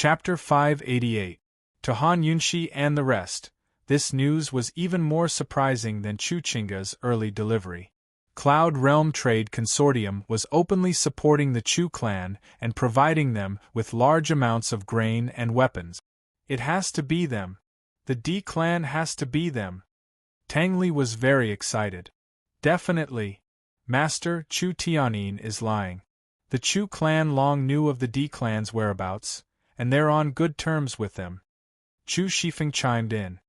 Chapter 588. To Han Yunshi and the rest, this news was even more surprising than Chu Chinga's early delivery. Cloud Realm Trade Consortium was openly supporting the Chu clan and providing them with large amounts of grain and weapons. It has to be them. The D clan has to be them. Tang Li was very excited. Definitely. Master Chu Tianyin is lying. The Chu clan long knew of the D clan's whereabouts, and they're on good terms with them. Chu Shifeng chimed in.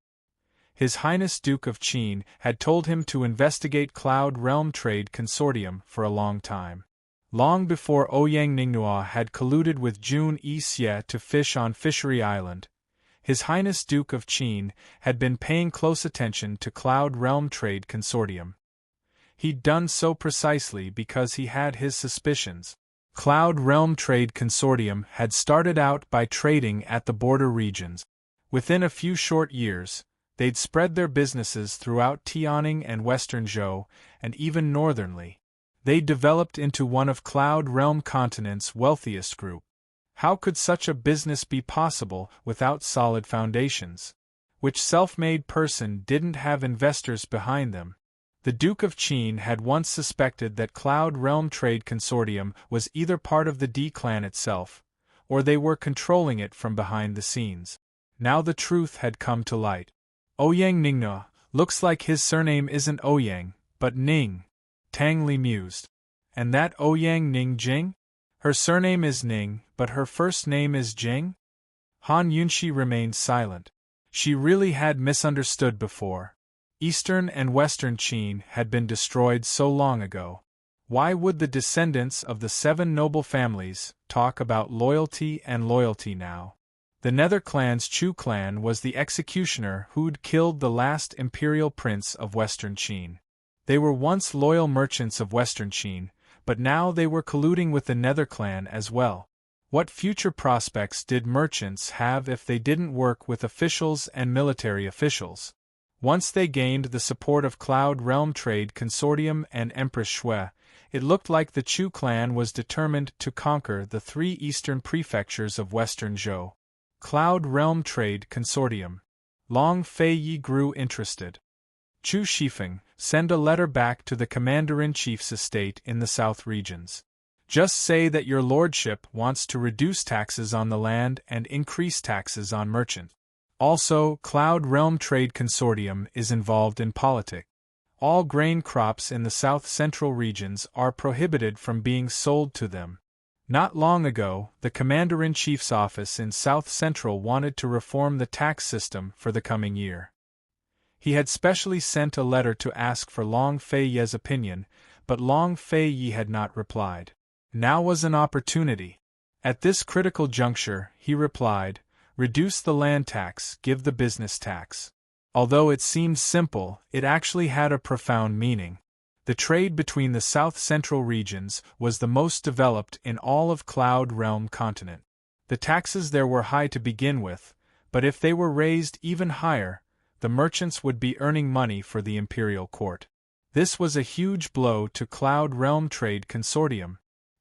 His Highness Duke of Qin had told him to investigate Cloud Realm Trade Consortium for a long time. Long before Ouyang Ningnua had colluded with Jun Yixie to fish on Fishery Island, His Highness Duke of Qin had been paying close attention to Cloud Realm Trade Consortium. He'd done so precisely because he had his suspicions. Cloud Realm Trade Consortium had started out by trading at the border regions. Within a few short years, they'd spread their businesses throughout Tianing and Western Zhou, and even northernly. They developed into one of Cloud Realm Continent's wealthiest group. How could such a business be possible without solid foundations? Which self-made person didn't have investors behind them? The Duke of Qin had once suspected that Cloud Realm Trade Consortium was either part of the D clan itself, or they were controlling it from behind the scenes. Now the truth had come to light. Ouyang Ningnua, looks like his surname isn't Ouyang, but Ning. Tang Li mused. And that Ouyang Ning Jing? Her surname is Ning, but her first name is Jing? Han Yunshi remained silent. She really had misunderstood before. Eastern and Western Qin had been destroyed so long ago. Why would the descendants of the 7 noble families talk about loyalty and loyalty now? The Nether clan's Chu clan was the executioner who'd killed the last imperial prince of Western Qin. They were once loyal merchants of Western Qin, but now they were colluding with the Nether clan as well. What future prospects did merchants have if they didn't work with officials and military officials? Once they gained the support of Cloud Realm Trade Consortium and Empress Shui, it looked like the Chu clan was determined to conquer the 3 eastern prefectures of Western Zhou. Cloud Realm Trade Consortium. Long Fei Yi grew interested. Chu Shifeng, send a letter back to the Commander-in-Chief's estate in the south regions. Just say that your lordship wants to reduce taxes on the land and increase taxes on merchants. Also, Cloud Realm Trade Consortium is involved in politics. All grain crops in the south-central regions are prohibited from being sold to them. Not long ago, the Commander-in-Chief's office in South Central wanted to reform the tax system for the coming year. He had specially sent a letter to ask for Long Fei Ye's opinion, but Long Fei Ye had not replied. Now was an opportunity. At this critical juncture, he replied, reduce the land tax, give the business tax. Although it seemed simple, it actually had a profound meaning. The trade between the south-central regions was the most developed in all of Cloud Realm Continent. The taxes there were high to begin with, but if they were raised even higher, the merchants would be earning money for the imperial court. This was a huge blow to Cloud Realm Trade Consortium.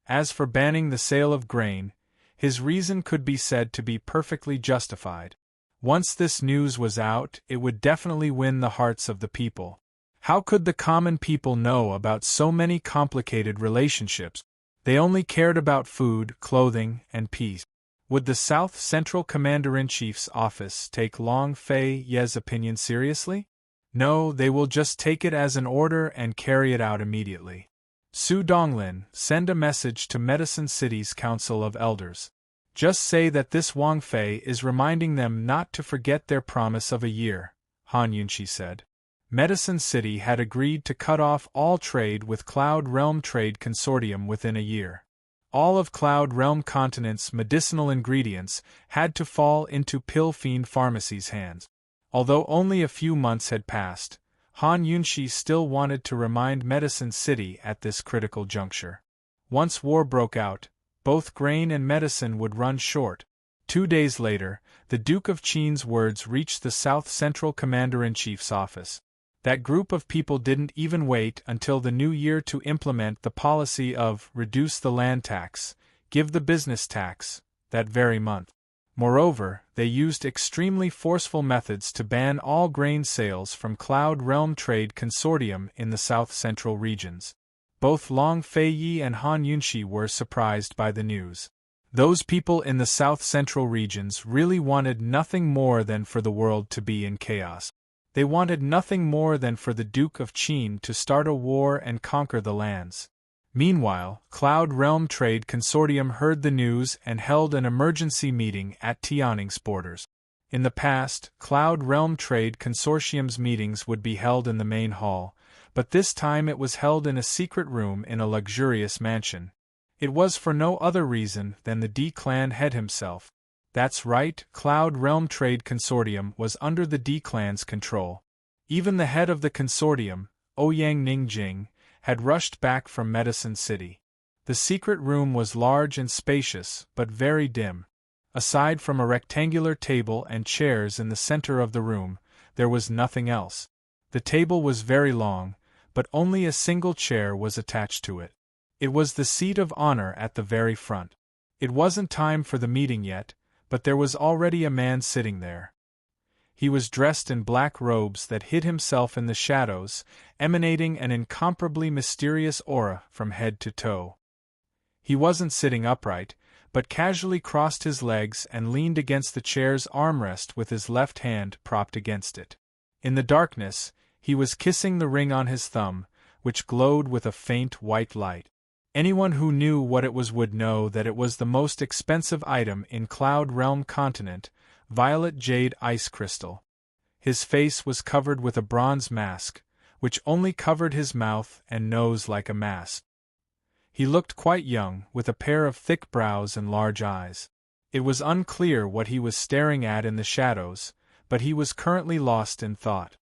As for banning the sale of grain, his reason could be said to be perfectly justified. Once this news was out, it would definitely win the hearts of the people. How could the common people know about so many complicated relationships? They only cared about food, clothing, and peace. Would the South Central Commander-in-Chief's office take Long Fei Ye's opinion seriously? No, they will just take it as an order and carry it out immediately. Su Donglin, send a message to Medicine City's Council of Elders. Just say that this Wang Fei is reminding them not to forget their promise of a year, Han Yunshi said. Medicine City had agreed to cut off all trade with Cloud Realm Trade Consortium within a year. All of Cloud Realm Continent's medicinal ingredients had to fall into Pill Fiend Pharmacy's hands. Although only a few months had passed, Han Yunshi still wanted to remind Medicine City at this critical juncture. Once war broke out, both grain and medicine would run short. 2 days later, the Duke of Qin's words reached the South Central Commander-in-Chief's office. That group of people didn't even wait until the new year to implement the policy of reduce the land tax, give the business tax, that very month. Moreover, they used extremely forceful methods to ban all grain sales from Cloud Realm Trade Consortium in the south-central regions. Both Long Feiyi and Han Yunxi were surprised by the news. Those people in the south-central regions really wanted nothing more than for the world to be in chaos. They wanted nothing more than for the Duke of Qin to start a war and conquer the lands. Meanwhile, Cloud Realm Trade Consortium heard the news and held an emergency meeting at Tianning's borders. In the past, Cloud Realm Trade Consortium's meetings would be held in the main hall, but this time it was held in a secret room in a luxurious mansion. It was for no other reason than the D-Clan head himself. That's right, Cloud Realm Trade Consortium was under the D-Clan's control. Even the head of the consortium, Ouyang Ningjing, had rushed back from Medicine City. The secret room was large and spacious, but very dim. Aside from a rectangular table and chairs in the center of the room, there was nothing else. The table was very long, but only a single chair was attached to it. It was the seat of honor at the very front. It wasn't time for the meeting yet, but there was already a man sitting there. He was dressed in black robes that hid himself in the shadows, emanating an incomparably mysterious aura from head to toe. He wasn't sitting upright, but casually crossed his legs and leaned against the chair's armrest with his left hand propped against it. In the darkness, he was kissing the ring on his thumb, which glowed with a faint white light. Anyone who knew what it was would know that it was the most expensive item in Cloud Realm Continent, violet jade ice crystal. His face was covered with a bronze mask, which only covered his mouth and nose like a mask. He looked quite young, with a pair of thick brows and large eyes. It was unclear what he was staring at in the shadows, but he was currently lost in thought.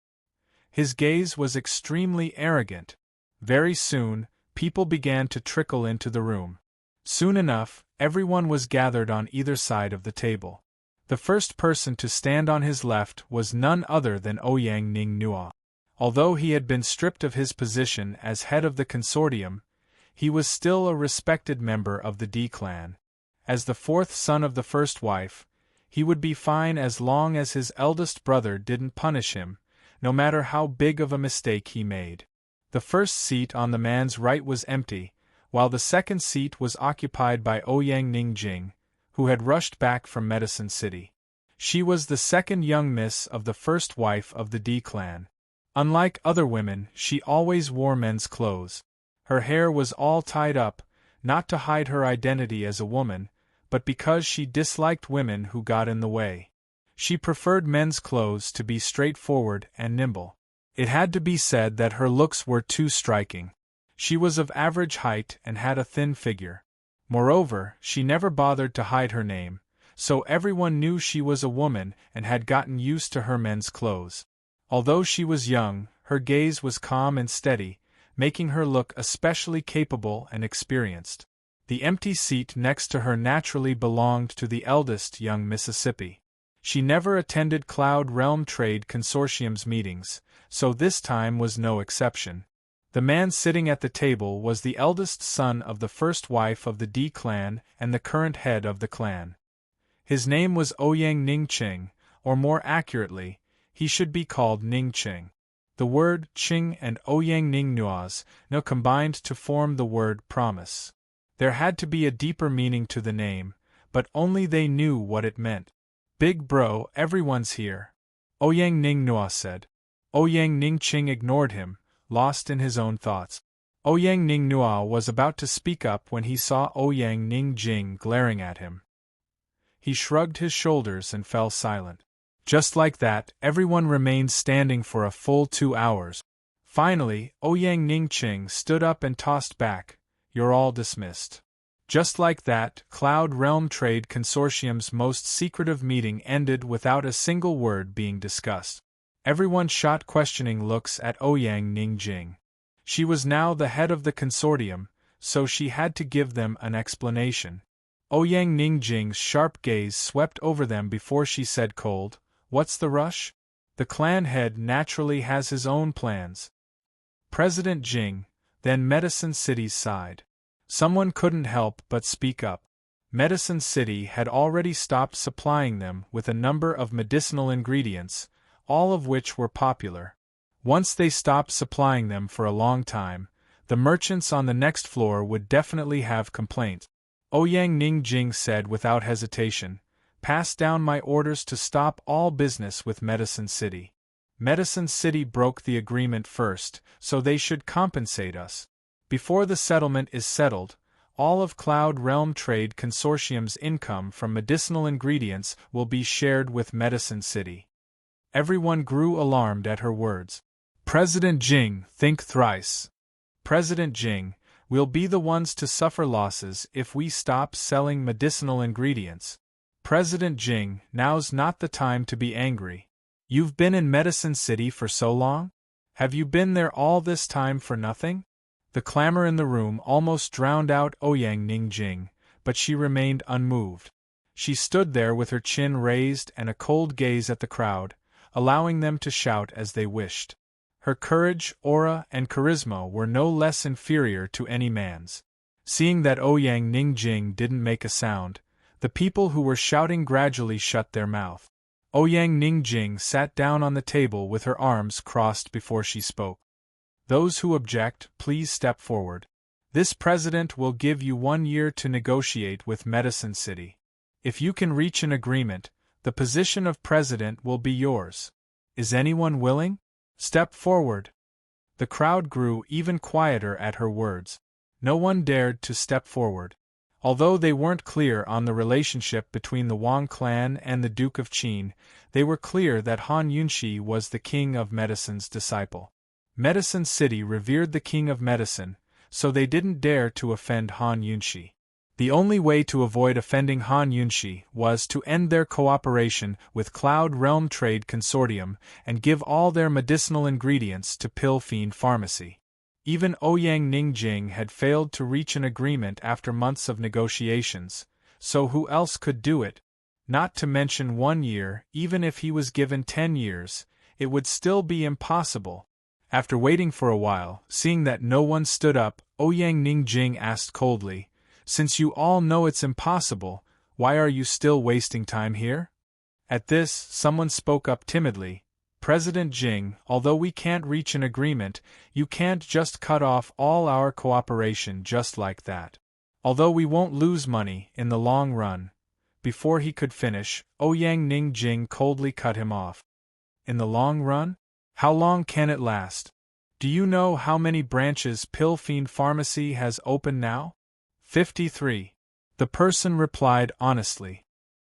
His gaze was extremely arrogant. Very soon, people began to trickle into the room. Soon enough, everyone was gathered on either side of the table. The first person to stand on his left was none other than Ouyang Ningnua. Although he had been stripped of his position as head of the consortium, he was still a respected member of the D-Clan. As the fourth son of the first wife, he would be fine as long as his eldest brother didn't punish him, no matter how big of a mistake he made. The first seat on the man's right was empty, while the second seat was occupied by Ouyang Ningjing, who had rushed back from Medicine City. She was the second young miss of the first wife of the D-Clan. Unlike other women, she always wore men's clothes. Her hair was all tied up, not to hide her identity as a woman, but because she disliked women who got in the way. She preferred men's clothes to be straightforward and nimble. It had to be said that her looks were too striking. She was of average height and had a thin figure. Moreover, she never bothered to hide her name, so everyone knew she was a woman and had gotten used to her men's clothes. Although she was young, her gaze was calm and steady, making her look especially capable and experienced. The empty seat next to her naturally belonged to the eldest young Mississippi. She never attended Cloud Realm Trade Consortium's meetings, so this time was no exception. The man sitting at the table was the eldest son of the first wife of the D-Clan and the current head of the clan. His name was Ouyang Ningqing, or more accurately, he should be called Ningqing. The word Qing and Ouyang Ningnua's now combined to form the word promise. There had to be a deeper meaning to the name, but only they knew what it meant. "Big bro, everyone's here," Ouyang Ningnua said. Ouyang Ningqing ignored him, lost in his own thoughts. Ouyang Ningnua was about to speak up when he saw Ouyang Ningjing glaring at him. He shrugged his shoulders and fell silent. Just like that, everyone remained standing for a full 2 hours. Finally, Ouyang Ningqing stood up and tossed back, "You're all dismissed." Just like that, Cloud Realm Trade Consortium's most secretive meeting ended without a single word being discussed. Everyone shot questioning looks at Ouyang Ningjing. She was now the head of the consortium, so she had to give them an explanation. Ouyang Ningjing's sharp gaze swept over them before she said cold, "What's the rush? The clan head naturally has his own plans." President Jing, then Medicine City's sighed. Someone couldn't help but speak up. Medicine City had already stopped supplying them with a number of medicinal ingredients, all of which were popular. Once they stopped supplying them for a long time, the merchants on the next floor would definitely have complaints. Ouyang Ningjing said without hesitation, "Pass down my orders to stop all business with Medicine City. Medicine City broke the agreement first, so they should compensate us. Before the settlement is settled, all of Cloud Realm Trade Consortium's income from medicinal ingredients will be shared with Medicine City." Everyone grew alarmed at her words. "President Jing, think thrice. President Jing, we'll be the ones to suffer losses if we stop selling medicinal ingredients. President Jing, now's not the time to be angry. You've been in Medicine City for so long? Have you been there all this time for nothing?" The clamor in the room almost drowned out Ouyang Ningjing, but she remained unmoved. She stood there with her chin raised and a cold gaze at the crowd, allowing them to shout as they wished. Her courage, aura, and charisma were no less inferior to any man's. Seeing that Ouyang Ningjing didn't make a sound, the people who were shouting gradually shut their mouth. Ouyang Ningjing sat down on the table with her arms crossed before she spoke. "Those who object, please step forward. This president will give you 1 year to negotiate with Medicine City. If you can reach an agreement, the position of president will be yours. Is anyone willing? Step forward." The crowd grew even quieter at her words. No one dared to step forward. Although they weren't clear on the relationship between the Wang clan and the Duke of Qin, they were clear that Han Yunshi was the king of medicine's disciple. Medicine City revered the king of medicine, so they didn't dare to offend Han Yunshi. The only way to avoid offending Han Yunshi was to end their cooperation with Cloud Realm Trade Consortium and give all their medicinal ingredients to Pill Fiend Pharmacy. Even Ouyang Ningjing had failed to reach an agreement after months of negotiations, so who else could do it? Not to mention 1 year, even if he was given 10 years, it would still be impossible. After waiting for a while, seeing that no one stood up, Ouyang Ningjing asked coldly, "Since you all know it's impossible, why are you still wasting time here?" At this, someone spoke up timidly, "President Jing, although we can't reach an agreement, you can't just cut off all our cooperation just like that. Although we won't lose money in the long run." Before he could finish, Ouyang Ningjing coldly cut him off. "In the long run? How long can it last? Do you know how many branches Pill Fiend Pharmacy has open now?" 53. The person replied honestly.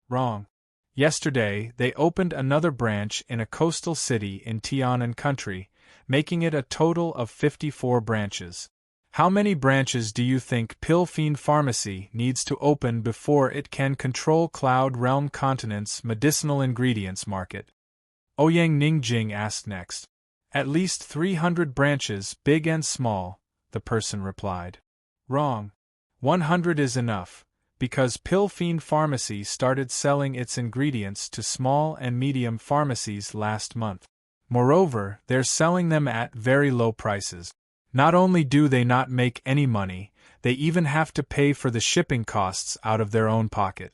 "Wrong. Yesterday, they opened another branch in a coastal city in Tianan country, making it a total of 54 branches. How many branches do you think Pill Fiend Pharmacy needs to open before it can control Cloud Realm Continent's medicinal ingredients market?" Ouyang Ningjing asked next. "At least 300 branches, big and small," the person replied. "Wrong. 100 is enough, because Pill Fiend Pharmacy started selling its ingredients to small and medium pharmacies last month. Moreover, they're selling them at very low prices. Not only do they not make any money, they even have to pay for the shipping costs out of their own pocket."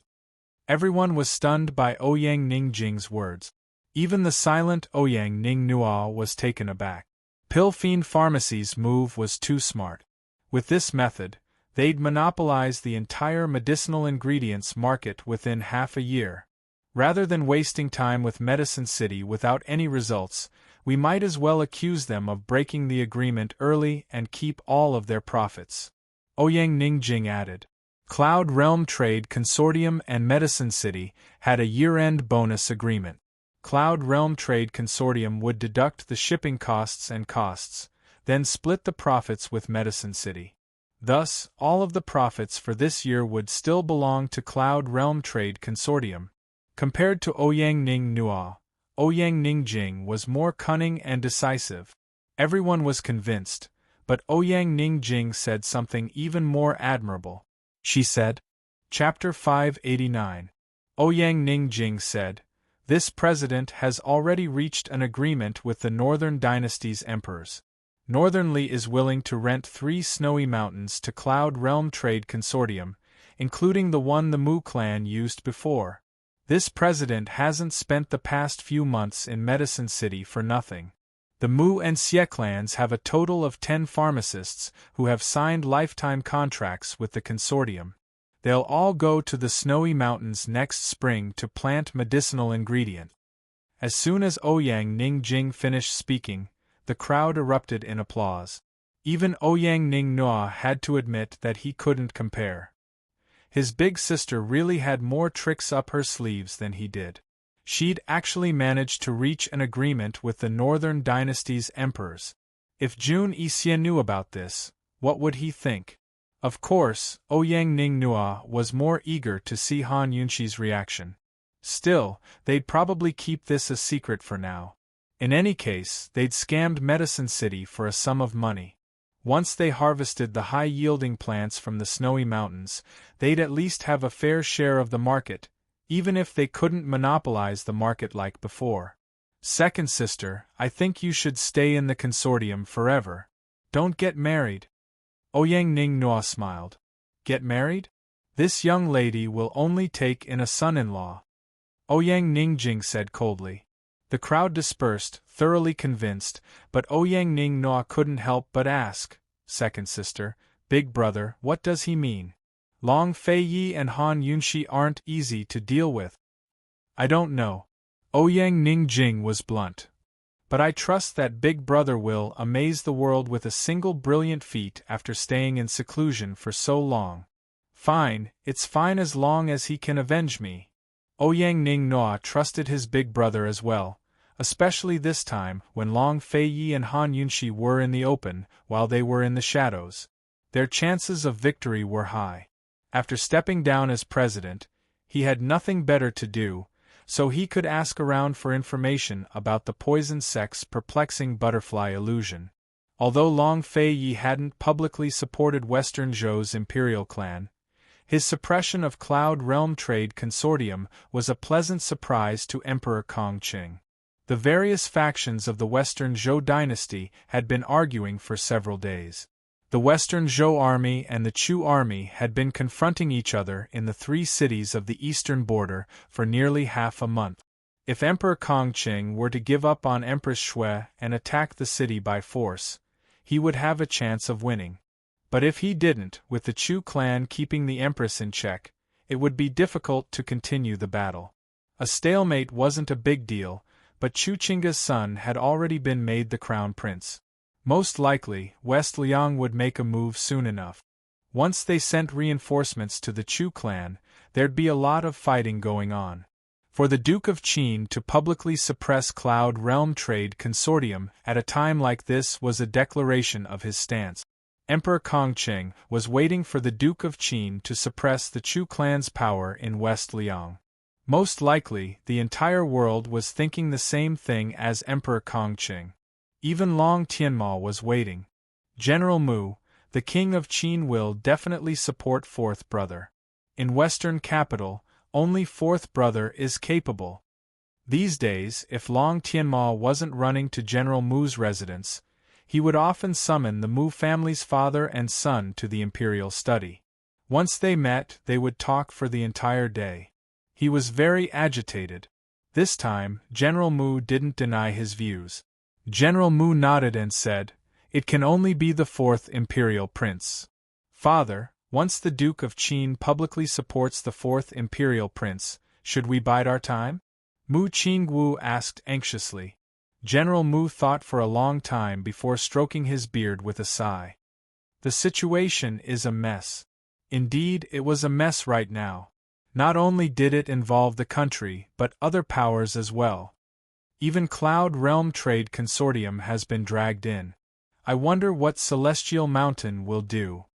Everyone was stunned by Ouyang Ningjing's words. Even the silent Ouyang Ningnua was taken aback. Pill Fiend Pharmacy's move was too smart. With this method, they'd monopolize the entire medicinal ingredients market within half a year. Rather than wasting time with Medicine City without any results, we might as well accuse them of breaking the agreement early and keep all of their profits. Ouyang Ningjing added. Cloud Realm Trade Consortium and Medicine City had a year-end bonus agreement. Cloud Realm Trade Consortium would deduct the shipping costs and costs, then split the profits with Medicine City. Thus, all of the profits for this year would still belong to Cloud Realm Trade Consortium. Compared to Ouyang Ningnua, Ouyang Ningjing was more cunning and decisive. Everyone was convinced, but Ouyang Ningjing said something even more admirable. She said, Chapter 589. Ouyang Ningjing said, "This president has already reached an agreement with the Northern Dynasty's emperors. Northernly is willing to rent 3 snowy mountains to Cloud Realm Trade Consortium, including the one the Mu clan used before. This president hasn't spent the past few months in Medicine City for nothing. The Mu and Xie clans have a total of 10 pharmacists who have signed lifetime contracts with the consortium. They'll all go to the snowy mountains next spring to plant medicinal ingredients. As soon as Ouyang Ningjing finished speaking, the crowd erupted in applause. Even Ouyang Ningnua had to admit that he couldn't compare. His big sister really had more tricks up her sleeves than he did. She'd actually managed to reach an agreement with the Northern Dynasty's emperors. If Jun Yixie knew about this, what would he think? Of course, Ouyang Ningnua was more eager to see Han Yunxi's reaction. Still, they'd probably keep this a secret for now. In any case, they'd scammed Medicine City for a sum of money. Once they harvested the high-yielding plants from the snowy mountains, they'd at least have a fair share of the market, even if they couldn't monopolize the market like before. Second sister, I think you should stay in the consortium forever. Don't get married. Ouyang Ningnua smiled. Get married? This young lady will only take in a son-in-law. Ouyang Ningjing said coldly. The crowd dispersed, thoroughly convinced, but Ouyang Ningnua couldn't help but ask, Second sister, big brother, what does he mean? Long Feiyi and Han Yunxi aren't easy to deal with. I don't know. Ouyang Ningjing was blunt. But I trust that big brother will amaze the world with a single brilliant feat after staying in seclusion for so long. Fine, it's fine as long as he can avenge me. Ouyang Ningnua trusted his big brother as well, especially this time when Long Feiyi and Han Yunxi were in the open while they were in the shadows. Their chances of victory were high. After stepping down as president, he had nothing better to do, so he could ask around for information about the poison sect's perplexing butterfly illusion. Although Long Feiyi hadn't publicly supported Western Zhou's imperial clan, his suppression of Cloud Realm Trade Consortium was a pleasant surprise to Emperor Kongqing. The various factions of the Western Zhou dynasty had been arguing for several days. The Western Zhou army and the Chu army had been confronting each other in the 3 cities of the eastern border for nearly half a month. If Emperor Kongqing were to give up on Empress Shui and attack the city by force, he would have a chance of winning. But if he didn't, with the Chu clan keeping the Empress in check, it would be difficult to continue the battle. A stalemate wasn't a big deal, but Chu Qingga's son had already been made the crown prince. Most likely, West Liang would make a move soon enough. Once they sent reinforcements to the Chu clan, there'd be a lot of fighting going on. For the Duke of Qin to publicly suppress Cloud Realm Trade Consortium at a time like this was a declaration of his stance. Emperor Kongqing was waiting for the Duke of Qin to suppress the Chu clan's power in West Liang. Most likely, the entire world was thinking the same thing as Emperor Kongqing. Even Long Tianma was waiting. General Mu, the king of Qin, will definitely support fourth brother. In Western capital, only fourth brother is capable. These days, if Long Tianma wasn't running to General Mu's residence, he would often summon the Mu family's father and son to the imperial study. Once they met, they would talk for the entire day. He was very agitated. This time, General Mu didn't deny his views. General Mu nodded and said, "It can only be the fourth imperial prince." Father, once the Duke of Qin publicly supports the fourth imperial prince, should we bide our time? Mu Qingwu asked anxiously. General Mu thought for a long time before stroking his beard with a sigh. The situation is a mess. Indeed, it was a mess right now. Not only did it involve the country, but other powers as well. Even Cloud Realm Trade Consortium has been dragged in. I wonder what Celestial Mountain will do.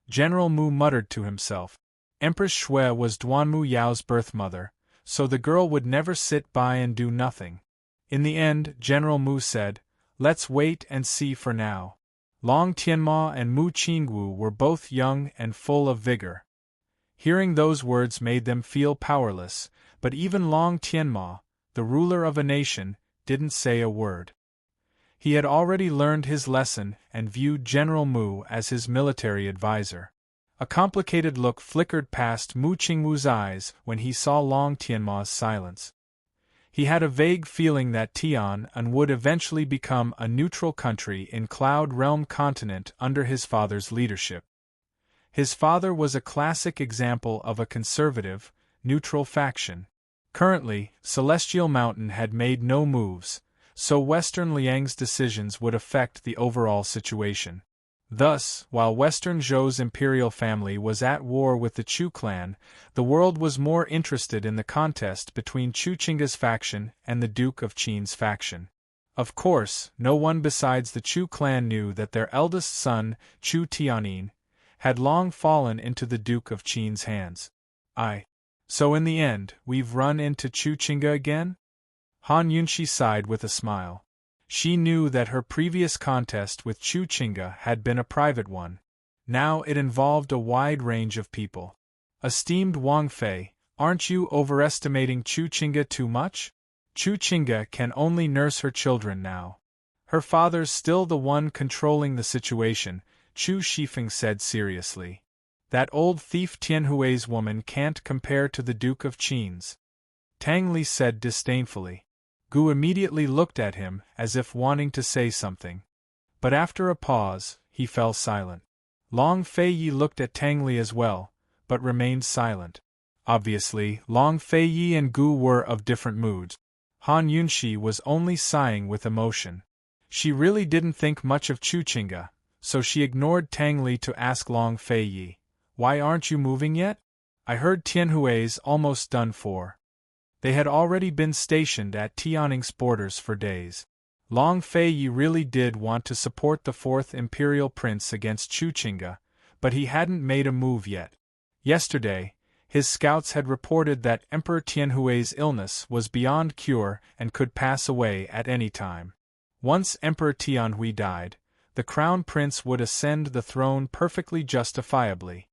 General Mu muttered to himself. Empress Shui was Duanmu Yao's birth mother, so the girl would never sit by and do nothing. In the end, General Mu said, "Let's wait and see for now." Long Tianma and Mu Qingwu were both young and full of vigor. Hearing those words made them feel powerless, but even Long Tianma, the ruler of a nation, didn't say a word. He had already learned his lesson and viewed General Mu as his military advisor. A complicated look flickered past Mu Qingwu's eyes when he saw Long Tianma's silence. He had a vague feeling that Tian would eventually become a neutral country in Cloud Realm continent under his father's leadership. His father was a classic example of a conservative, neutral faction. Currently, Celestial Mountain had made no moves, so Western Liang's decisions would affect the overall situation. Thus, while Western Zhou's imperial family was at war with the Chu clan, the world was more interested in the contest between Chu Qingga's faction and the Duke of Qin's faction. Of course, no one besides the Chu clan knew that their eldest son, Chu Tianyin, had long fallen into the Duke of Qin's hands. So in the end, we've run into Chu Qingga again? Han Yunxi sighed with a smile. She knew that her previous contest with Chu Qingga had been a private one. Now it involved a wide range of people. Esteemed Wang Fei, aren't you overestimating Chu Qingga too much? Chu Qingga can only nurse her children now. Her father's still the one controlling the situation, Chu Shifeng said seriously. That old thief Tianhui's woman can't compare to the Duke of Qin's. Tang Li said disdainfully. Gu immediately looked at him as if wanting to say something. But after a pause, he fell silent. Long Feiyi looked at Tang Li as well, but remained silent. Obviously, Long Feiyi and Gu were of different moods. Han Yunxi was only sighing with emotion. She really didn't think much of Chu Qingga, so she ignored Tang Li to ask Long Feiyi, "Why aren't you moving yet? I heard Tianhui's almost done for." They had already been stationed at Tianning's borders for days. Long Feiyi really did want to support the fourth imperial prince against Chu Qingga, but he hadn't made a move yet. Yesterday, his scouts had reported that Emperor Tianhui's illness was beyond cure and could pass away at any time. Once Emperor Tianhui died, the crown prince would ascend the throne perfectly justifiably.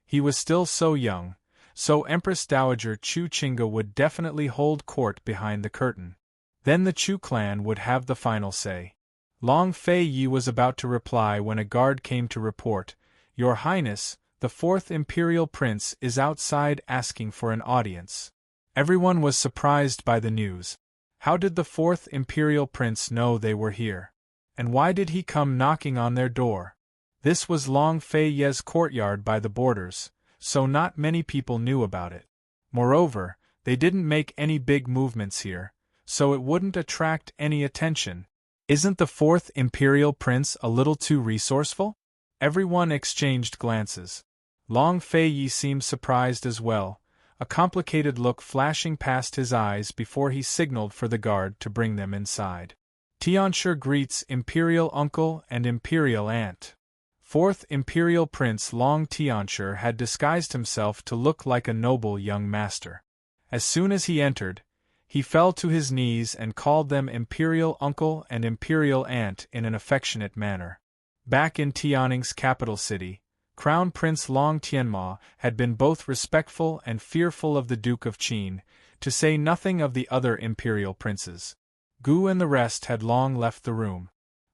He was still so young, so Empress Dowager Chu Qingga would definitely hold court behind the curtain. Then the Chu clan would have the final say. Long Feiyi was about to reply when a guard came to report, "Your Highness, the fourth imperial prince is outside asking for an audience." Everyone was surprised by the news. How did the fourth imperial prince know they were here? And why did he come knocking on their door? This was Long Feiyi's courtyard by the borders, so not many people knew about it. Moreover, they didn't make any big movements here, so it wouldn't attract any attention. Isn't the fourth imperial prince a little too resourceful? Everyone exchanged glances. Long Feiyi seemed surprised as well, a complicated look flashing past his eyes before he signaled for the guard to bring them inside. Tianshi greets Imperial Uncle and Imperial Aunt. Fourth Imperial Prince Long Tianshi had disguised himself to look like a noble young master. As soon as he entered, he fell to his knees and called them Imperial Uncle and Imperial Aunt in an affectionate manner. Back in Tianning's capital city, Crown Prince Long Tianma had been both respectful and fearful of the Duke of Qin, to say nothing of the other imperial princes. Gu and the rest had long left the room.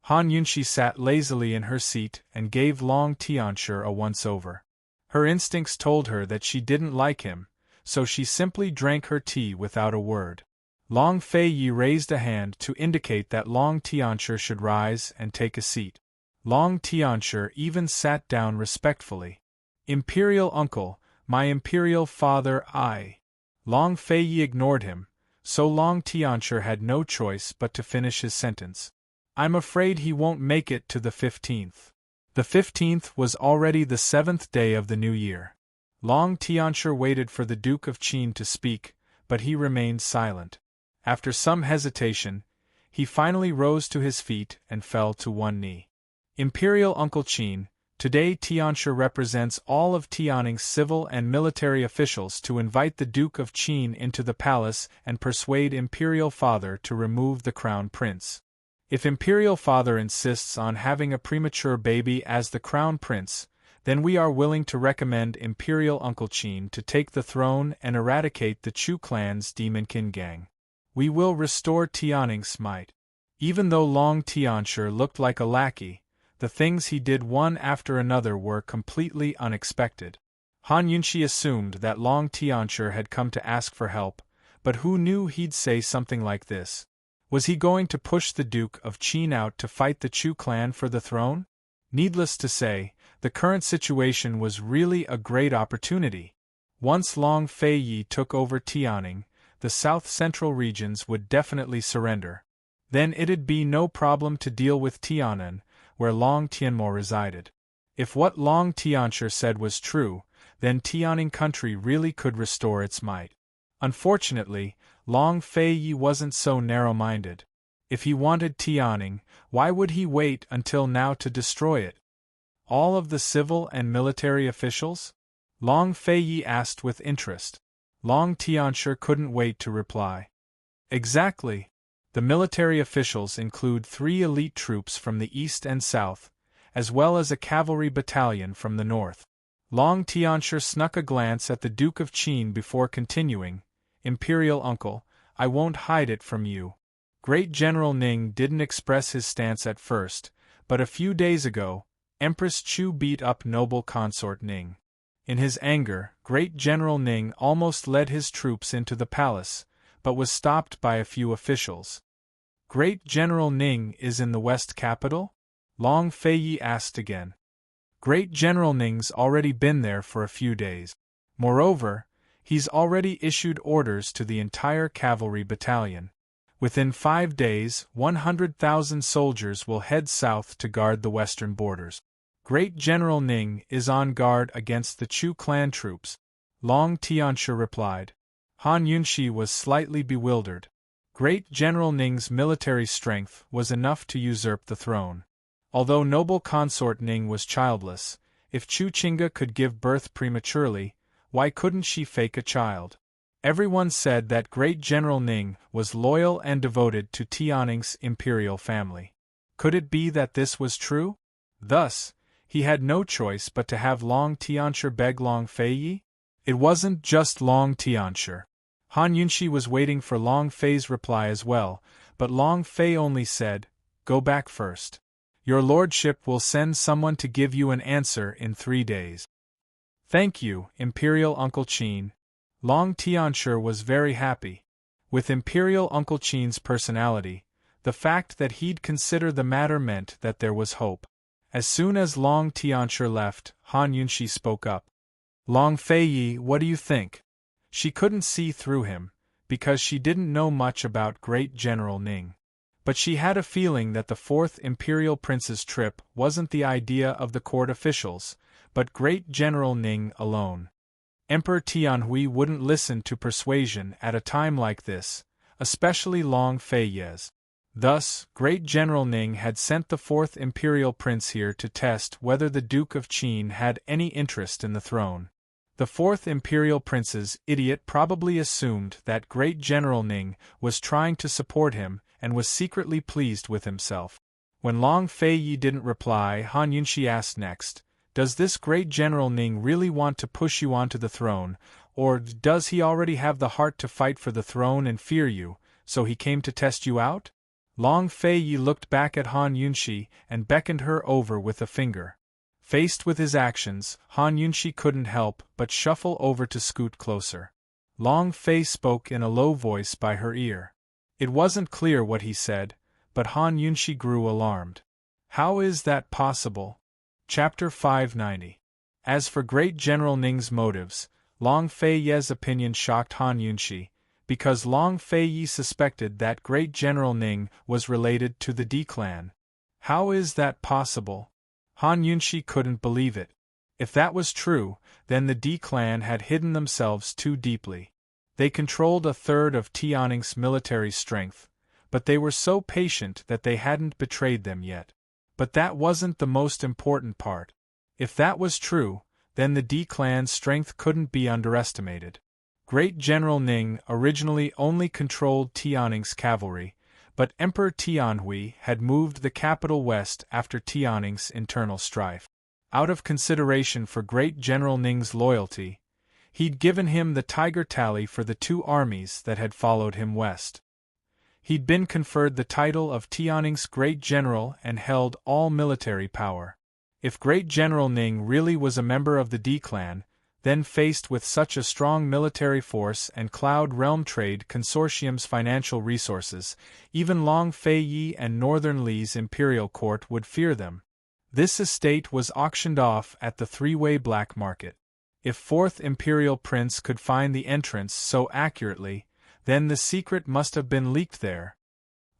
Han Yunxi sat lazily in her seat and gave Long Tianshi a once-over. Her instincts told her that she didn't like him, so she simply drank her tea without a word. Long Feiyi raised a hand to indicate that Long Tianshi should rise and take a seat. Long Tianshi even sat down respectfully. "Imperial Uncle, my Imperial Father, I." Long Feiyi ignored him, so Long Tianshi had no choice but to finish his sentence. "I'm afraid he won't make it to the 15th. The 15th was already the 7th day of the new year. Long Tianshi waited for the Duke of Qin to speak, but he remained silent. After some hesitation, he finally rose to his feet and fell to one knee. "Imperial Uncle Qin, today Tianshi represents all of Tianning's civil and military officials to invite the Duke of Qin into the palace and persuade Imperial Father to remove the Crown Prince. If Imperial Father insists on having a premature baby as the Crown Prince, then we are willing to recommend Imperial Uncle Qin to take the throne and eradicate the Chu clan's Demonkin gang. We will restore Tianning's might." Even though Long Tianshi looked like a lackey, The things he did one after another were completely unexpected. Han Yunxi assumed that Long Tianshi had come to ask for help, but who knew he'd say something like this? Was he going to push the Duke of Qin out to fight the Chu clan for the throne? Needless to say, the current situation was really a great opportunity. Once Long Feiyi took over Tianing, the south-central regions would definitely surrender. Then it'd be no problem to deal with Tianan, where Long Tianmo resided. If what Long Tianshi said was true, then Tianing country really could restore its might. Unfortunately, Long Feiyi wasn't so narrow-minded. If he wanted Tianing, why would he wait until now to destroy it? All of the civil and military officials? Long Feiyi asked with interest. Long Tianshi couldn't wait to reply. Exactly. The military officials include 3 elite troops from the east and south, as well as a cavalry battalion from the north. Long Tianshi snuck a glance at the Duke of Qin before continuing, Imperial Uncle, I won't hide it from you. Great General Ning didn't express his stance at first, but a few days ago, Empress Chu beat up noble Consort Ning. In his anger, Great General Ning almost led his troops into the palace, but was stopped by a few officials. Great General Ning is in the West capital? Long Feiyi asked again. Great General Ning's already been there for a few days. Moreover, he's already issued orders to the entire cavalry battalion. Within 5 days, 100,000 soldiers will head south to guard the western borders. Great General Ning is on guard against the Chu clan troops, Long Tianshi replied. Han Yunxi was slightly bewildered. Great General Ning's military strength was enough to usurp the throne. Although noble Consort Ning was childless, if Chu Qingge could give birth prematurely, why couldn't she fake a child? Everyone said that Great General Ning was loyal and devoted to Tianing's imperial family. Could it be that this was true? Thus, he had no choice but to have Long Tianshi beg Long Feiyi? It wasn't just Long Tianshi. Han Yunxi was waiting for Long Fei's reply as well, but Long Fei only said, "Go back first. Your lordship will send someone to give you an answer in 3 days." Thank you, Imperial Uncle Qin. Long Tianshi was very happy. With Imperial Uncle Qin's personality, the fact that he'd consider the matter meant that there was hope. As soon as Long Tianshi left, Han Yunxi spoke up. Long Feiyi, what do you think? She couldn't see through him, because she didn't know much about Great General Ning. But she had a feeling that the 4th Imperial Prince's trip wasn't the idea of the court officials, but Great General Ning alone. Emperor Tianhui wouldn't listen to persuasion at a time like this, especially Long Feiyi's. Thus, Great General Ning had sent the 4th Imperial Prince here to test whether the Duke of Qin had any interest in the throne. The 4th Imperial Prince's idiot probably assumed that Great General Ning was trying to support him and was secretly pleased with himself. When Long Feiyi didn't reply, Han Yunxi asked next, "Does this Great General Ning really want to push you onto the throne, or does he already have the heart to fight for the throne and fear you, so he came to test you out?" Long Feiyi looked back at Han Yunxi and beckoned her over with a finger. Faced with his actions, Han Yunxi couldn't help but shuffle over to scoot closer. Long Fei spoke in a low voice by her ear. It wasn't clear what he said, but Han Yunxi grew alarmed. How is that possible? Chapter 590. As for Great General Ning's motives, Long Feiyi's opinion shocked Han Yunxi, because Long Feiyi suspected that Great General Ning was related to the Di clan. How is that possible? Han Yunxi couldn't believe it. If that was true, then the Di clan had hidden themselves too deeply. They controlled a third of Tianing's military strength, but they were so patient that they hadn't betrayed them yet. But that wasn't the most important part. If that was true, then the Di clan's strength couldn't be underestimated. Great General Ning originally only controlled Tianing's cavalry, but Emperor Tianhui had moved the capital west after Tianing's internal strife. Out of consideration for Great General Ning's loyalty, he'd given him the tiger tally for the 2 armies that had followed him west. He'd been conferred the title of Tianning's Great General and held all military power. If Great General Ning really was a member of the D clan, then faced with such a strong military force and Cloud Realm Trade Consortium's financial resources, even Long Fei Yi and Northern Li's imperial court would fear them. This estate was auctioned off at the three-way black market. If Fourth Imperial Prince could find the entrance so accurately, then the secret must have been leaked there.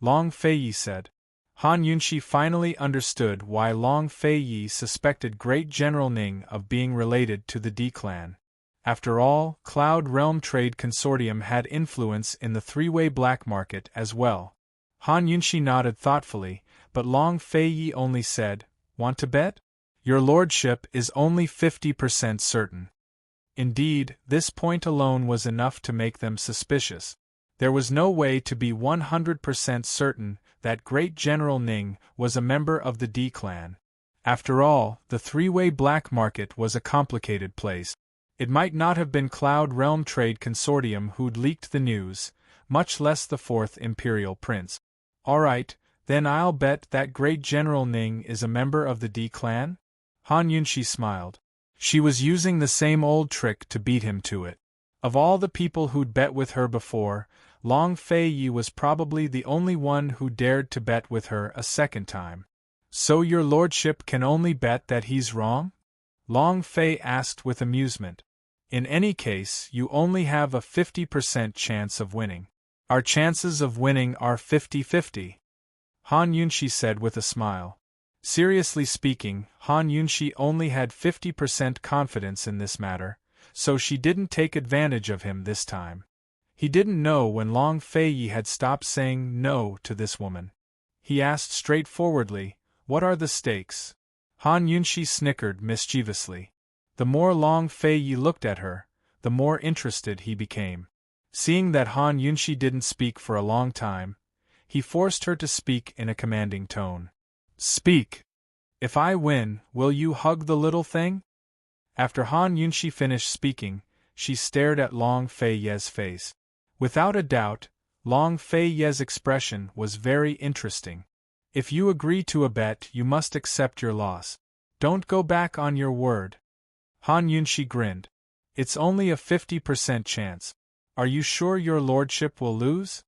Long Fei Yi said. Han Yunshi finally understood why Long Fei Yi suspected Great General Ning of being related to the D clan. After all, Cloud Realm Trade Consortium had influence in the three-way black market as well. Han Yunshi nodded thoughtfully, but Long Fei Yi only said, "Want to bet? Your lordship is only 50% certain." Indeed, this point alone was enough to make them suspicious. There was no way to be 100% certain that Great General Ning was a member of the D clan. After all, the three-way black market was a complicated place. It might not have been Cloud Realm Trade Consortium who'd leaked the news, much less the Fourth Imperial Prince. All right, then I'll bet that Great General Ning is a member of the D clan? Han Yunshi smiled. She was using the same old trick to beat him to it. Of all the people who'd bet with her before, Long Fei Yi was probably the only one who dared to bet with her a second time. "So your lordship can only bet that he's wrong?" Long Fei asked with amusement. "In any case, you only have a 50% chance of winning." "Our chances of winning are 50-50. Han Yunshi said with a smile. Seriously speaking, Han Yunshi only had 50% confidence in this matter, so she didn't take advantage of him this time. He didn't know when Long Fei Yi had stopped saying no to this woman. He asked straightforwardly, "What are the stakes?" Han Yunshi snickered mischievously. The more Long Fei Yi looked at her, the more interested he became. Seeing that Han Yunshi didn't speak for a long time, he forced her to speak in a commanding tone. "Speak! If I win, will you hug the little thing?" After Han Yunshi finished speaking, she stared at Long Fei Yi's face. Without a doubt, Long Fei Yi's expression was very interesting. "If you agree to a bet, you must accept your loss. Don't go back on your word." Han Yunshi grinned. "It's only a 50% chance. Are you sure your lordship will lose?"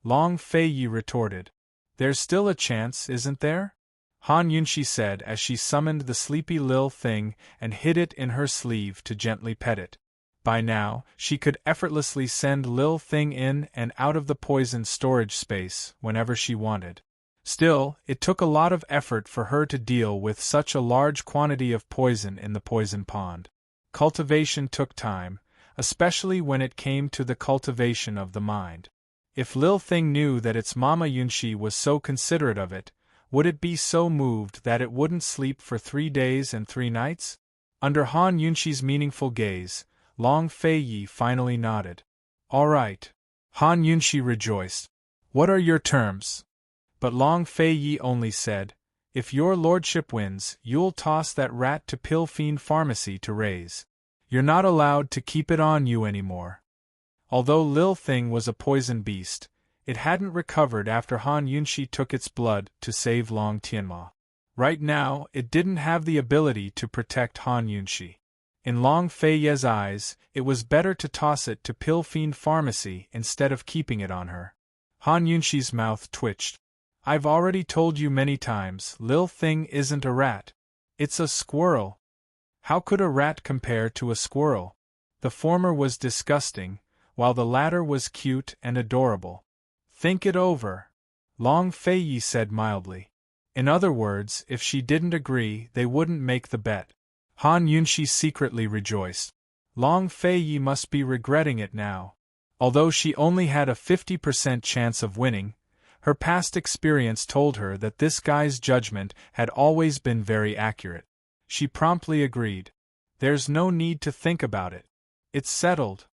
Long Fei Yi retorted. "There's still a chance, isn't there?" Han Yunshi said as she summoned the sleepy lil thing and hid it in her sleeve to gently pet it. By now, she could effortlessly send Lil Thing in and out of the poison storage space whenever she wanted. Still, it took a lot of effort for her to deal with such a large quantity of poison in the poison pond. Cultivation took time, especially when it came to the cultivation of the mind. If Lil Thing knew that its mama Yunshi was so considerate of it, would it be so moved that it wouldn't sleep for 3 days and 3 nights? Under Han Yunshi's meaningful gaze, Long Fei Yi finally nodded. "All right." Han Yunshi rejoiced. "What are your terms?" But Long Fei Yi only said, "If your lordship wins, you'll toss that rat to Pill Fiend Pharmacy to raise. You're not allowed to keep it on you anymore." Although Lil Thing was a poison beast, it hadn't recovered after Han Yunshi took its blood to save Long Tianma. Right now, it didn't have the ability to protect Han Yunshi. In Long Fei Yi's eyes, it was better to toss it to Pill Fiend Pharmacy instead of keeping it on her. Han Yunshi's mouth twitched. "I've already told you many times, Lil Thing isn't a rat. It's a squirrel." How could a rat compare to a squirrel? The former was disgusting, while the latter was cute and adorable. "Think it over," Long Fei Yi said mildly. In other words, if she didn't agree, they wouldn't make the bet. Han Yunshi secretly rejoiced. Long Fei Yi must be regretting it now. Although she only had a 50% chance of winning, her past experience told her that this guy's judgment had always been very accurate. She promptly agreed. "There's no need to think about it. It's settled."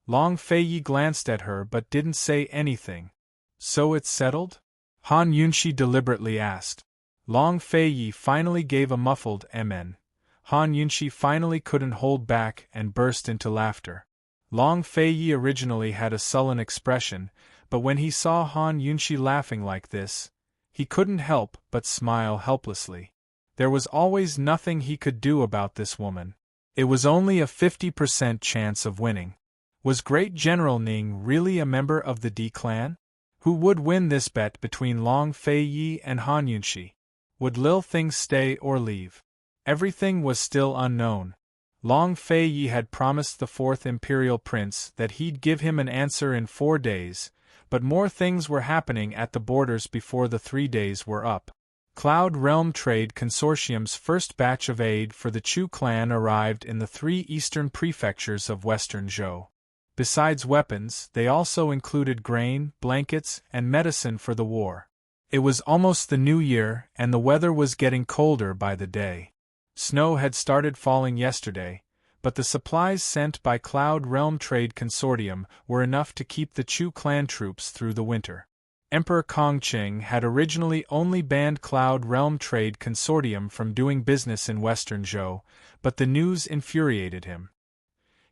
Long Fei Yi glanced at her but didn't say anything. "So it's settled?" Han Yunshi deliberately asked. Long Fei Yi finally gave a muffled "Amen." Han Yunshi finally couldn't hold back and burst into laughter. Long Fei Yi originally had a sullen expression, but when he saw Han Yunshi laughing like this, he couldn't help but smile helplessly. There was always nothing he could do about this woman. It was only a 50% chance of winning. Was Great General Ning really a member of the D clan? Who would win this bet between Long Fei Yi and Han Yunshi? Would Lil Thing stay or leave? Everything was still unknown. Long Fei Yi had promised the fourth imperial prince that he'd give him an answer in 4 days, but more things were happening at the borders before the 3 days were up. Cloud Realm Trade Consortium's first batch of aid for the Chu clan arrived in the 3 eastern prefectures of western Zhou. Besides weapons, they also included grain, blankets, and medicine for the war. It was almost the new year, and the weather was getting colder by the day. Snow had started falling yesterday, but the supplies sent by Cloud Realm Trade Consortium were enough to keep the Chu clan troops through the winter. Emperor Kongqing had originally only banned Cloud Realm Trade Consortium from doing business in western Zhou, but the news infuriated him.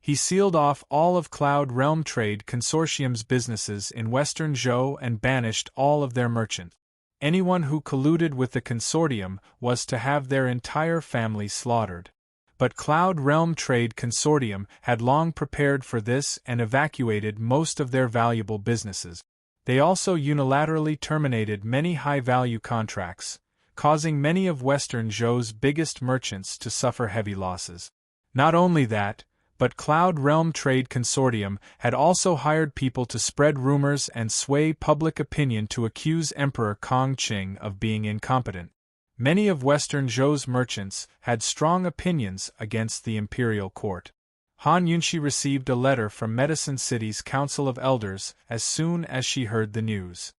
He sealed off all of Cloud Realm Trade Consortium's businesses in western Zhou and banished all of their merchants. Anyone who colluded with the consortium was to have their entire family slaughtered. But Cloud Realm Trade Consortium had long prepared for this and evacuated most of their valuable businesses. They also unilaterally terminated many high-value contracts, causing many of western Zhou's biggest merchants to suffer heavy losses. Not only that, but Cloud Realm Trade Consortium had also hired people to spread rumors and sway public opinion to accuse Emperor Kongqing of being incompetent. Many of western Zhou's merchants had strong opinions against the imperial court. Han Yunshi received a letter from Medicine City's Council of Elders as soon as she heard the news.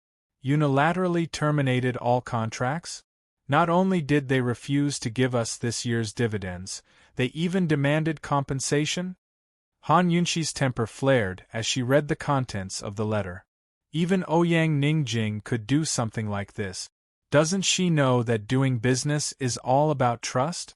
Unilaterally terminated all contracts? Not only did they refuse to give us this year's dividends, they even demanded compensation? Han Yunshi's temper flared as she read the contents of the letter. Even Ouyang Ningjing could do something like this. Doesn't she know that doing business is all about trust?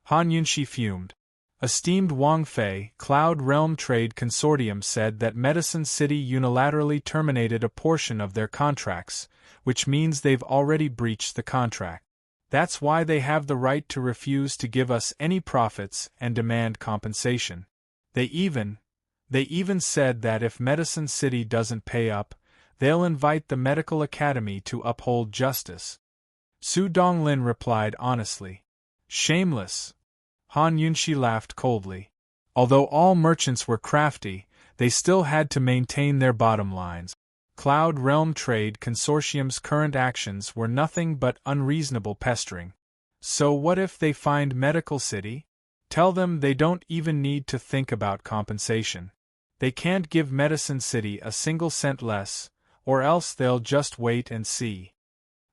Han Yunshi fumed. Esteemed Wang Fei, Cloud Realm Trade Consortium said that Medicine City unilaterally terminated a portion of their contracts, which means they've already breached the contract. That's why they have the right to refuse to give us any profits and demand compensation. They even said that if Medicine City doesn't pay up, they'll invite the Medical Academy to uphold justice. Su Donglin replied honestly. Shameless. Han Yunshi laughed coldly. Although all merchants were crafty, they still had to maintain their bottom lines. Cloud Realm Trade Consortium's current actions were nothing but unreasonable pestering. So what if they find Medical City? Tell them they don't even need to think about compensation. They can't give Medicine City a single cent less, or else they'll just wait and see.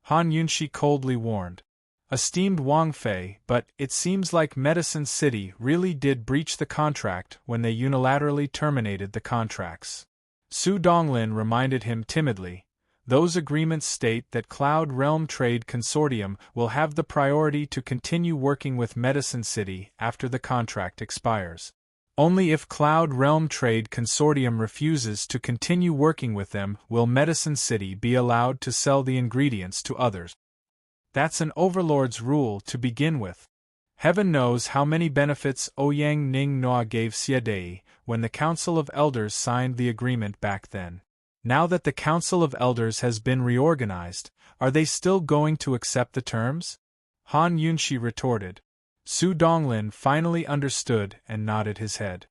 Han Yunshi coldly warned. Esteemed Wang Fei, but it seems like Medicine City really did breach the contract when they unilaterally terminated the contracts. Su Donglin reminded him timidly. Those agreements state that Cloud Realm Trade Consortium will have the priority to continue working with Medicine City after the contract expires. Only if Cloud Realm Trade Consortium refuses to continue working with them will Medicine City be allowed to sell the ingredients to others. That's an overlord's rule to begin with. Heaven knows how many benefits Ouyang Ning Noa gave Xiadei when the Council of Elders signed the agreement back then. Now that the Council of Elders has been reorganized, are they still going to accept the terms? Han Yunshi retorted. Su Donglin finally understood and nodded his head.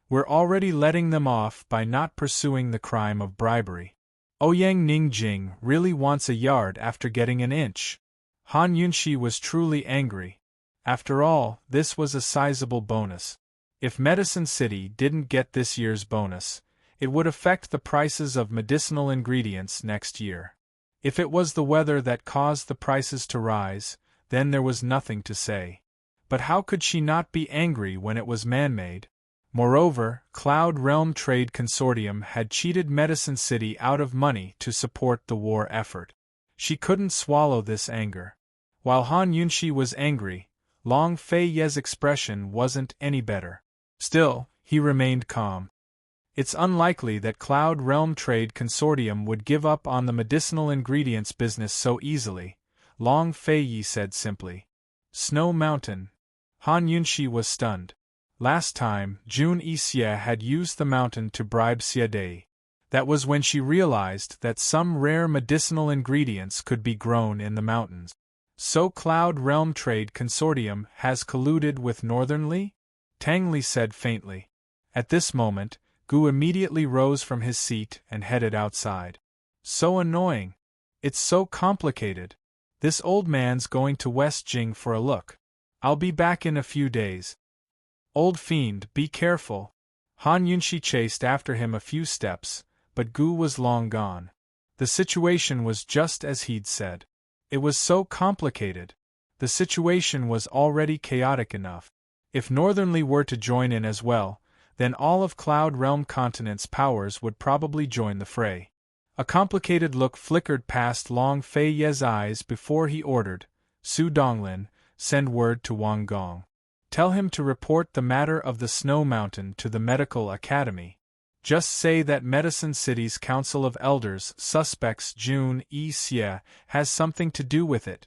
We're already letting them off by not pursuing the crime of bribery. Ouyang Ningjing really wants a yard after getting an inch. Han Yunshi was truly angry. After all, this was a sizable bonus. If Medicine City didn't get this year's bonus, it would affect the prices of medicinal ingredients next year. If it was the weather that caused the prices to rise, then there was nothing to say. But how could she not be angry when it was man-made? Moreover, Cloud Realm Trade Consortium had cheated Medicine City out of money to support the war effort. She couldn't swallow this anger. While Han Yunshi was angry, Long Fei Ye's expression wasn't any better. Still, he remained calm. It's unlikely that Cloud Realm Trade Consortium would give up on the medicinal ingredients business so easily, Long Fei said simply. Snow Mountain. Han Yunshi was stunned. Last time, Jun Yixie had used the mountain to bribe Xie. That was when she realized that some rare medicinal ingredients could be grown in the mountains. So Cloud Realm Trade Consortium has colluded with Northern Li? Tang Li said faintly. At this moment, Gu immediately rose from his seat and headed outside. So annoying. It's so complicated. This old man's going to West Jing for a look. I'll be back in a few days. Old fiend, be careful. Han Yunshi chased after him a few steps, but Gu was long gone. The situation was just as he'd said. It was so complicated. The situation was already chaotic enough. If Northern Li were to join in as well, then all of Cloud Realm Continent's powers would probably join the fray. A complicated look flickered past Long Fei's eyes before he ordered, Su Donglin, send word to Wang Gong. Tell him to report the matter of the Snow Mountain to the Medical Academy. Just say that Medicine City's Council of Elders suspects Jun Yixie has something to do with it.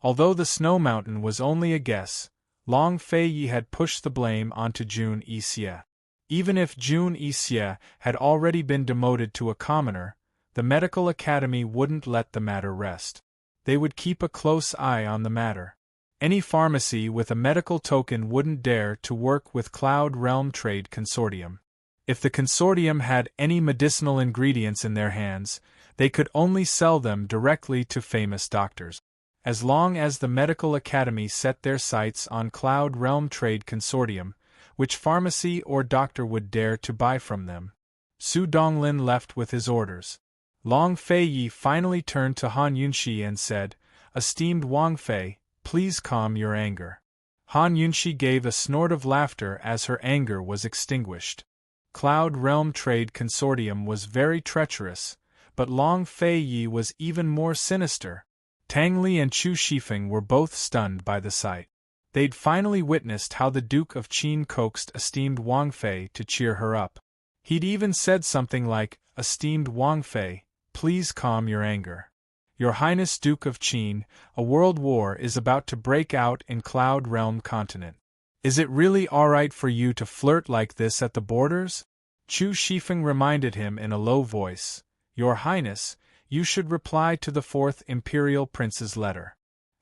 Although the Snow Mountain was only a guess, Long Fei had pushed the blame onto Jun Yixie. Even if Jun Yixie had already been demoted to a commoner, the Medical Academy wouldn't let the matter rest. They would keep a close eye on the matter. Any pharmacy with a medical token wouldn't dare to work with Cloud Realm Trade Consortium. If the consortium had any medicinal ingredients in their hands, they could only sell them directly to famous doctors. As long as the Medical Academy set their sights on Cloud Realm Trade Consortium, which pharmacy or doctor would dare to buy from them? Su Donglin left with his orders. Long Fei finally turned to Han Yunshi and said, Esteemed Wang Fei, please calm your anger. Han Yunshi gave a snort of laughter as her anger was extinguished. Cloud Realm Trade Consortium was very treacherous, but Long Fei was even more sinister. Tang Li and Chu Shifeng were both stunned by the sight. They'd finally witnessed how the Duke of Qin coaxed esteemed Wang Fei to cheer her up. He'd even said something like, Esteemed Wang Fei, please calm your anger. Your Highness Duke of Qin, a world war is about to break out in Cloud Realm Continent. Is it really alright for you to flirt like this at the borders? Chu Shifeng reminded him in a low voice, Your Highness, you should reply to the Fourth Imperial Prince's letter.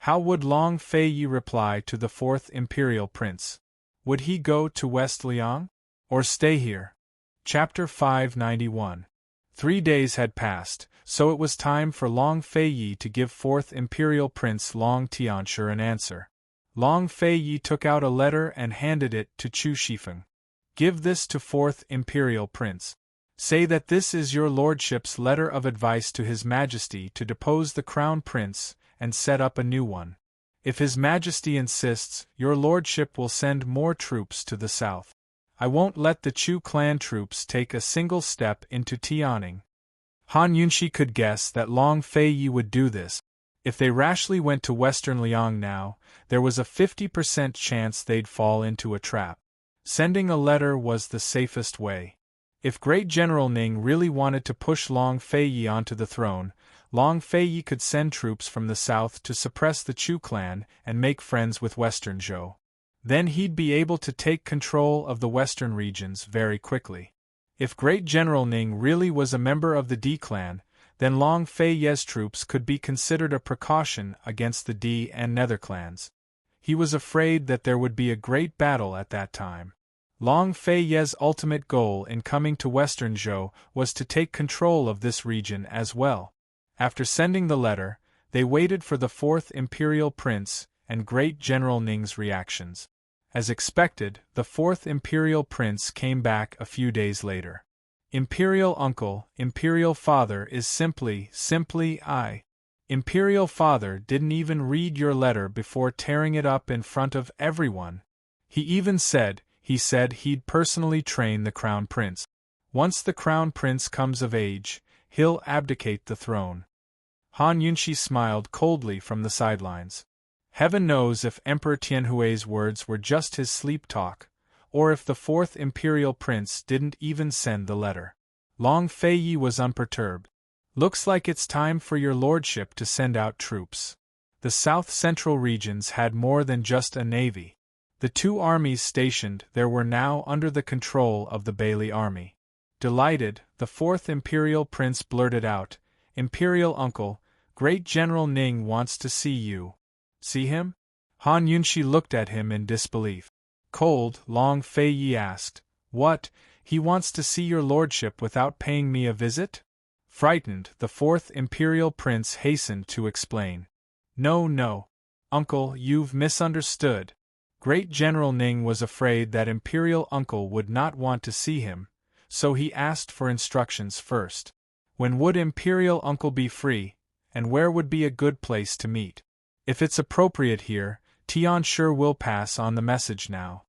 How would Long Fei reply to the Fourth Imperial Prince? Would he go to West Liang? Or stay here? Chapter 591. 3 days had passed, so it was time for Long Fei to give Fourth Imperial Prince Long Tianshi an answer. Long Fei took out a letter and handed it to Chu Shifeng. Give this to Fourth Imperial Prince. Say that this is your lordship's letter of advice to His Majesty to depose the Crown Prince and set up a new one. If His Majesty insists, your lordship will send more troops to the south. I won't let the Chu clan troops take a single step into Tianing. Han Yunshi could guess that Long Fei would do this. If they rashly went to Western Liang now, there was a 50% chance they'd fall into a trap. Sending a letter was the safest way. If Great General Ning really wanted to push Long Fei onto the throne, Long Fei could send troops from the south to suppress the Chu clan and make friends with Western Zhou. Then he'd be able to take control of the western regions very quickly. If Great General Ning really was a member of the D clan, then Long Fei's troops could be considered a precaution against the D and Nether clans. He was afraid that there would be a great battle at that time. Long Fei's ultimate goal in coming to Western Zhou was to take control of this region as well. After sending the letter, they waited for the Fourth Imperial Prince and Great General Ning's reactions. As expected, the Fourth Imperial Prince came back a few days later. Imperial Uncle, Imperial Father is simply I. Imperial Father didn't even read your letter before tearing it up in front of everyone. He even said he'd personally train the Crown Prince. Once the Crown Prince comes of age, he'll abdicate the throne. Han Yunshi smiled coldly from the sidelines. Heaven knows if Emperor Tianhui's words were just his sleep talk, or if the fourth imperial prince didn't even send the letter. Long Feiyi was unperturbed. "Looks like it's time for your lordship to send out troops." The south-central regions had more than just a navy. The two armies stationed there were now under the control of the Bailey army. Delighted, the fourth imperial prince blurted out, "Imperial uncle, Great General Ning wants to see you." "See him?" Han Yunshi looked at him in disbelief. Cold, Long Feiyi asked, "What, he wants to see your lordship without paying me a visit?" Frightened, the fourth imperial prince hastened to explain. No, uncle, you've misunderstood. Great General Ning was afraid that imperial uncle would not want to see him, so he asked for instructions first. When would imperial uncle be free, and where would be a good place to meet? If it's appropriate here, Tian sure will pass on the message now.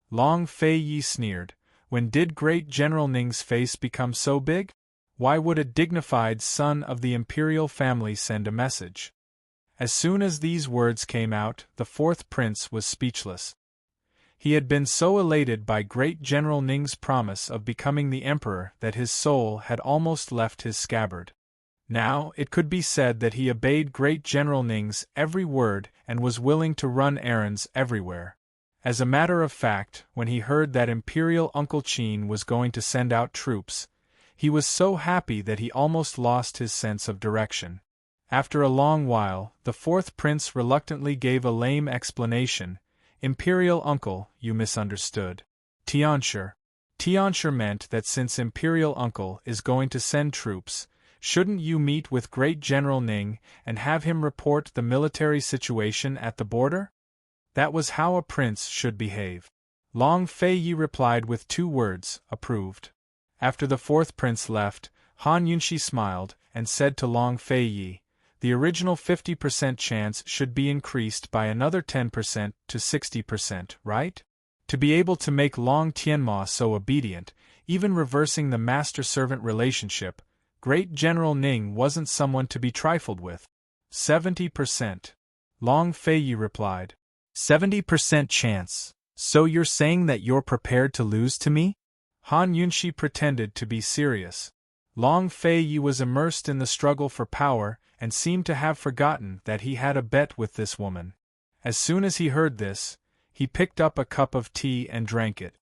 Long Feiyi sneered. When did Great General Ning's face become so big? Why would a dignified son of the imperial family send a message? As soon as these words came out, the fourth prince was speechless. He had been so elated by Great General Ning's promise of becoming the emperor that his soul had almost left his scabbard. Now, it could be said that he obeyed Great General Ning's every word and was willing to run errands everywhere. As a matter of fact, when he heard that Imperial Uncle Qin was going to send out troops, he was so happy that he almost lost his sense of direction. After a long while, the fourth prince reluctantly gave a lame explanation. "Imperial uncle, you misunderstood. Tianshi meant that since Imperial uncle is going to send troops, shouldn't you meet with Great General Ning and have him report the military situation at the border? That was how a prince should behave." Long Feiyi replied with 2 words, "Approved." After the fourth prince left, Han Yunshi smiled and said to Long Feiyi, "The original 50% chance should be increased by another 10% to 60%, right? To be able to make Long Tianma so obedient, even reversing the master-servant relationship, Great General Ning wasn't someone to be trifled with." 70%. Long Feiyi replied. 70% chance. So you're saying that you're prepared to lose to me? Han Yunshi pretended to be serious. Long Feiyi was immersed in the struggle for power and seemed to have forgotten that he had a bet with this woman. As soon as he heard this, he picked up a cup of tea and drank it.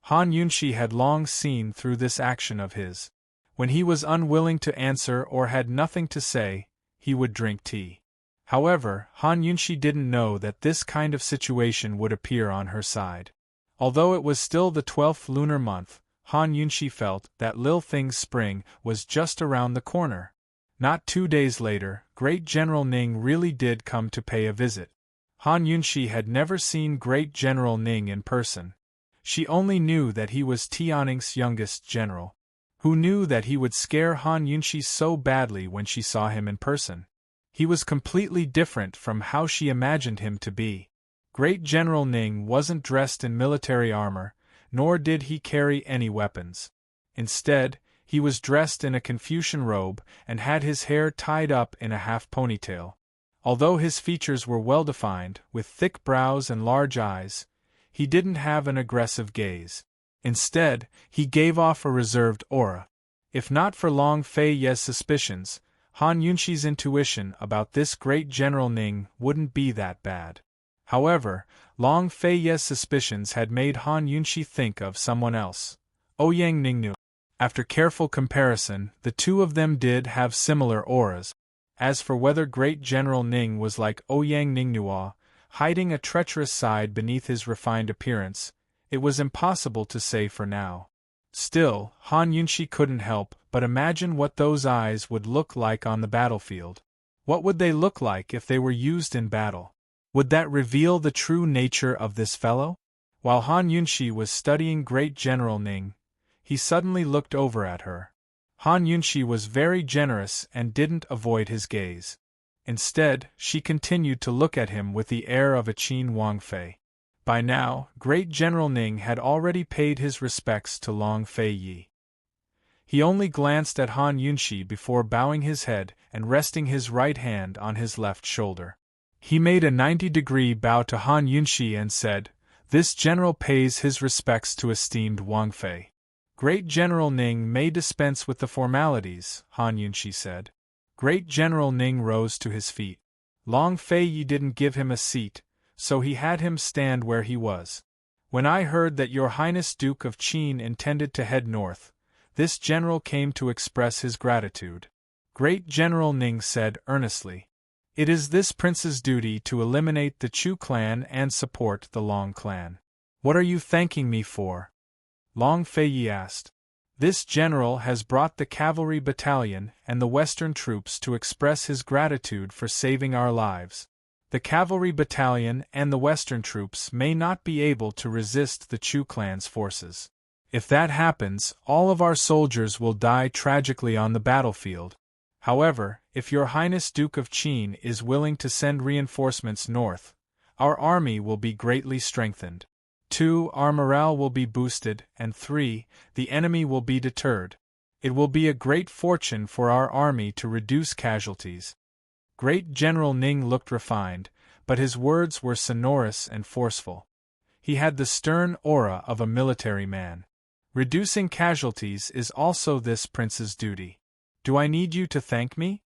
Han Yunshi had long seen through this action of his. When he was unwilling to answer or had nothing to say, he would drink tea. However, Han Yunshi didn't know that this kind of situation would appear on her side. Although it was still the 12th lunar month, Han Yunshi felt that Lil Thing's spring was just around the corner. Not 2 days later, Great General Ning really did come to pay a visit. Han Yunshi had never seen Great General Ning in person. She only knew that he was Tianning's youngest general. Who knew that he would scare Han Yunshi so badly when she saw him in person? He was completely different from how she imagined him to be. Great General Ning wasn't dressed in military armor, nor did he carry any weapons. Instead, he was dressed in a Confucian robe and had his hair tied up in a half ponytail. Although his features were well-defined, with thick brows and large eyes, he didn't have an aggressive gaze. Instead, he gave off a reserved aura. If not for Long Feiyi's suspicions, Han Yunshi's intuition about this Great General Ning wouldn't be that bad. However, Long Feiyi's suspicions had made Han Yunshi think of someone else, Ouyang Ningnu. After careful comparison, the two of them did have similar auras. As for whether Great General Ning was like Ouyang Ningnua, hiding a treacherous side beneath his refined appearance, it was impossible to say for now. Still, Han Yunshi couldn't help but imagine what those eyes would look like on the battlefield. What would they look like if they were used in battle? Would that reveal the true nature of this fellow? While Han Yunshi was studying Great General Ning, he suddenly looked over at her. Han Yunshi was very generous and didn't avoid his gaze. Instead, she continued to look at him with the air of a Qin Wangfei. By now, Great General Ning had already paid his respects to Long Feiyi. He only glanced at Han Yunshi before bowing his head and resting his right hand on his left shoulder. He made a 90-degree bow to Han Yunshi and said, This general pays his respects to esteemed Wang Fei. Great General Ning may dispense with the formalities, Han Yunshi said. Great General Ning rose to his feet. Long Fei Yi didn't give him a seat, so he had him stand where he was. When I heard that Your Highness Duke of Qin intended to head north, this general came to express his gratitude. Great General Ning said earnestly. It is this prince's duty to eliminate the Chu clan and support the Long clan. What are you thanking me for? Long Fei Yi asked. This general has brought the cavalry battalion and the western troops to express his gratitude for saving our lives. The cavalry battalion and the western troops may not be able to resist the Chu clan's forces. If that happens, all of our soldiers will die tragically on the battlefield. However, if Your Highness Duke of Qin is willing to send reinforcements north, our army will be greatly strengthened. 2. Our morale will be boosted, and 3. The enemy will be deterred. It will be a great fortune for our army to reduce casualties. Great General Ning looked refined, but his words were sonorous and forceful. He had the stern aura of a military man. Reducing casualties is also this prince's duty. Do I need you to thank me?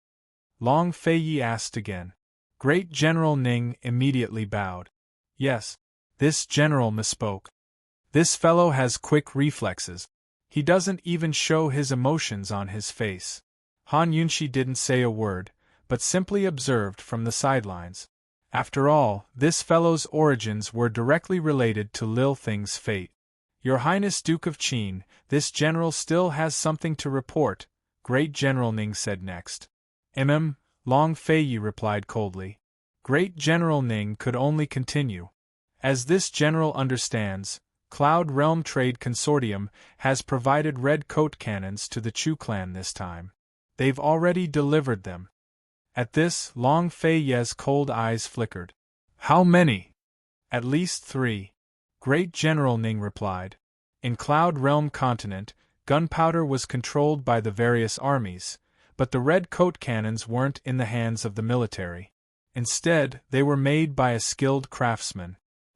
Long Fei Yi asked again. Great General Ning immediately bowed. Yes. This general misspoke. This fellow has quick reflexes. He doesn't even show his emotions on his face. Han Yunshi didn't say a word, but simply observed from the sidelines. After all, this fellow's origins were directly related to Lil Thing's fate. Your Highness Duke of Qin, this general still has something to report, Great General Ning said next. Long Fei Yi replied coldly. Great General Ning could only continue. As this general understands, Cloud Realm Trade Consortium has provided red coat cannons to the Chu clan this time. They've already delivered them. At this, Long Fei Yi's cold eyes flickered. How many? At least 3. Great General Ning replied. In Cloud Realm Continent, gunpowder was controlled by the various armies, but the red coat cannons weren't in the hands of the military. Instead, they were made by a skilled craftsman.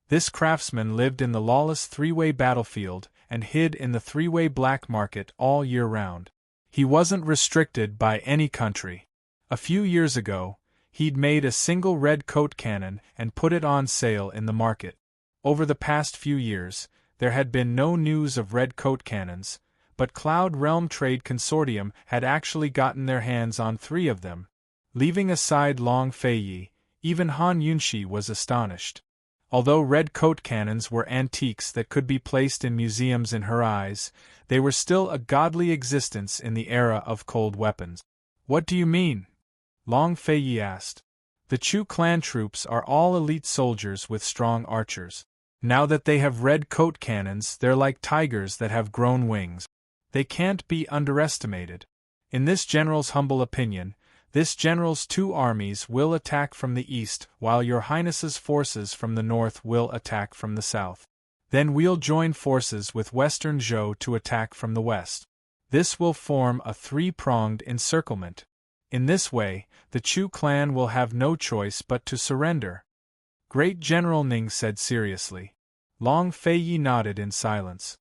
This craftsman lived in the lawless three-way battlefield and hid in the three-way black market all year round. He wasn't restricted by any country. A few years ago, he'd made a single red coat cannon and put it on sale in the market. Over the past few years, there had been no news of red coat cannons, but Cloud Realm Trade Consortium had actually gotten their hands on 3 of them. Leaving aside Long Fei Yi, even Han Yunshi was astonished. Although red coat cannons were antiques that could be placed in museums in her eyes, they were still a godly existence in the era of cold weapons. What do you mean? Long Fei Yi asked. The Chu clan troops are all elite soldiers with strong archers. Now that they have red coat cannons, they're like tigers that have grown wings. They can't be underestimated. In this general's humble opinion, this general's 2 armies will attack from the east, while Your Highness's forces from the north will attack from the south. Then we'll join forces with Western Zhou to attack from the west. This will form a 3-pronged encirclement. In this way, the Chu clan will have no choice but to surrender. Great General Ning said seriously. Long Fei Yi nodded in silence.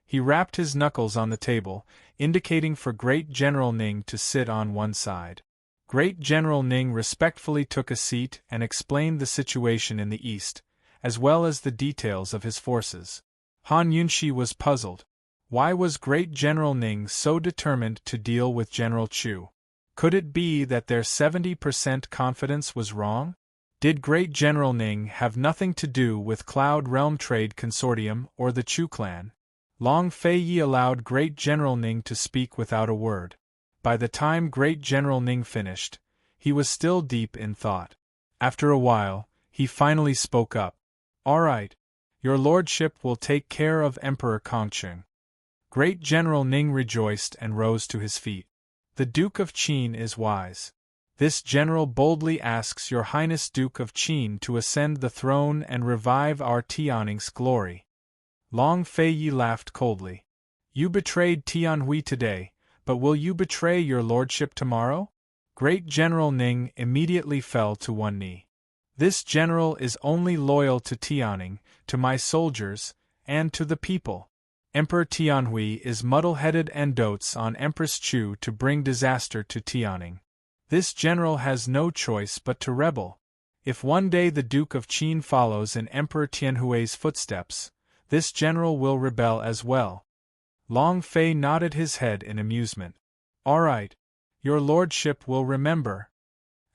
He rapped his knuckles on the table, indicating for Great General Ning to sit on one side. Great General Ning respectfully took a seat and explained the situation in the east, as well as the details of his forces. Han Yunshi was puzzled. Why was Great General Ning so determined to deal with General Chu? Could it be that their 70% confidence was wrong? Did Great General Ning have nothing to do with Cloud Realm Trade Consortium or the Chu clan? Long Fei Yi allowed Great General Ning to speak without a word. By the time Great General Ning finished, he was still deep in thought. After a while, he finally spoke up. All right. Your lordship will take care of Emperor Kongqing. Great General Ning rejoiced and rose to his feet. The Duke of Qin is wise. This general boldly asks Your Highness Duke of Qin to ascend the throne and revive our Tianning's glory. Long Fei Yi laughed coldly. You betrayed Tianhui today, but will you betray your lordship tomorrow? Great General Ning immediately fell to one knee. This general is only loyal to Tianning, to my soldiers, and to the people. Emperor Tianhui is muddle-headed and dotes on Empress Chu to bring disaster to Tianning. This general has no choice but to rebel. If one day the Duke of Qin follows in Emperor Tianhui's footsteps, this general will rebel as well. Long Fei nodded his head in amusement. All right. Your lordship will remember.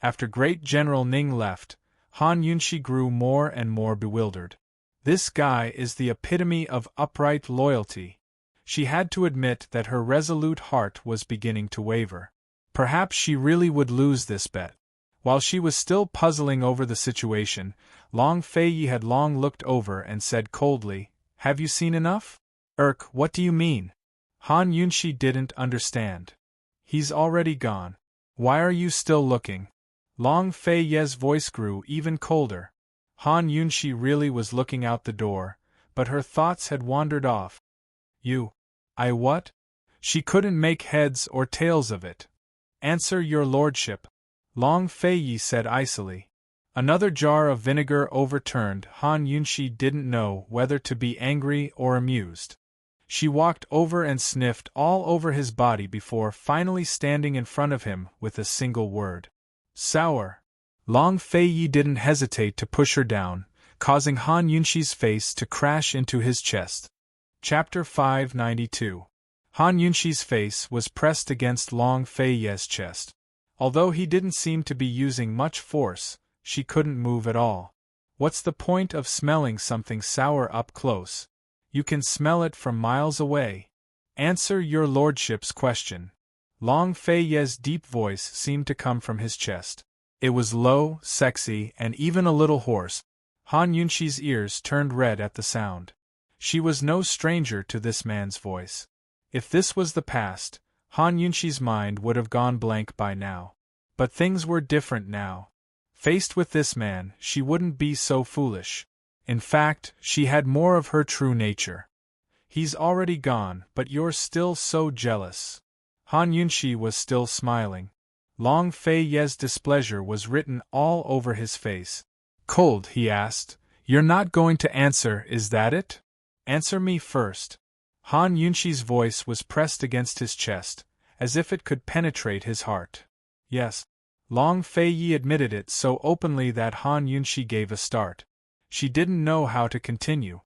After Great General Ning left, Han Yunshi grew more and more bewildered. This guy is the epitome of upright loyalty. She had to admit that her resolute heart was beginning to waver. Perhaps she really would lose this bet. While she was still puzzling over the situation, Long Fei had long looked over and said coldly, "Have you seen enough?" What do you mean?" Han Yunshi didn't understand. "He's already gone. Why are you still looking?" Long Fei's voice grew even colder. Han Yunshi really was looking out the door, but her thoughts had wandered off. I what? She couldn't make heads or tails of it. "Answer your lordship," Long Fei said icily. Another jar of vinegar overturned. Han Yunshi didn't know whether to be angry or amused. She walked over and sniffed all over his body before finally standing in front of him with a single word. "Sour." Long Fei didn't hesitate to push her down, causing Han Yunshi's face to crash into his chest. Chapter 592. Han Yunshi's face was pressed against Long Fei's chest. Although he didn't seem to be using much force, she couldn't move at all. What's the point of smelling something sour up close? You can smell it from miles away. Answer your lordship's question. Long Fei's deep voice seemed to come from his chest. It was low, sexy, and even a little hoarse. Han Yunshi's ears turned red at the sound. She was no stranger to this man's voice. If this was the past, Han Yunshi's mind would have gone blank by now. But things were different now. Faced with this man, she wouldn't be so foolish. In fact, she had more of her true nature. "He's already gone, but you're still so jealous." Han Yunshi was still smiling. Long Fei's displeasure was written all over his face. "Cold," he asked. "You're not going to answer, is that it? Answer me first." Han Yunshi's voice was pressed against his chest, as if it could penetrate his heart. "Yes." Long Fei admitted it so openly that Han Yunshi gave a start. She didn't know how to continue.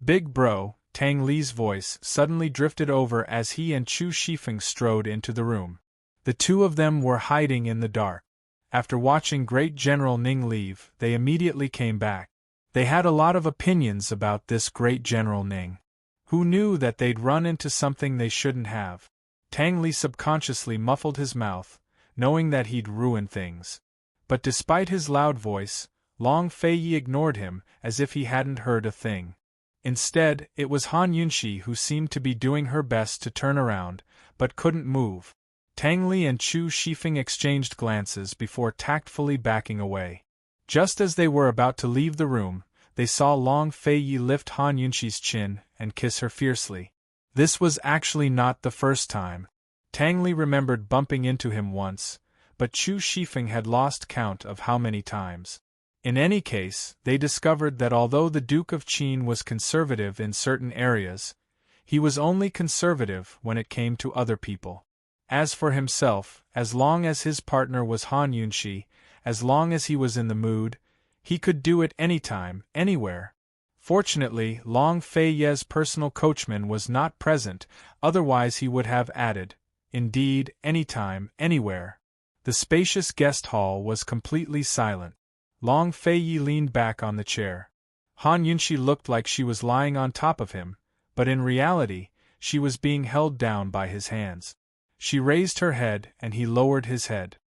"Big bro," Tang Li's voice suddenly drifted over as he and Chu Shifeng strode into the room. The two of them were hiding in the dark. After watching Great General Ning leave, they immediately came back. They had a lot of opinions about this Great General Ning. Who knew that they'd run into something they shouldn't have? Tang Li subconsciously muffled his mouth, knowing that he'd ruin things. But despite his loud voice, Long Fei ignored him as if he hadn't heard a thing. Instead, it was Han Yunshi who seemed to be doing her best to turn around, but couldn't move. Tang Li and Chu Shifeng exchanged glances before tactfully backing away. Just as they were about to leave the room, they saw Long Fei lift Han Yunshi's chin and kiss her fiercely. This was actually not the first time. Tang Li remembered bumping into him once, but Chu Shifeng had lost count of how many times. In any case, they discovered that although the Duke of Qin was conservative in certain areas, he was only conservative when it came to other people. As for himself, as long as his partner was Han Yunshi, as long as he was in the mood, he could do it anytime, anywhere. Fortunately, Long Fei's personal coachman was not present, otherwise he would have added, indeed, anytime, anywhere. The spacious guest hall was completely silent. Long Fei leaned back on the chair. Han Yunshi looked like she was lying on top of him, but in reality, she was being held down by his hands. She raised her head and he lowered his head.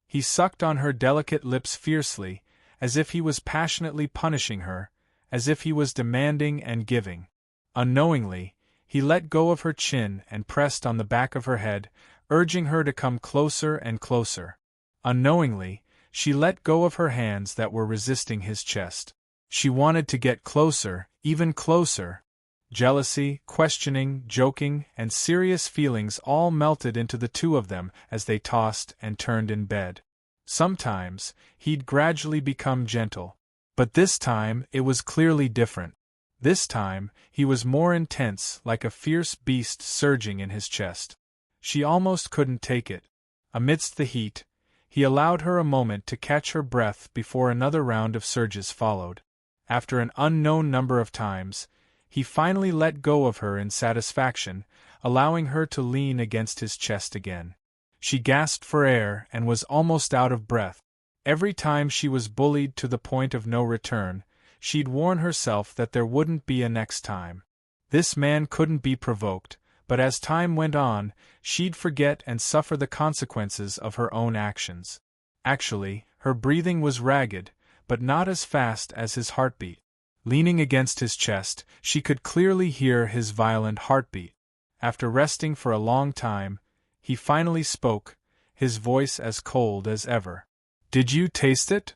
He sucked on her delicate lips fiercely, as if he was passionately punishing her, as if he was demanding and giving. Unknowingly, he let go of her chin and pressed on the back of her head, urging her to come closer and closer. Unknowingly, she let go of her hands that were resisting his chest. She wanted to get closer, even closer. Jealousy, questioning, joking, and serious feelings all melted into the two of them as they tossed and turned in bed. Sometimes, he'd gradually become gentle. But this time, it was clearly different. This time, he was more intense, like a fierce beast surging in his chest. She almost couldn't take it. Amidst the heat, he allowed her a moment to catch her breath before another round of surges followed. After an unknown number of times, he finally let go of her in satisfaction, allowing her to lean against his chest again. She gasped for air and was almost out of breath. Every time she was bullied to the point of no return, she'd warn herself that there wouldn't be a next time. This man couldn't be provoked, but as time went on, she'd forget and suffer the consequences of her own actions. Actually, her breathing was ragged, but not as fast as his heartbeat. Leaning against his chest, she could clearly hear his violent heartbeat. After resting for a long time, he finally spoke, his voice as cold as ever. "Did you taste it?"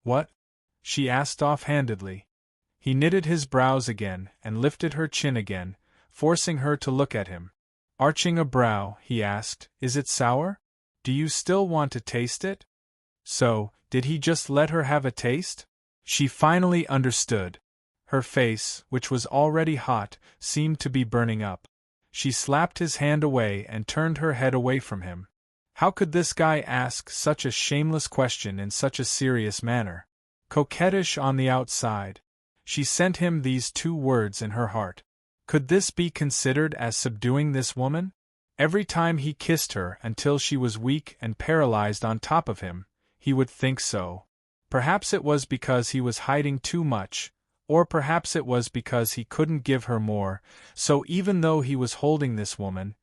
"What?" she asked offhandedly. He knitted his brows again and lifted her chin again, forcing her to look at him. Arching a brow, he asked, "Is it sour? Do you still want to taste it?" So, did he just let her have a taste? She finally understood. Her face, which was already hot, seemed to be burning up. She slapped his hand away and turned her head away from him. How could this guy ask such a shameless question in such a serious manner? Coquettish on the outside. She sent him these two words in her heart. Could this be considered as subduing this woman? Every time he kissed her until she was weak and paralyzed on top of him, he would think so. Perhaps it was because he was hiding too much, or perhaps it was because he couldn't give her more, so even though he was holding this woman,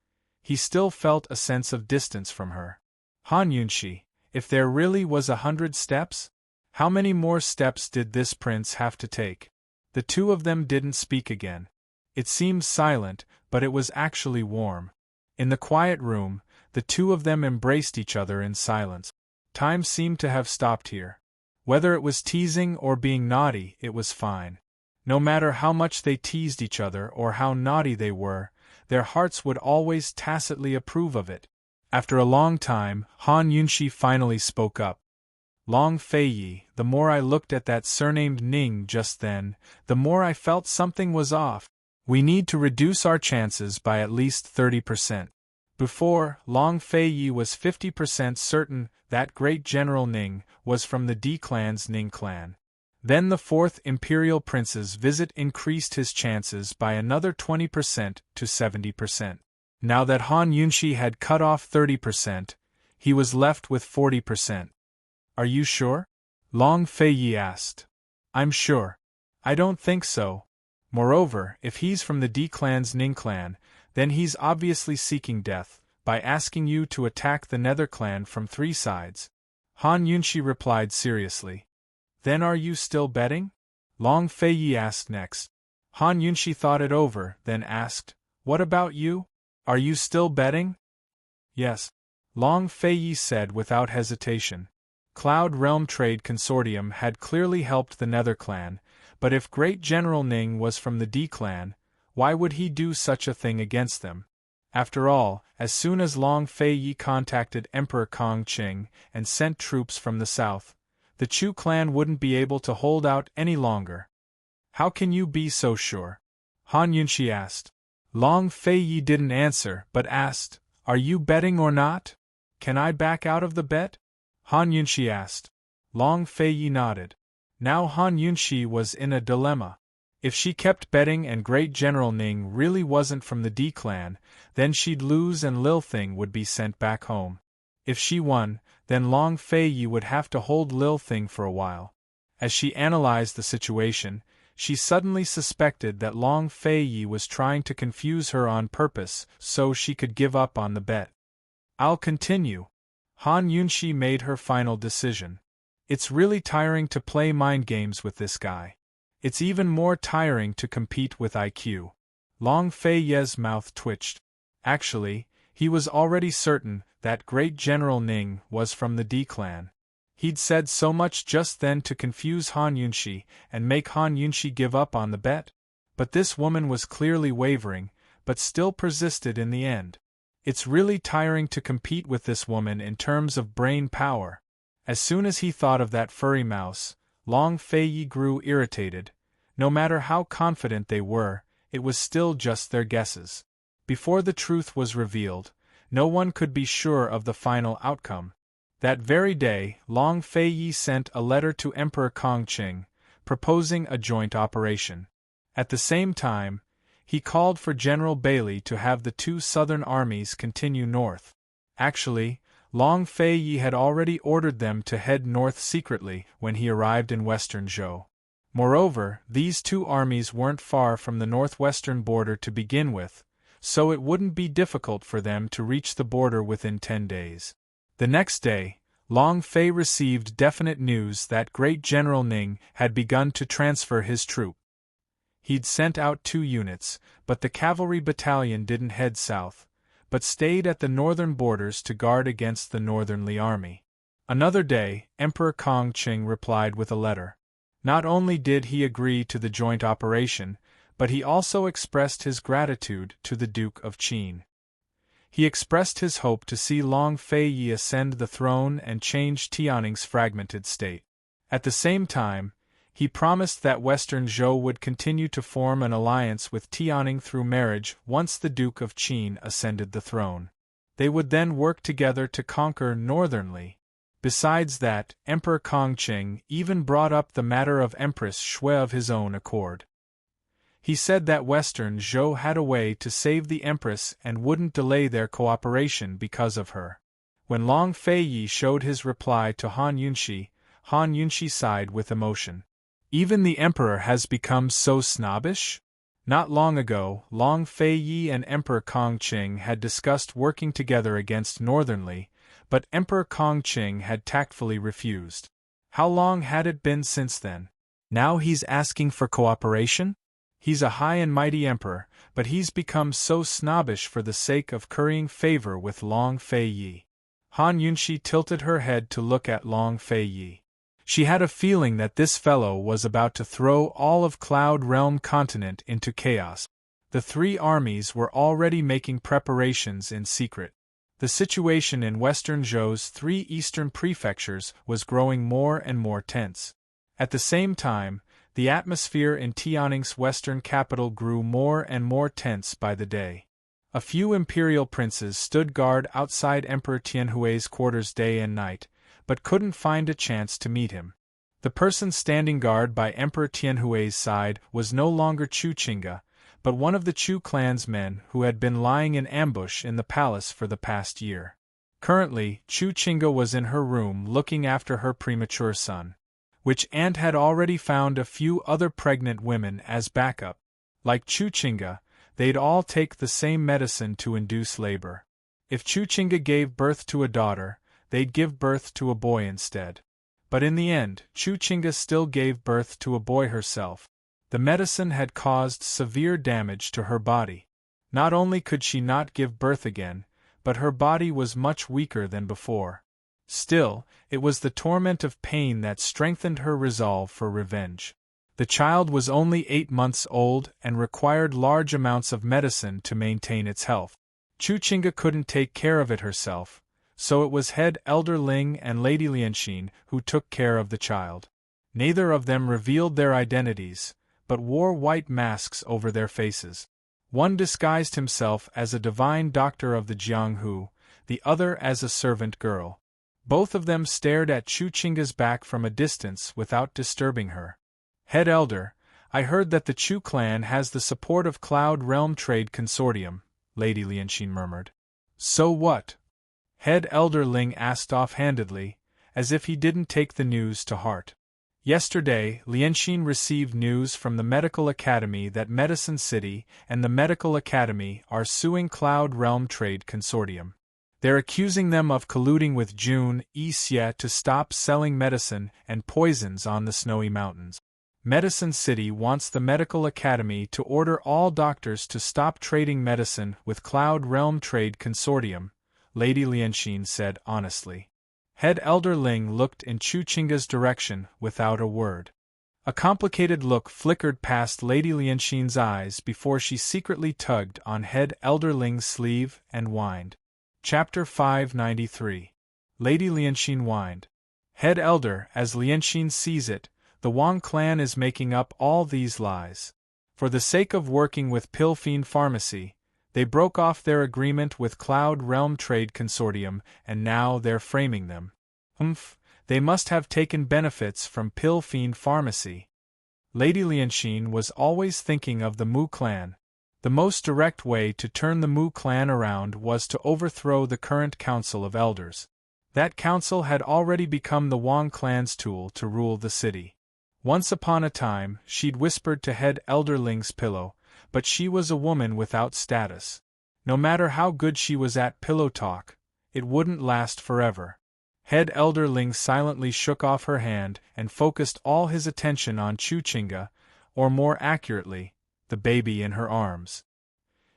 he still felt a sense of distance from her. Han Yunshi, if there really was 100 steps, how many more steps did this prince have to take? The two of them didn't speak again. It seemed silent, but it was actually warm. In the quiet room, the two of them embraced each other in silence. Time seemed to have stopped here. Whether it was teasing or being naughty, it was fine. No matter how much they teased each other or how naughty they were, their hearts would always tacitly approve of it. After a long time, Han Yunshi finally spoke up. "Long Feiyi, the more I looked at that surnamed Ning just then, the more I felt something was off. We need to reduce our chances by at least 30%. Before, Long Feiyi was 50% certain that great General Ning was from the D clan's Ning clan. Then the fourth Imperial Prince's visit increased his chances by another 20% to 70%. Now that Han Yunshi had cut off 30%, he was left with 40%. "Are you sure?" Long Feiyi asked. "I'm sure. I don't think so. Moreover, if he's from the D clan's Ning clan, then he's obviously seeking death, by asking you to attack the Nether clan from 3 sides. Han Yunshi replied seriously. "Then are you still betting?" Long Feiyi asked next. Han Yunshi thought it over, then asked, "What about you? Are you still betting?" "Yes," Long Feiyi said without hesitation. Cloud Realm Trade Consortium had clearly helped the Nether clan, but if Great General Ning was from the D clan, why would he do such a thing against them? After all, as soon as Long Feiyi contacted Emperor Kong Qing and sent troops from the south, the Chu clan wouldn't be able to hold out any longer. "How can you be so sure?" Han Yunshi asked. Long Feiyi didn't answer but asked, "Are you betting or not? Can I back out of the bet?" Han Yunshi asked. Long Feiyi nodded. Now Han Yunshi was in a dilemma. If she kept betting and Great General Ning really wasn't from the D clan, then she'd lose and Lil Thing would be sent back home. If she won, then Long Feiyi would have to hold Lil Thing for a while. As she analyzed the situation, she suddenly suspected that Long Feiyi was trying to confuse her on purpose so she could give up on the bet. "I'll continue." Han Yunshi made her final decision. "It's really tiring to play mind games with this guy. It's even more tiring to compete with IQ." Long Feiyi's mouth twitched. Actually, he was already certain that Great General Ning was from the D clan. He'd said so much just then to confuse Han Yunshi and make Han Yunshi give up on the bet. But this woman was clearly wavering, but still persisted in the end. It's really tiring to compete with this woman in terms of brain power. As soon as he thought of that furry mouse, Long Fei grew irritated. No matter how confident they were, it was still just their guesses. Before the truth was revealed, no one could be sure of the final outcome. That very day, Long Fei sent a letter to Emperor Kongqing, proposing a joint operation. At the same time, he called for General Bailey to have the two southern armies continue north. Actually, Long Fei had already ordered them to head north secretly when he arrived in western Zhou. Moreover, these two armies weren't far from the northwestern border to begin with, so it wouldn't be difficult for them to reach the border within 10 days. The next day, Long Fei received definite news that Great General Ning had begun to transfer his troop. He'd sent out 2 units, but the cavalry battalion didn't head south, but stayed at the northern borders to guard against the Northern Li army. Another day, Emperor Kongqing replied with a letter. Not only did he agree to the joint operation, but he also expressed his gratitude to the Duke of Qin. He expressed his hope to see Long Fei ascend the throne and change Tianning's fragmented state. At the same time, he promised that Western Zhou would continue to form an alliance with Tianning through marriage once the Duke of Qin ascended the throne. They would then work together to conquer Northern Li. Besides that, Emperor Kongqing even brought up the matter of Empress Shui of his own accord. He said that Western Zhou had a way to save the Empress and wouldn't delay their cooperation because of her. When Long Fei showed his reply to Han Yunshi sighed with emotion. Even the Emperor has become so snobbish? Not long ago, Long Fei and Emperor Kongqing had discussed working together against Northern Li, but Emperor Kongqing had tactfully refused. How long had it been since then? Now he's asking for cooperation? He's a high and mighty emperor, but he's become so snobbish for the sake of currying favor with Long Fei. Han Yunshi tilted her head to look at Long Fei. She had a feeling that this fellow was about to throw all of Cloud Realm continent into chaos. The 3 armies were already making preparations in secret. The situation in Western Zhou's 3 eastern prefectures was growing more and more tense. At the same time, the atmosphere in Tianning's western capital grew more and more tense by the day. A few imperial princes stood guard outside Emperor Tianhui's quarters day and night, but couldn't find a chance to meet him. The person standing guard by Emperor Tianhui's side was no longer Chu Qingge, but one of the Chu clan's men who had been lying in ambush in the palace for the past year. Currently, Chu Qingge was in her room looking after her premature son, which aunt had already found a few other pregnant women as backup. Like Chu Qingge, they'd all take the same medicine to induce labor. If Chu Qingge gave birth to a daughter, they'd give birth to a boy instead. But in the end, Chu Qingge still gave birth to a boy herself. The medicine had caused severe damage to her body. Not only could she not give birth again, but her body was much weaker than before. Still, it was the torment of pain that strengthened her resolve for revenge. The child was only 8 months old and required large amounts of medicine to maintain its health. Chu Qingge couldn't take care of it herself, so it was head elder Ling and Lady Lianxin who took care of the child. Neither of them revealed their identities, but wore white masks over their faces. One disguised himself as a divine doctor of the Jianghu, the other as a servant girl. Both of them stared at Chu Qingge's back from a distance without disturbing her. Head elder, I heard that the Chu clan has the support of Cloud Realm Trade Consortium, Lady Lianxin murmured. So what? Head elder Ling asked offhandedly, as if he didn't take the news to heart. Yesterday, Lianxin received news from the Medical Academy that Medicine City and the Medical Academy are suing Cloud Realm Trade Consortium. They're accusing them of colluding with Jun Yixie to stop selling medicine and poisons on the snowy mountains. Medicine City wants the Medical Academy to order all doctors to stop trading medicine with Cloud Realm Trade Consortium, Lady Lianxin said honestly. Head Elder Ling looked in Chu Qingge's direction without a word. A complicated look flickered past Lady Lianxin's eyes before she secretly tugged on Head Elder Ling's sleeve and whined. Chapter 593. Lady Lianxin whined. Head Elder, as Lianxin sees it, the Wang clan is making up all these lies. For the sake of working with Pilfine Pharmacy, they broke off their agreement with Cloud Realm Trade Consortium and now they're framing them. They must have taken benefits from Pilfine Pharmacy. Lady Lianxin was always thinking of the Mu clan. The most direct way to turn the Mu clan around was to overthrow the current Council of Elders. That council had already become the Wang clan's tool to rule the city. Once upon a time, she'd whispered to Head Elder Ling's pillow, but she was a woman without status. No matter how good she was at pillow talk, it wouldn't last forever. Head Elder Ling silently shook off her hand and focused all his attention on Chuchinga, or more accurately, the baby in her arms.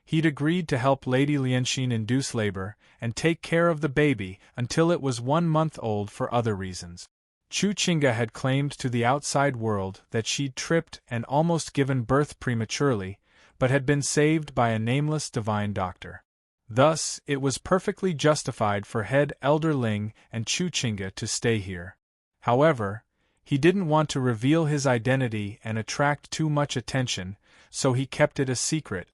He'd agreed to help Lady Lianxin induce labor and take care of the baby until it was 1 month old for other reasons. Chuchinga had claimed to the outside world that she'd tripped and almost given birth prematurely, but had been saved by a nameless divine doctor. Thus, it was perfectly justified for Head Elder Ling and Chuchinga to stay here. However, he didn't want to reveal his identity and attract too much attention, so he kept it a secret.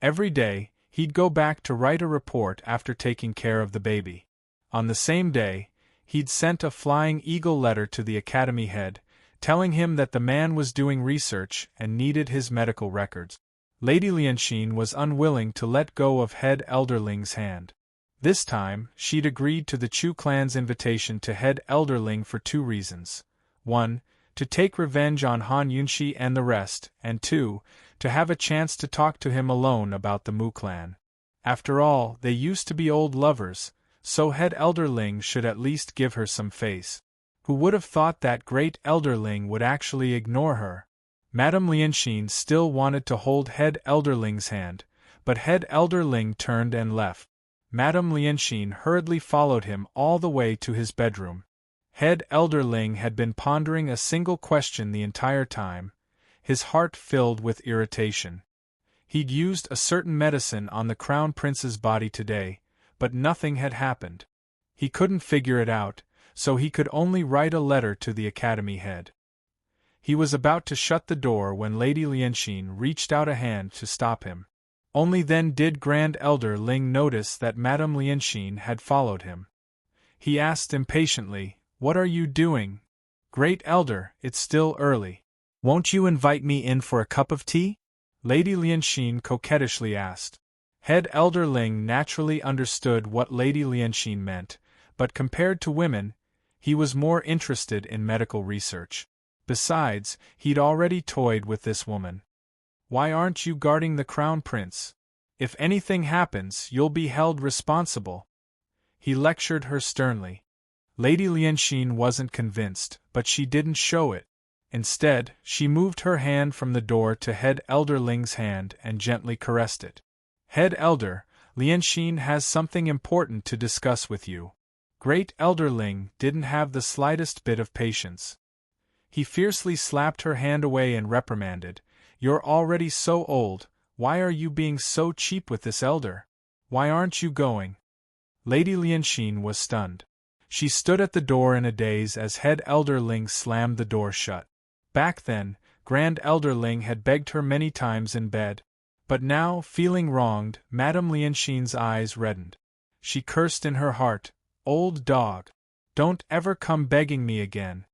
Every day, he'd go back to write a report after taking care of the baby. On the same day, he'd sent a flying eagle letter to the academy head, telling him that the man was doing research and needed his medical records. Lady Lianxin was unwilling to let go of Head Elder Ling's hand. This time, she'd agreed to the Chu clan's invitation to Head Elder Ling for 2 reasons. 1, to take revenge on Han Yunxi and the rest, and 2, to have a chance to talk to him alone about the Mu clan. After all, they used to be old lovers, so Head Elder Ling should at least give her some face. Who would have thought that great Elder Ling would actually ignore her? Madame Lianxin still wanted to hold Head Elder Ling's hand, but Head Elder Ling turned and left. Madame Lianxin hurriedly followed him all the way to his bedroom. Head Elder Ling had been pondering a single question the entire time, his heart filled with irritation. He'd used a certain medicine on the Crown Prince's body today, but nothing had happened. He couldn't figure it out, so he could only write a letter to the academy head. He was about to shut the door when Lady Lianxin reached out a hand to stop him. Only then did Grand Elder Ling notice that Madame Lianxin had followed him. He asked impatiently, "What are you doing? Great Elder, it's still early. Won't you invite me in for a cup of tea?" Lady Lianxin coquettishly asked. Head Elder Ling naturally understood what Lady Lianxin meant, but compared to women, he was more interested in medical research. Besides, he'd already toyed with this woman. "Why aren't you guarding the Crown Prince? If anything happens, you'll be held responsible," he lectured her sternly. Lady Lianxin wasn't convinced, but she didn't show it. Instead, she moved her hand from the door to Head Elder Ling's hand and gently caressed it. "Head Elder, Lianxin has something important to discuss with you." Great Elder Ling didn't have the slightest bit of patience. He fiercely slapped her hand away and reprimanded, "You're already so old, why are you being so cheap with this elder? Why aren't you going?" Lady Lianxin was stunned. She stood at the door in a daze as Head Elder Ling slammed the door shut. Back then, Grand Elder Ling had begged her many times in bed. But now, feeling wronged, Madame Lianxin's eyes reddened. She cursed in her heart, "Old dog! Don't ever come begging me again."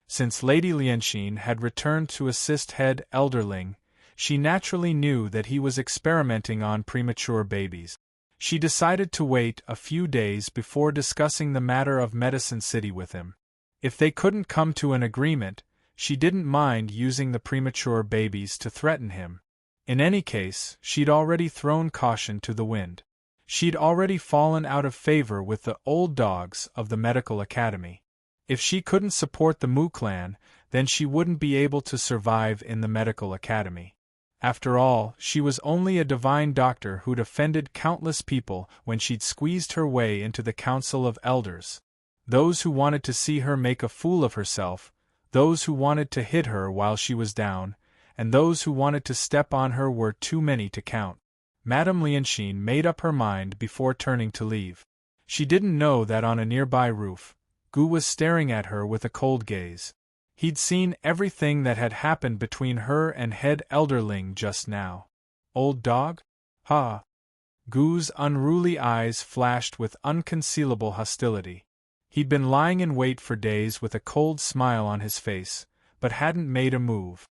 Since Lady Lianxin had returned to assist Head Elder Ling, she naturally knew that he was experimenting on premature babies. She decided to wait a few days before discussing the matter of Medicine City with him. If they couldn't come to an agreement, she didn't mind using the premature babies to threaten him. In any case, she'd already thrown caution to the wind. She'd already fallen out of favor with the old dogs of the medical academy. If she couldn't support the Mu clan, then she wouldn't be able to survive in the medical academy. After all, she was only a divine doctor who'd offended countless people when she'd squeezed her way into the Council of Elders. Those who wanted to see her make a fool of herself, those who wanted to hit her while she was down, and those who wanted to step on her were too many to count. Madame Lianxin made up her mind before turning to leave. She didn't know that on a nearby roof, Gu was staring at her with a cold gaze. He'd seen everything that had happened between her and head elderling just now. Old dog? Ha! Gu's unruly eyes flashed with unconcealable hostility. He'd been lying in wait for days with a cold smile on his face, but hadn't made a move.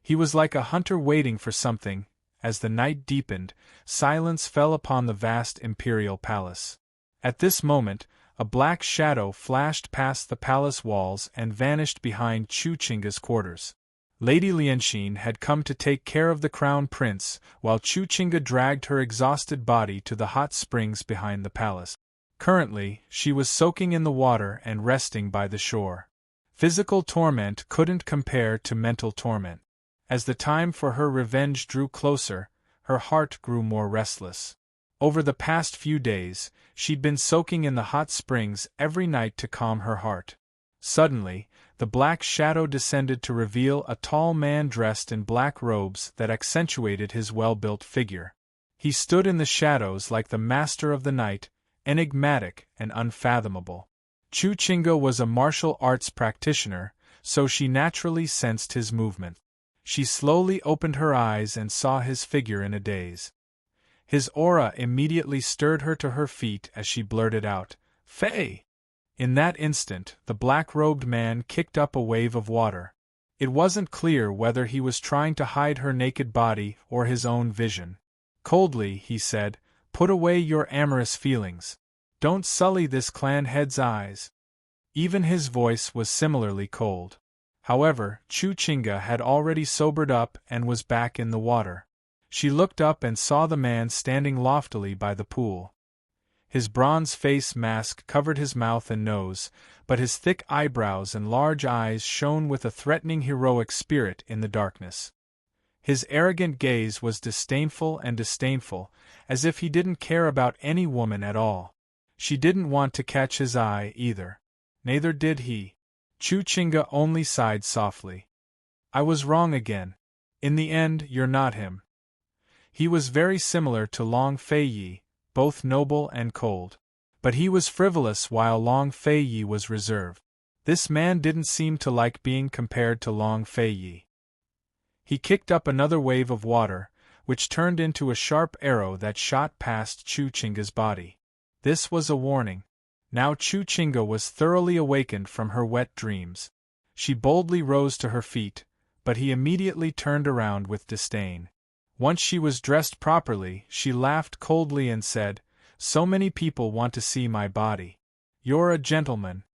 He was like a hunter waiting for something. As the night deepened, silence fell upon the vast imperial palace. At this moment, a black shadow flashed past the palace walls and vanished behind Chu Chinga's quarters. Lady Lianxin had come to take care of the crown prince, while Chu Chinga dragged her exhausted body to the hot springs behind the palace. Currently, she was soaking in the water and resting by the shore. Physical torment couldn't compare to mental torment. As the time for her revenge drew closer, her heart grew more restless. Over the past few days, she'd been soaking in the hot springs every night to calm her heart. Suddenly, the black shadow descended to reveal a tall man dressed in black robes that accentuated his well-built figure. He stood in the shadows like the master of the night, enigmatic and unfathomable. Chu Chinga was a martial arts practitioner, so she naturally sensed his movement. She slowly opened her eyes and saw his figure in a daze. His aura immediately stirred her to her feet as she blurted out, "Faye!" In that instant, the black-robed man kicked up a wave of water. It wasn't clear whether he was trying to hide her naked body or his own vision. Coldly, he said, "Put away your amorous feelings. Don't sully this clan head's eyes." Even his voice was similarly cold. However, Chu Chinga had already sobered up and was back in the water. She looked up and saw the man standing loftily by the pool. His bronze face mask covered his mouth and nose, but his thick eyebrows and large eyes shone with a threatening heroic spirit in the darkness. His arrogant gaze was disdainful, as if he didn't care about any woman at all. She didn't want to catch his eye either. Neither did he. Chu Chinga only sighed softly. "I was wrong again. In the end, you're not him." He was very similar to Long Fei Yi, both noble and cold. But he was frivolous while Long Fei Yi was reserved. This man didn't seem to like being compared to Long Fei Yi. He kicked up another wave of water, which turned into a sharp arrow that shot past Chu Chinga's body. This was a warning. Now Chu Chinga was thoroughly awakened from her wet dreams. She boldly rose to her feet, but he immediately turned around with disdain. Once she was dressed properly, she laughed coldly and said, "So many people want to see my body. You're a gentleman."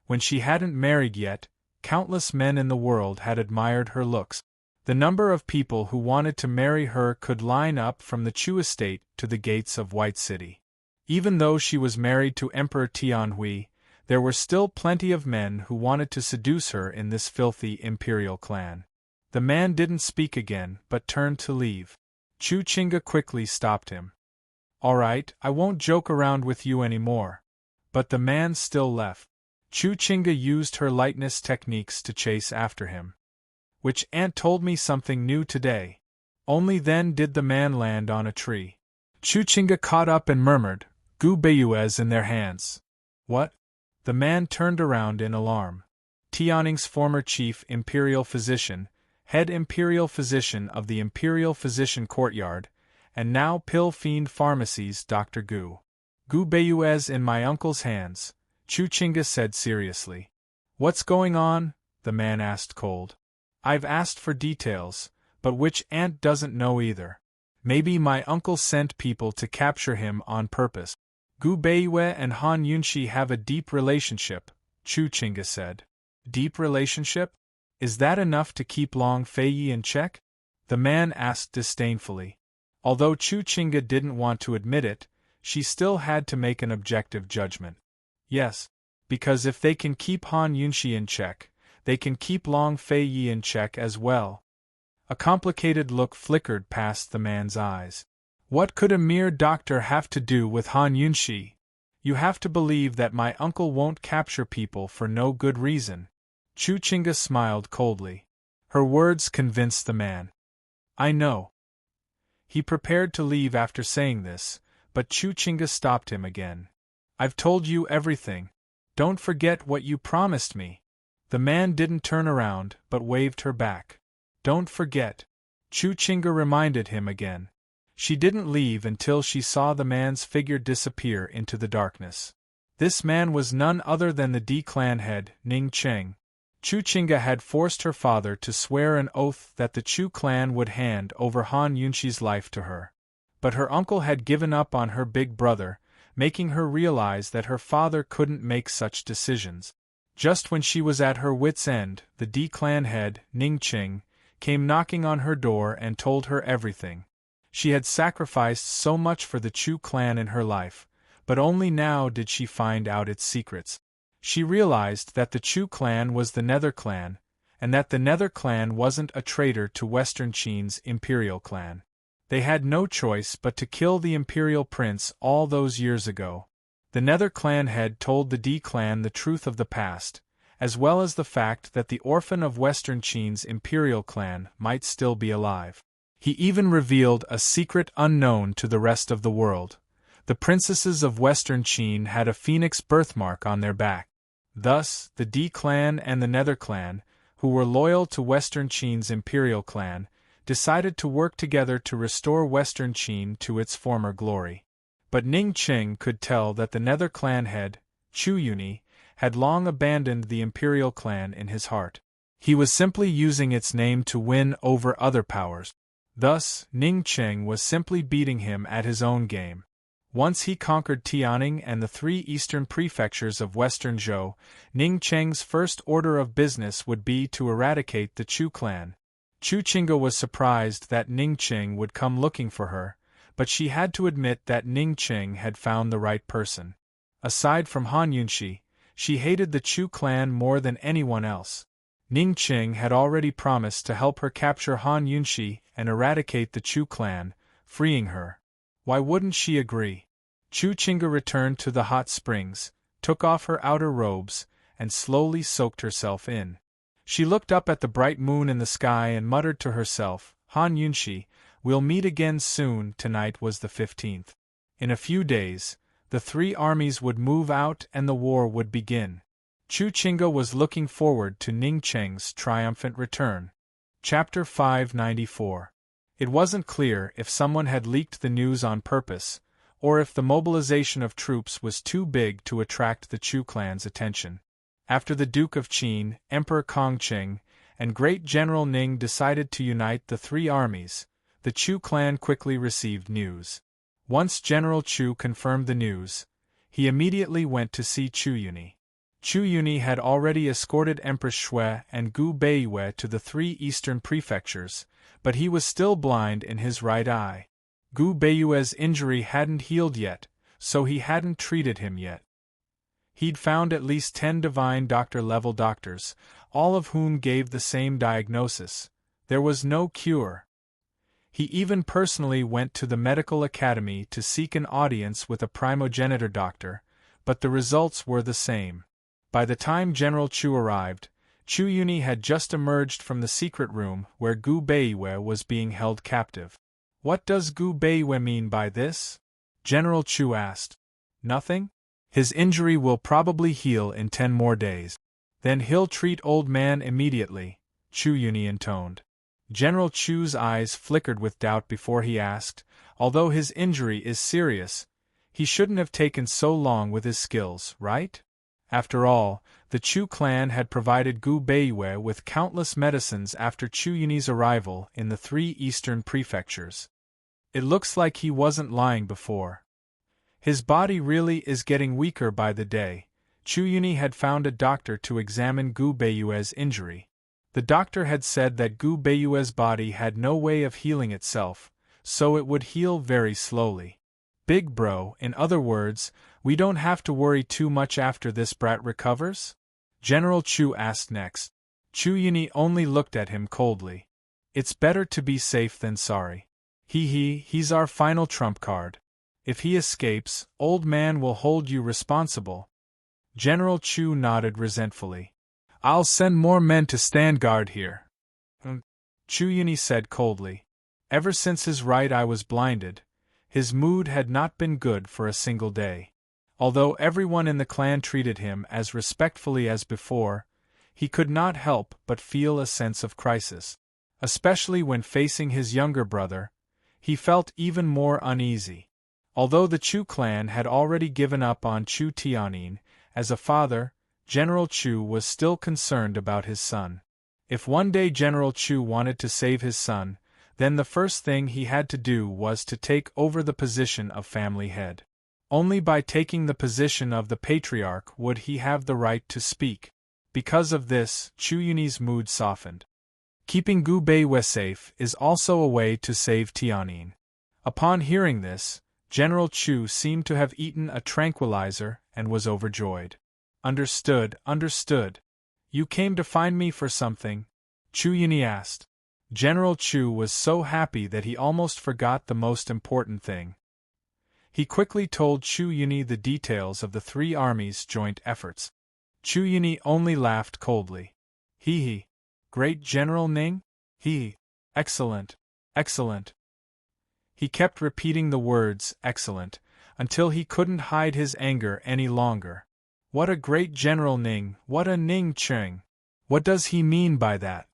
When she hadn't married yet, countless men in the world had admired her looks. The number of people who wanted to marry her could line up from the Chu estate to the gates of White City. Even though she was married to Emperor Tianhui, there were still plenty of men who wanted to seduce her in this filthy imperial clan. The man didn't speak again, but turned to leave. Chu Chinga quickly stopped him. "All right, I won't joke around with you anymore." But the man still left. Chu Chinga used her lightness techniques to chase after him. "Which aunt told me something new today." Only then did the man land on a tree. Chu Chinga caught up and murmured, "Gu Beiyuez in their hands." "What?" The man turned around in alarm. Tianning's former chief imperial physician, head imperial physician of the Imperial Physician Courtyard, and now Pill Fiend Pharmacy's Dr. Gu. "Gu Beiyuez in my uncle's hands," Chu Chinga said seriously. "What's going on?" the man asked cold. "I've asked for details, but which aunt doesn't know either. Maybe my uncle sent people to capture him on purpose." "Gu Beiyue and Han Yunxi have a deep relationship," Chu Chinga said. "Deep relationship? Is that enough to keep Long Fei Yi in check?" the man asked disdainfully. Although Chu Chinga didn't want to admit it, she still had to make an objective judgment. Yes, because if they can keep Han Yunxi in check, they can keep Long Fei Yi in check as well. A complicated look flickered past the man's eyes. "What could a mere doctor have to do with Han Yunxi? You have to believe that my uncle won't capture people for no good reason." Chu Chinga smiled coldly. Her words convinced the man. "I know." He prepared to leave after saying this, but Chu Chinga stopped him again. "I've told you everything. Don't forget what you promised me. The man didn't turn around, but waved her back. Don't forget. Chu Chinga reminded him again. She didn't leave until she saw the man's figure disappear into the darkness. This man was none other than the D clan head, Ning Cheng. Chu Chinga had forced her father to swear an oath that the Chu clan would hand over Han Yunxi's life to her. But her uncle had given up on her big brother, making her realize that her father couldn't make such decisions. Just when she was at her wits' end, the D clan head, Ning Cheng, came knocking on her door and told her everything. She had sacrificed so much for the Chu clan in her life, but only now did she find out its secrets. She realized that the Chu clan was the Nether clan, and that the Nether clan wasn't a traitor to Western Qin's Imperial clan. They had no choice but to kill the Imperial Prince all those years ago. The Nether clan head told the D clan the truth of the past, as well as the fact that the orphan of Western Qin's Imperial clan might still be alive. He even revealed a secret unknown to the rest of the world. The princesses of Western Qin had a phoenix birthmark on their back. Thus, the D clan and the Nether clan, who were loyal to Western Qin's Imperial clan, decided to work together to restore Western Qin to its former glory. But Ning Cheng could tell that the Nether clan head, Chu Yuni, had long abandoned the Imperial clan in his heart. He was simply using its name to win over other powers. Thus, Ning Cheng was simply beating him at his own game. Once he conquered Tianing and the 3 eastern prefectures of Western Zhou, Ning Cheng's first order of business would be to eradicate the Chu clan. Chu Chinga was surprised that Ning Cheng would come looking for her, but she had to admit that Ning Cheng had found the right person. Aside from Han Yunxi, she hated the Chu clan more than anyone else. Ning Cheng had already promised to help her capture Han Yunxi and eradicate the Chu clan, freeing her. Why wouldn't she agree? Chu Chinga returned to the hot springs, took off her outer robes, and slowly soaked herself in. She looked up at the bright moon in the sky and muttered to herself, Han Yunxi, we'll meet again soon. Tonight was the 15th. In a few days, the 3 armies would move out and the war would begin. Chu Chinga was looking forward to Ning Cheng's triumphant return. Chapter 594. It wasn't clear if someone had leaked the news on purpose, or if the mobilization of troops was too big to attract the Chu clan's attention. After the Duke of Qin, Emperor Kongqing, and Great General Ning decided to unite the 3 armies, the Chu clan quickly received news. Once General Chu confirmed the news, he immediately went to see Chu Yuni. Chu Yuni had already escorted Empress Shui and Gu Beiyue to the 3 eastern prefectures, but he was still blind in his right eye. Gu Beiyue's injury hadn't healed yet, so he hadn't treated him yet. He'd found at least 10 divine doctor-level doctors, all of whom gave the same diagnosis. There was no cure. He even personally went to the medical academy to seek an audience with a primogenitor doctor, but the results were the same. By the time General Chu arrived, Chu Yuni had just emerged from the secret room where Gu Beiyue was being held captive. What does Gu Beiyue mean by this? General Chu asked. Nothing? His injury will probably heal in 10 more days. Then he'll treat old man immediately, Chu Yuni intoned. General Chu's eyes flickered with doubt before he asked, although his injury is serious, he shouldn't have taken so long with his skills, right? After all, the Chu clan had provided Gu Beiyue with countless medicines after Chu Yuni's arrival in the 3 eastern prefectures. It looks like he wasn't lying before. His body really is getting weaker by the day. Chu Yuni had found a doctor to examine Gu Beiyue's injury. The doctor had said that Gu Beiyue's body had no way of healing itself, so it would heal very slowly. Big bro, in other words, we don't have to worry too much after this brat recovers? General Chu asked next. Chu Yuni only looked at him coldly. It's better to be safe than sorry. He's our final trump card. If he escapes, old man will hold you responsible. General Chu nodded resentfully. I'll send more men to stand guard here. Chu Yuni said coldly. Ever since his right eye was blinded, his mood had not been good for a single day. Although everyone in the clan treated him as respectfully as before, he could not help but feel a sense of crisis. Especially when facing his younger brother, he felt even more uneasy. Although the Chu clan had already given up on Chu Tianyin as a father, General Chu was still concerned about his son. If one day General Chu wanted to save his son, then the first thing he had to do was to take over the position of family head. Only by taking the position of the patriarch would he have the right to speak. Because of this, Chu Yunyi's mood softened. Keeping Gu Beiwei safe is also a way to save Tianyin. Upon hearing this, General Chu seemed to have eaten a tranquilizer and was overjoyed. Understood, understood. You came to find me for something? Chu Yunyi asked. General Chu was so happy that he almost forgot the most important thing. He quickly told Chu Yunyi the details of the three armies' joint efforts. Chu Yunyi only laughed coldly. He. Great General Ning? He. Excellent, excellent. He kept repeating the words, excellent, until he couldn't hide his anger any longer. What a great General Ning, what a Ning Cheng! What does he mean by that?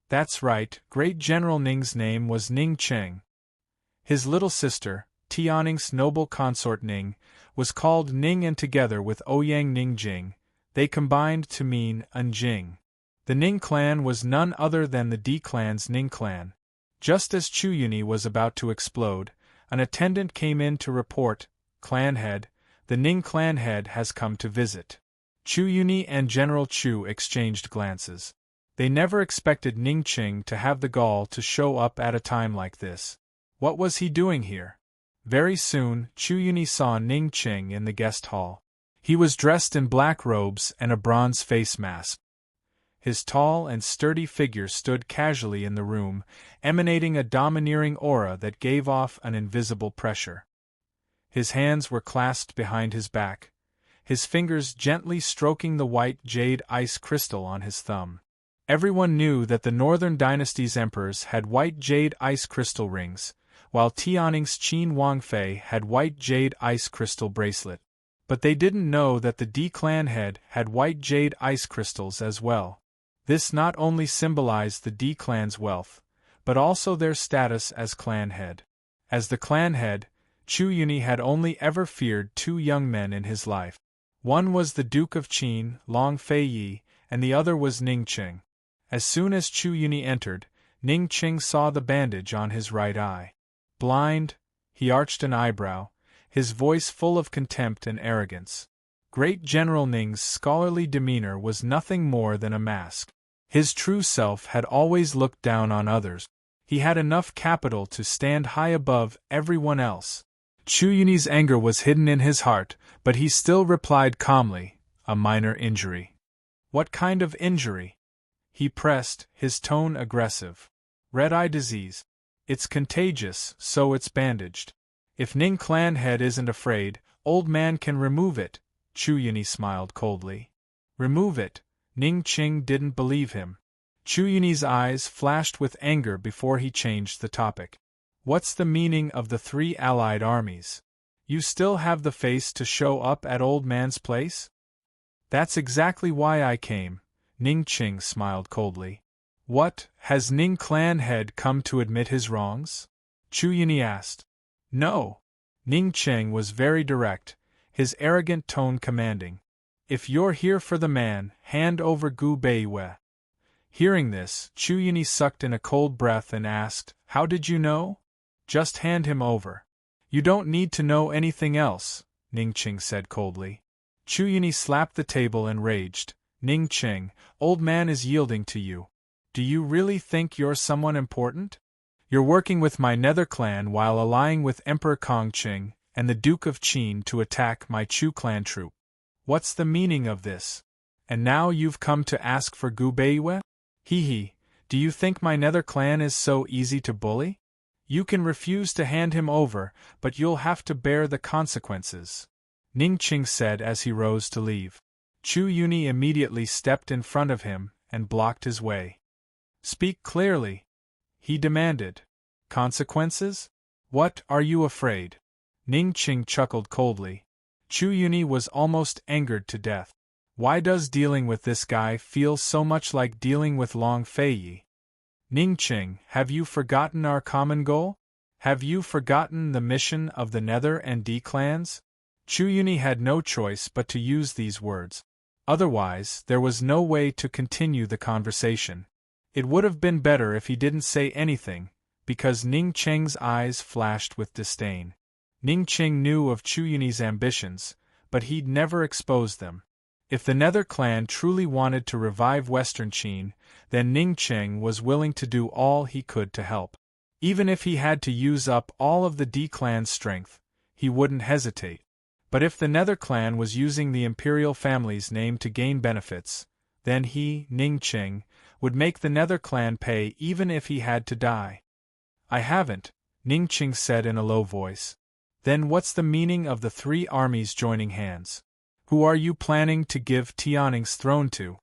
That's right, great General Ning's name was Ning Cheng. His little sister, Tianning's noble consort Ning, was called Ning, and together with Ouyang Ning Jing, they combined to mean Unjing. The Ning clan was none other than the D clan's Ning clan. Just as Chu Yunyi was about to explode, an attendant came in to report, Clan head, the Ning clan head has come to visit. Chu Yunyi and General Chu exchanged glances. They never expected Ning Qing to have the gall to show up at a time like this. What was he doing here? Very soon, Chu Yunyi saw Ning Qing in the guest hall. He was dressed in black robes and a bronze face mask. His tall and sturdy figure stood casually in the room, emanating a domineering aura that gave off an invisible pressure. His hands were clasped behind his back, his fingers gently stroking the white jade ice crystal on his thumb. Everyone knew that the Northern Dynasty's emperors had white jade ice crystal rings, while Tianning's Qin Wangfei had white jade ice crystal bracelet. But they didn't know that the D clan head had white jade ice crystals as well. This not only symbolized the D clan's wealth, but also their status as clan head. As the clan head, Chu Yunyi had only ever feared two young men in his life. One was the Duke of Qin, Long Fei Yi, and the other was Ning Qing. As soon as Chu Yunyi entered, Ning Qing saw the bandage on his right eye. Blind, he arched an eyebrow, his voice full of contempt and arrogance. Great General Ning's scholarly demeanor was nothing more than a mask. His true self had always looked down on others. He had enough capital to stand high above everyone else. Chu Yunyi's anger was hidden in his heart, but he still replied calmly, a minor injury. What kind of injury? He pressed, his tone aggressive. Red-eye disease. It's contagious, so it's bandaged. If Ning clan head isn't afraid, old man can remove it. Chu Yunyi smiled coldly. Remove it? Ning Qing didn't believe him. Chu Yunyi's eyes flashed with anger before he changed the topic. What's the meaning of the three allied armies? You still have the face to show up at old man's place? That's exactly why I came, Ning Qing smiled coldly. What, has Ning clan head come to admit his wrongs? Chu Yunyi asked. No. Ning Qing was very direct, his arrogant tone commanding. If you're here for the man, hand over Gu Beiwei. Hearing this, Chu Yunyi sucked in a cold breath and asked, How did you know? Just hand him over. You don't need to know anything else, Ning Qing said coldly. Chu Yunyi slapped the table and raged. Ning Qing, old man is yielding to you. Do you really think you're someone important? You're working with my Nether clan while allying with Emperor Kongqing and the Duke of Qin to attack my Chu clan troop. What's the meaning of this? And now you've come to ask for Gu Beiwei? Hee, do you think my Nether clan is so easy to bully? You can refuse to hand him over, but you'll have to bear the consequences, Ning Qing said as he rose to leave. Chu Yunyi immediately stepped in front of him and blocked his way. Speak clearly, he demanded. Consequences? What, are you afraid? Ning Qing chuckled coldly. Chu Yuni was almost angered to death. Why does dealing with this guy feel so much like dealing with Long Feiyi? Ningqing, have you forgotten our common goal? Have you forgotten the mission of the Nether and D clans? Chu Yuni had no choice but to use these words. Otherwise, there was no way to continue the conversation. It would have been better if he didn't say anything, because Ningqing's eyes flashed with disdain. Ningqing knew of Chu Yuni's ambitions, but he'd never expose them. If the Nether clan truly wanted to revive Western Qin, then Ningqing was willing to do all he could to help. Even if he had to use up all of the D clan's strength, he wouldn't hesitate. But if the Nether clan was using the imperial family's name to gain benefits, then he, Ningqing, would make the Nether clan pay even if he had to die. I haven't, Ningqing said in a low voice. Then what's the meaning of the three armies joining hands? Who are you planning to give Tianning's throne to?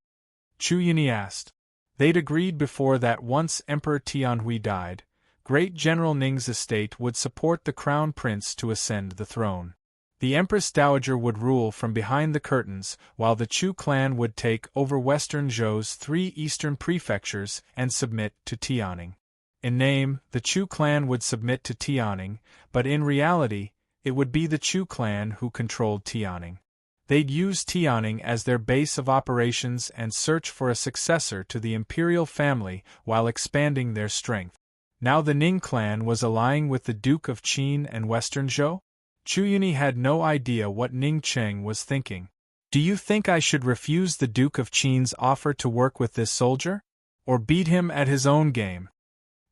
Chu Yuni asked. They'd agreed before that once Emperor Tianhui died, Great General Ning's estate would support the crown prince to ascend the throne. The Empress Dowager would rule from behind the curtains, while the Chu clan would take over Western Zhou's 3 eastern prefectures and submit to Tianning. In name, the Chu clan would submit to Tianning, but in reality, it would be the Chu clan who controlled Tianning. They'd use Tianning as their base of operations and search for a successor to the imperial family while expanding their strength. Now the Ning clan was allying with the Duke of Qin and Western Zhou? Chu Yuni had no idea what Ningqing was thinking. Do you think I should refuse the Duke of Qin's offer to work with this soldier? Or beat him at his own game?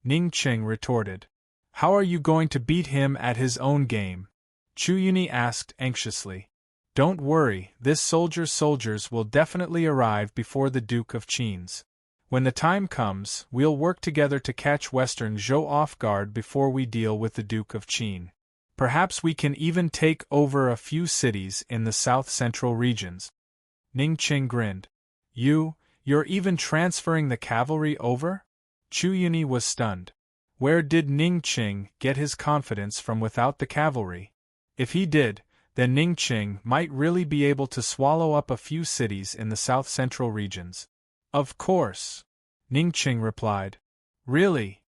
Ningqing retorted. How are you going to beat him at his own game? Chu Yuni asked anxiously. Don't worry, this soldier's soldiers will definitely arrive before the Duke of Qin's. When the time comes, we'll work together to catch Western Zhou off guard before we deal with the Duke of Qin. Perhaps we can even take over a few cities in the south-central regions. Ningqing grinned. You're even transferring the cavalry over? Chu Yuni was stunned. Where did Ningqing get his confidence from without the cavalry? If he did, then Ningqing might really be able to swallow up a few cities in the south-central regions. Of course, Ningqing replied. Really?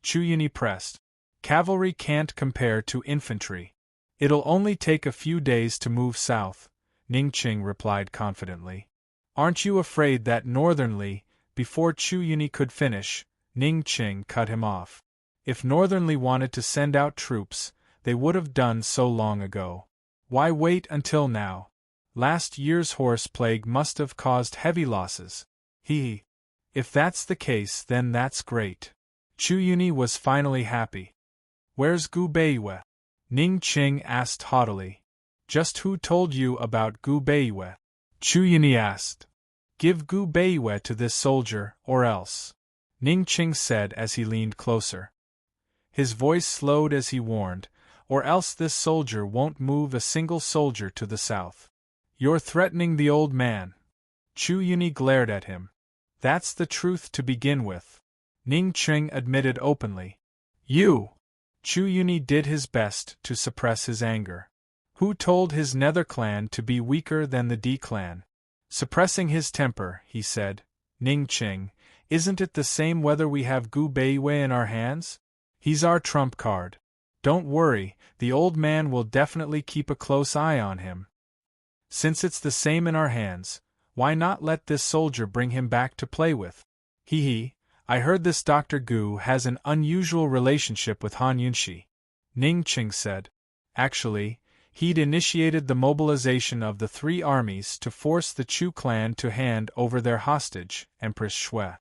Chu Yuni pressed. Cavalry can't compare to infantry. It'll only take a few days to move south, Ningqing replied confidently. Aren't you afraid that northernly, before Chu Yuni could finish, Ningqing cut him off. If northernly wanted to send out troops, they would have done so long ago. Why wait until now? Last year's horse plague must have caused heavy losses. If that's the case, then that's great. Chu Yuni was finally happy. Where's Gu Beiyue? Ningqing asked haughtily. Just who told you about Gu Beiyue? Chu Yuni asked. Give Gu Beiyue to this soldier, or else, Ningqing said as he leaned closer. His voice slowed as he warned, or else this soldier won't move a single soldier to the south. You're threatening the old man. Chu Yuni glared at him. That's the truth to begin with, Ningqing admitted openly. You! Chu Yuni did his best to suppress his anger. Who told his Nether clan to be weaker than the D clan? Suppressing his temper, he said, Ningqing, isn't it the same whether we have Gu Beiyue in our hands? He's our trump card. Don't worry, the old man will definitely keep a close eye on him. Since it's the same in our hands, why not let this soldier bring him back to play with? I heard this Dr. Gu has an unusual relationship with Han Yunshi, Ningqing said. Actually, he'd initiated the mobilization of the 3 armies to force the Chu clan to hand over their hostage, Empress Shui.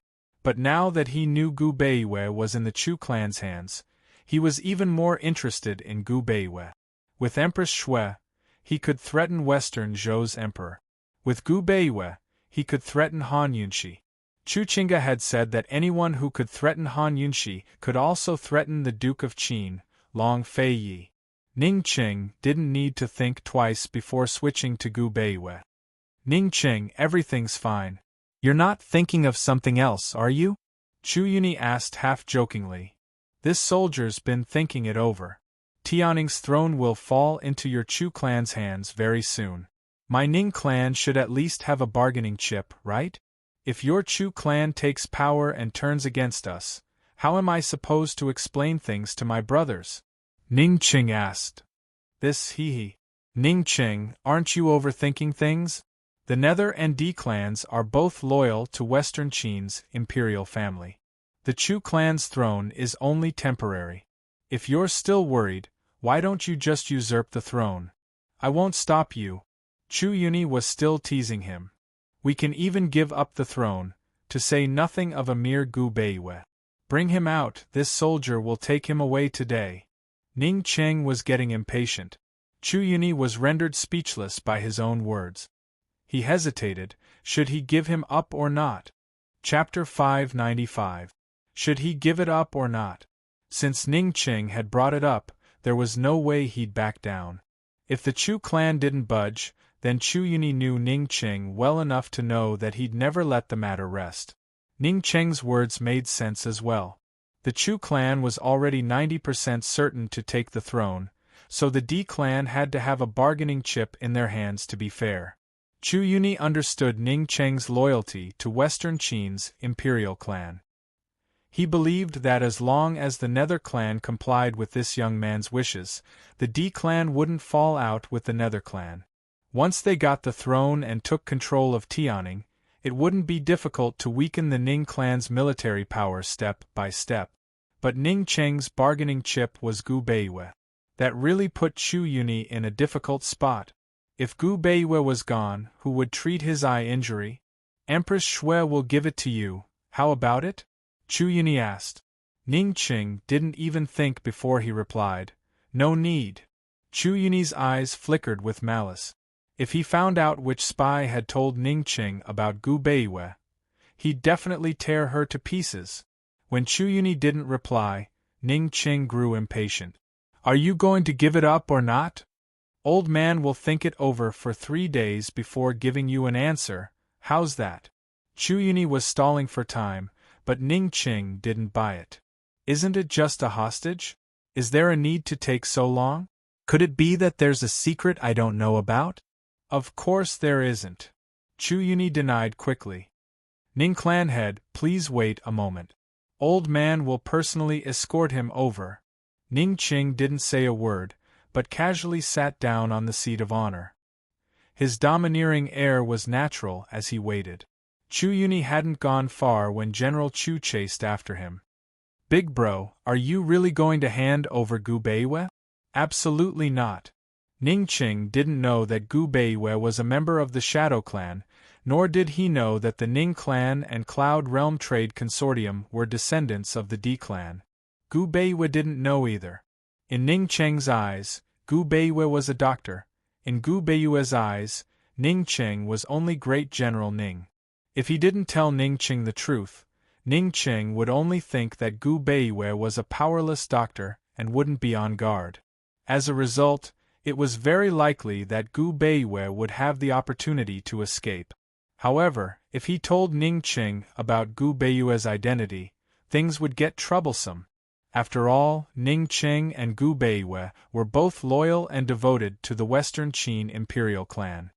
But now that he knew Gu Beiyue was in the Chu clan's hands, he was even more interested in Gu Beiyue. With Empress Shui, he could threaten Western Zhou's emperor. With Gu Beiyue, he could threaten Han Yunshi. Chu Qingge had said that anyone who could threaten Han Yunshi could also threaten the Duke of Qin, Long Feiyi. Ningqing didn't need to think twice before switching to Gu Beiyue. Ningqing, everything's fine. You're not thinking of something else, are you? Chu Yuni asked half-jokingly. This soldier's been thinking it over. Tianning's throne will fall into your Chu clan's hands very soon. My Ning clan should at least have a bargaining chip, right? If your Chu clan takes power and turns against us, how am I supposed to explain things to my brothers? Ning Qing asked. This hee. Ning Qing, aren't you overthinking things? The Nether and D clans are both loyal to Western Qin's imperial family. The Chu clan's throne is only temporary. If you're still worried, why don't you just usurp the throne? I won't stop you. Chu Yuni was still teasing him. We can even give up the throne, to say nothing of a mere Gu Beiwe. Bring him out, this soldier will take him away today. Ning Cheng was getting impatient. Chu Yuni was rendered speechless by his own words. He hesitated, should he give him up or not? Chapter 595. Should he give it up or not? Since Ning Qing had brought it up, there was no way he'd back down. If the Chu clan didn't budge, then Chu Yuni knew Ning Qing well enough to know that he'd never let the matter rest. Ning Cheng's words made sense as well. The Chu clan was already 90% certain to take the throne, so the D clan had to have a bargaining chip in their hands to be fair. Chu Yuni understood Ning Cheng's loyalty to Western Qin's imperial clan. He believed that as long as the Nether clan complied with this young man's wishes, the D clan wouldn't fall out with the Nether clan. Once they got the throne and took control of Tianning, it wouldn't be difficult to weaken the Ning clan's military power step by step. But Ning Cheng's bargaining chip was Gu Beiwe. That really put Chu Yuni in a difficult spot. If Gu Beiwe was gone, who would treat his eye injury? Empress Shui will give it to you, how about it? Chu Yuni asked. Ning Qing didn't even think before he replied. No need. Chu Yuni's eyes flickered with malice. If he found out which spy had told Ning Qing about Gu Beiwe, he'd definitely tear her to pieces. When Chu Yuni didn't reply, Ning Qing grew impatient. Are you going to give it up or not? Old man will think it over for 3 days before giving you an answer, how's that? Chu Yuni was stalling for time, but Ning Qing didn't buy it. Isn't it just a hostage? Is there a need to take so long? Could it be that there's a secret I don't know about? Of course there isn't. Chu Yuni denied quickly. Ning clan head, please wait a moment. Old man will personally escort him over. Ning Qing didn't say a word, but casually sat down on the seat of honor. His domineering air was natural as he waited. Chu Yuni hadn't gone far when General Chu chased after him. Big bro, are you really going to hand over Gu Beiwe? Absolutely not. Ning Qing didn't know that Gu Beiwe was a member of the Shadow Clan, nor did he know that the Ning Clan and Cloud Realm Trade Consortium were descendants of the D Clan. Gu Beiwe didn't know either. In Ning Cheng's eyes, Gu Beiwe was a doctor. In Gu Beiwe's eyes, Ning Qing was only Great General Ning. If he didn't tell Ning Qing the truth, Ning Qing would only think that Gu Beiwe was a powerless doctor and wouldn't be on guard. As a result, it was very likely that Gu Beiwe would have the opportunity to escape. However, if he told Ning Qing about Gu Beiwe's identity, things would get troublesome. After all, Ning Qing and Gu Beiwe were both loyal and devoted to the Western Qin imperial clan.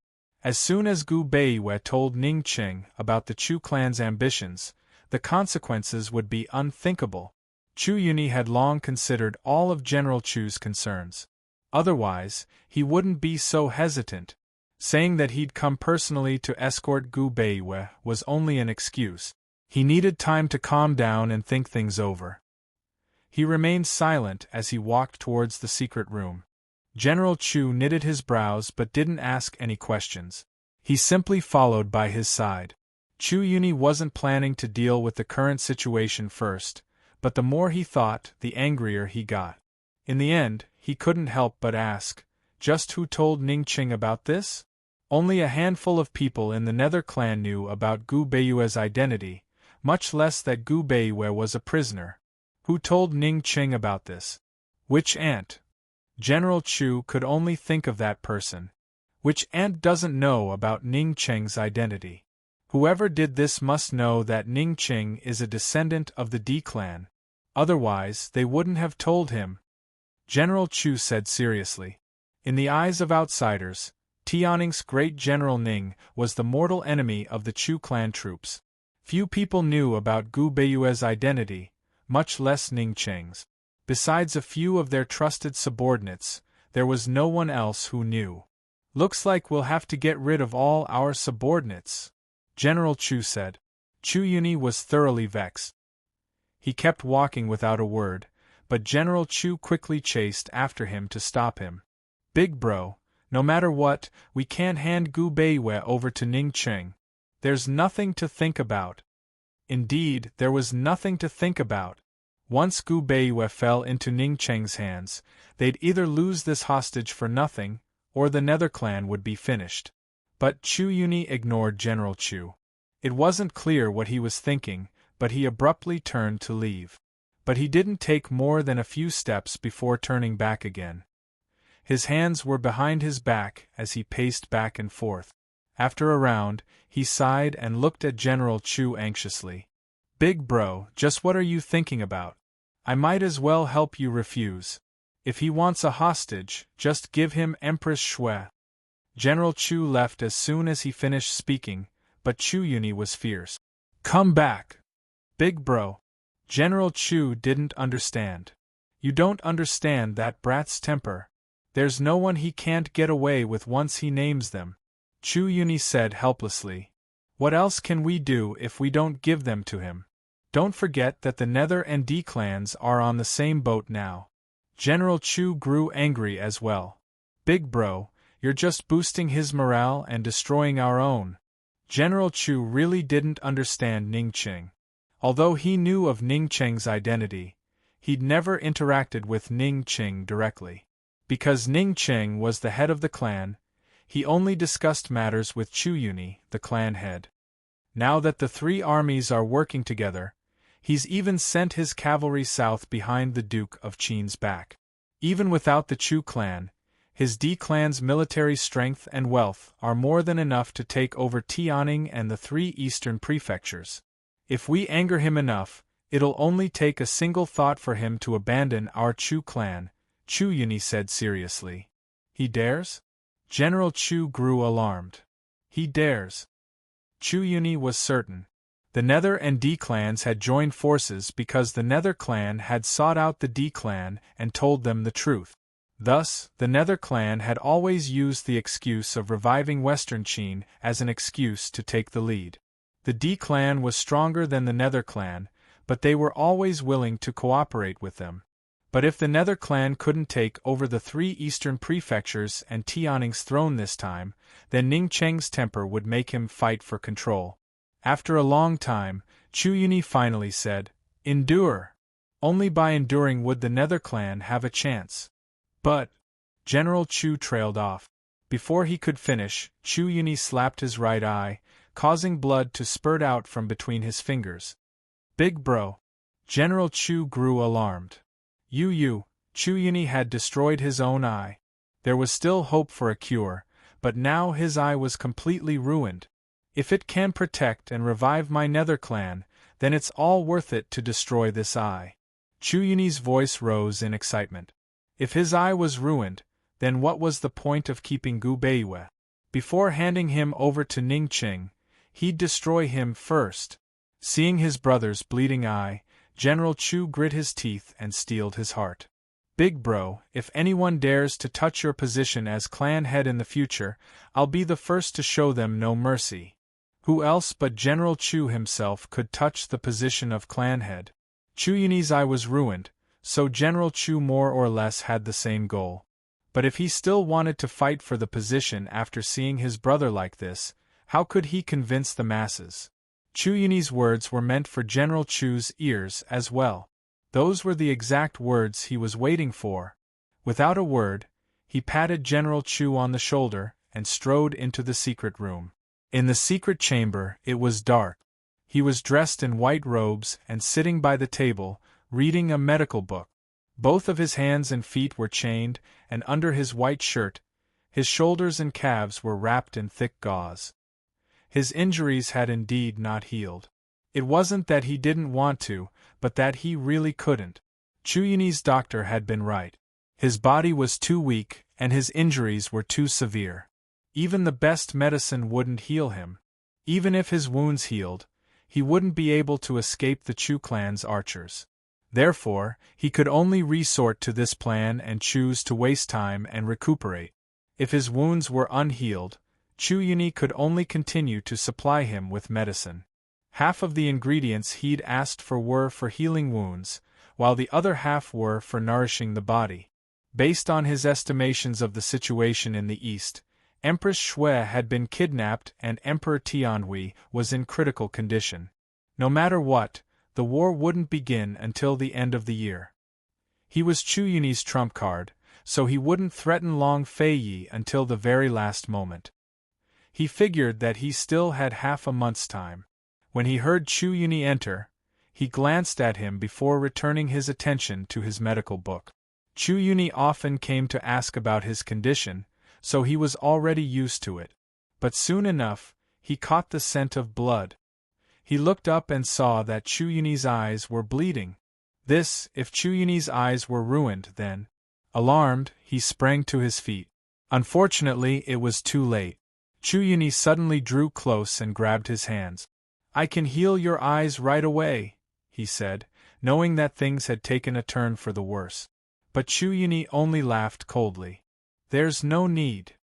As soon as Gu Beiwe told Ning Qing about the Chu clan's ambitions, the consequences would be unthinkable. Chu Yuni had long considered all of General Chu's concerns. Otherwise, he wouldn't be so hesitant. Saying that he'd come personally to escort Gu Beiwe was only an excuse. He needed time to calm down and think things over. He remained silent as he walked towards the secret room. General Chu knitted his brows but didn't ask any questions. He simply followed by his side. Chu Yuni wasn't planning to deal with the current situation first, but the more he thought, the angrier he got. In the end, he couldn't help but ask, just who told Ning Qing about this? Only a handful of people in the Nether clan knew about Gu Beiwe's identity, much less that Gu Beiwe was a prisoner. Who told Ning Qing about this? Which aunt? General Chu could only think of that person. Which aunt doesn't know about Ning Qing's identity? Whoever did this must know that Ning Qing is a descendant of the D clan. Otherwise, they wouldn't have told him. General Chu said seriously. In the eyes of outsiders, Tianning's great General Ning was the mortal enemy of the Chu clan troops. Few people knew about Gu Beiyue's identity, much less Ning Cheng's. Besides a few of their trusted subordinates, there was no one else who knew. Looks like we'll have to get rid of all our subordinates, General Chu said. Chu Yuni was thoroughly vexed. He kept walking without a word, but General Chu quickly chased after him to stop him. Big bro, no matter what, we can't hand Gu Beiyue over to Ning Cheng. There's nothing to think about. Indeed, there was nothing to think about. Once Gu Beiyue fell into Ning Cheng's hands, they'd either lose this hostage for nothing, or the Nether clan would be finished. But Chu Yuni ignored General Chu. It wasn't clear what he was thinking, but he abruptly turned to leave. But he didn't take more than a few steps before turning back again. His hands were behind his back as he paced back and forth. After a round, he sighed and looked at General Chu anxiously. Big bro, just what are you thinking about? I might as well help you refuse. If he wants a hostage, just give him Empress Shui. General Chu left as soon as he finished speaking, but Chu Yuni was fierce. Come back! Big bro! General Chu didn't understand. You don't understand that brat's temper. There's no one he can't get away with once he names them. Chu Yuni said helplessly. What else can we do if we don't give them to him? Don't forget that the Nether and D clans are on the same boat now. General Chu grew angry as well. Big bro, you're just boosting his morale and destroying our own. General Chu really didn't understand Ning Cheng. Although he knew of Ning Cheng's identity, he'd never interacted with Ning Cheng directly. Because Ning Cheng was the head of the clan, he only discussed matters with Chu Yuni, the clan head. Now that the three armies are working together, he's even sent his cavalry south behind the Duke of Qin's back. Even without the Chu clan, his D clan's military strength and wealth are more than enough to take over Tianning and the three eastern prefectures. If we anger him enough, it'll only take a single thought for him to abandon our Chu clan, Chu Yuni said seriously. He dares? General Chu grew alarmed. He dares. Chu Yuni was certain. The Nether and D clans had joined forces because the Nether clan had sought out the D clan and told them the truth. Thus, the Nether clan had always used the excuse of reviving Western Qin as an excuse to take the lead. The D clan was stronger than the Nether clan, but they were always willing to cooperate with them. But if the Nether clan couldn't take over the three eastern prefectures and Tianning's throne this time, then Ning Cheng's temper would make him fight for control. After a long time, Chu Yuni finally said, Endure! Only by enduring would the Nether clan have a chance. But General Chu trailed off. Before he could finish, Chu Yuni slapped his right eye, causing blood to spurt out from between his fingers. Big bro! General Chu grew alarmed. Chu Yuni had destroyed his own eye. There was still hope for a cure, but now his eye was completely ruined. If it can protect and revive my Nether clan, then it's all worth it to destroy this eye. Chu Yuni's voice rose in excitement. If his eye was ruined, then what was the point of keeping Gu Beiyue? Before handing him over to Ning Cheng, he'd destroy him first. Seeing his brother's bleeding eye, General Chu grit his teeth and steeled his heart. Big bro, if anyone dares to touch your position as clan head in the future, I'll be the first to show them no mercy. Who else but General Chu himself could touch the position of clan head? Chu Yuni's eye was ruined, so General Chu more or less had the same goal. But if he still wanted to fight for the position after seeing his brother like this, how could he convince the masses? Chu Yuni's words were meant for General Chu's ears as well. Those were the exact words he was waiting for. Without a word, he patted General Chu on the shoulder and strode into the secret room. In the secret chamber, it was dark. He was dressed in white robes and sitting by the table, reading a medical book. Both of his hands and feet were chained, and under his white shirt, his shoulders and calves were wrapped in thick gauze. His injuries had indeed not healed. It wasn't that he didn't want to, but that he really couldn't. Chu Yuni's doctor had been right. His body was too weak, and his injuries were too severe. Even the best medicine wouldn't heal him. Even if his wounds healed, he wouldn't be able to escape the Chu clan's archers. Therefore, he could only resort to this plan and choose to waste time and recuperate. If his wounds were unhealed, Chu Yuni could only continue to supply him with medicine. Half of the ingredients he'd asked for were for healing wounds, while the other half were for nourishing the body. Based on his estimations of the situation in the east, Empress Shui had been kidnapped and Emperor Tianhui was in critical condition. No matter what, the war wouldn't begin until the end of the year. He was Chu Yuni's trump card, so he wouldn't threaten Long Feiyi until the very last moment. He figured that he still had half a month's time. When he heard Chu Yuni enter, he glanced at him before returning his attention to his medical book. Chu Yuni often came to ask about his condition, so he was already used to it. But soon enough, he caught the scent of blood. He looked up and saw that Chu Yuni's eyes were bleeding. If Chu Yuni's eyes were ruined, then, alarmed, he sprang to his feet. Unfortunately, it was too late. Chu Yuni suddenly drew close and grabbed his hands. "I can heal your eyes right away," he said, knowing that things had taken a turn for the worse. But Chu Yuni only laughed coldly. "There's no need."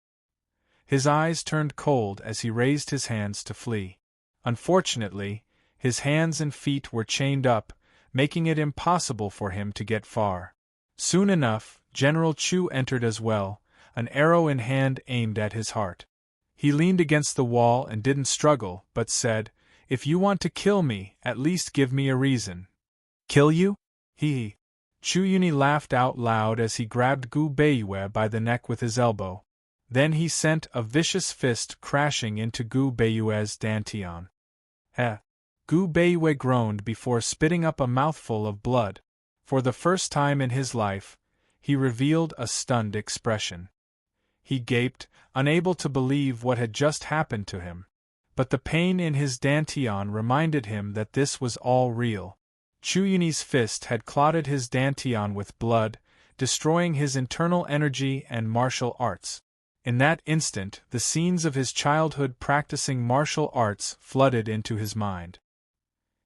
His eyes turned cold as he raised his hands to flee. Unfortunately, his hands and feet were chained up, making it impossible for him to get far. Soon enough, General Chu entered as well, an arrow in hand aimed at his heart. He leaned against the wall and didn't struggle, but said, "If you want to kill me, at least give me a reason." "Kill you?" Chu Yuni laughed out loud as he grabbed Gu Beiyue by the neck with his elbow. Then he sent a vicious fist crashing into Gu Beiyue's dantian. Gu Beiyue groaned before spitting up a mouthful of blood. For the first time in his life, he revealed a stunned expression. He gaped, unable to believe what had just happened to him. But the pain in his dantian reminded him that this was all real. Chu Yuni's fist had clotted his dantian with blood, destroying his internal energy and martial arts. In that instant, the scenes of his childhood practicing martial arts flooded into his mind.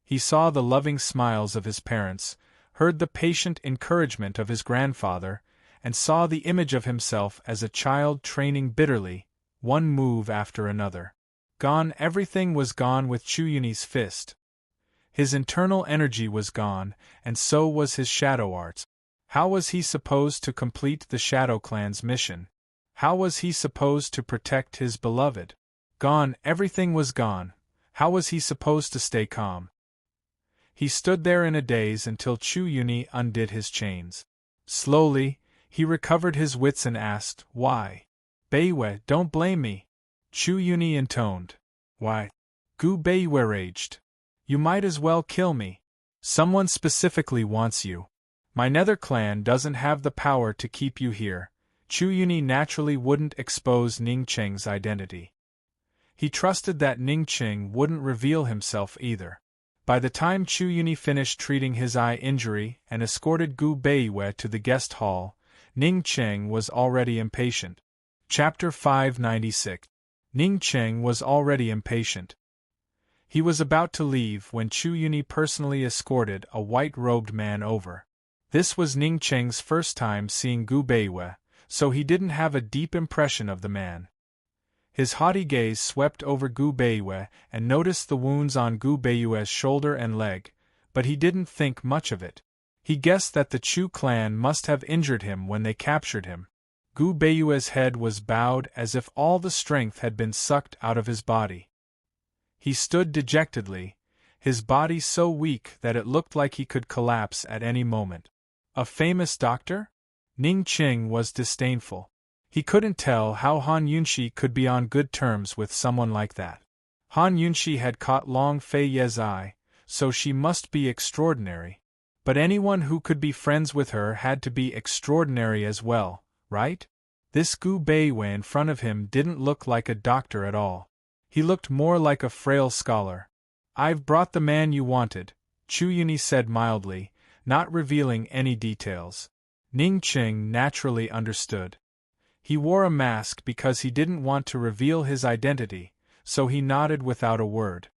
He saw the loving smiles of his parents, heard the patient encouragement of his grandfather, and saw the image of himself as a child training bitterly, one move after another. Gone, everything was gone with Chu Yuni's fist. His internal energy was gone, and so was his shadow arts. How was he supposed to complete the Shadow Clan's mission? How was he supposed to protect his beloved? Gone, everything was gone. How was he supposed to stay calm? He stood there in a daze until Chu Yuni undid his chains. Slowly, he recovered his wits and asked, "Why?" "Beiyue, don't blame me," Chu Yuni intoned. "Why?" Gu Beiyue raged. "You might as well kill me. Someone specifically wants you. My Nether clan doesn't have the power to keep you here." Chu Yuni naturally wouldn't expose Ning Cheng's identity. He trusted that Ning Cheng wouldn't reveal himself either. By the time Chu Yuni finished treating his eye injury and escorted Gu Beiyue to the guest hall, Ning Cheng was already impatient. Chapter 596. Ning Cheng was already impatient. He was about to leave when Chu Yuni personally escorted a white-robed man over. This was Ning Cheng's first time seeing Gu Beiyue, so he didn't have a deep impression of the man. His haughty gaze swept over Gu Beiyue and noticed the wounds on Gu Beiyue's shoulder and leg, but he didn't think much of it. He guessed that the Chu clan must have injured him when they captured him. Gu Beiyue's head was bowed as if all the strength had been sucked out of his body. He stood dejectedly, his body so weak that it looked like he could collapse at any moment. A famous doctor? Ning Cheng was disdainful. He couldn't tell how Han Yunxi could be on good terms with someone like that. Han Yunxi had caught Long Feiye's eye, so she must be extraordinary. But anyone who could be friends with her had to be extraordinary as well, right? This Gu Beiyue in front of him didn't look like a doctor at all. He looked more like a frail scholar. "I've brought the man you wanted," Chu Yuni said mildly, not revealing any details. Ning Qing naturally understood. He wore a mask because he didn't want to reveal his identity, so he nodded without a word.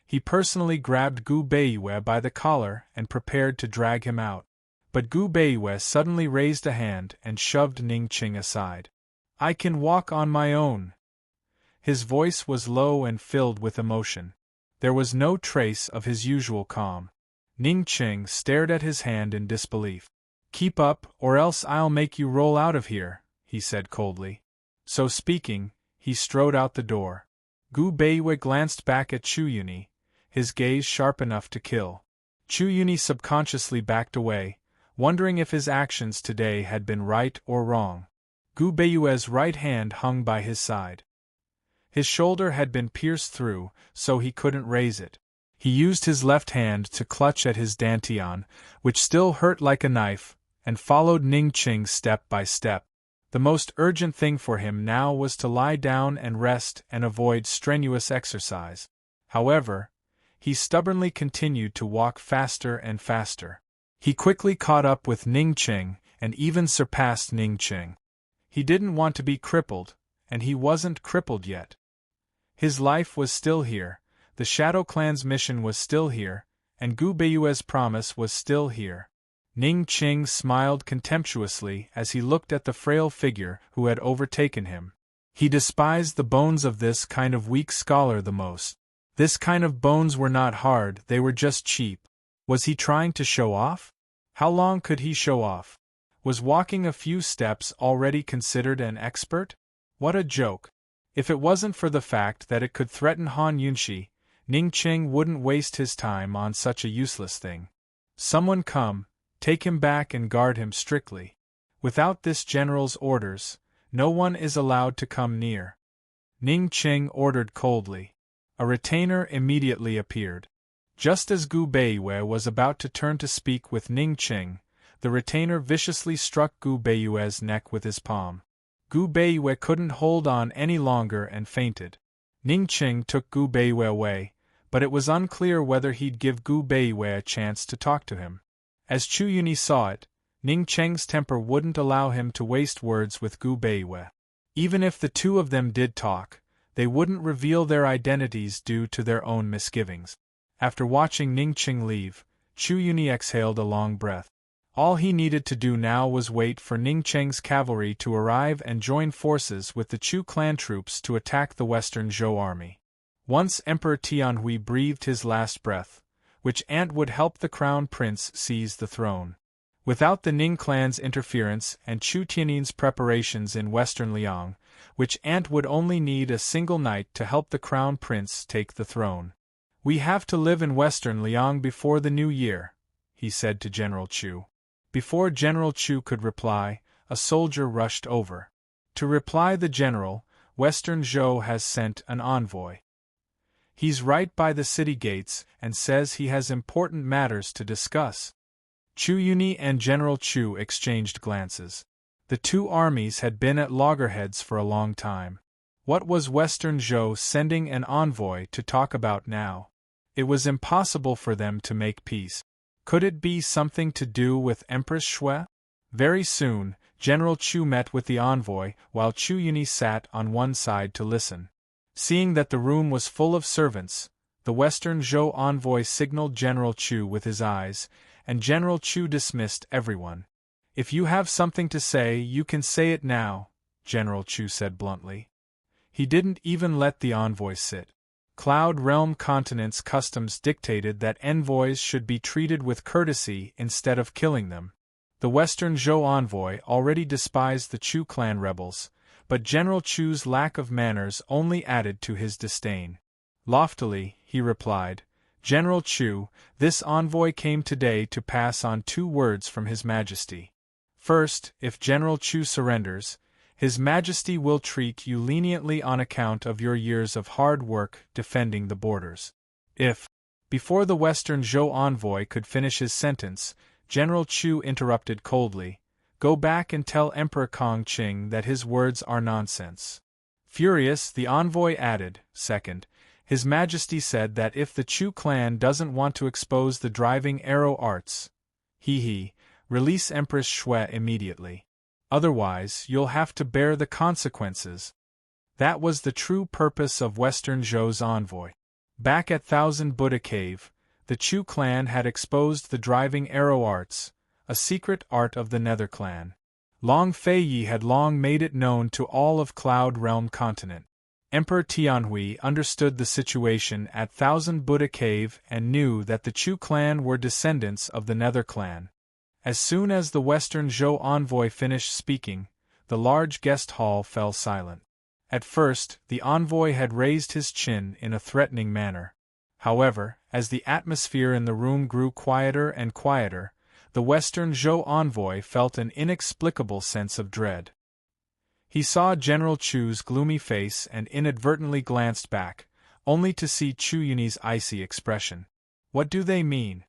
He personally grabbed Gu Beiyue by the collar and prepared to drag him out. But Gu Beiyue suddenly raised a hand and shoved Ning Qing aside. "I can walk on my own." His voice was low and filled with emotion. There was no trace of his usual calm. Ning Qing stared at his hand in disbelief. "Keep up, or else I'll make you roll out of here," he said coldly. So speaking, he strode out the door. Gu Beiyue glanced back at Chu Yuni, his gaze sharp enough to kill. Chu Yuni subconsciously backed away, wondering if his actions today had been right or wrong. Gu Beiyue's right hand hung by his side. His shoulder had been pierced through, so he couldn't raise it. He used his left hand to clutch at his dantian, which still hurt like a knife, and followed Ning Qing step by step. The most urgent thing for him now was to lie down and rest and avoid strenuous exercise. However, he stubbornly continued to walk faster and faster. He quickly caught up with Ning Qing, and even surpassed Ning Qing. He didn't want to be crippled, and he wasn't crippled yet. His life was still here, the Shadow Clan's mission was still here, and Gu Beiyue's promise was still here. Ning Qing smiled contemptuously as he looked at the frail figure who had overtaken him. He despised the bones of this kind of weak scholar the most. This kind of bones were not hard, they were just cheap. Was he trying to show off? How long could he show off? Was walking a few steps already considered an expert? What a joke. If it wasn't for the fact that it could threaten Han Yunshi, Ning Qing wouldn't waste his time on such a useless thing. "Someone come, take him back and guard him strictly. Without this general's orders, no one is allowed to come near," Ning Qing ordered coldly. A retainer immediately appeared. Just as Gu Beiyue was about to turn to speak with Ning Qing, the retainer viciously struck Gu Beiyue's neck with his palm. Gu Beiyue couldn't hold on any longer and fainted. Ning Qing took Gu Beiyue away, but it was unclear whether he'd give Gu Beiyue a chance to talk to him. As Chu Yuni saw it, Ning Qing's temper wouldn't allow him to waste words with Gu Beiyue. Even if the two of them did talk, they wouldn't reveal their identities due to their own misgivings. After watching Ning Qing leave, Chu Yuni exhaled a long breath. All he needed to do now was wait for Ning Qing's cavalry to arrive and join forces with the Chu clan troops to attack the Western Zhou army. Once Emperor Tianhui breathed his last breath, which aunt would help the crown prince seize the throne. Without the Ning clan's interference and Chu Tiannin's preparations in Western Liang, which aunt would only need a single night to help the crown prince take the throne. "We have to live in Western Liang before the new year," he said to General Chu. Before General Chu could reply, a soldier rushed over. To reply the general, Western Zhou has sent an envoy. He's right by the city gates and says he has important matters to discuss. Chu Yuni and General Chu exchanged glances. The two armies had been at loggerheads for a long time. What was Western Zhou sending an envoy to talk about now? It was impossible for them to make peace. Could it be something to do with Empress Shui? Very soon, General Chu met with the envoy while Chu Yuni sat on one side to listen. Seeing that the room was full of servants, the Western Zhou envoy signaled General Chu with his eyes, and General Chu dismissed everyone. "If you have something to say, you can say it now," General Chu said bluntly. He didn't even let the envoy sit. Cloud Realm Continent's customs dictated that envoys should be treated with courtesy instead of killing them. The Western Zhou envoy already despised the Chu clan rebels, but General Chu's lack of manners only added to his disdain. Loftily, he replied, "General Chu, this envoy came today to pass on 2 words from His Majesty. First, if General Chu surrenders, His Majesty will treat you leniently on account of your years of hard work defending the borders. If..." Before the Western Zhou envoy could finish his sentence, General Chu interrupted coldly, "Go back and tell Emperor Kongqing that his words are nonsense." Furious, the envoy added, "Second, His Majesty said that if the Chu clan doesn't want to expose the driving arrow arts, release Empress Shui immediately. Otherwise, you'll have to bear the consequences. That was the true purpose of Western Zhou's envoy. Back at Thousand Buddha Cave, the Chu clan had exposed the driving arrow arts, a secret art of the Nether clan. Long Feiyi had long made it known to all of Cloud Realm continent. Emperor Tianhui understood the situation at Thousand Buddha Cave and knew that the Chu clan were descendants of the Nether clan. As soon as the Western Zhou envoy finished speaking, the large guest hall fell silent. At first, the envoy had raised his chin in a threatening manner. However, as the atmosphere in the room grew quieter and quieter, the Western Zhou envoy felt an inexplicable sense of dread. He saw General Chu's gloomy face and inadvertently glanced back, only to see Chu Yunyi's icy expression. What do they mean?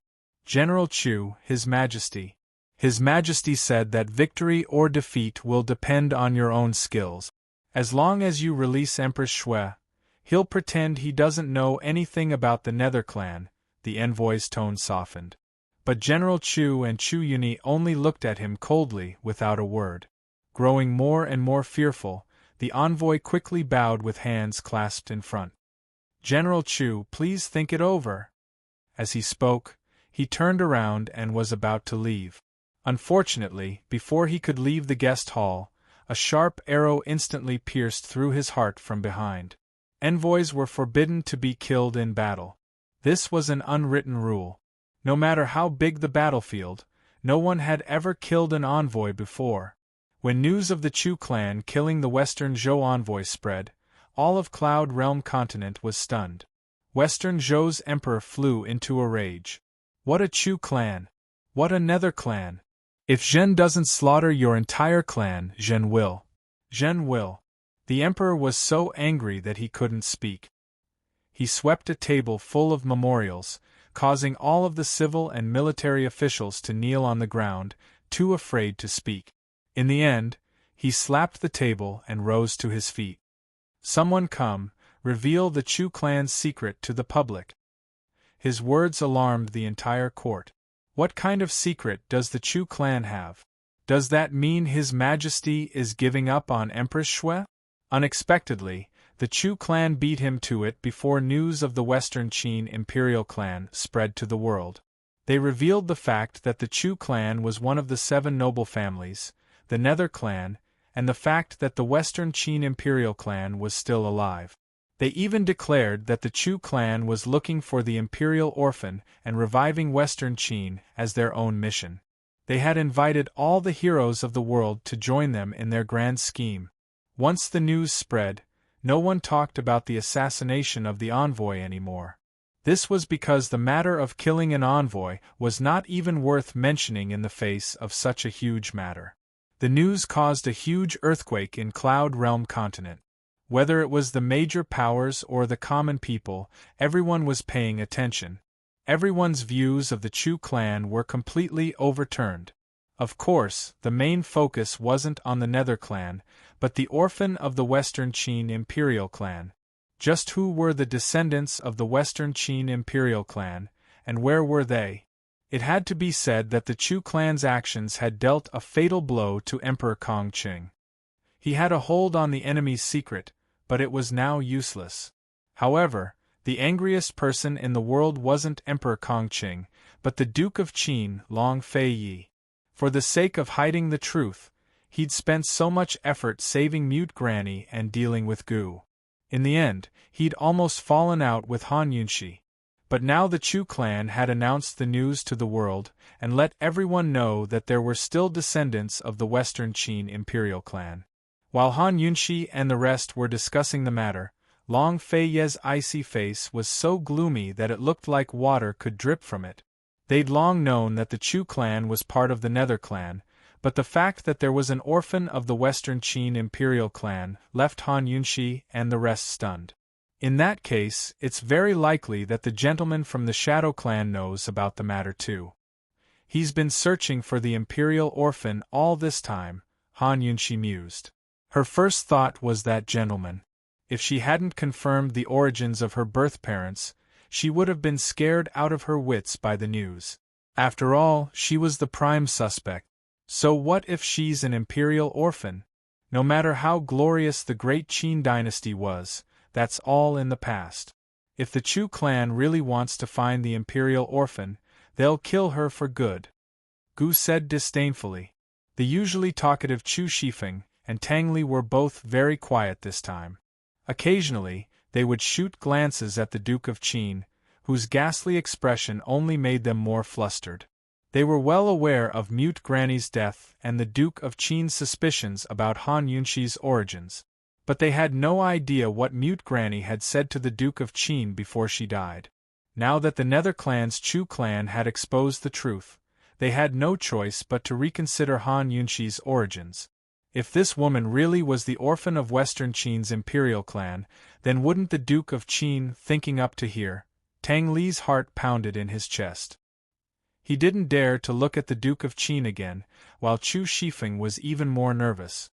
General Chu, His Majesty. His Majesty said that victory or defeat will depend on your own skills. As long as you release Empress Shui, he'll pretend he doesn't know anything about the Nether clan, the envoy's tone softened. But General Chu and Chu Yunyi only looked at him coldly without a word. Growing more and more fearful, the envoy quickly bowed with hands clasped in front. General Chu, please think it over. As he spoke, he turned around and was about to leave. Unfortunately, before he could leave the guest hall, a sharp arrow instantly pierced through his heart from behind. Envoys were forbidden to be killed in battle. This was an unwritten rule. No matter how big the battlefield, no one had ever killed an envoy before. When news of the Chu clan killing the Western Zhou envoy spread, all of Cloud Realm continent was stunned. Western Zhou's emperor flew into a rage. What a Chu clan! What a Nether clan! If Zhen doesn't slaughter your entire clan, Zhen will. Zhen will. The emperor was so angry that he couldn't speak. He swept a table full of memorials, causing all of the civil and military officials to kneel on the ground, too afraid to speak. In the end, he slapped the table and rose to his feet. Someone come, reveal the Chu clan's secret to the public. His words alarmed the entire court. What kind of secret does the Chu clan have? Does that mean His Majesty is giving up on Empress Shui? Unexpectedly, the Chu clan beat him to it before news of the Western Qin imperial clan spread to the world. They revealed the fact that the Chu clan was one of the 7 noble families, the Nether clan, and the fact that the Western Qin imperial clan was still alive. They even declared that the Chu clan was looking for the imperial orphan and reviving Western Qin as their own mission. They had invited all the heroes of the world to join them in their grand scheme. Once the news spread, no one talked about the assassination of the envoy anymore. This was because the matter of killing an envoy was not even worth mentioning in the face of such a huge matter. The news caused a huge earthquake in Cloud Realm continent. Whether it was the major powers or the common people, everyone was paying attention. Everyone's views of the Chu clan were completely overturned. Of course, the main focus wasn't on the Nether clan, but the orphan of the Western Qin imperial clan. Just who were the descendants of the Western Qin imperial clan, and where were they? It had to be said that the Chu clan's actions had dealt a fatal blow to Emperor Kongqing. He had a hold on the enemy's secret, but it was now useless. However, the angriest person in the world wasn't Emperor Kongqing, but the Duke of Qin, Long Feiyi. For the sake of hiding the truth, he'd spent so much effort saving Mute Granny and dealing with Gu. In the end, he'd almost fallen out with Han Yunshi. But now the Chu clan had announced the news to the world, and let everyone know that there were still descendants of the Western Qin imperial clan. While Han Yunshi and the rest were discussing the matter, Long Feiyi's icy face was so gloomy that it looked like water could drip from it. They'd long known that the Chu clan was part of the Nether clan, but the fact that there was an orphan of the Western Qin imperial clan left Han Yunshi and the rest stunned. In that case, it's very likely that the gentleman from the Shadow clan knows about the matter too. He's been searching for the imperial orphan all this time, Han Yunshi mused. Her first thought was that gentleman. If she hadn't confirmed the origins of her birth parents, she would have been scared out of her wits by the news. After all, she was the prime suspect. So what if she's an imperial orphan? No matter how glorious the great Qin dynasty was, that's all in the past. If the Chu clan really wants to find the imperial orphan, they'll kill her for good. Gu said disdainfully. The usually talkative Chu Shifeng and Tang Li were both very quiet this time. Occasionally, they would shoot glances at the Duke of Qin, whose ghastly expression only made them more flustered. They were well aware of Mute Granny's death and the Duke of Qin's suspicions about Han Yunxi's origins, but they had no idea what Mute Granny had said to the Duke of Qin before she died. Now that the Nether clan's Chu clan had exposed the truth, they had no choice but to reconsider Han Yunxi's origins. If this woman really was the orphan of Western Qin's imperial clan, then wouldn't the Duke of Qin thinking up to here? Tang Li's heart pounded in his chest. He didn't dare to look at the Duke of Qin again, while Chu Shifeng was even more nervous.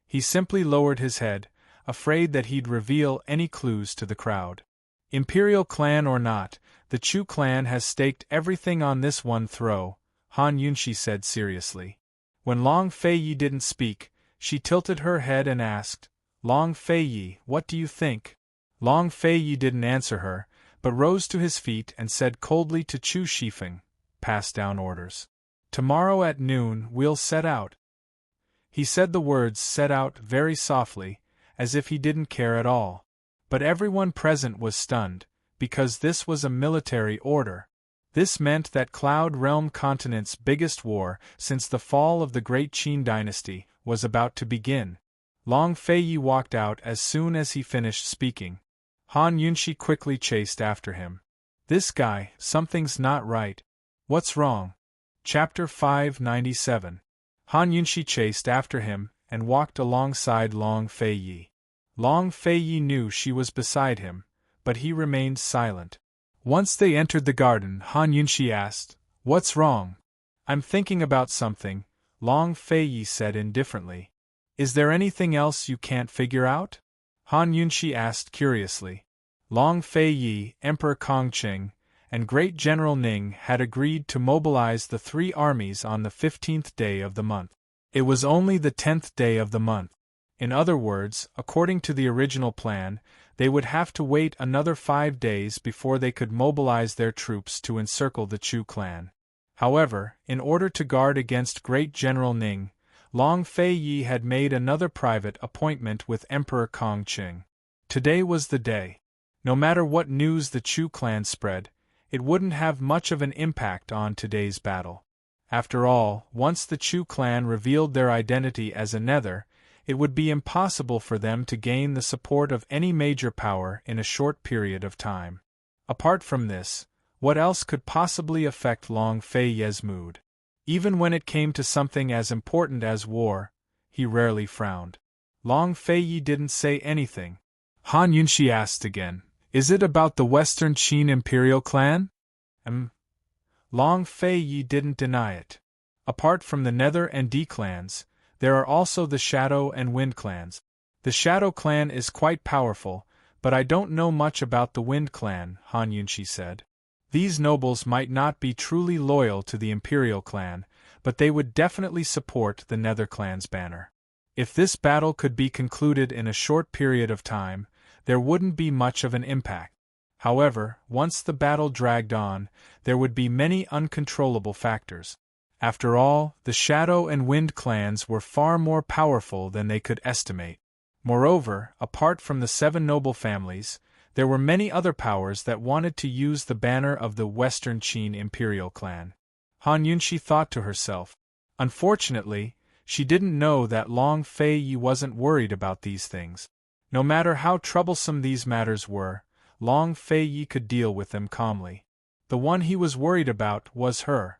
He simply lowered his head, afraid that he'd reveal any clues to the crowd. Imperial clan or not, the Chu clan has staked everything on this one throw, Han Yunxi said seriously. When Long Feiyi didn't speak, she tilted her head and asked, "Long Feiyi, what do you think?" Long Feiyi didn't answer her, but rose to his feet and said coldly to Chu Shifeng, "Pass down orders. Tomorrow at noon we'll set out." He said the words "set out" very softly, as if he didn't care at all. But everyone present was stunned, because this was a military order. This meant that Cloud Realm Continent's biggest war since the fall of the Great Qin dynasty was about to begin. Long Feiyi walked out as soon as he finished speaking. Han Yunxi quickly chased after him. "This guy, something's not right. What's wrong?" Chapter 597. Han Yunxi chased after him and walked alongside Long Feiyi. Long Feiyi knew she was beside him, but he remained silent. Once they entered the garden, Han Yunxi asked, "What's wrong?" "I'm thinking about something," Long Feiyi said indifferently. "Is there anything else you can't figure out?" Han Yunxi asked curiously. Long Feiyi, Emperor Kongqing, and Great General Ning had agreed to mobilize the 3 armies on the 15th day of the month. It was only the 10th day of the month. In other words, according to the original plan, they would have to wait another 5 days before they could mobilize their troops to encircle the Chu clan. However, in order to guard against Great General Ning, Long Feiyi had made another private appointment with Emperor Kongqing. Today was the day. No matter what news the Chu clan spread, it wouldn't have much of an impact on today's battle. After all, once the Chu clan revealed their identity as a Nether, it would be impossible for them to gain the support of any major power in a short period of time. Apart from this, what else could possibly affect Long Feiyi's mood? Even when it came to something as important as war, he rarely frowned. Long Feiyi didn't say anything. Han Yunxi asked again, "Is it about the Western Qin Imperial clan?" Long Feiyi didn't deny it. Apart from the Nether and D clans, there are also the Shadow and Wind clans. The Shadow clan is quite powerful, but I don't know much about the Wind clan, Han Yunxi said. These nobles might not be truly loyal to the Imperial clan, but they would definitely support the Nether clan's banner. If this battle could be concluded in a short period of time, there wouldn't be much of an impact. However, once the battle dragged on, there would be many uncontrollable factors. After all, the Shadow and Wind clans were far more powerful than they could estimate. Moreover, apart from the 7 noble families, there were many other powers that wanted to use the banner of the Western Qin Imperial clan. Han Yunxi thought to herself. Unfortunately, she didn't know that Long Feiyi wasn't worried about these things. No matter how troublesome these matters were, Long Feiyi could deal with them calmly. The one he was worried about was her.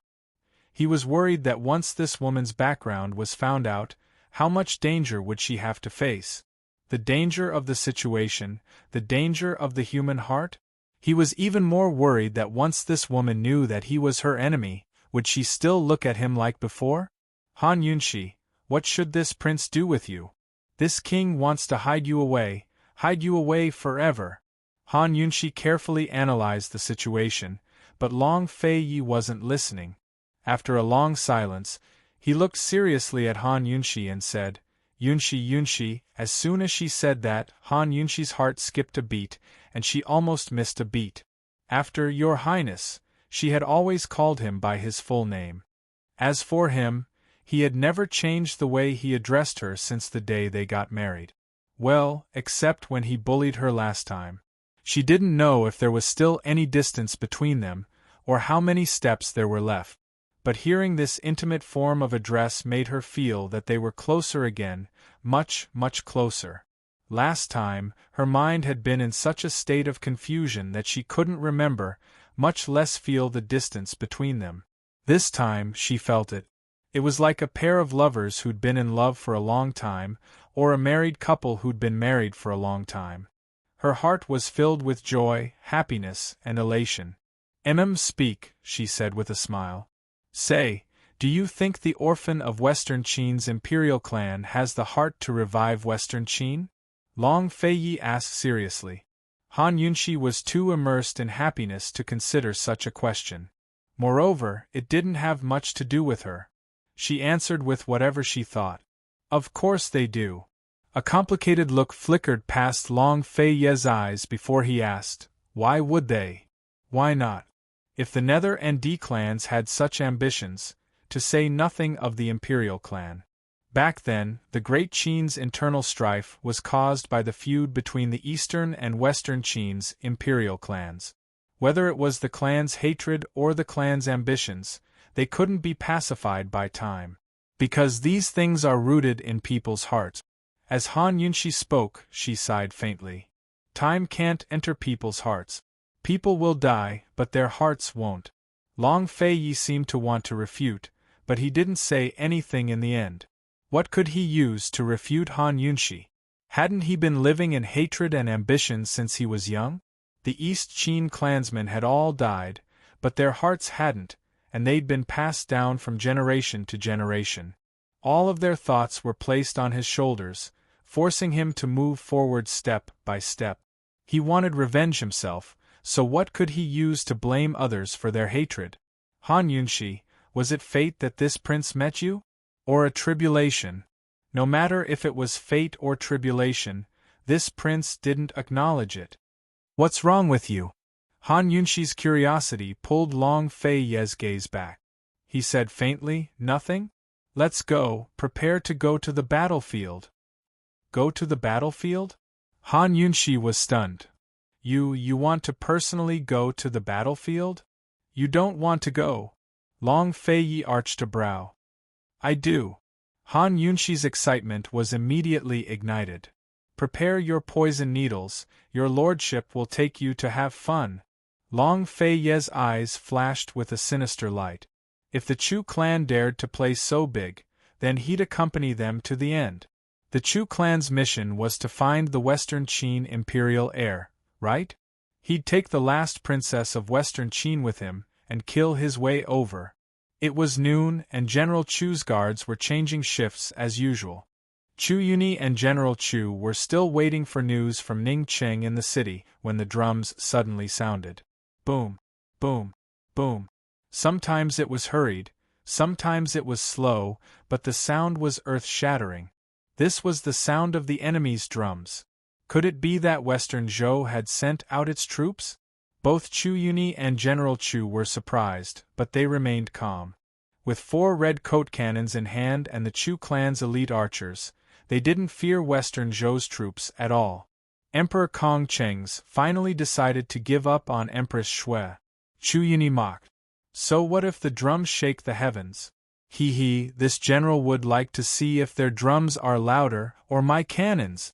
He was worried that once this woman's background was found out, how much danger would she have to face? The danger of the situation, the danger of the human heart? He was even more worried that once this woman knew that he was her enemy, would she still look at him like before? Han Yunxi, what should this prince do with you? This king wants to hide you away forever. Han Yunxi carefully analyzed the situation, but Long Fei wasn't listening. After a long silence, he looked seriously at Han Yunshi and said, Yunshi. As soon as she said that, Han Yunshi's heart skipped a beat, and she almost missed a beat. After Your Highness, she had always called him by his full name. As for him, he had never changed the way he addressed her since the day they got married. Well, except when he bullied her last time. She didn't know if there was still any distance between them, or how many steps there were left. But hearing this intimate form of address made her feel that they were closer again, much, much closer. Last time, her mind had been in such a state of confusion that she couldn't remember, much less feel the distance between them. This time, she felt it. It was like a pair of lovers who'd been in love for a long time, or a married couple who'd been married for a long time. Her heart was filled with joy, happiness, and elation. Speak, she said with a smile. Say, do you think the orphan of Western Qin's imperial clan has the heart to revive Western Qin? Long Fei asked seriously. Han Yunshi was too immersed in happiness to consider such a question. Moreover, it didn't have much to do with her. She answered with whatever she thought. Of course they do. A complicated look flickered past Long Fei's eyes before he asked, why would they? Why not? If the Nether and D clans had such ambitions, to say nothing of the Imperial clan. Back then, the Great Qin's internal strife was caused by the feud between the Eastern and Western Qin's Imperial clans. Whether it was the clan's hatred or the clan's ambitions, they couldn't be pacified by time. Because these things are rooted in people's hearts. As Han Yunshi spoke, she sighed faintly. Time can't enter people's hearts. People will die, but their hearts won't. Long Fei seemed to want to refute, but he didn't say anything in the end. What could he use to refute Han Yunshi? Hadn't he been living in hatred and ambition since he was young? The East Qin clansmen had all died, but their hearts hadn't, and they'd been passed down from generation to generation. All of their thoughts were placed on his shoulders, forcing him to move forward step by step. He wanted revenge himself, so what could he use to blame others for their hatred? Han Yunshi, was it fate that this prince met you? Or a tribulation? No matter if it was fate or tribulation, this prince didn't acknowledge it. What's wrong with you? Han Yunshi's curiosity pulled Long Fei's gaze back. He said faintly, nothing? Let's go, prepare to go to the battlefield. Go to the battlefield? Han Yunshi was stunned. You want to personally go to the battlefield? You don't want to go. Long Fei arched a brow. I do. Han Yunshi's excitement was immediately ignited. Prepare your poison needles, your lordship will take you to have fun. Long Fei's eyes flashed with a sinister light. If the Chu clan dared to play so big, then he'd accompany them to the end. The Chu clan's mission was to find the Western Qin imperial heir, right? He'd take the last princess of Western Qin with him, and kill his way over. It was noon, and General Chu's guards were changing shifts as usual. Chu Yuni and General Chu were still waiting for news from Ning Cheng in the city when the drums suddenly sounded. Boom, boom, boom. Sometimes it was hurried, sometimes it was slow, but the sound was earth-shattering. This was the sound of the enemy's drums. Could it be that Western Zhou had sent out its troops? Both Chu Yuni and General Chu were surprised, but they remained calm. With 4 red coat cannons in hand and the Chu clan's elite archers, they didn't fear Western Zhou's troops at all. Emperor Kong Cheng's finally decided to give up on Empress Shui. Chu Yuni mocked. So what if the drums shake the heavens? This general would like to see if their drums are louder or my cannons.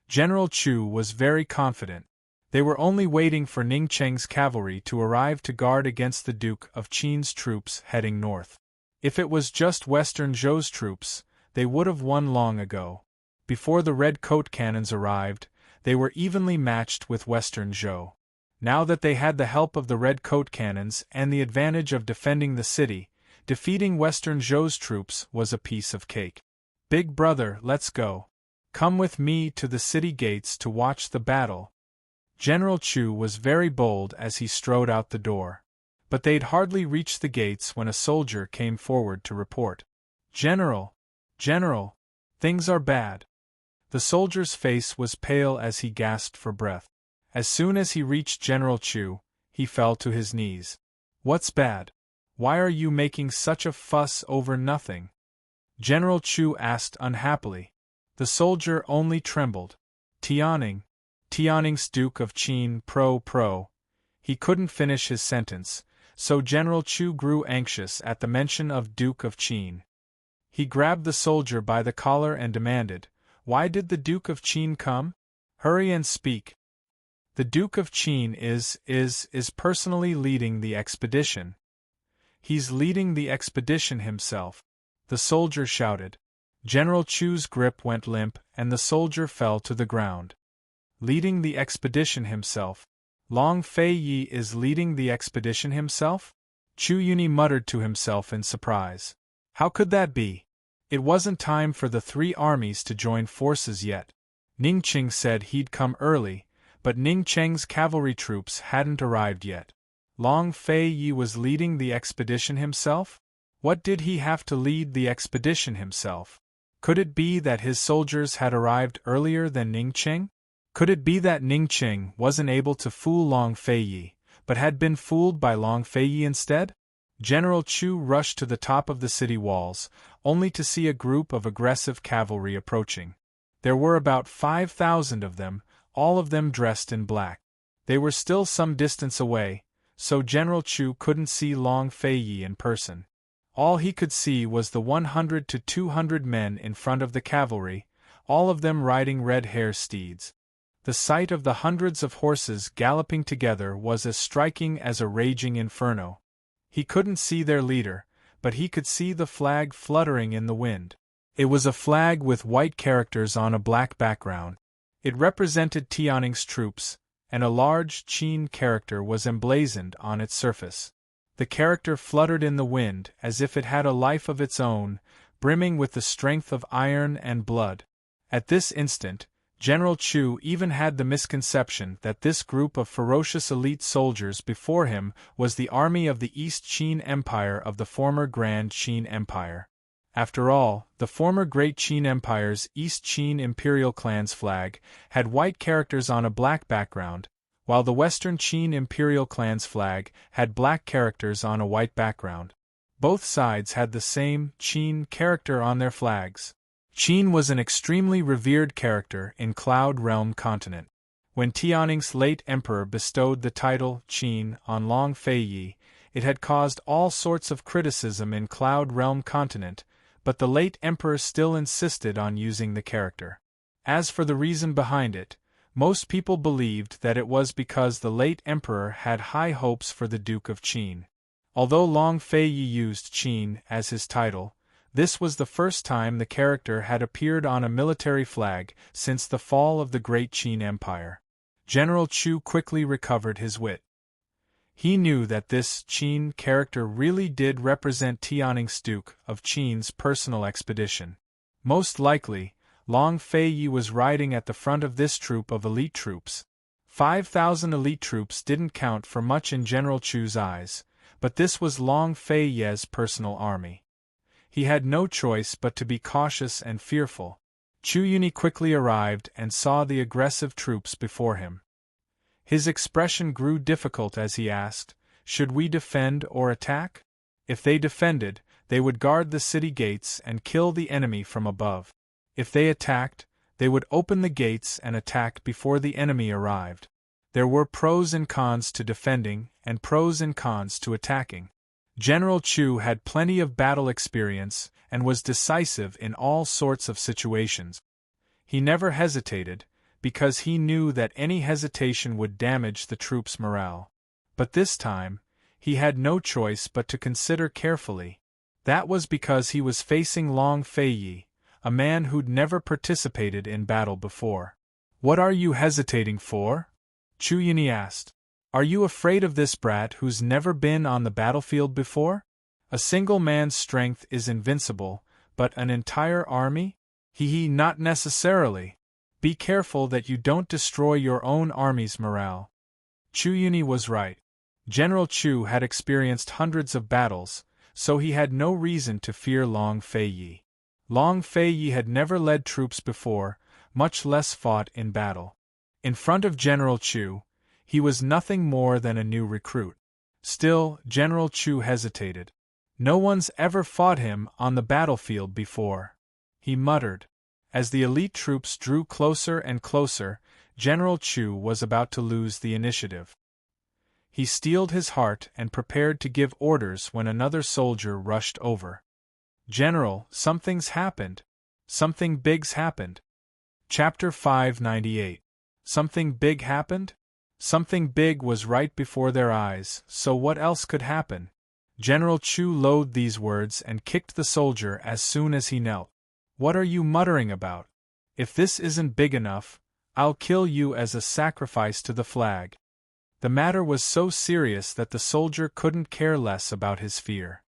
General Chu was very confident. They were only waiting for Ning Cheng's cavalry to arrive to guard against the Duke of Qin's troops heading north. If it was just Western Zhou's troops, they would have won long ago. Before the red coat cannons arrived, they were evenly matched with Western Zhou. Now that they had the help of the red coat cannons and the advantage of defending the city, defeating Western Zhou's troops was a piece of cake. Big brother, let's go. Come with me to the city gates to watch the battle. General Chu was very bold as he strode out the door. But they'd hardly reached the gates when a soldier came forward to report. "General! General! Things are bad." The soldier's face was pale as he gasped for breath. As soon as he reached General Chu, he fell to his knees. "What's bad? Why are you making such a fuss over nothing?" General Chu asked unhappily. The soldier only trembled. Tianning's Duke of Qin pro. He couldn't finish his sentence, so General Chu grew anxious at the mention of Duke of Qin. He grabbed the soldier by the collar and demanded, "Why did the Duke of Qin come? Hurry and speak." "The Duke of Qin is personally leading the expedition." "He's leading the expedition himself," the soldier shouted. General Chu's grip went limp and the soldier fell to the ground. "Leading the expedition himself? Long Fei Yi is leading the expedition himself?" Chu Yuni muttered to himself in surprise. How could that be? It wasn't time for the three armies to join forces yet. Ning Cheng said he'd come early, but Ning Cheng's cavalry troops hadn't arrived yet. Long Fei Yi was leading the expedition himself? What did he have to lead the expedition himself? Could it be that his soldiers had arrived earlier than Ning Cheng? Could it be that Ning Cheng wasn't able to fool Long Fei Yi, but had been fooled by Long Fei Yi instead? General Chu rushed to the top of the city walls, only to see a group of aggressive cavalry approaching. There were about 5,000 of them, all of them dressed in black. They were still some distance away, so General Chu couldn't see Long Fei Yi in person. All he could see was the 100 to 200 men in front of the cavalry, all of them riding red-haired steeds. The sight of the hundreds of horses galloping together was as striking as a raging inferno. He couldn't see their leader, but he could see the flag fluttering in the wind. It was a flag with white characters on a black background. It represented Tianning's troops, and a large Qin character was emblazoned on its surface. The character fluttered in the wind as if it had a life of its own, brimming with the strength of iron and blood. At this instant, General Chu even had the misconception that this group of ferocious elite soldiers before him was the army of the East Qin Empire of the former Grand Qin Empire. After all, the former Great Qin Empire's East Qin Imperial Clan's flag had white characters on a black background, while the Western Qin Imperial Clan's flag had black characters on a white background. Both sides had the same Qin character on their flags. Qin was an extremely revered character in Cloud Realm continent. When Tianning's late emperor bestowed the title Qin on Long Fei Yi, it had caused all sorts of criticism in Cloud Realm continent, but the late emperor still insisted on using the character. As for the reason behind it, most people believed that it was because the late emperor had high hopes for the Duke of Qin. Although Long Fei Yi used Qin as his title, this was the first time the character had appeared on a military flag since the fall of the Great Qin Empire. General Chu quickly recovered his wit. He knew that this Qin character really did represent Tianning's Duke of Qin's personal expedition. Most likely, Long Fei Yi was riding at the front of this troop of elite troops. 5,000 elite troops didn't count for much in General Chu's eyes, but this was Long Fei Yi's personal army. He had no choice but to be cautious and fearful. Chu Yuni quickly arrived and saw the aggressive troops before him. His expression grew difficult as he asked, "Should we defend or attack?" If they defended, they would guard the city gates and kill the enemy from above. If they attacked, they would open the gates and attack before the enemy arrived. There were pros and cons to defending and pros and cons to attacking. General Chu had plenty of battle experience and was decisive in all sorts of situations. He never hesitated, because he knew that any hesitation would damage the troops' morale. But this time, he had no choice but to consider carefully. That was because he was facing Long Fei Yi, a man who'd never participated in battle before. "What are you hesitating for?" Chu Yuni asked. "Are you afraid of this brat who's never been on the battlefield before? A single man's strength is invincible, but an entire army? Not necessarily. Be careful that you don't destroy your own army's morale." Chu Yuni was right. General Chu had experienced hundreds of battles, so he had no reason to fear Long Feiyi. Long Feiyi had never led troops before, much less fought in battle. In front of General Chu, he was nothing more than a new recruit. Still, General Chu hesitated. "No one's ever fought him on the battlefield before," he muttered. As the elite troops drew closer and closer, General Chu was about to lose the initiative. He steeled his heart and prepared to give orders when another soldier rushed over. "General, something's happened. Something big's happened." Chapter 598. Something big happened? Something big was right before their eyes, so what else could happen? General Chu loathed these words and kicked the soldier as soon as he knelt. "What are you muttering about? If this isn't big enough, I'll kill you as a sacrifice to the flag." The matter was so serious that the soldier couldn't care less about his fear.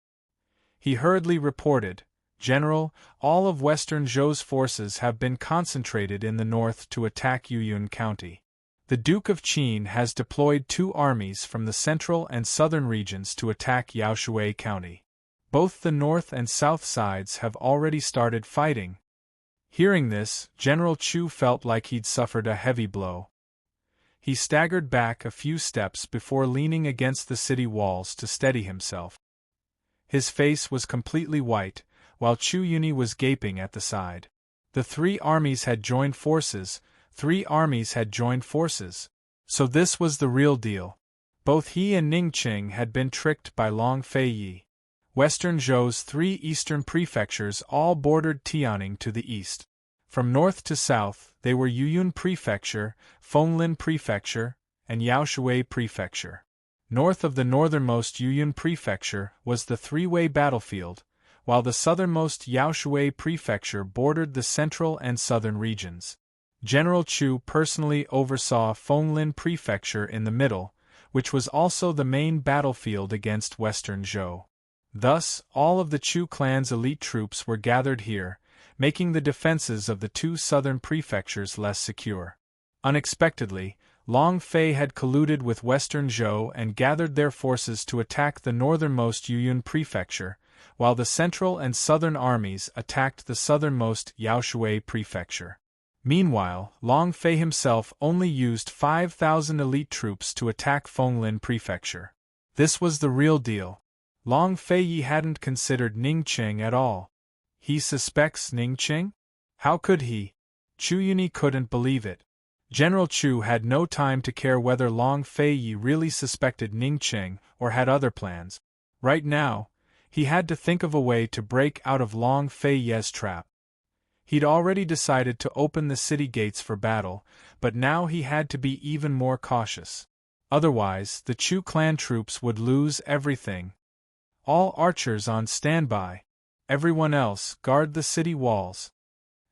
He hurriedly reported, "General, all of Western Zhou's forces have been concentrated in the north to attack Yuyun County. The Duke of Qin has deployed 2 armies from the central and southern regions to attack Yaoshui County. Both the north and south sides have already started fighting." Hearing this, General Chu felt like he'd suffered a heavy blow. He staggered back a few steps before leaning against the city walls to steady himself. His face was completely white, while Chu Yuni was gaping at the side. The 3 armies had joined forces. 3 armies had joined forces. So this was the real deal. Both he and Ningqing had been tricked by Long Feiyi. Western Zhou's 3 eastern prefectures all bordered Tianing to the east. From north to south, they were Yuyun Prefecture, Fenglin Prefecture, and Yaoshui Prefecture. North of the northernmost Yuyun Prefecture was the 3-way battlefield, while the southernmost Yaoshui Prefecture bordered the central and southern regions. General Chu personally oversaw Fenglin Prefecture in the middle, which was also the main battlefield against Western Zhou. Thus, all of the Chu clan's elite troops were gathered here, making the defenses of the 2 southern prefectures less secure. Unexpectedly, Long Fei had colluded with Western Zhou and gathered their forces to attack the northernmost Yuyun Prefecture, while the central and southern armies attacked the southernmost Yaoshui Prefecture. Meanwhile, Long Fei himself only used 5,000 elite troops to attack Fenglin Prefecture. This was the real deal. Long Feiyi hadn't considered Ningqing at all. He suspects Ningqing? How could he? Chu Yuni couldn't believe it. General Chu had no time to care whether Long Feiyi really suspected Ningqing or had other plans. Right now, he had to think of a way to break out of Long Feiyi's trap. He'd already decided to open the city gates for battle, but now he had to be even more cautious. Otherwise, the Chu clan troops would lose everything. "All archers on standby. Everyone else, guard the city walls."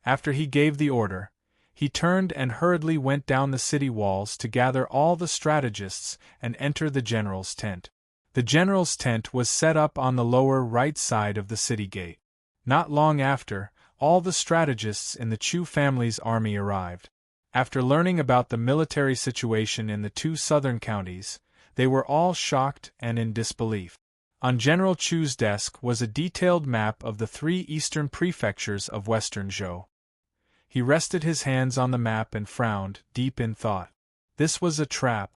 After he gave the order, he turned and hurriedly went down the city walls to gather all the strategists and enter the general's tent. The general's tent was set up on the lower right side of the city gate. Not long after, all the strategists in the Chu family's army arrived. After learning about the military situation in the 2 southern counties, they were all shocked and in disbelief. On General Chu's desk was a detailed map of the 3 eastern prefectures of Western Zhou. He rested his hands on the map and frowned, deep in thought. This was a trap.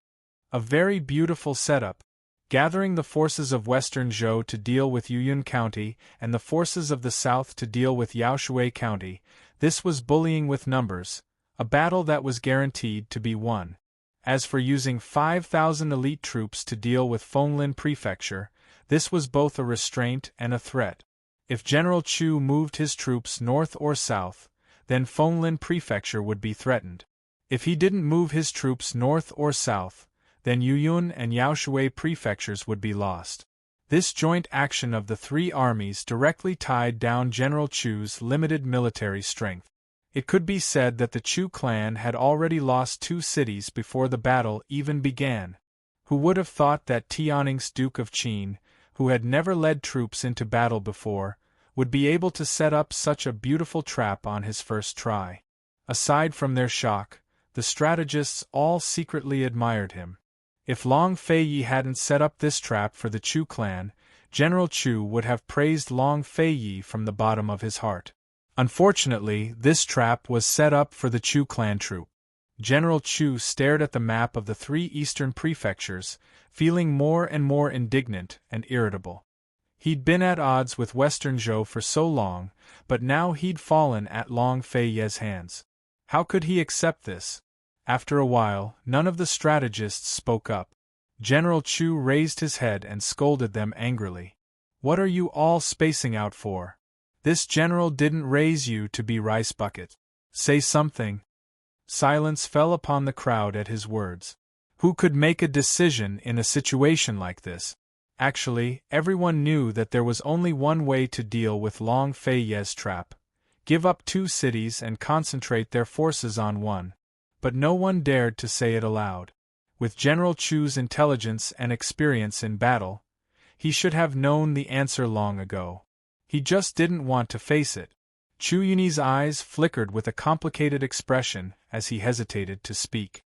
A very beautiful setup. Gathering the forces of Western Zhou to deal with Yuyun County and the forces of the south to deal with Yaoshui County, this was bullying with numbers, a battle that was guaranteed to be won. As for using 5,000 elite troops to deal with Fenglin Prefecture, this was both a restraint and a threat. If General Chu moved his troops north or south, then Fenglin Prefecture would be threatened. If he didn't move his troops north or south, then Yuyun and Yaoshui prefectures would be lost. This joint action of the 3 armies directly tied down General Chu's limited military strength. It could be said that the Chu clan had already lost 2 cities before the battle even began. Who would have thought that Tianing's Duke of Qin, who had never led troops into battle before, would be able to set up such a beautiful trap on his first try? Aside from their shock, the strategists all secretly admired him. If Long Feiyi hadn't set up this trap for the Chu clan, General Chu would have praised Long Feiyi from the bottom of his heart. Unfortunately, this trap was set up for the Chu clan troop. General Chu stared at the map of the 3 eastern prefectures, feeling more and more indignant and irritable. He'd been at odds with Western Zhou for so long, but now he'd fallen at Long Feiyi's hands. How could he accept this? After a while, none of the strategists spoke up. General Chu raised his head and scolded them angrily. "What are you all spacing out for? This general didn't raise you to be rice bucket. Say something." Silence fell upon the crowd at his words. Who could make a decision in a situation like this? Actually, everyone knew that there was only one way to deal with Long Feiyi's trap: give up 2 cities and concentrate their forces on one. But no one dared to say it aloud. With General Chu's intelligence and experience in battle, he should have known the answer long ago. He just didn't want to face it. Chu Yunyi's eyes flickered with a complicated expression as he hesitated to speak.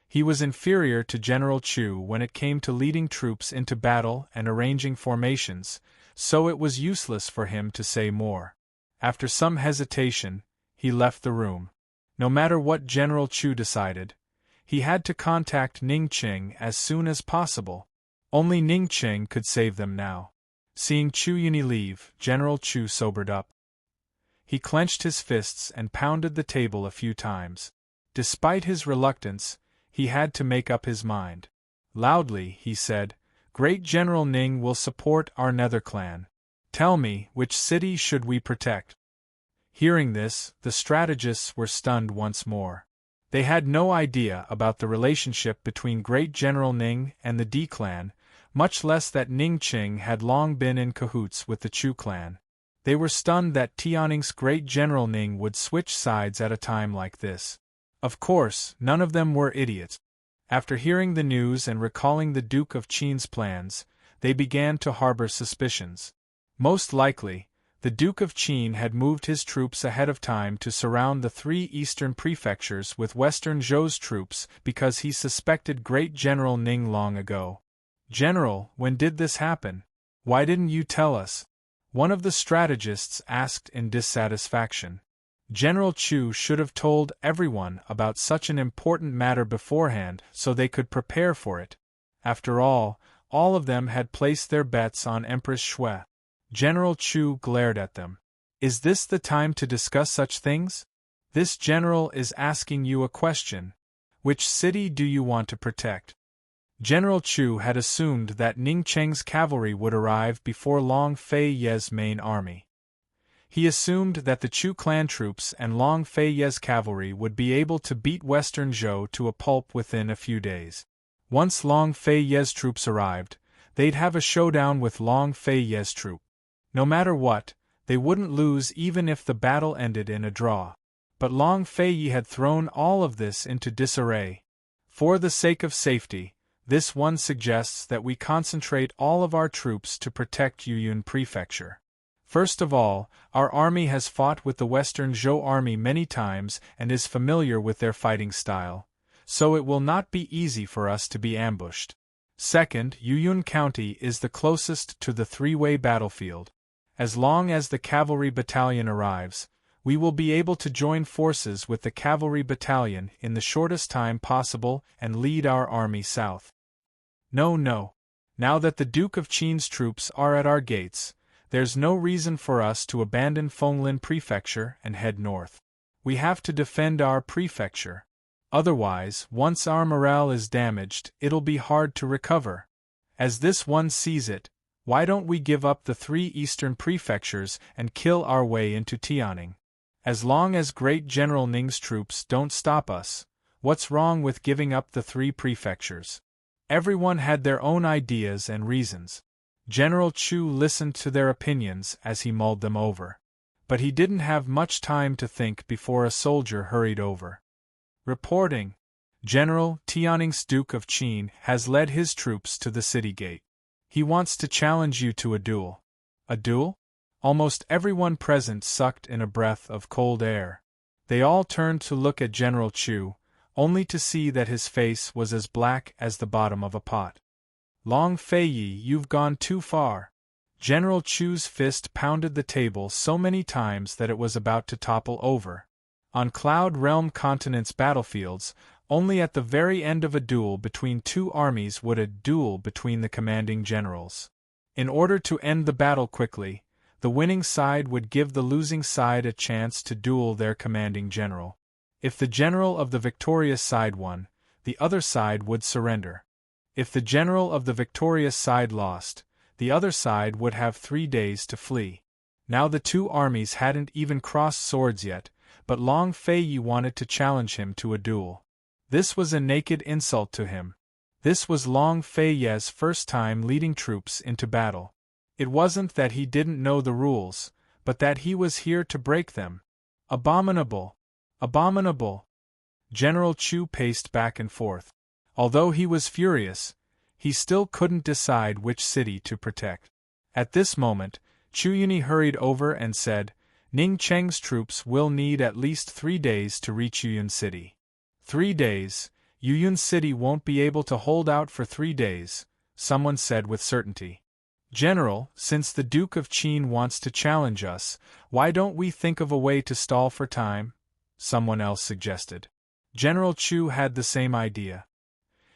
He was inferior to General Chu when it came to leading troops into battle and arranging formations, so it was useless for him to say more. After some hesitation, he left the room. No matter what General Chu decided, he had to contact Ning Qing as soon as possible. Only Ning Qing could save them now. Seeing Chu Yunyi leave, General Chu sobered up. He clenched his fists and pounded the table a few times. Despite his reluctance, he had to make up his mind. Loudly, he said, "Great General Ning will support our Nether clan. Tell me, which city should we protect?" Hearing this, the strategists were stunned once more. They had no idea about the relationship between Great General Ning and the D clan, much less that Ning Qing had long been in cahoots with the Chu clan. They were stunned that Tianning's Great General Ning would switch sides at a time like this. Of course, none of them were idiots. After hearing the news and recalling the Duke of Qin's plans, they began to harbor suspicions. Most likely, the Duke of Qin had moved his troops ahead of time to surround the 3 eastern prefectures with Western Zhou's troops because he suspected Great General Ning long ago. "General, when did this happen? Why didn't you tell us?" one of the strategists asked in dissatisfaction. General Chu should have told everyone about such an important matter beforehand so they could prepare for it. After all of them had placed their bets on Empress Shui. General Chu glared at them. "Is this the time to discuss such things? This general is asking you a question. Which city do you want to protect?" General Chu had assumed that Ning Cheng's cavalry would arrive before Long Feiyi's main army. He assumed that the Chu clan troops and Long Feiyi's cavalry would be able to beat Western Zhou to a pulp within a few days. Once Long Feiyi's troops arrived, they'd have a showdown with Long Feiyi's troop. No matter what, they wouldn't lose even if the battle ended in a draw. But Long Feiyi had thrown all of this into disarray. For the sake of safety, this one suggests that we concentrate all of our troops to protect Yuyun Prefecture. First of all, our army has fought with the Western Zhou army many times and is familiar with their fighting style, so it will not be easy for us to be ambushed. Second, Yuyun County is the closest to the 3-way battlefield. As long as the cavalry battalion arrives, we will be able to join forces with the cavalry battalion in the shortest time possible and lead our army south. No. Now that the Duke of Qin's troops are at our gates, there's no reason for us to abandon Fenglin Prefecture and head north. We have to defend our prefecture. Otherwise, once our morale is damaged, it'll be hard to recover. As this one sees it, why don't we give up the 3 eastern prefectures and kill our way into Tianning? As long as Great General Ning's troops don't stop us, what's wrong with giving up the 3 prefectures? Everyone had their own ideas and reasons. General Chu listened to their opinions as he mulled them over. But he didn't have much time to think before a soldier hurried over. Reporting. General, Tianning's Duke of Qin has led his troops to the city gate. He wants to challenge you to a duel. A duel? Almost everyone present sucked in a breath of cold air. They all turned to look at General Chu, only to see that his face was as black as the bottom of a pot. Long Fei Yi, you've gone too far. General Chu's fist pounded the table so many times that it was about to topple over. On Cloud Realm Continent's battlefields, only at the very end of a duel between two armies would a duel between the commanding generals. In order to end the battle quickly, the winning side would give the losing side a chance to duel their commanding general. If the general of the victorious side won, the other side would surrender. If the general of the victorious side lost, the other side would have 3 days to flee. Now the two armies hadn't even crossed swords yet, but Long Fei Yi wanted to challenge him to a duel. This was a naked insult to him. This was Long Fei Yi's first time leading troops into battle. It wasn't that he didn't know the rules, but that he was here to break them. Abominable! Abominable! General Chu paced back and forth. Although he was furious, he still couldn't decide which city to protect. At this moment, Chu Yuni hurried over and said, Ning Cheng's troops will need at least 3 days to reach Yuyun City. 3 days? Yuyun City won't be able to hold out for 3 days, someone said with certainty. General, since the Duke of Qin wants to challenge us, why don't we think of a way to stall for time? Someone else suggested. General Chu had the same idea.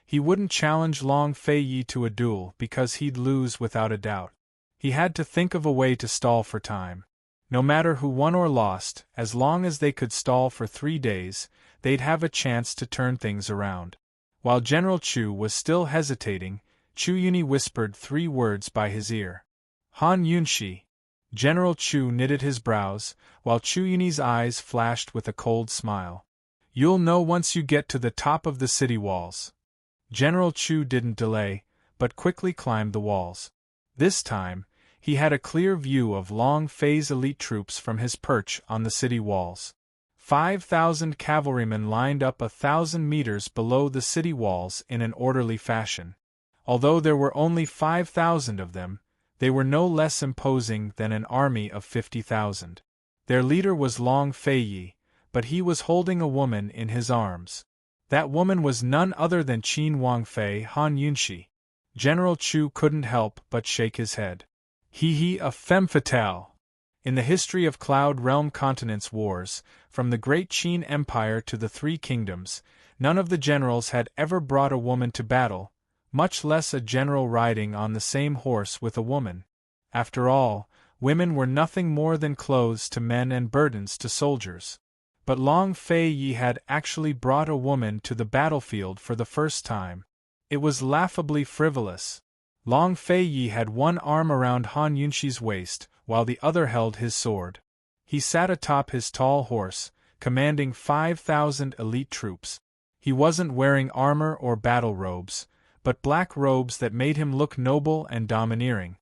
He wouldn't challenge Long Fei Yi to a duel because he'd lose without a doubt. He had to think of a way to stall for time. No matter who won or lost, as long as they could stall for 3 days, they'd have a chance to turn things around. While General Chu was still hesitating, Chu Yuni whispered 3 words by his ear. Han Yunshi. General Chu knitted his brows, while Chu Yuni's eyes flashed with a cold smile. You'll know once you get to the top of the city walls. General Chu didn't delay, but quickly climbed the walls. This time, he had a clear view of Long Fei's elite troops from his perch on the city walls. 5,000 cavalrymen lined up 1,000 meters below the city walls in an orderly fashion. Although there were only 5,000 of them, they were no less imposing than an army of 50,000. Their leader was Long Fei Yi, but he was holding a woman in his arms. That woman was none other than Qin Wangfei Han Yunshi. General Chu couldn't help but shake his head. He, a femme fatale. In the history of Cloud Realm Continent's wars, from the Great Qin Empire to the Three Kingdoms, none of the generals had ever brought a woman to battle, much less a general riding on the same horse with a woman. After all, women were nothing more than clothes to men and burdens to soldiers. But Long Fei Yi had actually brought a woman to the battlefield for the first time. It was laughably frivolous. Long Fei Yi had one arm around Han Yunshi's waist, while the other held his sword. He sat atop his tall horse, commanding 5,000 elite troops. He wasn't wearing armor or battle robes, but black robes that made him look noble and domineering.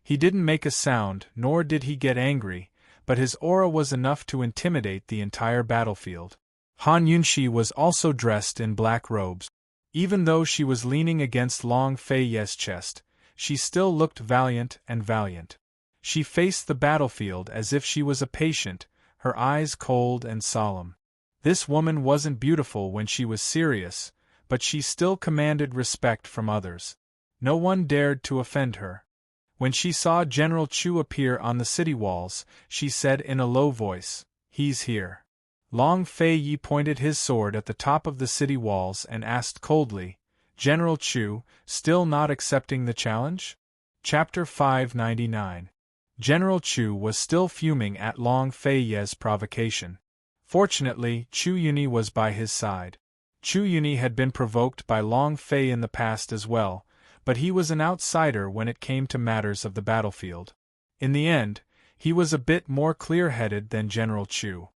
He didn't make a sound, nor did he get angry, but his aura was enough to intimidate the entire battlefield. Han Yunshi was also dressed in black robes. Even though she was leaning against Long Fei Yi's chest, she still looked valiant and valiant. She faced the battlefield as if she was a patient, her eyes cold and solemn. This woman wasn't beautiful when she was serious, but she still commanded respect from others. No one dared to offend her. When she saw General Chu appear on the city walls, she said in a low voice, "He's here." Long Fei Yi pointed his sword at the top of the city walls and asked coldly, "General Chu, still not accepting the challenge?" Chapter 599. General Chu was still fuming at Long Fei Yi's provocation. Fortunately, Chu Yuni was by his side. Chu Yuni had been provoked by Long Fei in the past as well, but he was an outsider when it came to matters of the battlefield. In the end, he was a bit more clear-headed than General Chu.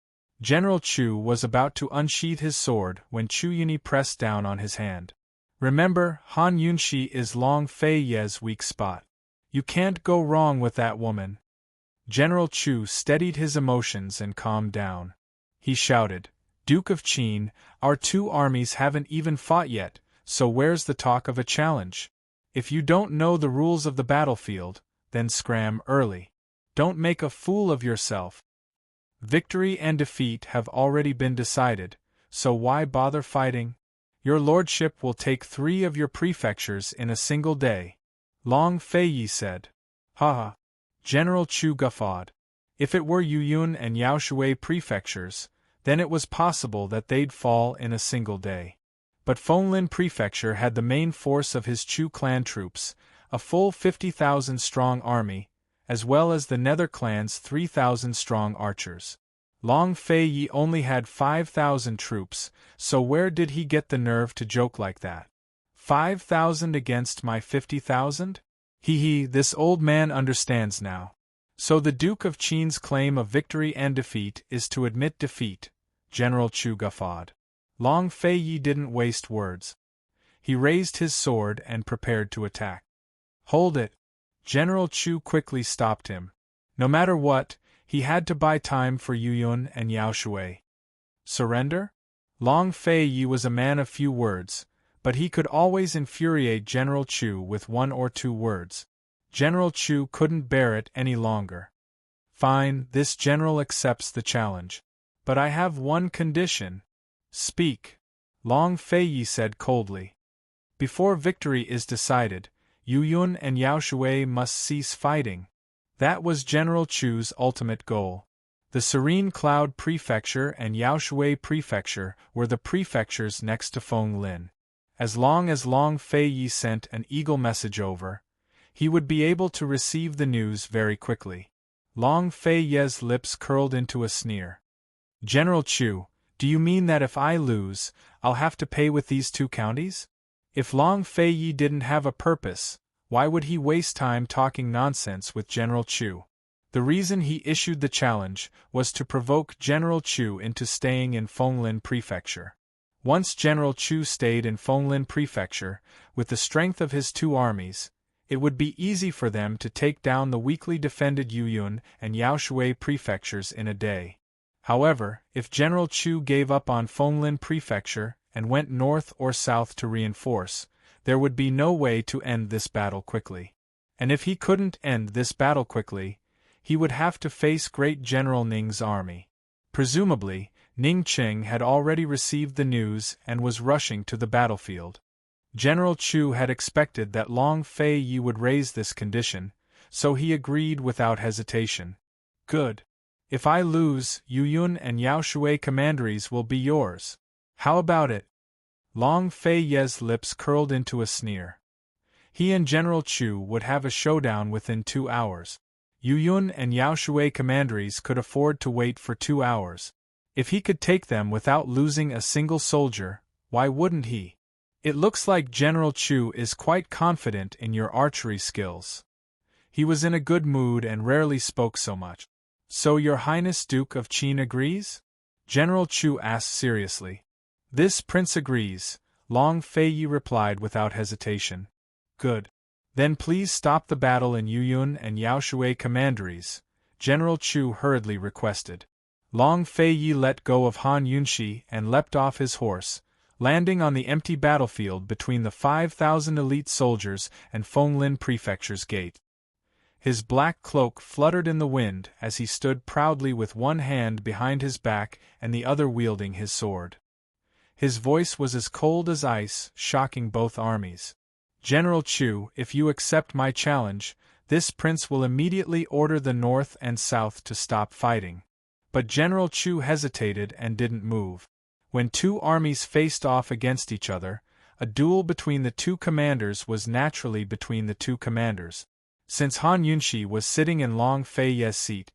General Chu was about to unsheath his sword when Chu Yuni pressed down on his hand. "Remember, Han Yunshi is Long Fei Yi's weak spot. You can't go wrong with that woman." General Chu steadied his emotions and calmed down. He shouted, "Duke of Qin, our two armies haven't even fought yet, so where's the talk of a challenge? If you don't know the rules of the battlefield, then scram early. Don't make a fool of yourself. Victory and defeat have already been decided, so why bother fighting? Your lordship will take 3 of your prefectures in a single day, Long Feiyi said. Ha ha. General Chu guffawed. If it were Yuyun and Yaoshui prefectures, then it was possible that they'd fall in a single day. But Fenglin Prefecture had the main force of his Chu clan troops, a full 50,000-strong army, as well as the Nether clan's 3,000-strong archers. Long Feiyi only had 5,000 troops, so where did he get the nerve to joke like that? 5,000 against my 50,000? Hee, this old man understands now. So the Duke of Qin's claim of victory and defeat is to admit defeat, General Chu guffawed. Long Feiyi didn't waste words. He raised his sword and prepared to attack. Hold it! General Chu quickly stopped him. No matter what, he had to buy time for Yuyun and Yaoshui. Surrender? Long Feiyi was a man of few words, but he could always infuriate General Chu with 1 or 2 words. General Chu couldn't bear it any longer. Fine, this general accepts the challenge. But I have one condition. Speak. Long Feiyi said coldly. Before victory is decided, Yuyun and Yaoshui must cease fighting. That was General Chu's ultimate goal. The Serene Cloud Prefecture and Yaoshui Prefecture were the prefectures next to Fenglin. As long as Long Feiyi sent an eagle message over, he would be able to receive the news very quickly. Long Feiyi's lips curled into a sneer. General Chu, do you mean that if I lose, I'll have to pay with these 2 counties? If Long Feiyi didn't have a purpose, why would he waste time talking nonsense with General Chu? The reason he issued the challenge was to provoke General Chu into staying in Fenglin Prefecture. Once General Chu stayed in Fenglin Prefecture, with the strength of his 2 armies, it would be easy for them to take down the weakly defended Yuyun and Yaoshui prefectures in a day. However, if General Chu gave up on Fenglin Prefecture and went north or south to reinforce, there would be no way to end this battle quickly. And if he couldn't end this battle quickly, he would have to face Great General Ning's army. Presumably, Ning Qing had already received the news and was rushing to the battlefield. General Chu had expected that Long Feiyi would raise this condition, so he agreed without hesitation. Good. If I lose, Yuyun and Yaoshui commanderies will be yours. How about it? Long Feiyi's lips curled into a sneer. He and General Chu would have a showdown within 2 hours. Yuyun and Yaoshui commanderies could afford to wait for 2 hours. If he could take them without losing a single soldier, why wouldn't he? It looks like General Chu is quite confident in your archery skills. He was in a good mood and rarely spoke so much. So Your Highness Duke of Qin agrees? General Chu asked seriously. This prince agrees, Long Feiyi replied without hesitation. Good. Then please stop the battle in Yuyun and Yaoshui commanderies, General Chu hurriedly requested. Long Feiyi let go of Han Yunshi and leapt off his horse, landing on the empty battlefield between the 5,000 elite soldiers and Fenglin Prefecture's gate. His black cloak fluttered in the wind as he stood proudly with one hand behind his back and the other wielding his sword. His voice was as cold as ice, shocking both armies. General Chu, if you accept my challenge, this prince will immediately order the north and south to stop fighting. But General Chu hesitated and didn't move. When 2 armies faced off against each other, a duel between the 2 commanders was naturally between the 2 commanders. Since Han Yunshi was sitting in Long Feiyi's seat,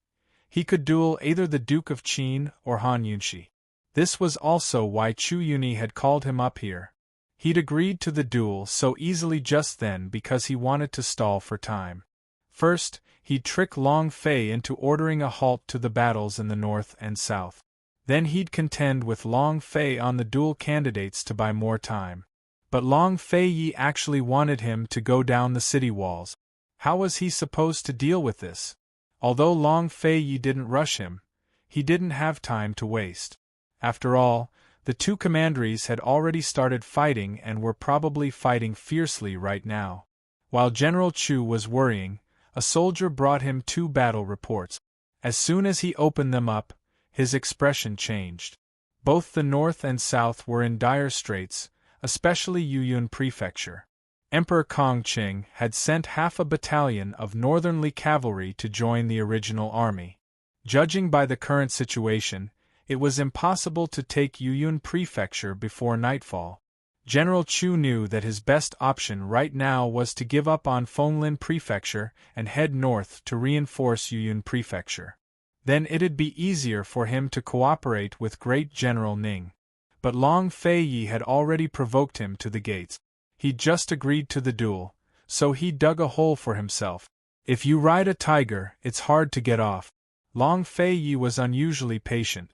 he could duel either the Duke of Qin or Han Yunshi. This was also why Chu Yuni had called him up here. He'd agreed to the duel so easily just then because he wanted to stall for time. First, he'd trick Long Fei into ordering a halt to the battles in the north and south. Then he'd contend with Long Fei on the dual candidates to buy more time. But Long Feiyi actually wanted him to go down the city walls. How was he supposed to deal with this? Although Long Feiyi didn't rush him, he didn't have time to waste. After all, the 2 commanderies had already started fighting and were probably fighting fiercely right now. While General Chu was worrying, a soldier brought him 2 battle reports. As soon as he opened them up, his expression changed. Both the north and south were in dire straits, especially Yuyun Prefecture. Emperor Kongqing had sent half a battalion of northernly cavalry to join the original army. Judging by the current situation, it was impossible to take Yuyun Prefecture before nightfall. General Chu knew that his best option right now was to give up on Fenglin Prefecture and head north to reinforce Yuyun Prefecture. Then it'd be easier for him to cooperate with Great General Ning. But Long Feiyi had already provoked him to the gates. He'd just agreed to the duel, so he dug a hole for himself. If you ride a tiger, it's hard to get off. Long Feiyi was unusually patient.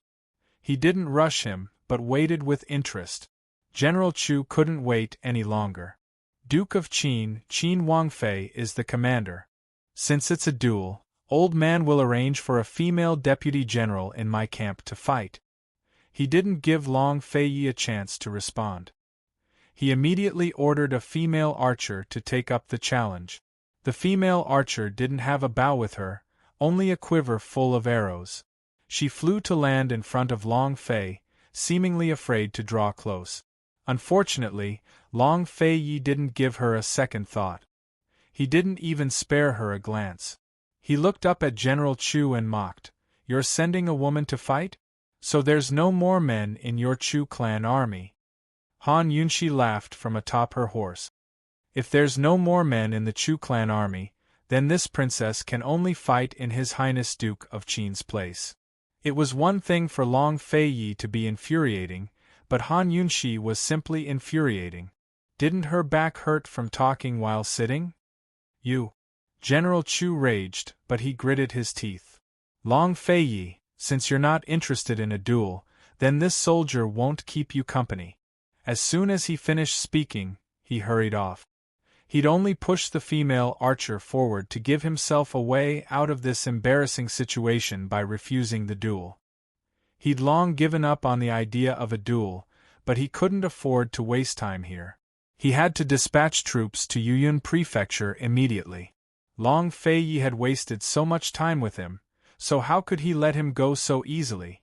He didn't rush him, but waited with interest. General Chu couldn't wait any longer. Duke of Qin, Qin Wangfei, is the commander. Since it's a duel, old man will arrange for a female deputy general in my camp to fight. He didn't give Long Feiyi a chance to respond. He immediately ordered a female archer to take up the challenge. The female archer didn't have a bow with her, only a quiver full of arrows. She flew to land in front of Long Fei, seemingly afraid to draw close. Unfortunately, Long Feiyi didn't give her a second thought. He didn't even spare her a glance. He looked up at General Chu and mocked, "You're sending a woman to fight? So there's no more men in your Chu clan army?" Han Yunshi laughed from atop her horse. "If there's no more men in the Chu clan army, then this princess can only fight in His Highness Duke of Qin's place." It was one thing for Long Feiyi to be infuriating, but Han Yunshi was simply infuriating. Didn't her back hurt from talking while sitting? "You!" General Chu raged, but he gritted his teeth. "Long Feiyi, since you're not interested in a duel, then this soldier won't keep you company." As soon as he finished speaking, he hurried off. He'd only pushed the female archer forward to give himself a way out of this embarrassing situation by refusing the duel. He'd long given up on the idea of a duel, but he couldn't afford to waste time here. He had to dispatch troops to Yuyun Prefecture immediately. Long Feiyi had wasted so much time with him, so how could he let him go so easily?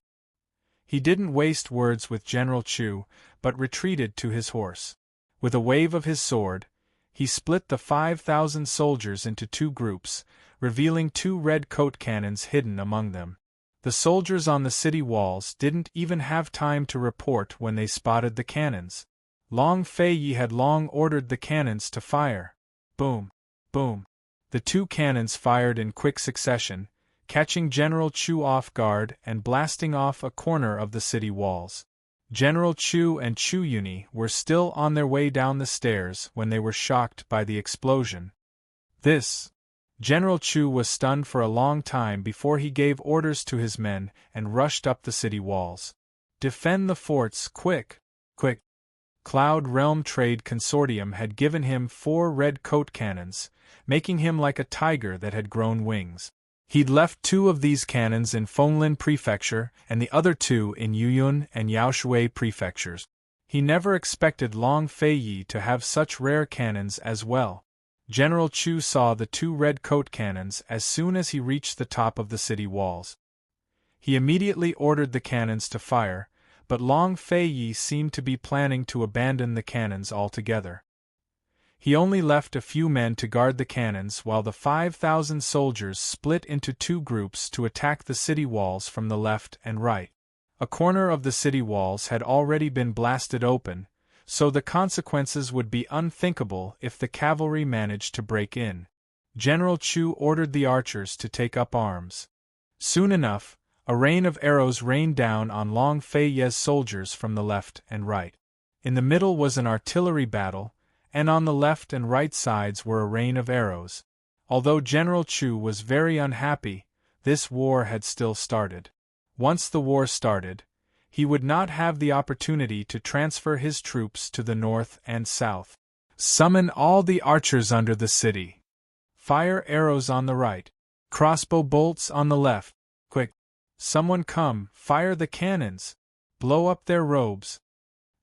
He didn't waste words with General Chu, but retreated to his horse. With a wave of his sword, he split the 5,000 soldiers into two groups, revealing two red coat cannons hidden among them. The soldiers on the city walls didn't even have time to report when they spotted the cannons. Long Feiyi had long ordered the cannons to fire. Boom! Boom! The two cannons fired in quick succession, catching General Chu off guard and blasting off a corner of the city walls. General Chu and Chu Yuni were still on their way down the stairs when they were shocked by the explosion. General Chu was stunned for a long time before he gave orders to his men and rushed up the city walls. "Defend the forts, quick! Quick!" Cloud Realm Trade Consortium had given him 4 red coat cannons, making him like a tiger that had grown wings. He'd left 2 of these cannons in Fenglin Prefecture and the other 2 in Yuyun and Yaoshui Prefectures. He never expected Long Feiyi to have such rare cannons as well. General Chu saw the 2 red coat cannons as soon as he reached the top of the city walls. He immediately ordered the cannons to fire, but Long Feiyi seemed to be planning to abandon the cannons altogether. He only left a few men to guard the cannons while the 5,000 soldiers split into 2 groups to attack the city walls from the left and right. A corner of the city walls had already been blasted open, so the consequences would be unthinkable if the cavalry managed to break in. General Chu ordered the archers to take up arms. Soon enough, a rain of arrows rained down on Long Feiyi's soldiers from the left and right. In the middle was an artillery battle, and on the left and right sides were a rain of arrows. Although General Chu was very unhappy, this war had still started. Once the war started, he would not have the opportunity to transfer his troops to the north and south. "Summon all the archers under the city. Fire arrows on the right. Crossbow bolts on the left. Quick! Someone come, fire the cannons! Blow up their robes!"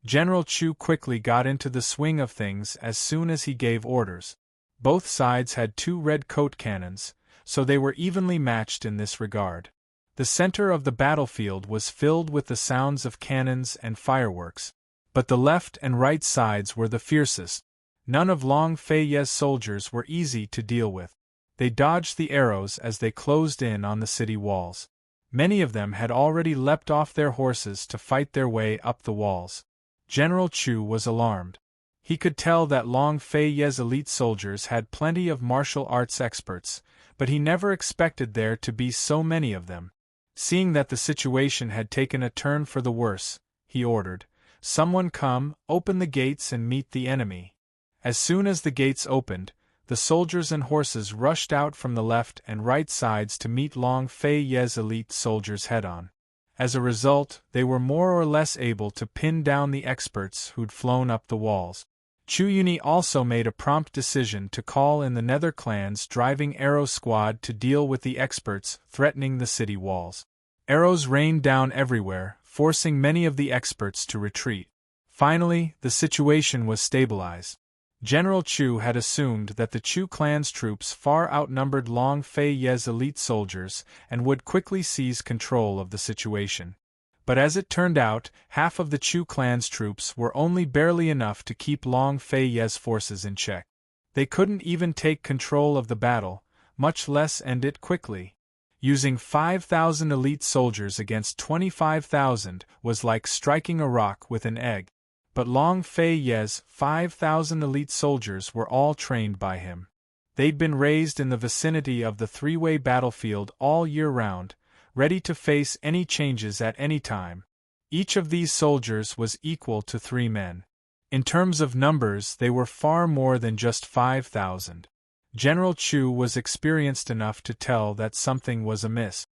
General Chu quickly got into the swing of things as soon as he gave orders. Both sides had 2 red coat cannons, so they were evenly matched in this regard. The center of the battlefield was filled with the sounds of cannons and fireworks. But the left and right sides were the fiercest. None of Long Fei's soldiers were easy to deal with. They dodged the arrows as they closed in on the city walls. Many of them had already leapt off their horses to fight their way up the walls. General Chu was alarmed. He could tell that Long Fei's elite soldiers had plenty of martial arts experts, but he never expected there to be so many of them. Seeing that the situation had taken a turn for the worse, he ordered, "Someone come, open the gates and meet the enemy." As soon as the gates opened, the soldiers and horses rushed out from the left and right sides to meet Long Fei's elite soldiers head-on. As a result, they were more or less able to pin down the experts who'd flown up the walls. Chu Yuni also made a prompt decision to call in the Nether Clan's driving arrow squad to deal with the experts threatening the city walls. Arrows rained down everywhere, forcing many of the experts to retreat. Finally, the situation was stabilized. General Chu had assumed that the Chu clan's troops far outnumbered Long Fei's elite soldiers and would quickly seize control of the situation. But as it turned out, half of the Chu clan's troops were only barely enough to keep Long Fei's forces in check. They couldn't even take control of the battle, much less end it quickly. Using 5,000 elite soldiers against 25,000 was like striking a rock with an egg. But Long Fei's 5,000 elite soldiers were all trained by him. They'd been raised in the vicinity of the three-way battlefield all year round, ready to face any changes at any time. Each of these soldiers was equal to 3 men. In terms of numbers, they were far more than just 5,000. General Chu was experienced enough to tell that something was amiss.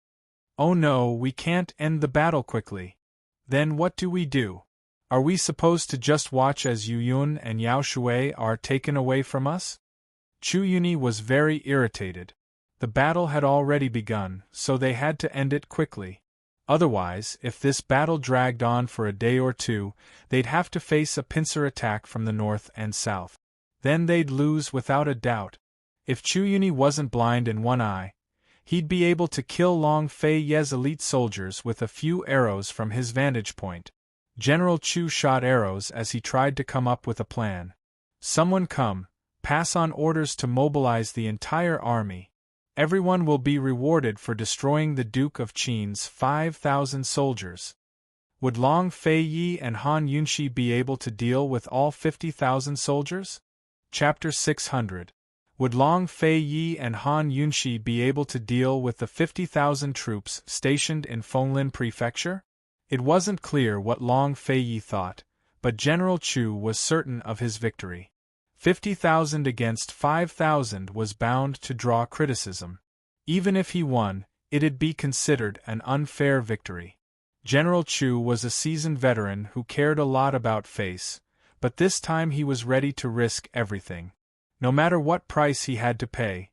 "Oh no, we can't end the battle quickly. Then what do we do? Are we supposed to just watch as Yu Yun and Yao Shui are taken away from us?" Chu Yuni was very irritated. The battle had already begun, so they had to end it quickly. Otherwise, if this battle dragged on for a day or two, they'd have to face a pincer attack from the north and south. Then they'd lose without a doubt. If Chu Yuni wasn't blind in one eye, he'd be able to kill Long Fei's elite soldiers with a few arrows from his vantage point. General Chu shot arrows as he tried to come up with a plan. "Someone come, pass on orders to mobilize the entire army. Everyone will be rewarded for destroying the Duke of Qin's 5,000 soldiers." Would Long Fei and Han Yunshi be able to deal with all 50,000 soldiers? Chapter 600. Would Long Fei and Han Yunshi be able to deal with the 50,000 troops stationed in Fenglin Prefecture? It wasn't clear what Long Fei thought, but General Chu was certain of his victory. 50,000 against 5,000 was bound to draw criticism. Even if he won, it'd be considered an unfair victory. General Chu was a seasoned veteran who cared a lot about face, but this time he was ready to risk everything. No matter what price he had to pay,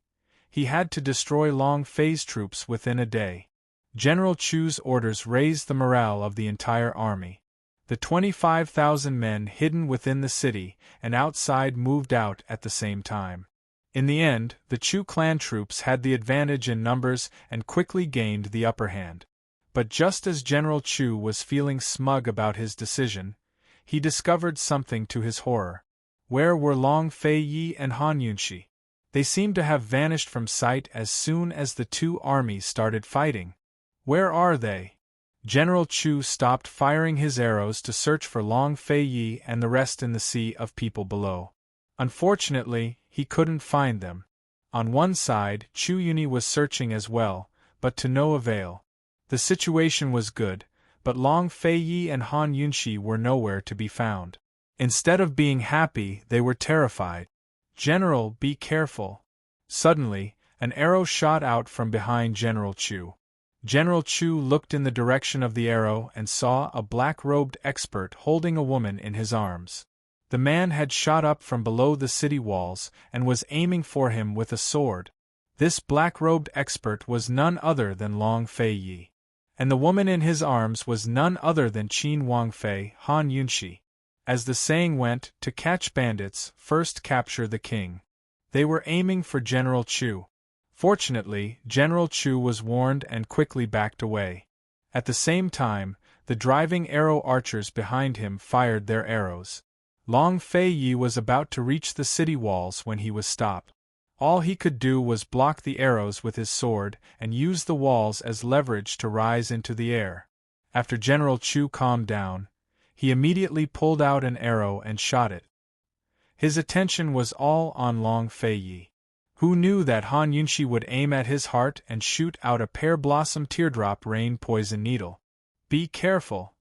he had to destroy Long Fei's troops within a day. General Chu's orders raised the morale of the entire army. The 25,000 men hidden within the city and outside moved out at the same time. In the end, the Chu clan troops had the advantage in numbers and quickly gained the upper hand. But just as General Chu was feeling smug about his decision, he discovered something to his horror. Where were Long Fei and Han Yunshi? They seemed to have vanished from sight as soon as the two armies started fighting. Where are they? General Chu stopped firing his arrows to search for Long Fei and the rest in the sea of people below. Unfortunately, he couldn't find them. On one side, Chu Yuni was searching as well, but to no avail. The situation was good, but Long Fei and Han Yunshi were nowhere to be found. Instead of being happy, they were terrified. "General, be careful." Suddenly, an arrow shot out from behind General Chu. General Chu looked in the direction of the arrow and saw a black-robed expert holding a woman in his arms. The man had shot up from below the city walls and was aiming for him with a sword. This black-robed expert was none other than Long Fei. And the woman in his arms was none other than Qin Wangfei, Han Yunshi. As the saying went, to catch bandits, first capture the king. They were aiming for General Chu. Fortunately, General Chu was warned and quickly backed away. At the same time, the driving arrow archers behind him fired their arrows. Long Fei Yi was about to reach the city walls when he was stopped. All he could do was block the arrows with his sword and use the walls as leverage to rise into the air. After General Chu calmed down, he immediately pulled out an arrow and shot it. His attention was all on Long Fei Yi. Who knew that Han Yunxi would aim at his heart and shoot out a pear-blossom teardrop rain poison needle? Be careful!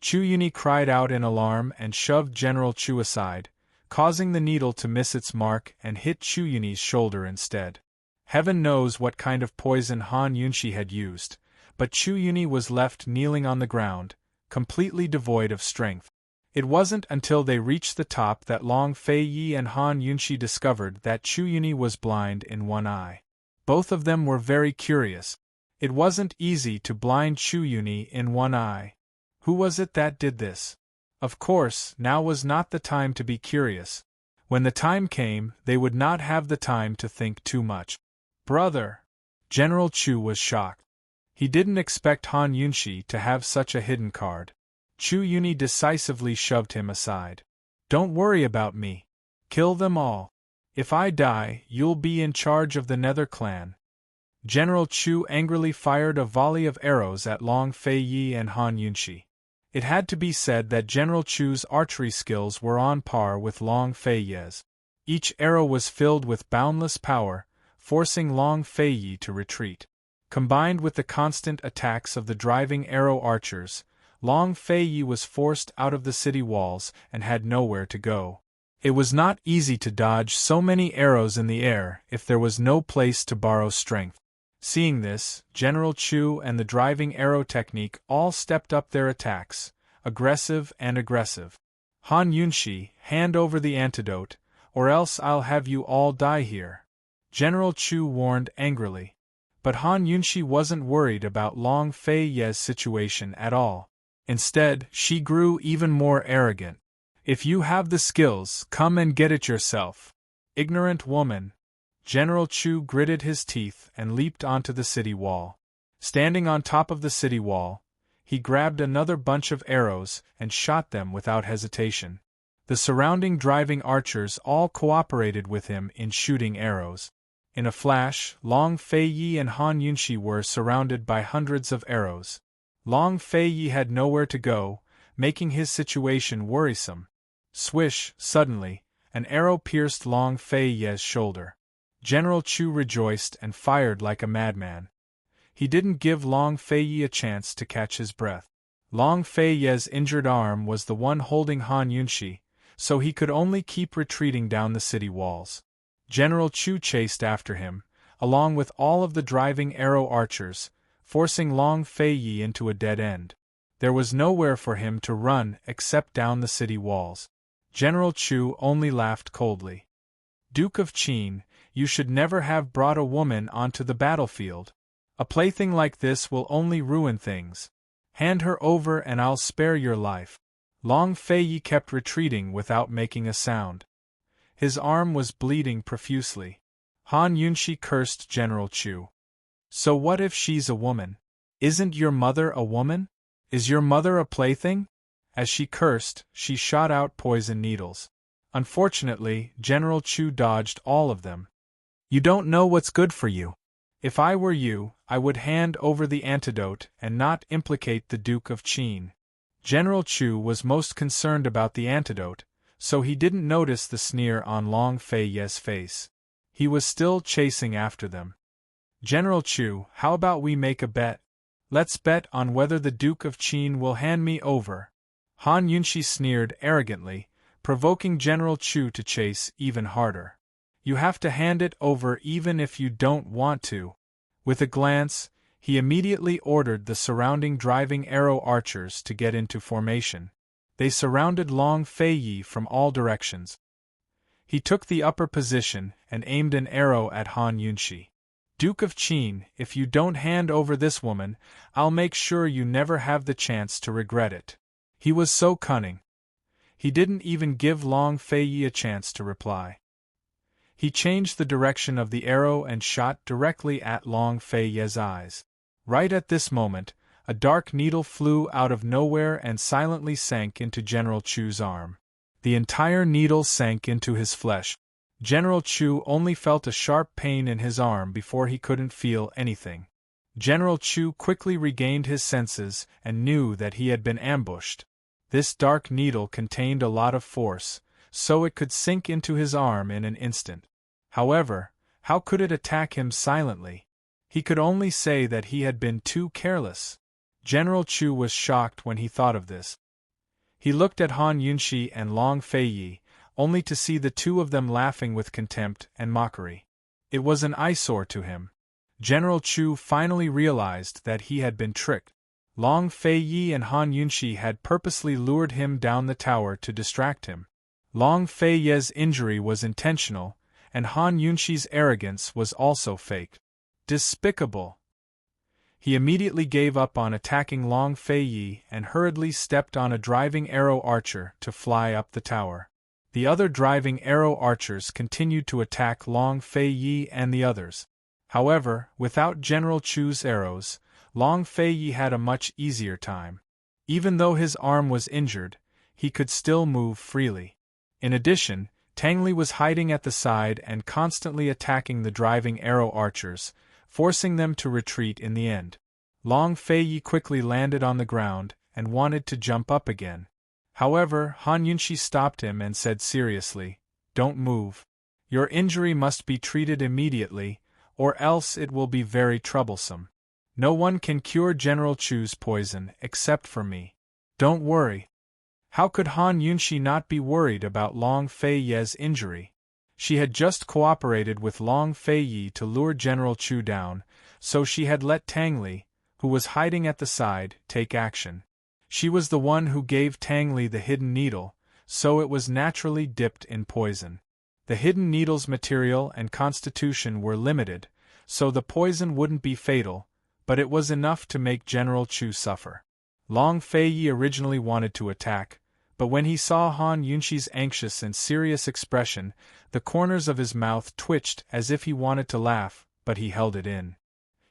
Chu Yuni cried out in alarm and shoved General Chu aside, causing the needle to miss its mark and hit Chu Yuni's shoulder instead. Heaven knows what kind of poison Han Yunxi had used, but Chu Yuni was left kneeling on the ground, completely devoid of strength. It wasn't until they reached the top that Long Fei Yi and Han Yunxi discovered that Chu Yuni was blind in one eye. Both of them were very curious. It wasn't easy to blind Chu Yuni in one eye. Who was it that did this? Of course, now was not the time to be curious. When the time came, they would not have the time to think too much. Brother! General Chu was shocked. He didn't expect Han Yunxi to have such a hidden card. Chu Yuni decisively shoved him aside. Don't worry about me. Kill them all. If I die, you'll be in charge of the Nether clan. General Chu angrily fired a volley of arrows at Long Fei Yi and Han Yunxi. It had to be said that General Chu's archery skills were on par with Long Fei Yi's. Each arrow was filled with boundless power, forcing Long Fei Yi to retreat. Combined with the constant attacks of the driving arrow archers, Long Fei Yi was forced out of the city walls and had nowhere to go. It was not easy to dodge so many arrows in the air if there was no place to borrow strength. Seeing this, General Chu and the driving arrow technique all stepped up their attacks, aggressive and aggressive. Han Yunxi, hand over the antidote, or else I'll have you all die here. General Chu warned angrily. But Han Yunxi wasn't worried about Long Fei Yi's situation at all. Instead, she grew even more arrogant. If you have the skills, come and get it yourself. Ignorant woman. General Chu gritted his teeth and leaped onto the city wall. Standing on top of the city wall, he grabbed another bunch of arrows and shot them without hesitation. The surrounding driving archers all cooperated with him in shooting arrows. In a flash, Long Fei Yi and Han Yunxi were surrounded by hundreds of arrows. Long Fei Yi had nowhere to go, making his situation worrisome. Swish, suddenly, an arrow pierced Long Fei Yi's shoulder. General Chu rejoiced and fired like a madman. He didn't give Long Fei Yi a chance to catch his breath. Long Fei Yi's injured arm was the one holding Han Yunxi, so he could only keep retreating down the city walls. General Chu chased after him, along with all of the driving arrow archers, forcing Long Fei Yi into a dead end. There was nowhere for him to run except down the city walls. General Chu only laughed coldly. Duke of Qin, you should never have brought a woman onto the battlefield. A plaything like this will only ruin things. Hand her over and I'll spare your life. Long Fei Yi kept retreating without making a sound. His arm was bleeding profusely. Han Yunxi cursed General Chu. So what if she's a woman? Isn't your mother a woman? Is your mother a plaything? As she cursed, she shot out poison needles. Unfortunately, General Chu dodged all of them. You don't know what's good for you. If I were you, I would hand over the antidote and not implicate the Duke of Qin. General Chu was most concerned about the antidote, so he didn't notice the sneer on Long Fei Yi's face. He was still chasing after them. General Chu, how about we make a bet? Let's bet on whether the Duke of Qin will hand me over. Han Yunxi sneered arrogantly, provoking General Chu to chase even harder. You have to hand it over even if you don't want to. With a glance, he immediately ordered the surrounding driving arrow archers to get into formation. They surrounded Long Fei Yi from all directions. He took the upper position and aimed an arrow at Han Yunxi. Duke of Qin, if you don't hand over this woman, I'll make sure you never have the chance to regret it. He was so cunning. He didn't even give Long Fei Yi a chance to reply. He changed the direction of the arrow and shot directly at Long Fei Ye's eyes. Right at this moment, a dark needle flew out of nowhere and silently sank into General Chu's arm. The entire needle sank into his flesh. General Chu only felt a sharp pain in his arm before he couldn't feel anything. General Chu quickly regained his senses and knew that he had been ambushed. This dark needle contained a lot of force, so it could sink into his arm in an instant. However, how could it attack him silently? He could only say that he had been too careless. General Chu was shocked when he thought of this. He looked at Han Yunxi and Long Fei Yi, only to see the two of them laughing with contempt and mockery. It was an eyesore to him. General Chu finally realized that he had been tricked. Long Fei Yi and Han Yunxi had purposely lured him down the tower to distract him. Long Fei Yi's injury was intentional, and Han Yunxi's arrogance was also fake. Despicable! He immediately gave up on attacking Long Fei Yi and hurriedly stepped on a driving arrow archer to fly up the tower. The other driving arrow archers continued to attack Long Fei Yi and the others. However, without General Chu's arrows, Long Fei Yi had a much easier time. Even though his arm was injured, he could still move freely. In addition, Tang Li was hiding at the side and constantly attacking the driving arrow archers, forcing them to retreat in the end. Long Fei Yi quickly landed on the ground and wanted to jump up again. However, Han Yunxi stopped him and said seriously, "Don't move. Your injury must be treated immediately, or else it will be very troublesome. No one can cure General Chu's poison except for me. Don't worry." How could Han Yunxi not be worried about Long Fei Yi's injury? She had just cooperated with Long Fei Yi to lure General Chu down, so she had let Tang Li, who was hiding at the side, take action. She was the one who gave Tang Li the hidden needle, so it was naturally dipped in poison. The hidden needle's material and constitution were limited, so the poison wouldn't be fatal, but it was enough to make General Chu suffer. Long Fei Yi originally wanted to attack, but when he saw Han Yunxi's anxious and serious expression, the corners of his mouth twitched as if he wanted to laugh, but he held it in.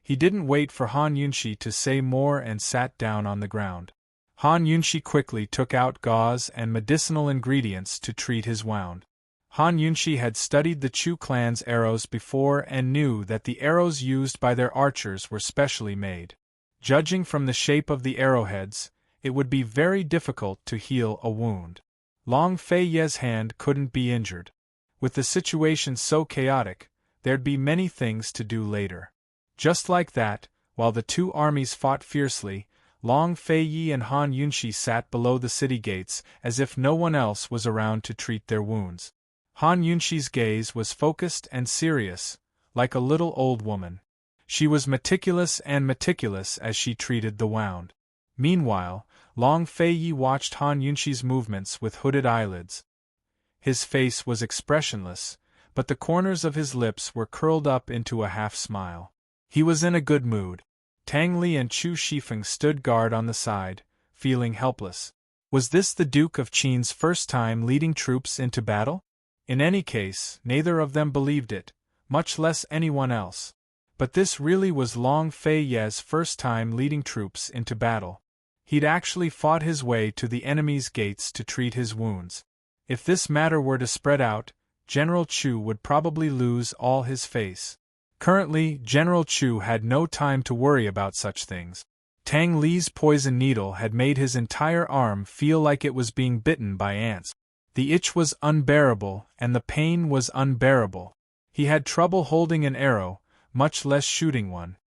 He didn't wait for Han Yunxi to say more and sat down on the ground. Han Yunxi quickly took out gauze and medicinal ingredients to treat his wound. Han Yunxi had studied the Chu clan's arrows before and knew that the arrows used by their archers were specially made. Judging from the shape of the arrowheads, it would be very difficult to heal a wound. Long Fei Yi's hand couldn't be injured. With the situation so chaotic, there'd be many things to do later. Just like that, while the two armies fought fiercely, Long Fei Yi and Han Yunxi sat below the city gates as if no one else was around to treat their wounds. Han Yunxi's gaze was focused and serious, like a little old woman. She was meticulous as she treated the wound. Meanwhile, Long Fei Yi watched Han Yunxi's movements with hooded eyelids. His face was expressionless, but the corners of his lips were curled up into a half-smile. He was in a good mood. Tang Li and Chu Shifeng stood guard on the side, feeling helpless. Was this the Duke of Qin's first time leading troops into battle? In any case, neither of them believed it, much less anyone else. But this really was Long Fei Yi's first time leading troops into battle. He'd actually fought his way to the enemy's gates to treat his wounds. If this matter were to spread out, General Chu would probably lose all his face. Currently, General Chu had no time to worry about such things. Tang Li's poison needle had made his entire arm feel like it was being bitten by ants. The itch was unbearable, and the pain was unbearable. He had trouble holding an arrow, much less shooting one.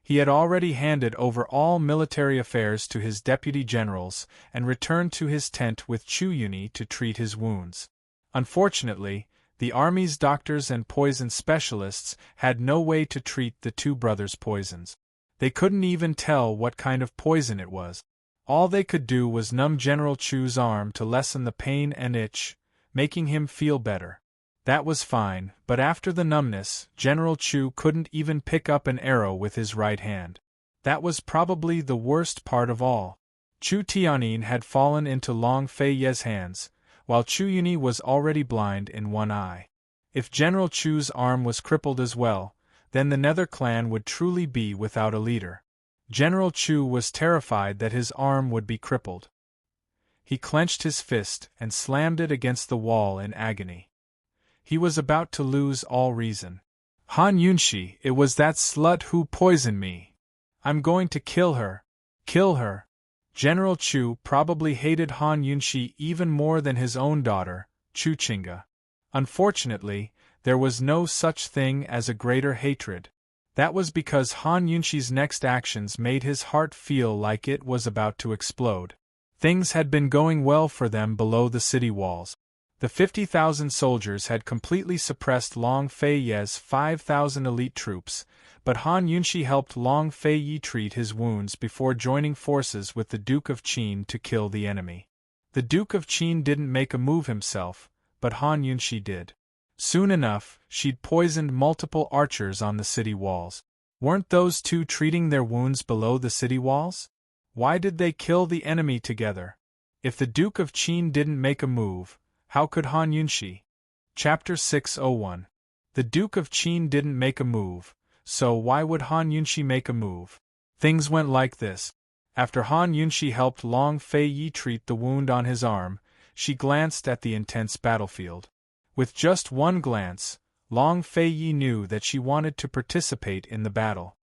He had already handed over all military affairs to his deputy generals and returned to his tent with Chu Yuni to treat his wounds. Unfortunately, the army's doctors and poison specialists had no way to treat the two brothers' poisons. They couldn't even tell what kind of poison it was. All they could do was numb General Chu's arm to lessen the pain and itch, making him feel better. That was fine, but after the numbness, General Chu couldn't even pick up an arrow with his right hand. That was probably the worst part of all. Chu Tianyin had fallen into Long Fei Yi's hands, while Chu Yuni was already blind in one eye. If General Chu's arm was crippled as well, then the Nether clan would truly be without a leader. General Chu was terrified that his arm would be crippled. He clenched his fist and slammed it against the wall in agony. He was about to lose all reason. Han Yunshi, it was that slut who poisoned me. I'm going to kill her. Kill her. General Chu probably hated Han Yunshi even more than his own daughter, Chu Qingge. Unfortunately, there was no such thing as a greater hatred. That was because Han Yunshi's next actions made his heart feel like it was about to explode. Things had been going well for them below the city walls. The 50,000 soldiers had completely suppressed Long Feiye's 5,000 elite troops, but Han Yunshi helped Long Feiye treat his wounds before joining forces with the Duke of Qin to kill the enemy. The Duke of Qin didn't make a move himself, but Han Yunshi did. Soon enough, she'd poisoned multiple archers on the city walls. Weren't those two treating their wounds below the city walls? Why did they kill the enemy together? If the Duke of Qin didn't make a move, how could Han Yunshi? Chapter 601. The Duke of Qin didn't make a move, so why would Han Yunshi make a move? Things went like this. After Han Yunshi helped Long Feiye treat the wound on his arm, she glanced at the intense battlefield. With just one glance, Long Feiye knew that she wanted to participate in the battle.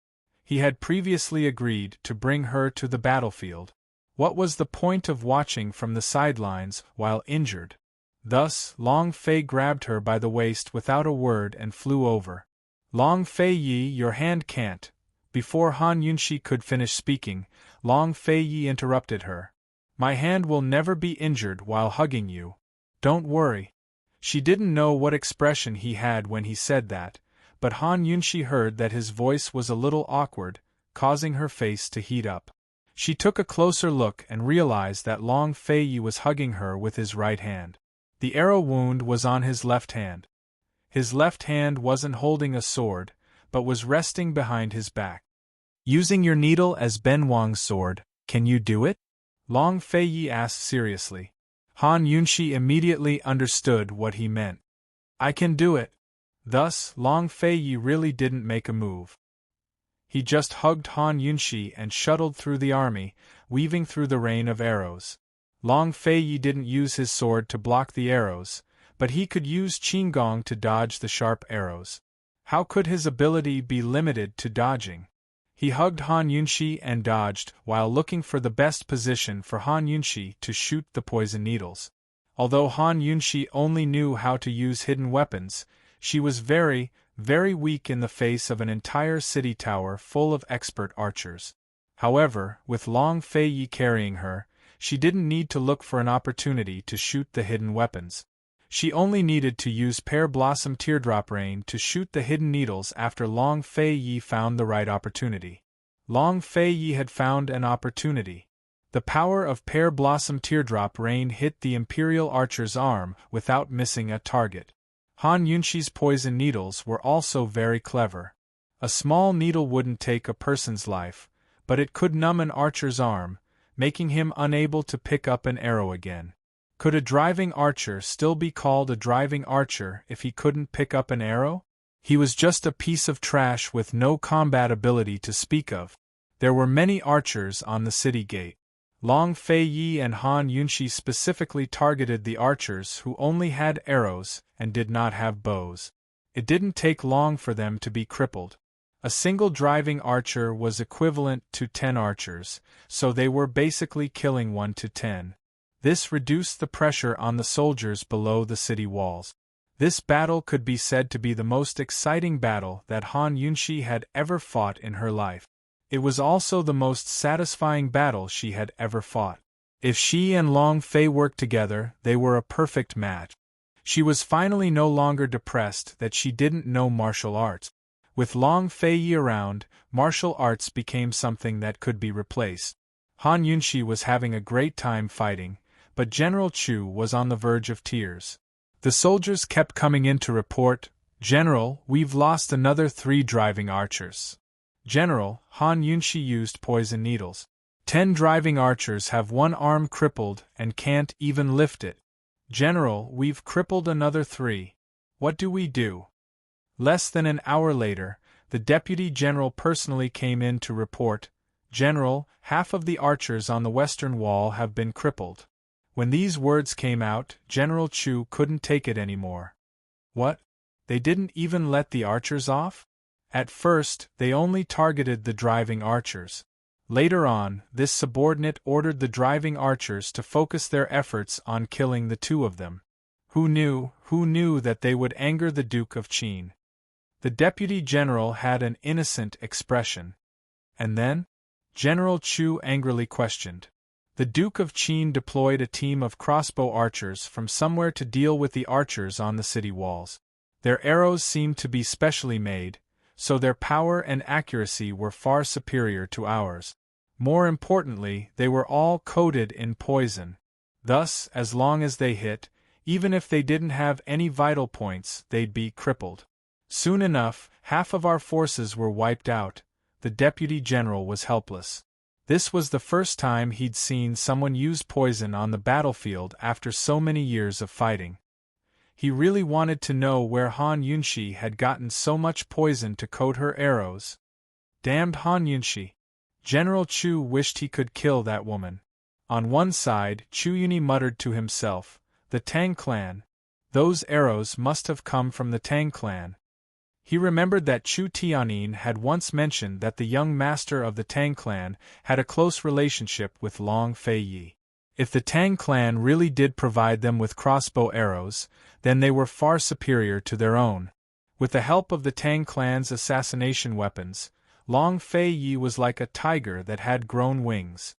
He had previously agreed to bring her to the battlefield. What was the point of watching from the sidelines while injured? Thus, Long Fei grabbed her by the waist without a word and flew over. Long Feiye, your hand can't. Before Han Yunshi could finish speaking, Long Feiye interrupted her. My hand will never be injured while hugging you. Don't worry. She didn't know what expression he had when he said that, but Han Yunshi heard that his voice was a little awkward, causing her face to heat up. She took a closer look and realized that Long Feiye was hugging her with his right hand. The arrow wound was on his left hand. His left hand wasn't holding a sword, but was resting behind his back. Using your needle as Ben Wang's sword, can you do it? Long Feiye asked seriously. Han Yunshi immediately understood what he meant. I can do it. Thus, Long Feiye really didn't make a move. He just hugged Han Yunshi and shuttled through the army, weaving through the rain of arrows. Long Feiye didn't use his sword to block the arrows, but he could use Qinggong to dodge the sharp arrows. How could his ability be limited to dodging? He hugged Han Yunshi and dodged while looking for the best position for Han Yunshi to shoot the poison needles. Although Han Yunshi only knew how to use hidden weapons, she was very, very weak in the face of an entire city tower full of expert archers. However, with Long Feiye carrying her, she didn't need to look for an opportunity to shoot the hidden weapons. She only needed to use Pear Blossom Teardrop Rain to shoot the hidden needles after Long Feiye found the right opportunity. Long Feiye had found an opportunity. The power of Pear Blossom Teardrop Rain hit the Imperial Archer's arm without missing a target. Han Yunshi's poison needles were also very clever. A small needle wouldn't take a person's life, but it could numb an archer's arm, making him unable to pick up an arrow again. Could a driving archer still be called a driving archer if he couldn't pick up an arrow? He was just a piece of trash with no combat ability to speak of. There were many archers on the city gate. Long Feiye and Han Yunshi specifically targeted the archers who only had arrows and did not have bows. It didn't take long for them to be crippled. A single driving archer was equivalent to 10 archers, so they were basically killing 1 to 10. This reduced the pressure on the soldiers below the city walls. This battle could be said to be the most exciting battle that Han Yunshi had ever fought in her life. It was also the most satisfying battle she had ever fought. If she and Long Fei worked together, they were a perfect match. She was finally no longer depressed that she didn't know martial arts. With Long Fei around, martial arts became something that could be replaced. Han Yunshi was having a great time fighting, but General Chu was on the verge of tears. The soldiers kept coming in to report, "General, we've lost another 3 driving archers." "General, Han Yunshi used poison needles. 10 driving archers have 1 arm crippled and can't even lift it." "General, we've crippled another 3. What do we do? Less than an hour later, the Deputy General personally came in to report, "General, half of the archers on the western wall have been crippled." When these words came out, General Chu couldn't take it anymore. What? They didn't even let the archers off? At first, they only targeted the driving archers. Later on, this subordinate ordered the driving archers to focus their efforts on killing the two of them. Who knew that they would anger the Duke of Qin? The Deputy General had an innocent expression. And then? General Chu angrily questioned. The Duke of Qin deployed a team of crossbow archers from somewhere to deal with the archers on the city walls. Their arrows seemed to be specially made, so their power and accuracy were far superior to ours. More importantly, they were all coated in poison. Thus, as long as they hit, even if they didn't have any vital points, they'd be crippled. Soon enough, half of our forces were wiped out. The Deputy General was helpless. This was the first time he'd seen someone use poison on the battlefield after so many years of fighting. He really wanted to know where Han Yunshi had gotten so much poison to coat her arrows. Damned Han Yunshi! General Chu wished he could kill that woman. On one side, Chu Yuni muttered to himself, "The Tang clan. Those arrows must have come from the Tang clan." He remembered that Chu Tianyin had once mentioned that the young master of the Tang clan had a close relationship with Long Fei Yi. If the Tang clan really did provide them with crossbow arrows, then they were far superior to their own. With the help of the Tang clan's assassination weapons, Long Fei Yi was like a tiger that had grown wings.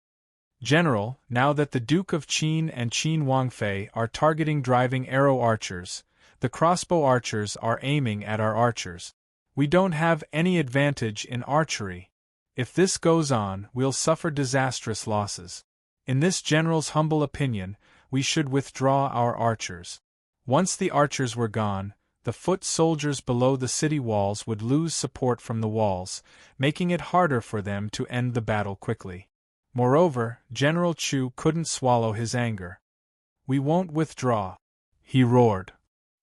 "General, now that the Duke of Qin and Qin Wangfei are targeting driving arrow archers, the crossbow archers are aiming at our archers. We don't have any advantage in archery. If this goes on, we'll suffer disastrous losses. In this general's humble opinion, we should withdraw our archers." Once the archers were gone, the foot soldiers below the city walls would lose support from the walls, making it harder for them to end the battle quickly. Moreover, General Chu couldn't swallow his anger. "We won't withdraw," he roared.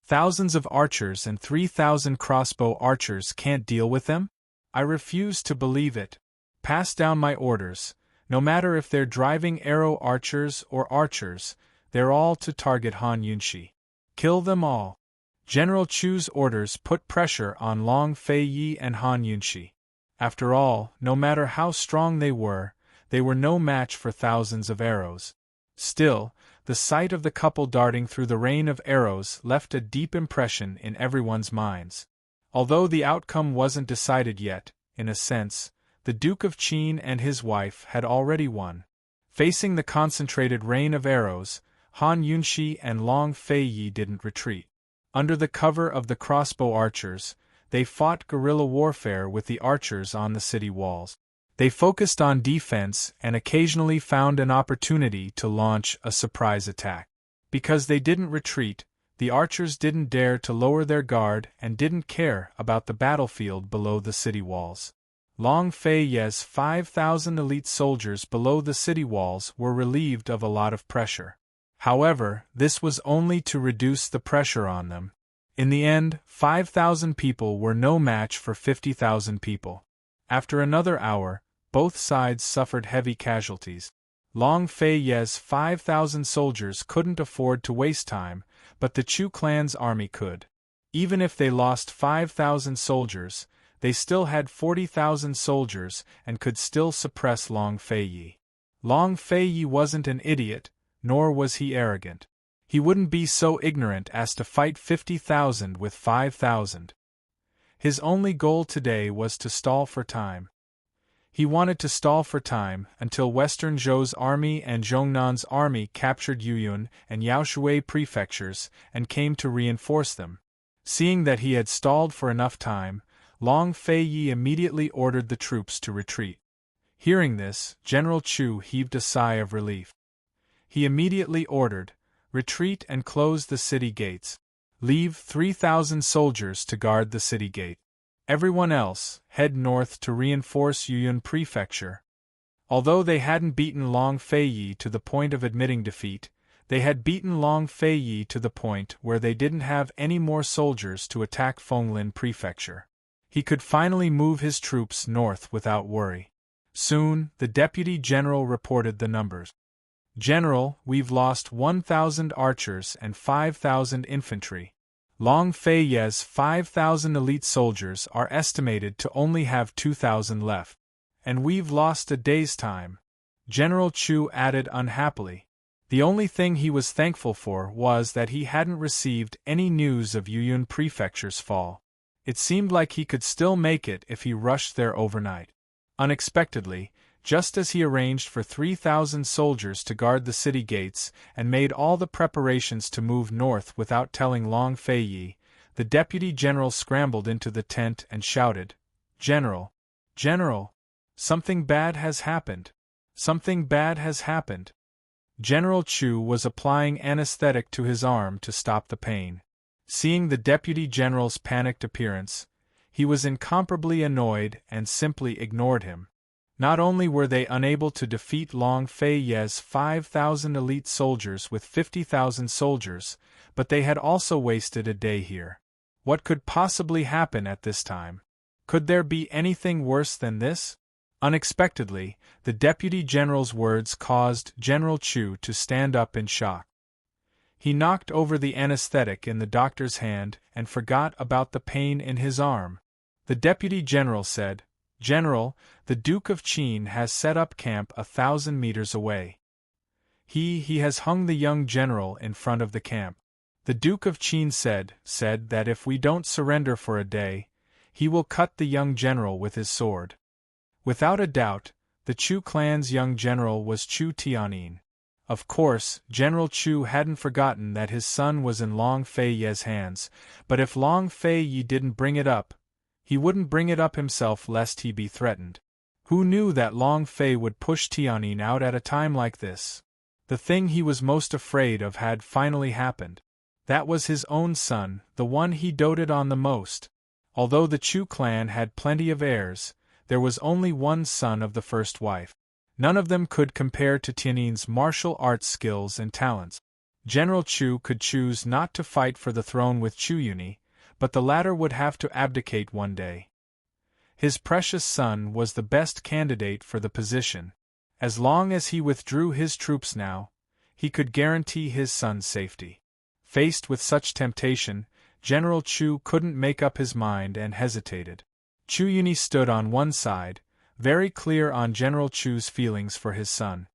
"Thousands of archers and 3,000 crossbow archers can't deal with them? I refuse to believe it. Pass down my orders. No matter if they're driving arrow archers or archers, they're all to target Han Yunshi. Kill them all." General Chu's orders put pressure on Long Fei Yi and Han Yunshi. After all, no matter how strong they were no match for thousands of arrows. Still, the sight of the couple darting through the rain of arrows left a deep impression in everyone's minds. Although the outcome wasn't decided yet, in a sense, the Duke of Qin and his wife had already won. Facing the concentrated rain of arrows, Han Yunshi and Long Fei Yi didn't retreat. Under the cover of the crossbow archers, they fought guerrilla warfare with the archers on the city walls. They focused on defense and occasionally found an opportunity to launch a surprise attack. Because they didn't retreat, the archers didn't dare to lower their guard and didn't care about the battlefield below the city walls. Long Fei Yi's 5,000 elite soldiers below the city walls were relieved of a lot of pressure. However, this was only to reduce the pressure on them. In the end, 5,000 people were no match for 50,000 people. After another hour, both sides suffered heavy casualties. Long Fei Yi's 5,000 soldiers couldn't afford to waste time, but the Chu clan's army could. Even if they lost 5,000 soldiers, they still had 40,000 soldiers and could still suppress Long Fei Yi. Long Fei Yi wasn't an idiot, nor was he arrogant. He wouldn't be so ignorant as to fight 50,000 with 5,000. His only goal today was to stall for time. He wanted to stall for time until Western Zhou's army and Zhongnan's army captured Yuyun and Yaoshui prefectures and came to reinforce them. Seeing that he had stalled for enough time, Long Fei Yi immediately ordered the troops to retreat. Hearing this, General Chu heaved a sigh of relief. He immediately ordered, "Retreat and close the city gates. Leave 3,000 soldiers to guard the city gate. Everyone else, head north to reinforce Yuyun Prefecture." Although they hadn't beaten Long Fei Yi to the point of admitting defeat, They had beaten Long Fei Yi to the point where they didn't have any more soldiers to attack Fenglin Prefecture. He could finally move his troops north without worry. Soon, the Deputy General reported the numbers. "General, we've lost 1,000 archers and 5,000 infantry. Long Fei Yi's 5,000 elite soldiers are estimated to only have 2,000 left. And we've lost a day's time," General Chu added unhappily. The only thing he was thankful for was that he hadn't received any news of Yuyun Prefecture's fall. It seemed like he could still make it if he rushed there overnight. Unexpectedly, just as he arranged for 3,000 soldiers to guard the city gates and made all the preparations to move north without telling Long Fei Yi, the Deputy General scrambled into the tent and shouted, "General! General! Something bad has happened! Something bad has happened!" General Chu was applying anesthetic to his arm to stop the pain. Seeing the Deputy General's panicked appearance, he was incomparably annoyed and simply ignored him. Not only were they unable to defeat Long Fei Yi's 5,000 elite soldiers with 50,000 soldiers, but they had also wasted a day here. What could possibly happen at this time? Could there be anything worse than this? Unexpectedly, the Deputy General's words caused General Chu to stand up in shock. He knocked over the anesthetic in the doctor's hand and forgot about the pain in his arm. The Deputy General said, "General, the Duke of Qin has set up camp 1,000 meters away. He has hung the young general in front of the camp. The Duke of Qin said that if we don't surrender for a day, he will cut the young general with his sword." Without a doubt, the Chu clan's young general was Chu Tianyin. Of course, General Chu hadn't forgotten that his son was in Long Fei Yi's hands, but if Long Fei Yi didn't bring it up, he wouldn't bring it up himself lest he be threatened. Who knew that Long Fei would push Tianyin out at a time like this? The thing he was most afraid of had finally happened. That was his own son, the one he doted on the most. Although the Chu clan had plenty of heirs, there was only one son of the first wife. None of them could compare to Tianyin's martial arts skills and talents. General Chu could choose not to fight for the throne with Chu Yuni, but the latter would have to abdicate one day. His precious son was the best candidate for the position. As long as he withdrew his troops now, he could guarantee his son's safety. Faced with such temptation, General Chu couldn't make up his mind and hesitated. Chu Yuni stood on one side, very clear on General Chu's feelings for his son.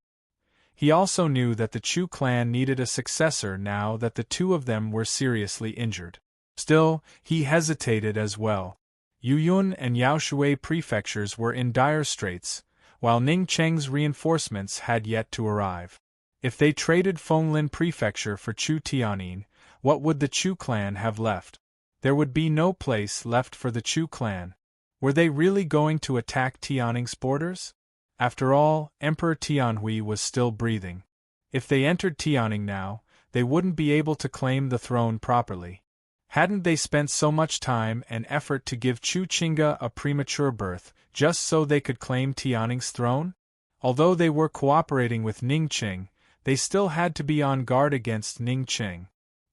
He also knew that the Chu clan needed a successor now that the two of them were seriously injured. Still, he hesitated as well. Yuyun and Yaoshui prefectures were in dire straits, while Ningcheng's reinforcements had yet to arrive. If they traded Fenglin Prefecture for Chu Tianyin, what would the Chu clan have left? There would be no place left for the Chu clan. Were they really going to attack Tianying's borders? After all, Emperor Tianhui was still breathing. If they entered Tianying now, they wouldn't be able to claim the throne properly. Hadn't they spent so much time and effort to give Chu Qingge a premature birth, just so they could claim Tianying's throne? Although they were cooperating with Ningqing, they still had to be on guard against Ningqing.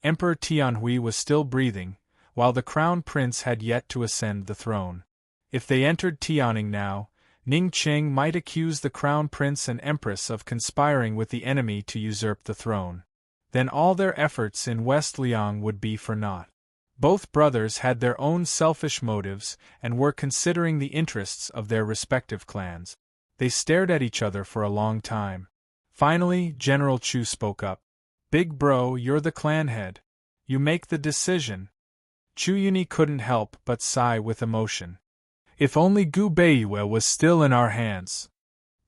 Emperor Tianhui was still breathing, while the crown prince had yet to ascend the throne. If they entered Tianying now, Ningqing might accuse the crown prince and empress of conspiring with the enemy to usurp the throne. Then all their efforts in West Liang would be for naught. Both brothers had their own selfish motives and were considering the interests of their respective clans. They stared at each other for a long time. Finally, General Chu spoke up. "Big bro, you're the clan head. You make the decision." Chu Yuni couldn't help but sigh with emotion. "If only Gu Beiyue was still in our hands."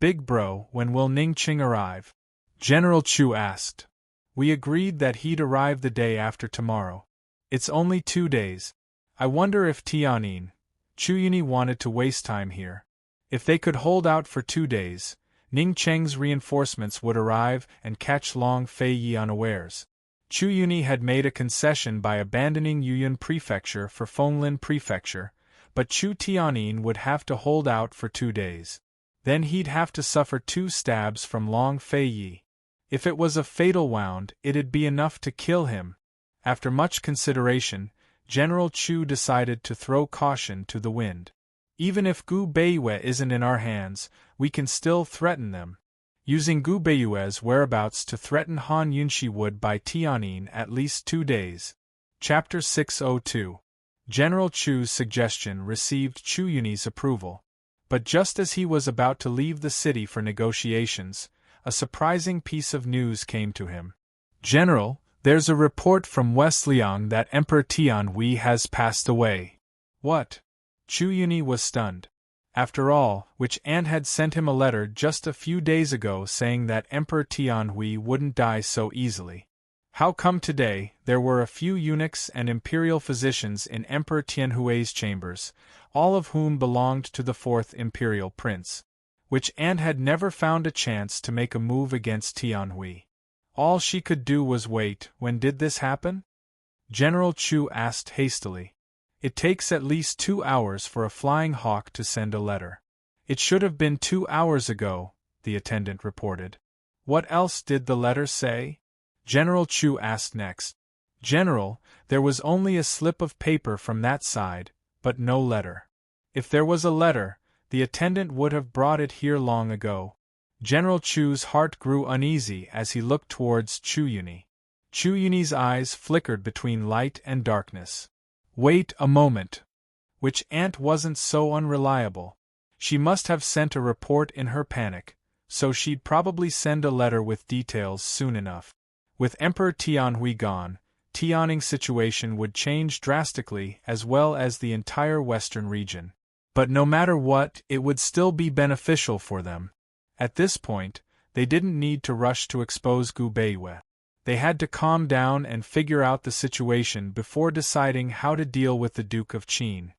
"Big bro, when will Ningqing arrive?" General Chu asked. "We agreed that he'd arrive the day after tomorrow. It's only 2 days. I wonder if Tianyin, Chu Yuni wanted to waste time here. If they could hold out for 2 days, Ningcheng's reinforcements would arrive and catch Long Fei Yi unawares. Chu Yuni had made a concession by abandoning Yuyun Prefecture for Fenglin Prefecture, but Chu Tianyin would have to hold out for 2 days. Then he'd have to suffer 2 stabs from Long Fei Yi. If it was a fatal wound, it'd be enough to kill him. After much consideration, General Chu decided to throw caution to the wind. Even if Gu Beiyue isn't in our hands, we can still threaten them. Using Gu Beiyue's whereabouts to threaten Han Yunshi would buy Tianyin at least 2 days. Chapter 602. General Chu's suggestion received Chu Yunyi's approval. But just as he was about to leave the city for negotiations, a surprising piece of news came to him. General, there's a report from West Liang that Emperor Tianhui has passed away. What? Chu Yunyi was stunned. After all, Witch Ant had sent him a letter just a few days ago saying that Emperor Tianhui wouldn't die so easily. How come today there were a few eunuchs and imperial physicians in Emperor Tianhui's chambers, all of whom belonged to the 4th imperial prince? Witch Ant had never found a chance to make a move against Tianhui. All she could do was wait. When did this happen? General Chu asked hastily. It takes at least 2 hours for a flying hawk to send a letter. It should have been 2 hours ago, the attendant reported. What else did the letter say? General Chu asked next. General, there was only a slip of paper from that side, but no letter. If there was a letter, the attendant would have brought it here long ago. General Chu's heart grew uneasy as he looked towards Chu Yunyi. Chu Yunyi's eyes flickered between light and darkness. Wait a moment. Witch Ant wasn't so unreliable. She must have sent a report in her panic, so she'd probably send a letter with details soon enough. With Emperor Tianhui gone, Tianning's situation would change drastically as well as the entire western region. But no matter what, it would still be beneficial for them. At this point, they didn't need to rush to expose Gu Beiyue. They had to calm down and figure out the situation before deciding how to deal with the Duke of Qin.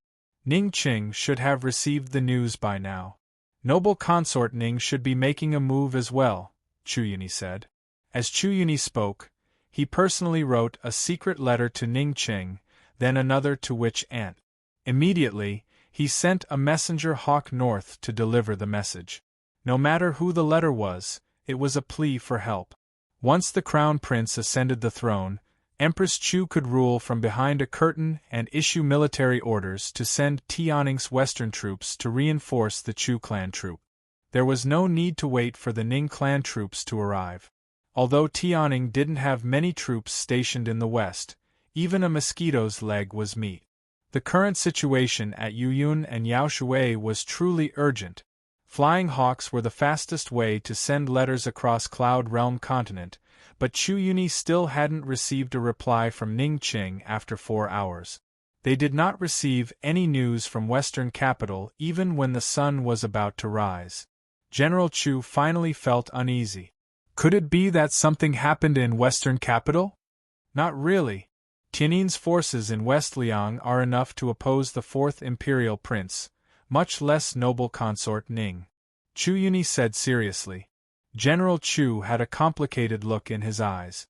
Ning Qing should have received the news by now. Noble Consort Ning should be making a move as well, Chu Yunyi said. As Chu Yunyi spoke, he personally wrote a secret letter to Ning Qing, then another to Witch Ant. Immediately, he sent a messenger hawk north to deliver the message. No matter who the letter was, it was a plea for help. Once the crown prince ascended the throne, Empress Chu could rule from behind a curtain and issue military orders to send Tianning's western troops to reinforce the Chu clan troop. There was no need to wait for the Ning clan troops to arrive. Although Tianning didn't have many troops stationed in the west, even a mosquito's leg was meat. The current situation at Yuyun and Yaoshui was truly urgent. Flying hawks were the fastest way to send letters across Cloud Realm continent, but Chu Yunyi still hadn't received a reply from Ning Qing after 4 hours. They did not receive any news from Western capital even when the sun was about to rise. General Chu finally felt uneasy. Could it be that something happened in Western capital? Not really. Tiannin's forces in West Liang are enough to oppose the 4th imperial prince, much less noble consort Ning. Chu Yunyi said seriously. General Chu had a complicated look in his eyes.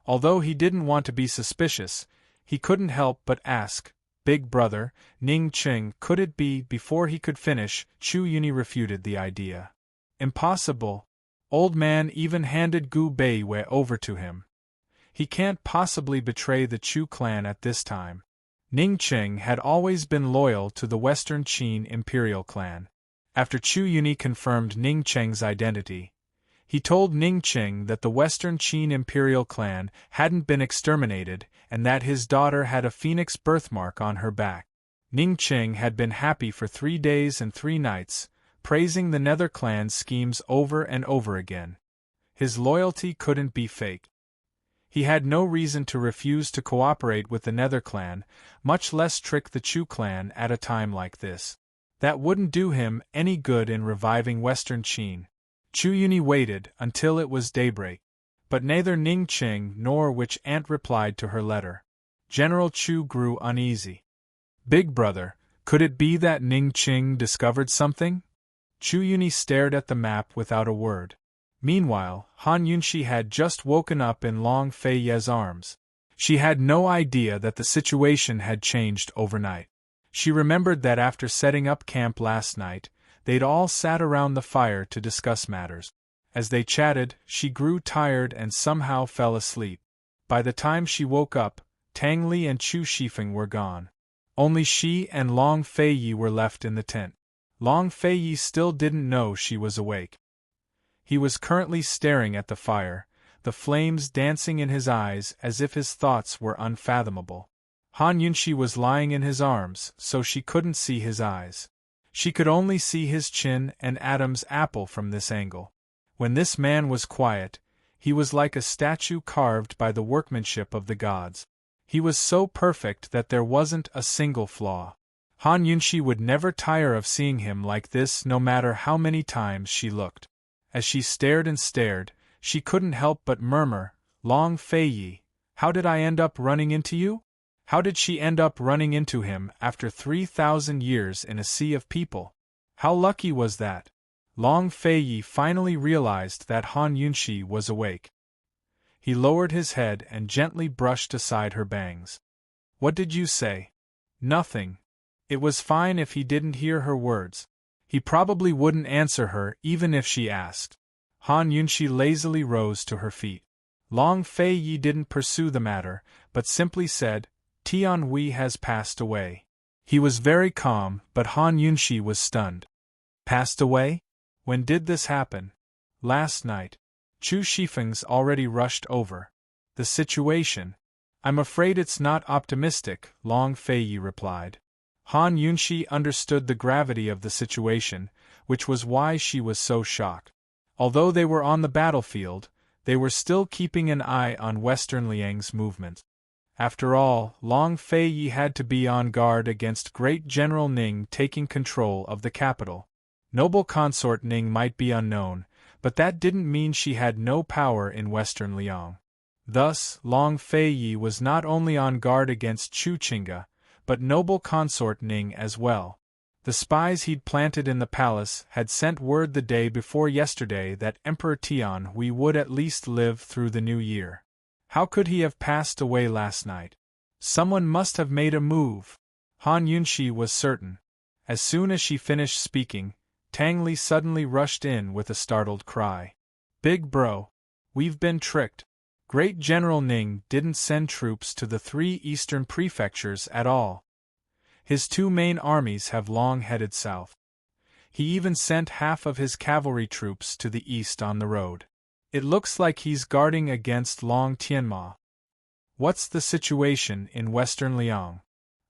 Although he didn't want to be suspicious, he couldn't help but ask, Big brother, Ning Qing, could it be? Before he could finish, Chu Yunyi refuted the idea. Impossible. Old man even handed Gu Beiyue over to him. He can't possibly betray the Chu clan at this time. Ning Qing had always been loyal to the Western Qin imperial clan. After Chu Yunyi confirmed Ning Qing's identity, he told Ning Qing that the Western Qin imperial clan hadn't been exterminated and that his daughter had a phoenix birthmark on her back. Ning Qing had been happy for 3 days and 3 nights, praising the Nether clan's schemes over and over again. His loyalty couldn't be faked. He had no reason to refuse to cooperate with the Nether clan, much less trick the Chu clan at a time like this. That wouldn't do him any good in reviving Western Qin. Chu Yunyi waited until it was daybreak, but neither Ning Qing nor Witch Ant replied to her letter. General Chu grew uneasy. Big brother, could it be that Ning Qing discovered something? Chu Yunyi stared at the map without a word. Meanwhile, Han Yunshi had just woken up in Long Fei Ye's arms. She had no idea that the situation had changed overnight. She remembered that after setting up camp last night, they'd all sat around the fire to discuss matters. As they chatted, she grew tired and somehow fell asleep. By the time she woke up, Tang Li and Chu Shifeng were gone. Only she and Long Feiyi were left in the tent. Long Feiyi still didn't know she was awake. He was currently staring at the fire, the flames dancing in his eyes as if his thoughts were unfathomable. Han Yunxi was lying in his arms, so she couldn't see his eyes. She could only see his chin and Adam's apple from this angle. When this man was quiet, he was like a statue carved by the workmanship of the gods. He was so perfect that there wasn't a single flaw. Han Yunxi would never tire of seeing him like this, no matter how many times she looked. As she stared and stared, she couldn't help but murmur, "Long Feiyi, how did I end up running into you?" How did she end up running into him after 3,000 years in a sea of people? How lucky was that? Long Feiyi finally realized that Han Yunxi was awake. He lowered his head and gently brushed aside her bangs. "What did you say?" "Nothing." It was fine if he didn't hear her words. He probably wouldn't answer her even if she asked. Han Yunxi lazily rose to her feet. Long Feiyi didn't pursue the matter, but simply said, "Tian Hui has passed away." He was very calm, but Han Yunxi was stunned. "Passed away? When did this happen?" "Last night." Chu Shifeng's already rushed over. "The situation? I'm afraid it's not optimistic," Long Feiyi replied. Han Yunxi understood the gravity of the situation, which was why she was so shocked. Although they were on the battlefield, they were still keeping an eye on Western Liang's movements. After all, Long Feiyi had to be on guard against Great General Ning taking control of the capital. Noble Consort Ning might be unknown, but that didn't mean she had no power in Western Liang. Thus, Long Feiyi was not only on guard against Chu Qingge, but Noble Consort Ning as well. The spies he'd planted in the palace had sent word the day before yesterday that Emperor Tian Hui would at least live through the new year. How could he have passed away last night? Someone must have made a move. Han Yunxi was certain. As soon as she finished speaking, Tang Li suddenly rushed in with a startled cry. "Big bro! We've been tricked. Great General Ning didn't send troops to the 3 eastern prefectures at all. His 2 main armies have long headed south. He even sent half of his cavalry troops to the east on the road. It looks like he's guarding against Long Tianma." "What's the situation in Western Liang?"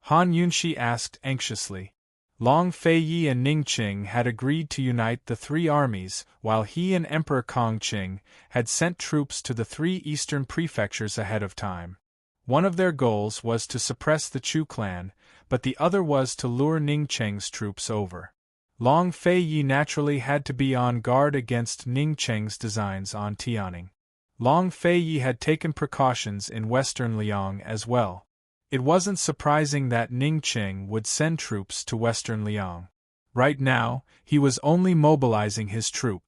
Han Yunxi asked anxiously. Long Feiyi and Ning Qing had agreed to unite the 3 armies, while he and Emperor Kongqing had sent troops to the 3 eastern prefectures ahead of time. One of their goals was to suppress the Chu clan, but the other was to lure Ning Qing's troops over. Long Feiyi naturally had to be on guard against Ning Qing's designs on Tianing. Long Feiyi had taken precautions in Western Liang as well. It wasn't surprising that Ning Qing would send troops to Western Liang. Right now, he was only mobilizing his troop.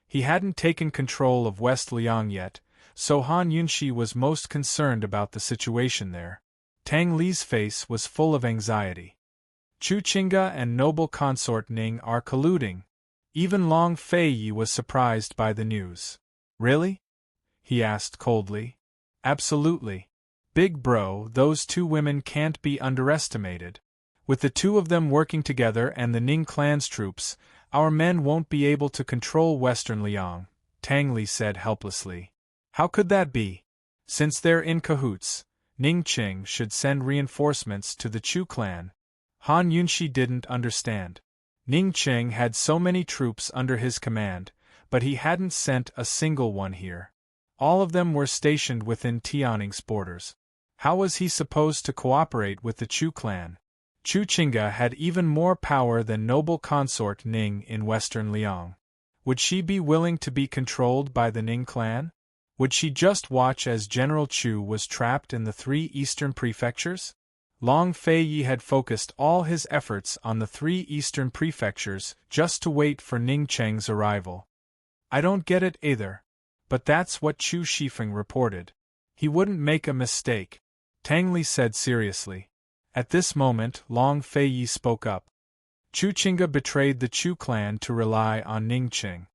He hadn't taken control of West Liang yet, so Han Yunxi was most concerned about the situation there. Tang Li's face was full of anxiety. "Chu Qingge and Noble Consort Ning are colluding." Even Long Feiyi was surprised by the news. "Really?" he asked coldly. "Absolutely. Big bro, those 2 women can't be underestimated. With the 2 of them working together and the Ning clan's troops, our men won't be able to control Western Liang," Tang Li said helplessly. "How could that be? Since they're in cahoots, Ning Qing should send reinforcements to the Chu clan." Han Yunxi didn't understand. Ning Qing had so many troops under his command, but he hadn't sent a single one here. All of them were stationed within Tianing's borders. How was he supposed to cooperate with the Chu clan? Chu Qingge had even more power than Noble Consort Ning in Western Liang. Would she be willing to be controlled by the Ning clan? Would she just watch as General Chu was trapped in the 3 eastern prefectures? Long Feiyi had focused all his efforts on the 3 eastern prefectures just to wait for Ning Qing's arrival. "I don't get it either. But that's what Chu Shifeng reported. He wouldn't make a mistake," Tang Li said seriously. At this moment, Long Feiyi spoke up. "Chu Qingge betrayed the Chu clan to rely on Ning Qing.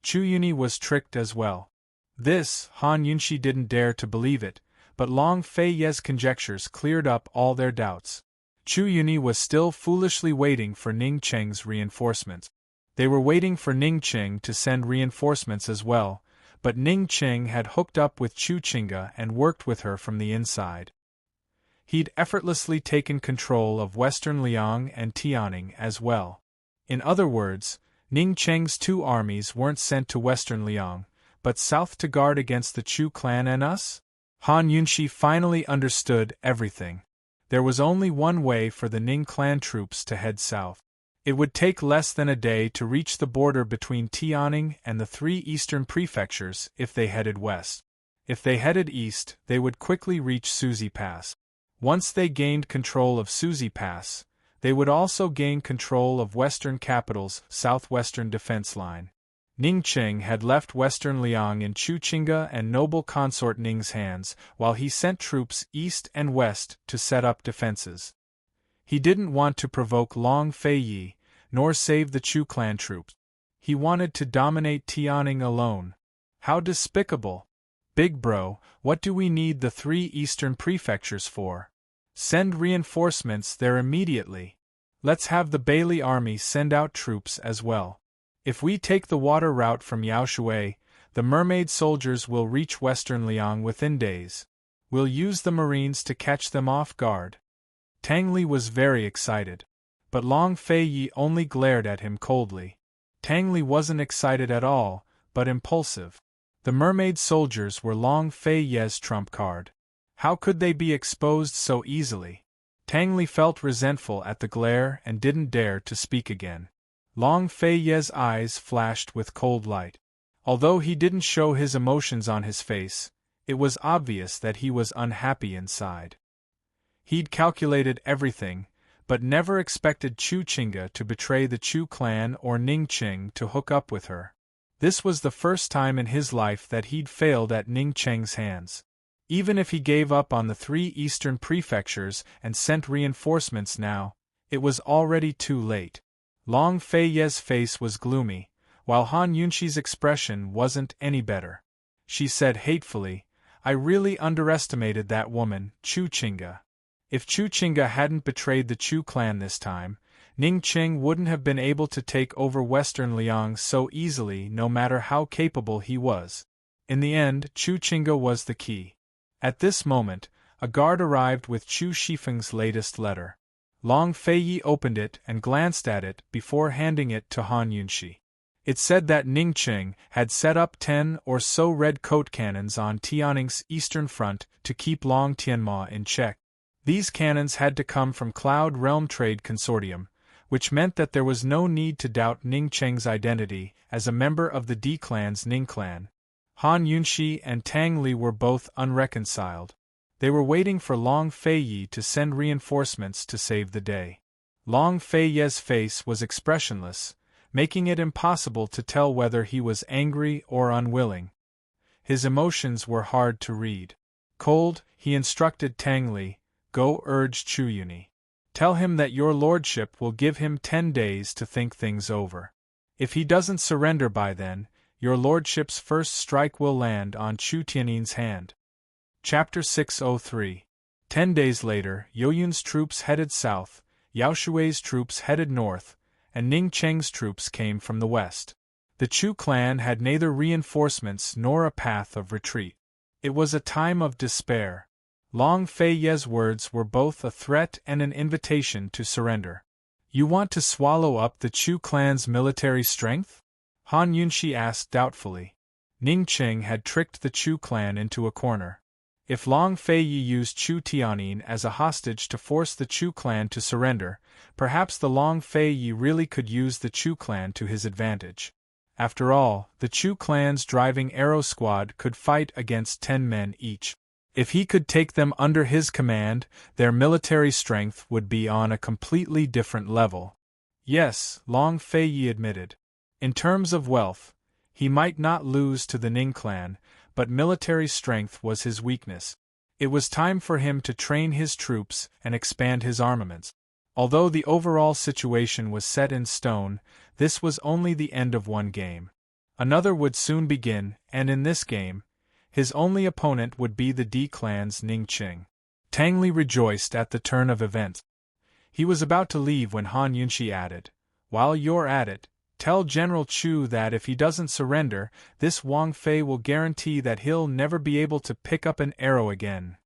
Chu Yuni was tricked as well. This, Han Yunshi didn't dare to believe it, but Long Fei Ye's conjectures cleared up all their doubts. Chu Yuni was still foolishly waiting for Ning Cheng's reinforcements. They were waiting for Ning Cheng to send reinforcements as well, but Ning Cheng had hooked up with Chu Chinga and worked with her from the inside. He'd effortlessly taken control of Western Liang and Tianing as well. In other words, Ning Cheng's 2 armies weren't sent to Western Liang, but south to guard against the Chu clan and us? Han Yunshi finally understood everything. There was only one way for the Ning clan troops to head south. It would take less than a day to reach the border between Tianing and the 3 eastern prefectures if they headed west. If they headed east, they would quickly reach Suzi Pass. Once they gained control of Suzi Pass, they would also gain control of Western Capital's southwestern defense line. Ning Cheng had left Western Liang in Chu Chinga and noble Consort Ning's hands, while he sent troops east and west to set up defenses. He didn't want to provoke Long Fei Yi, nor save the Chu clan troops. He wanted to dominate Tianing alone. How despicable! Big bro, what do we need the 3 eastern prefectures for? Send reinforcements there immediately. Let's have the Bailey army send out troops as well. If we take the water route from Yaoshui, the mermaid soldiers will reach Western Liang within days. We'll use the marines to catch them off guard. Tang Li was very excited, but Long Fei Yi only glared at him coldly. Tang Li wasn't excited at all, but impulsive. The mermaid soldiers were Long Fei Ye's trump card. How could they be exposed so easily? Tang Li felt resentful at the glare and didn't dare to speak again. Long Fei Ye's eyes flashed with cold light. Although he didn't show his emotions on his face, it was obvious that he was unhappy inside. He'd calculated everything, but never expected Chu Chinga to betray the Chu clan or Ning Cheng to hook up with her. This was the first time in his life that he'd failed at Ning Cheng's hands. Even if he gave up on the 3 eastern prefectures and sent reinforcements now, it was already too late. Long Fei Ye's face was gloomy, while Han Yunshi's expression wasn't any better. She said hatefully, "I really underestimated that woman, Chu Chinga. If Chu Chinga hadn't betrayed the Chu clan this time, Ning Cheng wouldn't have been able to take over Western Liang so easily no matter how capable he was. In the end, Chu Chinga was the key." At this moment, a guard arrived with Chu Shifeng's latest letter. Long Fei Yi opened it and glanced at it before handing it to Han Yunshi. It said that Ning Cheng had set up 10 or so red coat cannons on Tianing's eastern front to keep Long Tianma in check. These cannons had to come from Cloud Realm Trade Consortium, which meant that there was no need to doubt Ning Cheng's identity as a member of the D clan's Ning clan. Han Yunshi and Tang Li were both unreconciled. They were waiting for Long Fei Yi to send reinforcements to save the day. Long Fei Ye's face was expressionless, making it impossible to tell whether he was angry or unwilling. His emotions were hard to read. Cold, he instructed Tang Li, "Go urge Chu Yuni. Tell him that your lordship will give him 10 days to think things over. If he doesn't surrender by then, your lordship's first strike will land on Chu Tianin's hand." Chapter 603. 10 days later, Yoyun's troops headed south, Yaoshui's troops headed north, and Ning Cheng's troops came from the west. The Chu clan had neither reinforcements nor a path of retreat. It was a time of despair. Long Fei Ye's words were both a threat and an invitation to surrender. "You want to swallow up the Chu clan's military strength?" Han Yunshi asked doubtfully. Ning Cheng had tricked the Chu clan into a corner. If Long Fei Yi used Chu Tianin as a hostage to force the Chu clan to surrender, perhaps the Long Fei Yi really could use the Chu clan to his advantage. After all, the Chu clan's driving arrow squad could fight against 10 men each. If he could take them under his command, their military strength would be on a completely different level. Yes, Long Fei Yi admitted. In terms of wealth, he might not lose to the Ning clan, but military strength was his weakness. It was time for him to train his troops and expand his armaments. Although the overall situation was set in stone, this was only the end of one game. Another would soon begin, and in this game, his only opponent would be the D clan's Ning Qing. Tang Li rejoiced at the turn of events. He was about to leave when Han Yunshi added, "While you're at it, tell General Chu that if he doesn't surrender, this Wang Fei will guarantee that he'll never be able to pick up an arrow again."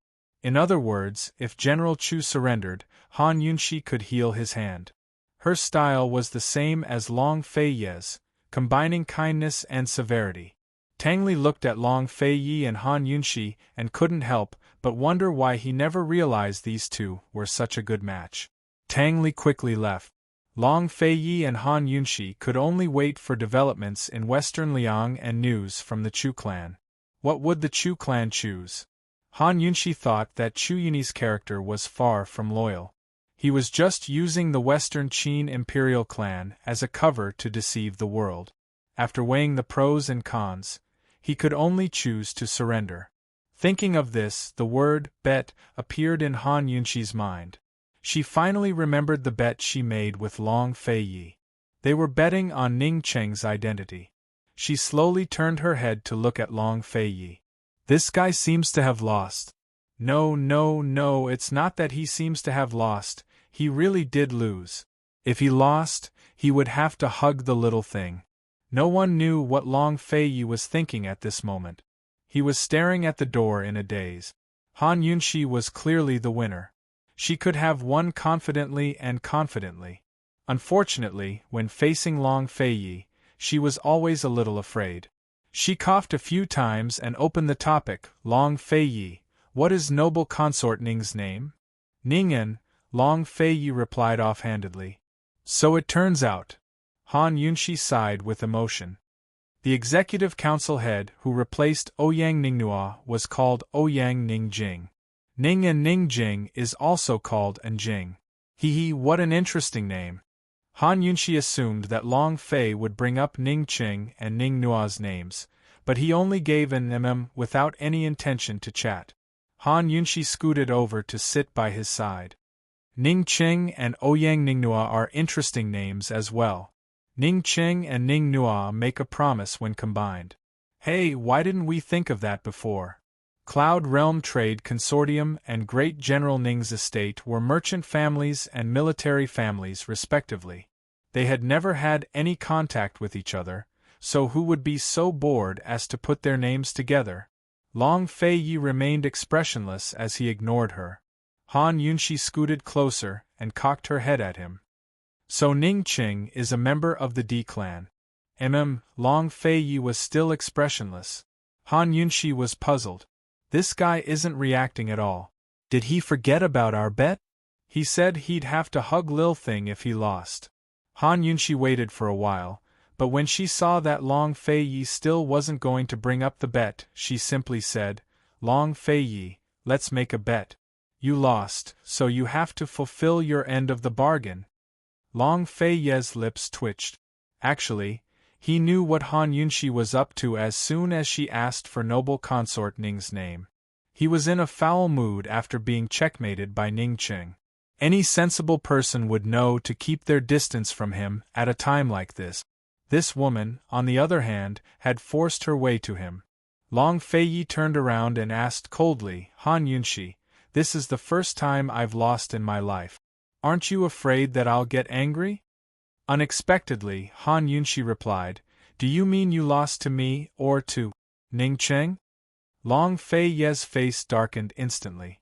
In other words, if General Chu surrendered, Han Yunshi could heal his hand. Her style was the same as Long Fei Ye's, combining kindness and severity. Tang Li looked at Long Fei Yi and Han Yunshi and couldn't help but wonder why he never realized these two were such a good match. Tang Li quickly left. Long Fei Yi and Han Yunshi could only wait for developments in Western Liang and news from the Chu clan. What would the Chu clan choose? Han Yunshi thought that Chu Yunyi's character was far from loyal. He was just using the Western Qin imperial clan as a cover to deceive the world. After weighing the pros and cons, he could only choose to surrender. Thinking of this, the word bet appeared in Han Yunshi's mind. She finally remembered the bet she made with Long Fei Yi. They were betting on Ning Cheng's identity. She slowly turned her head to look at Long Fei Yi. This guy seems to have lost. No, it's not that he seems to have lost, he really did lose. If he lost, he would have to hug the little thing. No one knew what Long Fei Yi was thinking at this moment. He was staring at the door in a daze. Han Yunshi was clearly the winner. She could have won confidently and confidently. Unfortunately, when facing Long Fei Yi, she was always a little afraid. She coughed a few times and opened the topic. "Long Fei Yi, what is noble consort Ning's name?" "Ningen," Long Fei Yi replied offhandedly. "So it turns out." Han Yunshi sighed with emotion. The executive council head who replaced Ouyang Ningnua was called Ouyang Ningjing. Ning and Ningjing is also called Anjing. What an interesting name. Han Yunshi assumed that Long Fei would bring up Ningqing and Ningnua's names, but he only gave an without any intention to chat. Han Yunshi scooted over to sit by his side. Ningqing and Ouyang Ningnua are interesting names as well. Ningqing and Ningnua make a promise when combined. Hey, why didn't we think of that before? Cloud Realm Trade Consortium and Great General Ning's estate were merchant families and military families respectively. They had never had any contact with each other, so who would be so bored as to put their names together? Long Fei Yi remained expressionless as he ignored her. Han Yunshi scooted closer and cocked her head at him. "So Ningqing is a member of the D clan." Long Fei Yi was still expressionless. Han Yunshi was puzzled. This guy isn't reacting at all. Did he forget about our bet? He said he'd have to hug Lil Thing if he lost. Han Yunshi waited for a while, but when she saw that Long Fei Yi still wasn't going to bring up the bet, she simply said, "Long Fei Yi, let's make a bet. You lost, so you have to fulfill your end of the bargain." Long Fei Yi's lips twitched. Actually, he knew what Han Yunshi was up to as soon as she asked for noble consort Ning's name. He was in a foul mood after being checkmated by Ningqing. Any sensible person would know to keep their distance from him at a time like this. This woman, on the other hand, had forced her way to him. Long Fei Yi turned around and asked coldly, "Han Yunshi, this is the first time I've lost in my life. Aren't you afraid that I'll get angry?" Unexpectedly, Han Yunshi replied, "Do you mean you lost to me, or to Ningqing?" Long Fei Yi's face darkened instantly.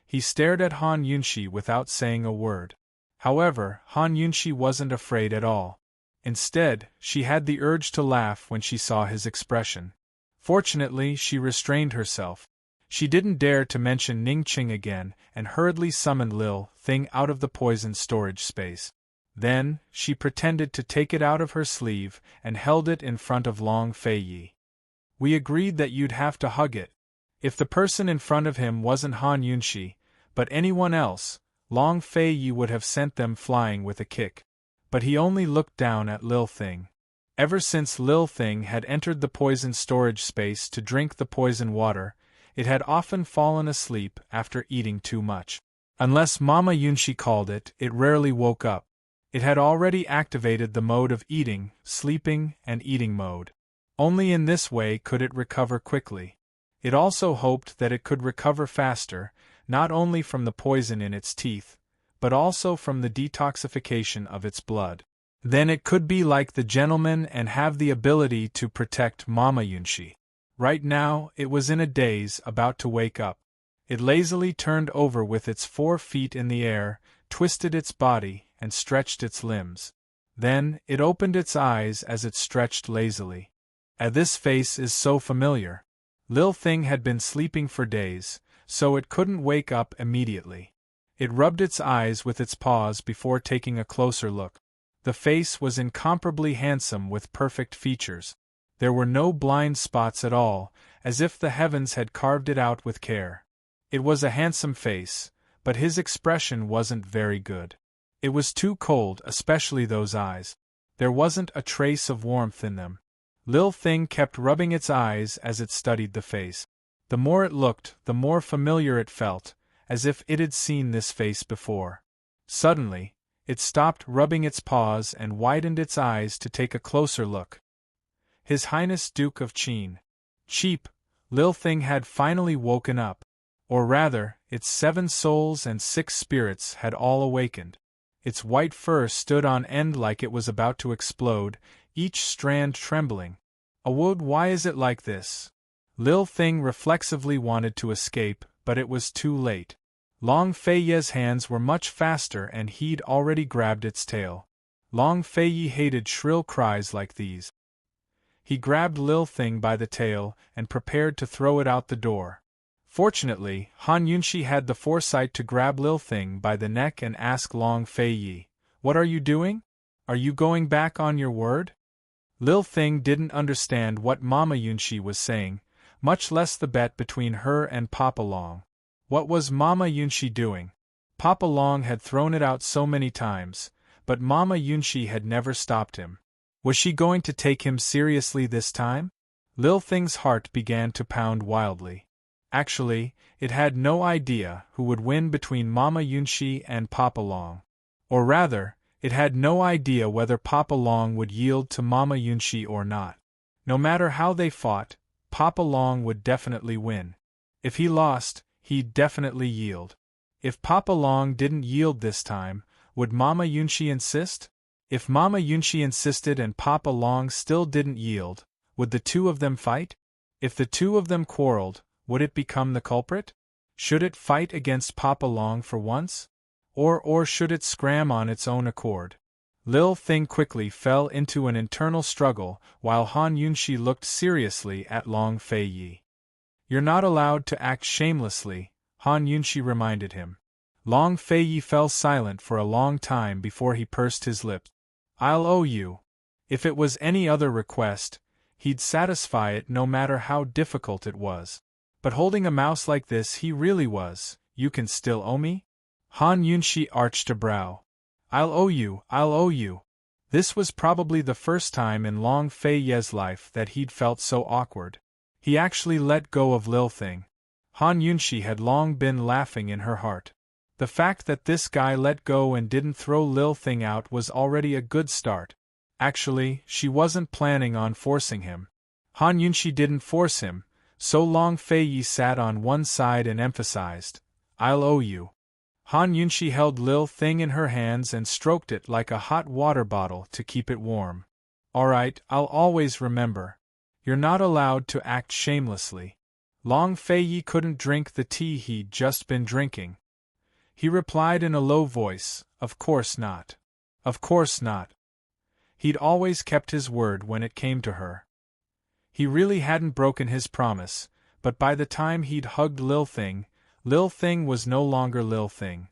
He stared at Han Yunshi without saying a word. However, Han Yunshi wasn't afraid at all. Instead, she had the urge to laugh when she saw his expression. Fortunately, she restrained herself. She didn't dare to mention Ningqing again and hurriedly summoned Lil Thing out of the poison storage space. Then, she pretended to take it out of her sleeve and held it in front of Long Fei Yi. "We agreed that you'd have to hug it." If the person in front of him wasn't Han Yunshi, but anyone else, Long Fei Yi would have sent them flying with a kick. But he only looked down at Lil Thing. Ever since Lil Thing had entered the poison storage space to drink the poison water, it had often fallen asleep after eating too much. Unless Mama Yunshi called it, it rarely woke up. It had already activated the mode of eating, sleeping, and eating mode. Only in this way could it recover quickly. It also hoped that it could recover faster, not only from the poison in its teeth, but also from the detoxification of its blood. Then it could be like the gentleman and have the ability to protect Mama Yunshi. Right now, it was in a daze, about to wake up. It lazily turned over with its 4 feet in the air, twisted its body, and stretched its limbs. Then, it opened its eyes as it stretched lazily. This face is so familiar. Lil Thing had been sleeping for days, so it couldn't wake up immediately. It rubbed its eyes with its paws before taking a closer look. The face was incomparably handsome with perfect features. There were no blind spots at all, as if the heavens had carved it out with care. It was a handsome face, but his expression wasn't very good. It was too cold, especially those eyes. There wasn't a trace of warmth in them. Lil Thing kept rubbing its eyes as it studied the face. The more it looked, the more familiar it felt, as if it had seen this face before. Suddenly, it stopped rubbing its paws and widened its eyes to take a closer look. His Highness Duke of Qin. Cheap, Lil Thing had finally woken up. Or rather, its 7 souls and 6 spirits had all awakened. Its white fur stood on end like it was about to explode, each strand trembling. Awod, why is it like this? Lil Thing reflexively wanted to escape, but it was too late. Long Feiye's hands were much faster and he'd already grabbed its tail. Long Feiye hated shrill cries like these. He grabbed Lil Thing by the tail and prepared to throw it out the door. Fortunately, Han Yunshi had the foresight to grab Lil Thing by the neck and ask Long Feiye, "What are you doing? Are you going back on your word?" Lil Thing didn't understand what Mama Yunshi was saying, much less the bet between her and Papa Long. What was Mama Yunshi doing? Papa Long had thrown it out so many times, but Mama Yunshi had never stopped him. Was she going to take him seriously this time? Lil Thing's heart began to pound wildly. Actually, it had no idea who would win between Mama Yunshi and Papa Long. Or rather, it had no idea whether Papa Long would yield to Mama Yunshi or not. No matter how they fought, Papa Long would definitely win. If he lost, he'd definitely yield. If Papa Long didn't yield this time, would Mama Yunshi insist? If Mama Yunshi insisted and Papa Long still didn't yield, would the two of them fight? If the two of them quarreled, would it become the culprit? Should it fight against Papa Long for once? Or should it scram on its own accord? Lil Thing quickly fell into an internal struggle while Han Yunshi looked seriously at Long Feiye. "You're not allowed to act shamelessly," Han Yunshi reminded him. Long Feiye fell silent for a long time before he pursed his lips. "I'll owe you." If it was any other request, he'd satisfy it no matter how difficult it was. But holding a mouse like this he really was. "You can still owe me?" Han Yunshi arched a brow. I'll owe you. This was probably the first time in Long Feiye's life that he'd felt so awkward. He actually let go of Lil Thing. Han Yunshi had long been laughing in her heart. The fact that this guy let go and didn't throw Lil Thing out was already a good start. Actually, she wasn't planning on forcing him. Han Yunshi didn't force him, so Long Feiye sat on one side and emphasized, "I'll owe you." Han Yunshi held Lil Thing in her hands and stroked it like a hot water bottle to keep it warm. "Alright, I'll always remember. You're not allowed to act shamelessly." Long Feiye couldn't drink the tea he'd just been drinking. He replied in a low voice, "Of course not. Of course not." He'd always kept his word when it came to her. He really hadn't broken his promise, but by the time he'd hugged Lil Thing was no longer Lil Thing.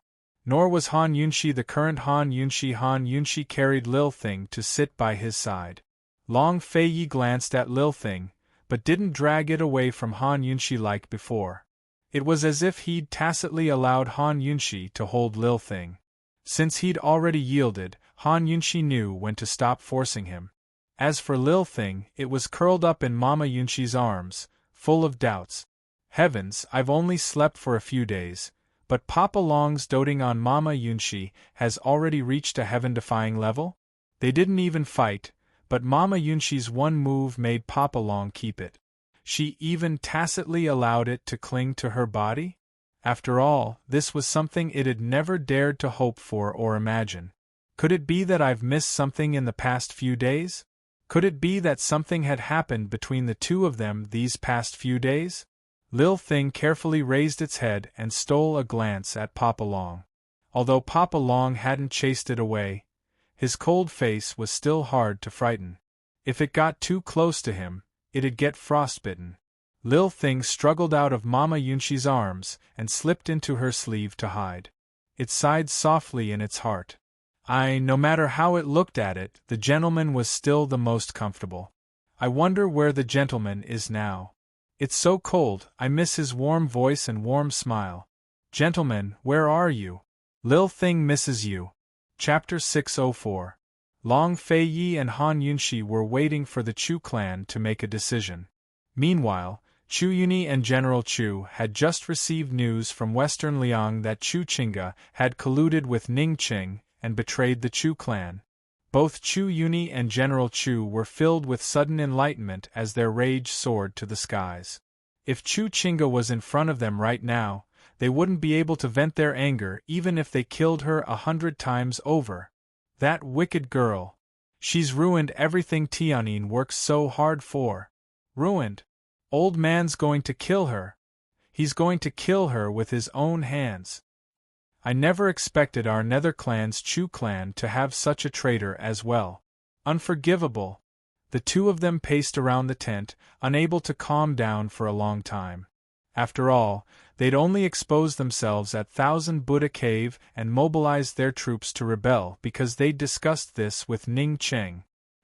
Nor was Han Yunshi the current Han Yunshi. Han Yunshi carried Lil Thing to sit by his side. Long Feiye glanced at Lil Thing, but didn't drag it away from Han Yunshi like before. It was as if he'd tacitly allowed Han Yunshi to hold Lil Thing. Since he'd already yielded, Han Yunshi knew when to stop forcing him. As for Lil Thing, it was curled up in Mama Yunshi's arms, full of doubts. Heavens, I've only slept for a few days, but Papa Long's doting on Mama Yunshi has already reached a heaven-defying level? They didn't even fight, but Mama Yunshi's one move made Papa Long keep it. She even tacitly allowed it to cling to her body? After all, this was something it had never dared to hope for or imagine. Could it be that I've missed something in the past few days? Could it be that something had happened between the two of them these past few days? Lil Thing carefully raised its head and stole a glance at Papa Long. Although Papa Long hadn't chased it away, his cold face was still hard to frighten. If it got too close to him, it'd get frostbitten. Lil Thing struggled out of Mama Yunshi's arms and slipped into her sleeve to hide. It sighed softly in its heart. No matter how it looked at it, the gentleman was still the most comfortable. I wonder where the gentleman is now. It's so cold, I miss his warm voice and warm smile. Gentleman, where are you? Lil Thing misses you. Chapter 604. Long Fei Yi and Han Yunshi were waiting for the Chu clan to make a decision. Meanwhile, Chu Yuni and General Chu had just received news from Western Liang that Chu Qingge had colluded with Ning Qing and betrayed the Chu clan. Both Chu Yuni and General Chu were filled with sudden enlightenment as their rage soared to the skies. If Chu Qingge was in front of them right now, they wouldn't be able to vent their anger even if they killed her 100 times over. That wicked girl. She's ruined everything Tianyin works so hard for. Ruined. Old man's going to kill her. He's going to kill her with his own hands. I never expected our nether clan's Chu clan to have such a traitor as well. Unforgivable. The two of them paced around the tent, unable to calm down for a long time. After all, they'd only exposed themselves at Thousand Buddha Cave and mobilized their troops to rebel because they'd discussed this with Ning Qing.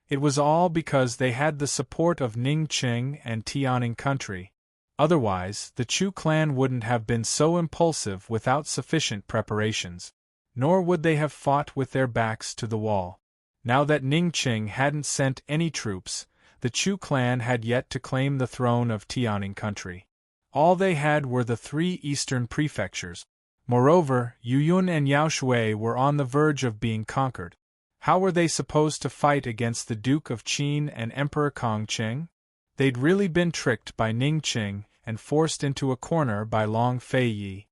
It was all because they had the support of Ning Qing and Tianning country. Otherwise, the Chu clan wouldn't have been so impulsive without sufficient preparations. Nor would they have fought with their backs to the wall. Now that Ning Qing hadn't sent any troops, the Chu clan had yet to claim the throne of Tianning country. All they had were the 3 eastern prefectures. Moreover, Yuyun and Yaoshui were on the verge of being conquered. How were they supposed to fight against the Duke of Qin and Emperor Kongqing? They'd really been tricked by Ning Qing and forced into a corner by Long Fei Yi.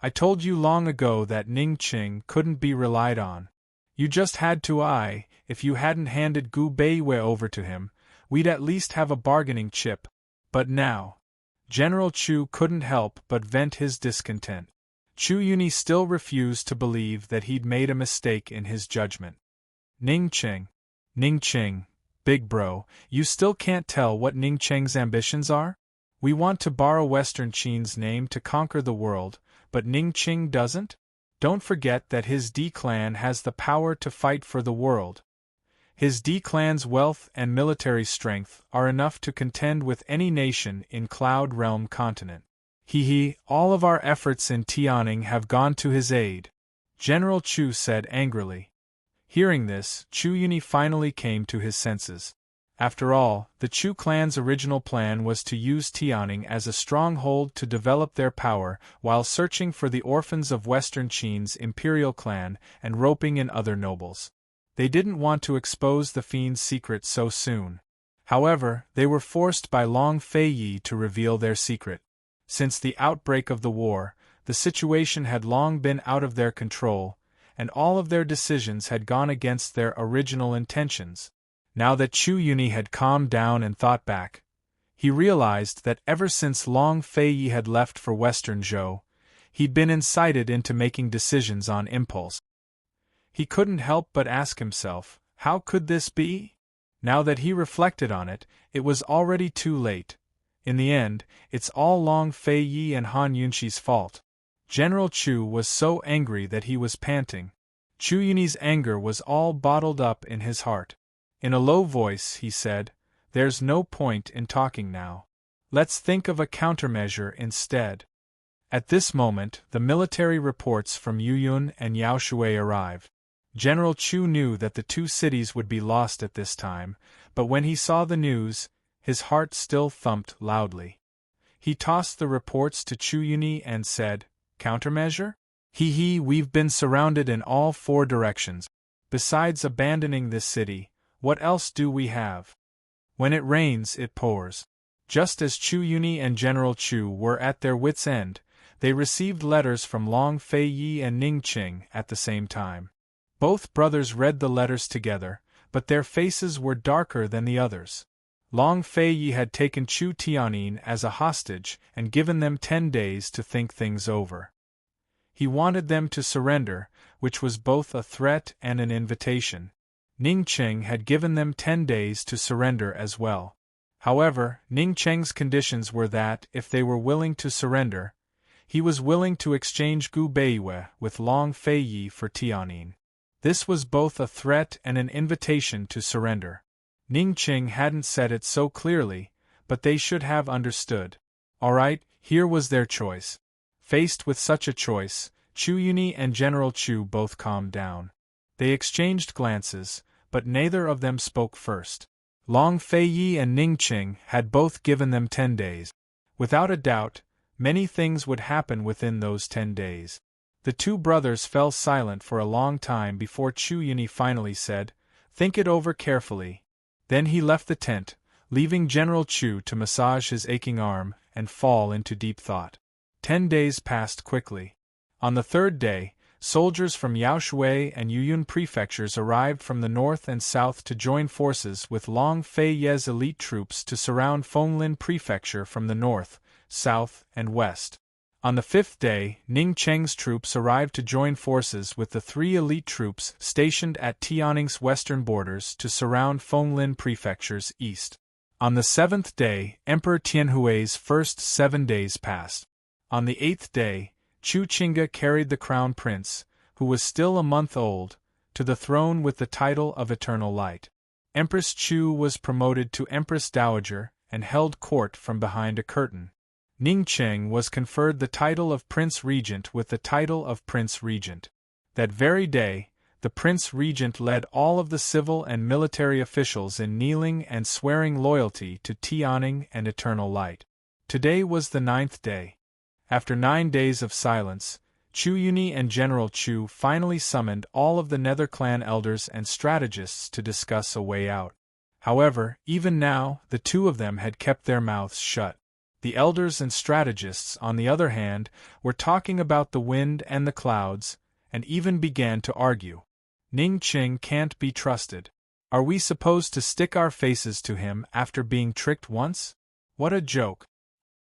I told you long ago that Ning Qing couldn't be relied on. You just had to. If you hadn't handed Gu Beiwei over to him, we'd at least have a bargaining chip. But now, General Chu couldn't help but vent his discontent. Chu Yuni still refused to believe that he'd made a mistake in his judgment. Ning Qing, big bro, you still can't tell what Ning Qing's ambitions are? We want to borrow Western Qin's name to conquer the world, but Ning Qing doesn't? Don't forget that his D-clan has the power to fight for the world. His D-clan's wealth and military strength are enough to contend with any nation in Cloud Realm continent. All of our efforts in Tianning have gone to his aid, General Chu said angrily. Hearing this, Chu Yuni finally came to his senses. After all, the Chu clan's original plan was to use Tianning as a stronghold to develop their power while searching for the orphans of Western Qin's imperial clan and roping in other nobles. They didn't want to expose the fiend's secret so soon. However, they were forced by Long Fei Yi to reveal their secret. Since the outbreak of the war, the situation had long been out of their control, and all of their decisions had gone against their original intentions. Now that Chu Yuni had calmed down and thought back, he realized that ever since Long Fei Yi had left for Western Zhou, he'd been incited into making decisions on impulse. He couldn't help but ask himself, how could this be? Now that he reflected on it, it was already too late. In the end, it's all Long Fei Yi and Han Yunshi's fault. General Chu was so angry that he was panting. Chu Yuni's anger was all bottled up in his heart. In a low voice, he said, "There's no point in talking now. Let's think of a countermeasure instead." At this moment, the military reports from Yuyun and Yaoshui arrived. General Chu knew that the 2 cities would be lost at this time, but when he saw the news, his heart still thumped loudly. He tossed the reports to Chu Yuni and said, "Countermeasure? We've been surrounded in all 4 directions. Besides abandoning this city, What else do we have? When it rains, it pours. Just as Chu Yuni and General Chu were at their wits' end, they received letters from Long Fei Yi and Ning Qing at the same time. Both brothers read the letters together, but their faces were darker than the others. Long Fei Yi had taken Chu Tianyin as a hostage and given them 10 days to think things over. He wanted them to surrender, which was both a threat and an invitation. Ning Qing had given them 10 days to surrender as well. However, Ning Qing's conditions were that, if they were willing to surrender, he was willing to exchange Gu Beiwei with Long Fei Yi for Tianyin. This was both a threat and an invitation to surrender. Ning Qing hadn't said it so clearly, but they should have understood. All right, here was their choice. Faced with such a choice, Chu Yuni and General Chu both calmed down. They exchanged glances, but neither of them spoke first. Long Fei Yi and Ning Qing had both given them 10 days. Without a doubt, many things would happen within those 10 days. The two brothers fell silent for a long time before Chu Yuni finally said, "Think it over carefully." Then he left the tent, leaving General Chu to massage his aching arm and fall into deep thought. 10 days passed quickly. On the 3rd day, soldiers from Yaoshui and Yuyun prefectures arrived from the north and south to join forces with Long Fei Ye's elite troops to surround Fenglin prefecture from the north, south, and west. On the 5th day, Ning Cheng's troops arrived to join forces with the 3 elite troops stationed at Tianning's western borders to surround Fenglin prefecture's east. On the 7th day, Emperor Tianhui's first 7 days passed. On the 8th day, Chu Qingge carried the crown prince, who was still a month old, to the throne with the title of Eternal Light. Empress Chu was promoted to Empress Dowager and held court from behind a curtain. Ning Qing was conferred the title of Prince Regent with the title of Prince Regent. That very day, the Prince Regent led all of the civil and military officials in kneeling and swearing loyalty to Tianning and Eternal Light. Today was the 9th day. After 9 days of silence, Chu Yuni and General Chu finally summoned all of the Nether clan elders and strategists to discuss a way out. However, even now, the two of them had kept their mouths shut. The elders and strategists, on the other hand, were talking about the wind and the clouds, and even began to argue. Ning Qing can't be trusted. Are we supposed to stick our faces to him after being tricked once? What a joke.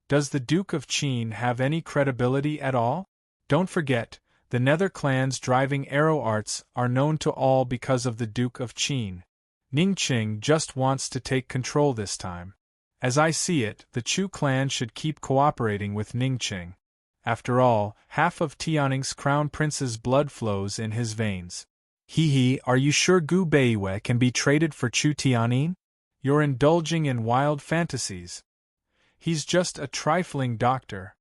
Does the Duke of Qin have any credibility at all? Don't forget, the Nether clan's driving arrow arts are known to all because of the Duke of Qin. Ning Qing just wants to take control this time. As I see it, the Chu clan should keep cooperating with Ning Qing. After all, half of Tianning's crown prince's blood flows in his veins. Are you sure Gu Beiwei can be traded for Chu Tianyin? You're indulging in wild fantasies. He's just a trifling doctor.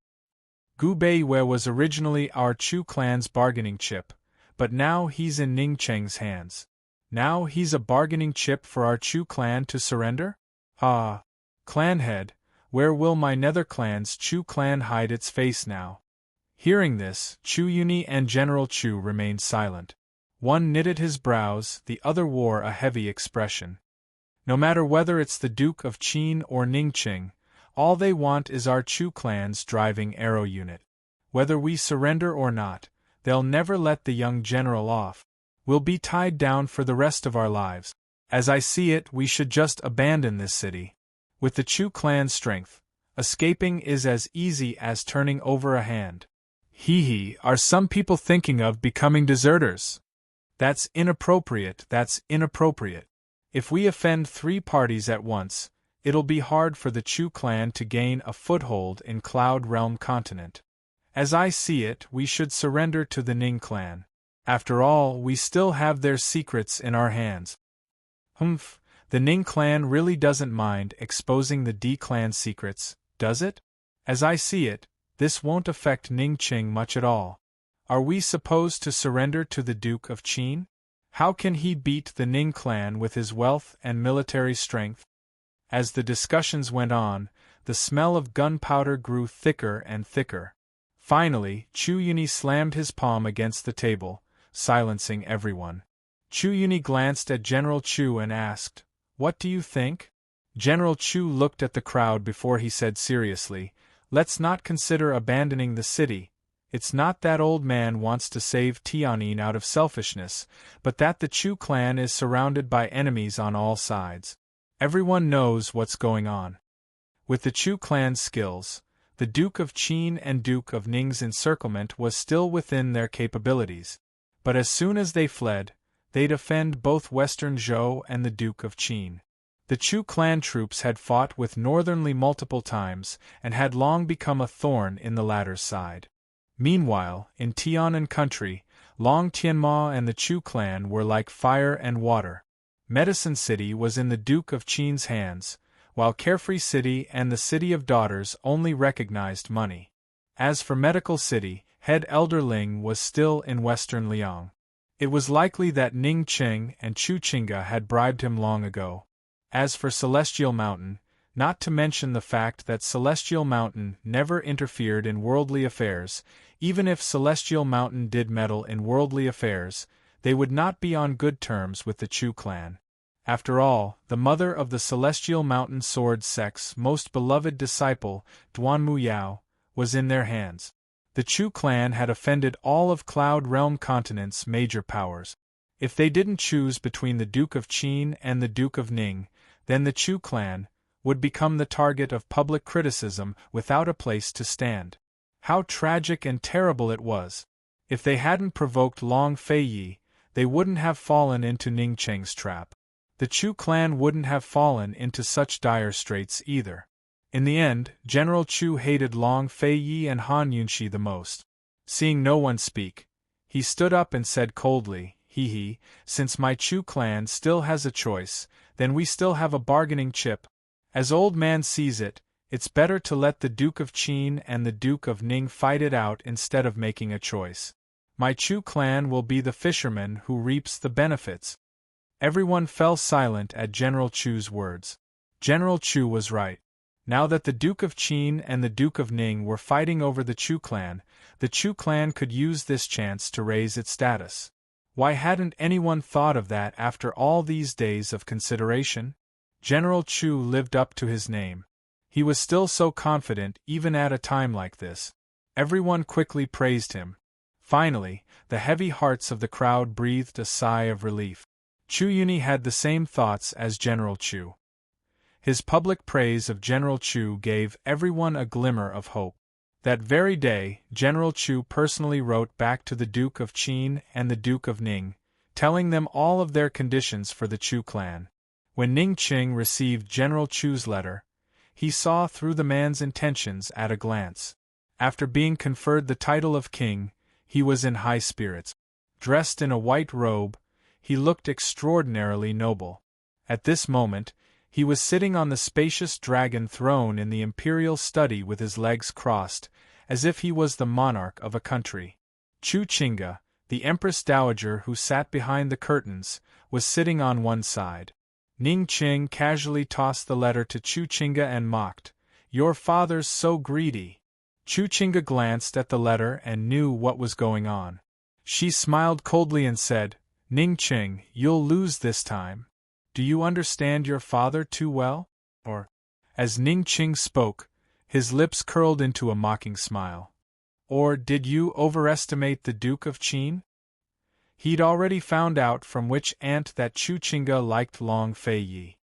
Gu Beiwei was originally our Chu clan's bargaining chip, but now he's in Ning Qing's hands. Now he's a bargaining chip for our Chu clan to surrender? Ah. Clanhead, where will my Nether clan's Chu clan hide its face now? Hearing this, Chu Yuni and General Chu remained silent. One knitted his brows, the other wore a heavy expression. No matter whether it's the Duke of Qin or Ning Qing, all they want is our Chu clan's driving arrow unit. Whether we surrender or not, they'll never let the young general off. We'll be tied down for the rest of our lives. As I see it, we should just abandon this city. With the Chu clan's strength, escaping is as easy as turning over a hand. Are some people thinking of becoming deserters? That's inappropriate, that's inappropriate. If we offend 3 parties at once, it'll be hard for the Chu clan to gain a foothold in Cloud Realm continent. As I see it, we should surrender to the Ning clan. After all, we still have their secrets in our hands. The Ning clan really doesn't mind exposing the D clan's secrets, does it? As I see it, this won't affect Ning Qing much at all. Are we supposed to surrender to the Duke of Qin? How can he beat the Ning clan with his wealth and military strength? As the discussions went on, the smell of gunpowder grew thicker and thicker. Finally, Chu Yuni slammed his palm against the table, silencing everyone. Chu Yuni glanced at General Chu and asked, "What do you think?" General Chu looked at the crowd before he said seriously, "Let's not consider abandoning the city. It's not that old man wants to save Tianjin out of selfishness, but that the Chu clan is surrounded by enemies on all sides. Everyone knows what's going on. With the Chu clan's skills, the Duke of Qin and Duke of Ning's encirclement was still within their capabilities. But as soon as they fled, they'd offend both Western Zhou and the Duke of Qin. The Chu clan troops had fought with Northern Li multiple times and had long become a thorn in the latter's side. Meanwhile, in Tianan country, Long Tianma and the Chu clan were like fire and water. Medicine City was in the Duke of Qin's hands, while Carefree City and the City of Daughters only recognized money. As for Medical City, head Elder Ling was still in Western Liang. It was likely that Ning Qing and Chu Qingga had bribed him long ago. As for Celestial Mountain, not to mention the fact that Celestial Mountain never interfered in worldly affairs, even if Celestial Mountain did meddle in worldly affairs, they would not be on good terms with the Chu clan. After all, the mother of the Celestial Mountain Sword Sect's most beloved disciple, Duan Muyao, was in their hands. The Chu clan had offended all of Cloud Realm Continent's major powers. If they didn't choose between the Duke of Qin and the Duke of Ning, then the Chu clan would become the target of public criticism without a place to stand. How tragic and terrible it was! If they hadn't provoked Long Feiyi, they wouldn't have fallen into Ning Cheng's trap. The Chu clan wouldn't have fallen into such dire straits either. In the end, General Chu hated Long Feiyi and Han Yunxi the most. Seeing no one speak, he stood up and said coldly, "Hee, since my Chu clan still has a choice, then we still have a bargaining chip. As old man sees it, it's better to let the Duke of Qin and the Duke of Ning fight it out instead of making a choice. My Chu clan will be the fisherman who reaps the benefits." Everyone fell silent at General Chu's words. General Chu was right. Now that the Duke of Qin and the Duke of Ning were fighting over the Chu clan could use this chance to raise its status. Why hadn't anyone thought of that after all these days of consideration? General Chu lived up to his name. He was still so confident even at a time like this. Everyone quickly praised him. Finally, the heavy hearts of the crowd breathed a sigh of relief. Chu Yuni had the same thoughts as General Chu. His public praise of General Chu gave everyone a glimmer of hope. That very day, General Chu personally wrote back to the Duke of Qin and the Duke of Ning, telling them all of their conditions for the Chu clan. When Ning Qing received General Chu's letter, he saw through the man's intentions at a glance. After being conferred the title of king, he was in high spirits. Dressed in a white robe, he looked extraordinarily noble. At this moment, he was sitting on the spacious dragon throne in the imperial study with his legs crossed, as if he was the monarch of a country. Chu Qingga, the Empress Dowager who sat behind the curtains, was sitting on one side. Ning Qing casually tossed the letter to Chu Qingga and mocked, "Your father's so greedy." Chu Qingga glanced at the letter and knew what was going on. She smiled coldly and said, "Ning Qing, you'll lose this time. Do you understand your father too well? Or?" As Ning Qing spoke, his lips curled into a mocking smile. "Or did you overestimate the Duke of Qin?" He'd already found out from which aunt that Chu Qingga liked Long Feiyi.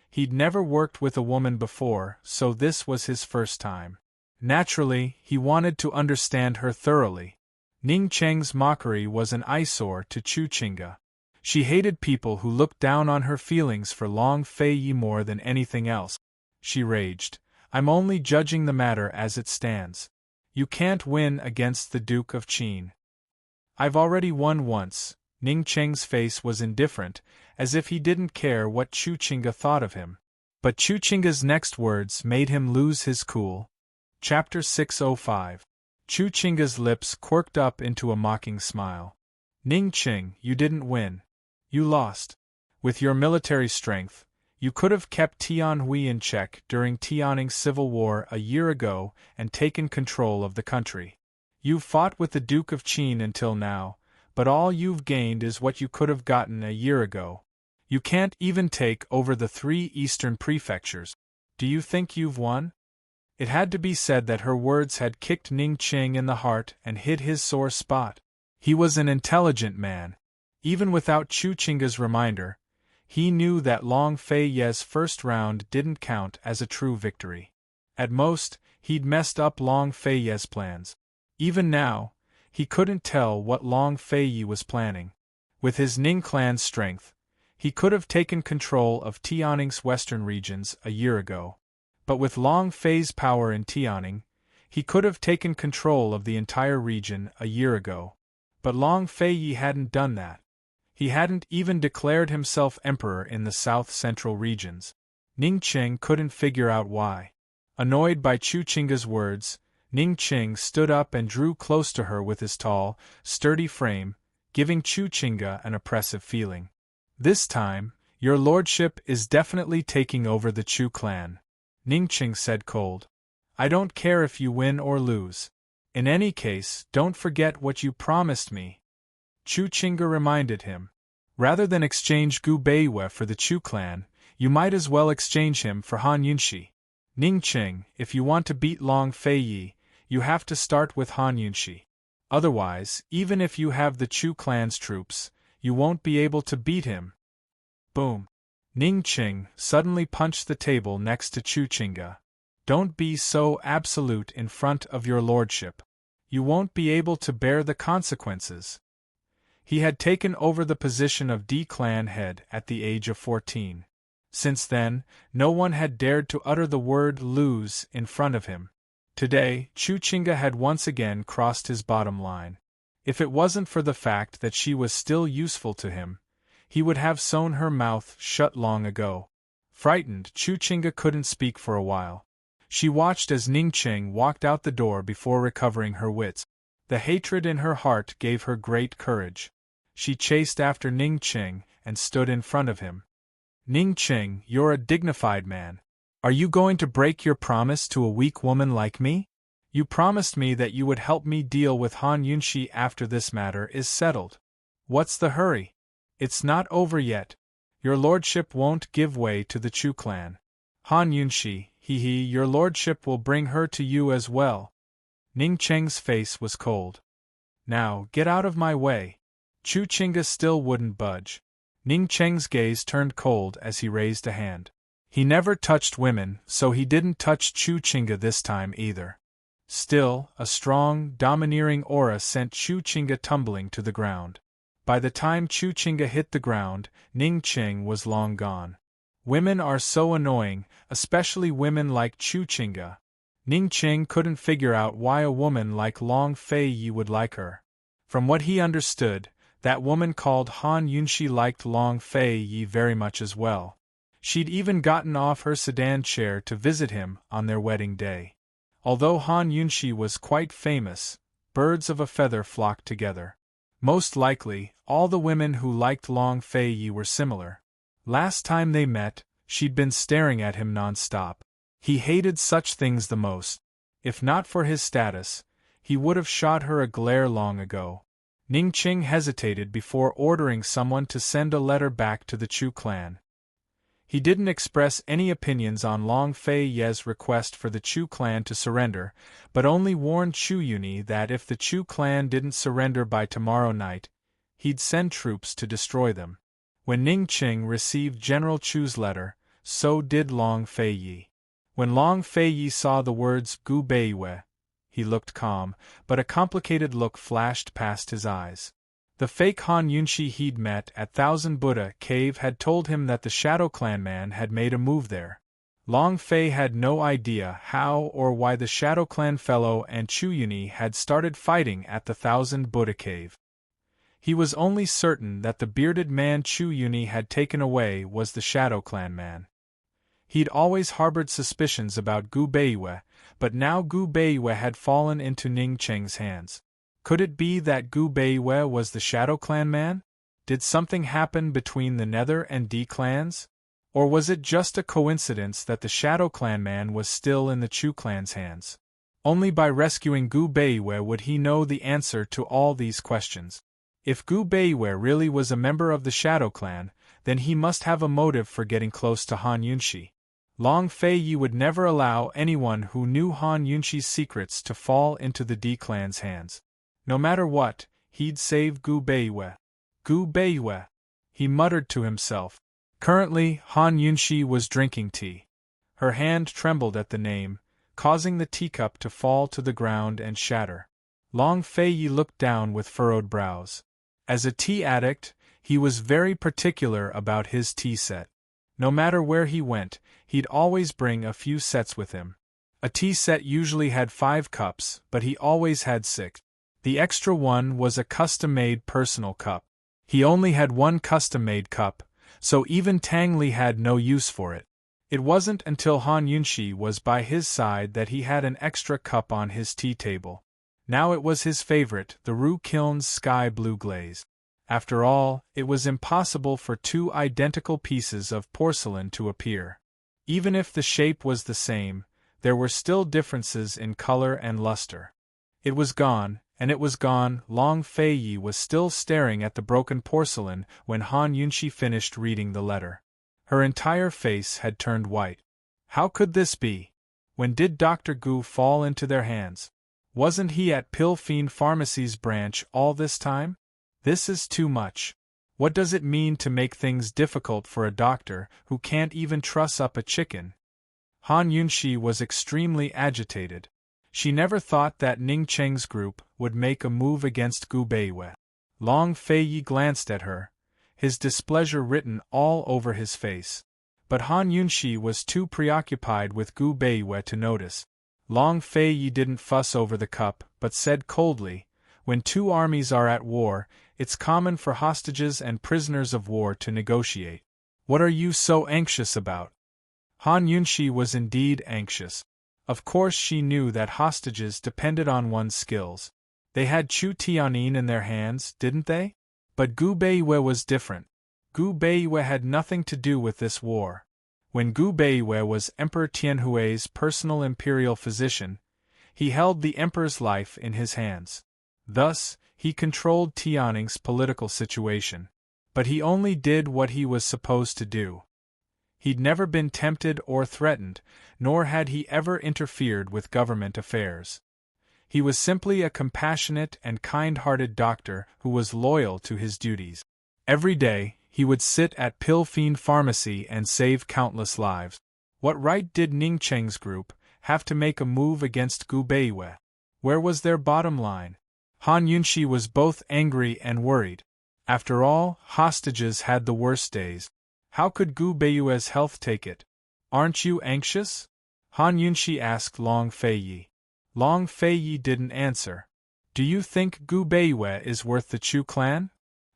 He'd never worked with a woman before, so this was his first time. Naturally, he wanted to understand her thoroughly. Ning Cheng's mockery was an eyesore to Chu Qingga. She hated people who looked down on her feelings for Long Feiyi more than anything else. She raged, "I'm only judging the matter as it stands. You can't win against the Duke of Qin." "I've already won once." Ning Cheng's face was indifferent, as if he didn't care what Chu Qingga thought of him. But Chu Qingga's next words made him lose his cool. Chapter 605. Chu Qingga's lips quirked up into a mocking smile. "Ning Qing, you didn't win. You lost. With your military strength, you could have kept Tianhui in check during Tianning's civil war a year ago and taken control of the country. You've fought with the Duke of Qin until now, but all you've gained is what you could have gotten a year ago. You can't even take over the 3 eastern prefectures. Do you think you've won?" It had to be said that her words had kicked Ning Qing in the heart and hit his sore spot. He was an intelligent man. Even without Chu Chinga's reminder, he knew that Long Fei Ye's first round didn't count as a true victory. At most, he'd messed up Long Fei Ye's plans. Even now, he couldn't tell what Long Fei Ye was planning. With his Ning clan's strength, he could have taken control of Tianning's western regions a year ago. But with Long Fei's power in Tianning, he could have taken control of the entire region a year ago. But Long Fei Ye hadn't done that. He hadn't even declared himself emperor in the south-central regions. Ning Qing couldn't figure out why. Annoyed by Chu Chinga's words, Ning Qing stood up and drew close to her with his tall, sturdy frame, giving Chu Chinga an oppressive feeling. "This time, your lordship is definitely taking over the Chu clan," Ning Qing said cold. "I don't care if you win or lose. In any case, don't forget what you promised me." Chu Chinga reminded him. "Rather than exchange Gu Beiwe for the Chu clan, you might as well exchange him for Han Yunxi. Ning Qing, if you want to beat Long Fei Yi, you have to start with Han Yunxi. Otherwise, even if you have the Chu clan's troops, you won't be able to beat him." Boom! Ning Qing suddenly punched the table next to Chu Chinga. "Don't be so absolute in front of your lordship. You won't be able to bear the consequences." He had taken over the position of D clan head at the age of 14. Since then, no one had dared to utter the word lose in front of him. Today, Chu Chinga had once again crossed his bottom line. If it wasn't for the fact that she was still useful to him, he would have sewn her mouth shut long ago. Frightened, Chu Chinga couldn't speak for a while. She watched as Ning Qing walked out the door before recovering her wits. The hatred in her heart gave her great courage. She chased after Ning Qing and stood in front of him. "Ning Qing, you're a dignified man. Are you going to break your promise to a weak woman like me? You promised me that you would help me deal with Han Yunxi after this matter is settled. What's the hurry? It's not over yet. Your lordship won't give way to the Chu clan. Han Yunxi, your lordship will bring her to you as well." Ning Qing's face was cold. "Now, get out of my way." Chu Chinga still wouldn't budge. Ning Qing's gaze turned cold as he raised a hand. He never touched women, so he didn't touch Chu Chinga this time either. Still, a strong, domineering aura sent Chu Chinga tumbling to the ground. By the time Chu Chinga hit the ground, Ning Qing was long gone. Women are so annoying, especially women like Chu Chinga. Ning Qing couldn't figure out why a woman like Long Fei Yi would like her. From what he understood, that woman called Han Yunxi liked Long Fei Yi very much as well. She'd even gotten off her sedan chair to visit him on their wedding day. Although Han Yunxi was quite famous, birds of a feather flocked together. Most likely, all the women who liked Long Fei Yi were similar. Last time they met, she'd been staring at him non-stop. He hated such things the most. If not for his status, he would have shot her a glare long ago. Ning Qing hesitated before ordering someone to send a letter back to the Chu clan. He didn't express any opinions on Long Fei Ye's request for the Chu clan to surrender, but only warned Chu Yuni that if the Chu clan didn't surrender by tomorrow night, he'd send troops to destroy them. When Ning Qing received General Chu's letter, so did Long Fei Yi. When Long Fei Yi saw the words Gu Beiwe, he looked calm, but a complicated look flashed past his eyes. The fake Han Yunxi he'd met at Thousand Buddha Cave had told him that the Shadow Clan man had made a move there. Long Fei had no idea how or why the Shadow Clan fellow and Chu Yuni had started fighting at the Thousand Buddha Cave. He was only certain that the bearded man Chu Yuni had taken away was the Shadow Clan man. He'd always harbored suspicions about Gu Beiwe, but now Gu Beiwe had fallen into Ning Qing's hands. Could it be that Gu Beiwe was the Shadow Clan man? Did something happen between the Nether and D clans? Or was it just a coincidence that the Shadow Clan man was still in the Chu clan's hands? Only by rescuing Gu Beiwe would he know the answer to all these questions. If Gu Beiwei really was a member of the Shadow Clan, then he must have a motive for getting close to Han Yunshi. Long Fei Yi would never allow anyone who knew Han Yunshi's secrets to fall into the D clan's hands. No matter what, he'd save Gu Beiwei. Gu Beiwei, he muttered to himself. Currently, Han Yunshi was drinking tea. Her hand trembled at the name, causing the teacup to fall to the ground and shatter. Long Fei Yi looked down with furrowed brows. As a tea addict, he was very particular about his tea set. No matter where he went, he'd always bring a few sets with him. A tea set usually had 5 cups, but he always had 6. The extra one was a custom-made personal cup. He only had one custom-made cup, so even Tang Li had no use for it. It wasn't until Han Yunshi was by his side that he had an extra cup on his tea table. Now it was his favorite, the Ru Kiln's sky blue glaze. After all, it was impossible for 2 identical pieces of porcelain to appear. Even if the shape was the same, there were still differences in color and luster. It was gone, and it was gone. Long Fei Yi was still staring at the broken porcelain when Han Yunshi finished reading the letter. Her entire face had turned white. How could this be? When did Dr. Gu fall into their hands? Wasn't he at Pilfine Pharmacy's branch all this time? This is too much. What does it mean to make things difficult for a doctor who can't even truss up a chicken? Han Yunshi was extremely agitated. She never thought that Ning Cheng's group would make a move against Gu Beiwei. Long Fei Yi glanced at her, his displeasure written all over his face. But Han Yunshi was too preoccupied with Gu Beiwei to notice. Long Fei Yi didn't fuss over the cup, but said coldly, "When 2 armies are at war, it's common for hostages and prisoners of war to negotiate. What are you so anxious about?" Han Yunshi was indeed anxious. Of course she knew that hostages depended on one's skills. They had Chu Tianyin in their hands, didn't they? But Gu Beiwei was different. Gu Beiwei had nothing to do with this war. When Gu Beiwei was Emperor Tianhui's personal imperial physician, he held the emperor's life in his hands. Thus, he controlled Tianning's political situation. But he only did what he was supposed to do. He'd never been tempted or threatened, nor had he ever interfered with government affairs. He was simply a compassionate and kind-hearted doctor who was loyal to his duties. Every day, he would sit at Pilfine Pharmacy and save countless lives. What right did Ning Cheng's group have to make a move against Gu Beiwei? Where was their bottom line? Han Yunshi was both angry and worried. After all, hostages had the worst days. How could Gu Beiwei's health take it? "Aren't you anxious?" Han Yunshi asked Long Fei Yi. Long Fei Yi didn't answer. "Do you think Gu Beiwei is worth the Chu clan?"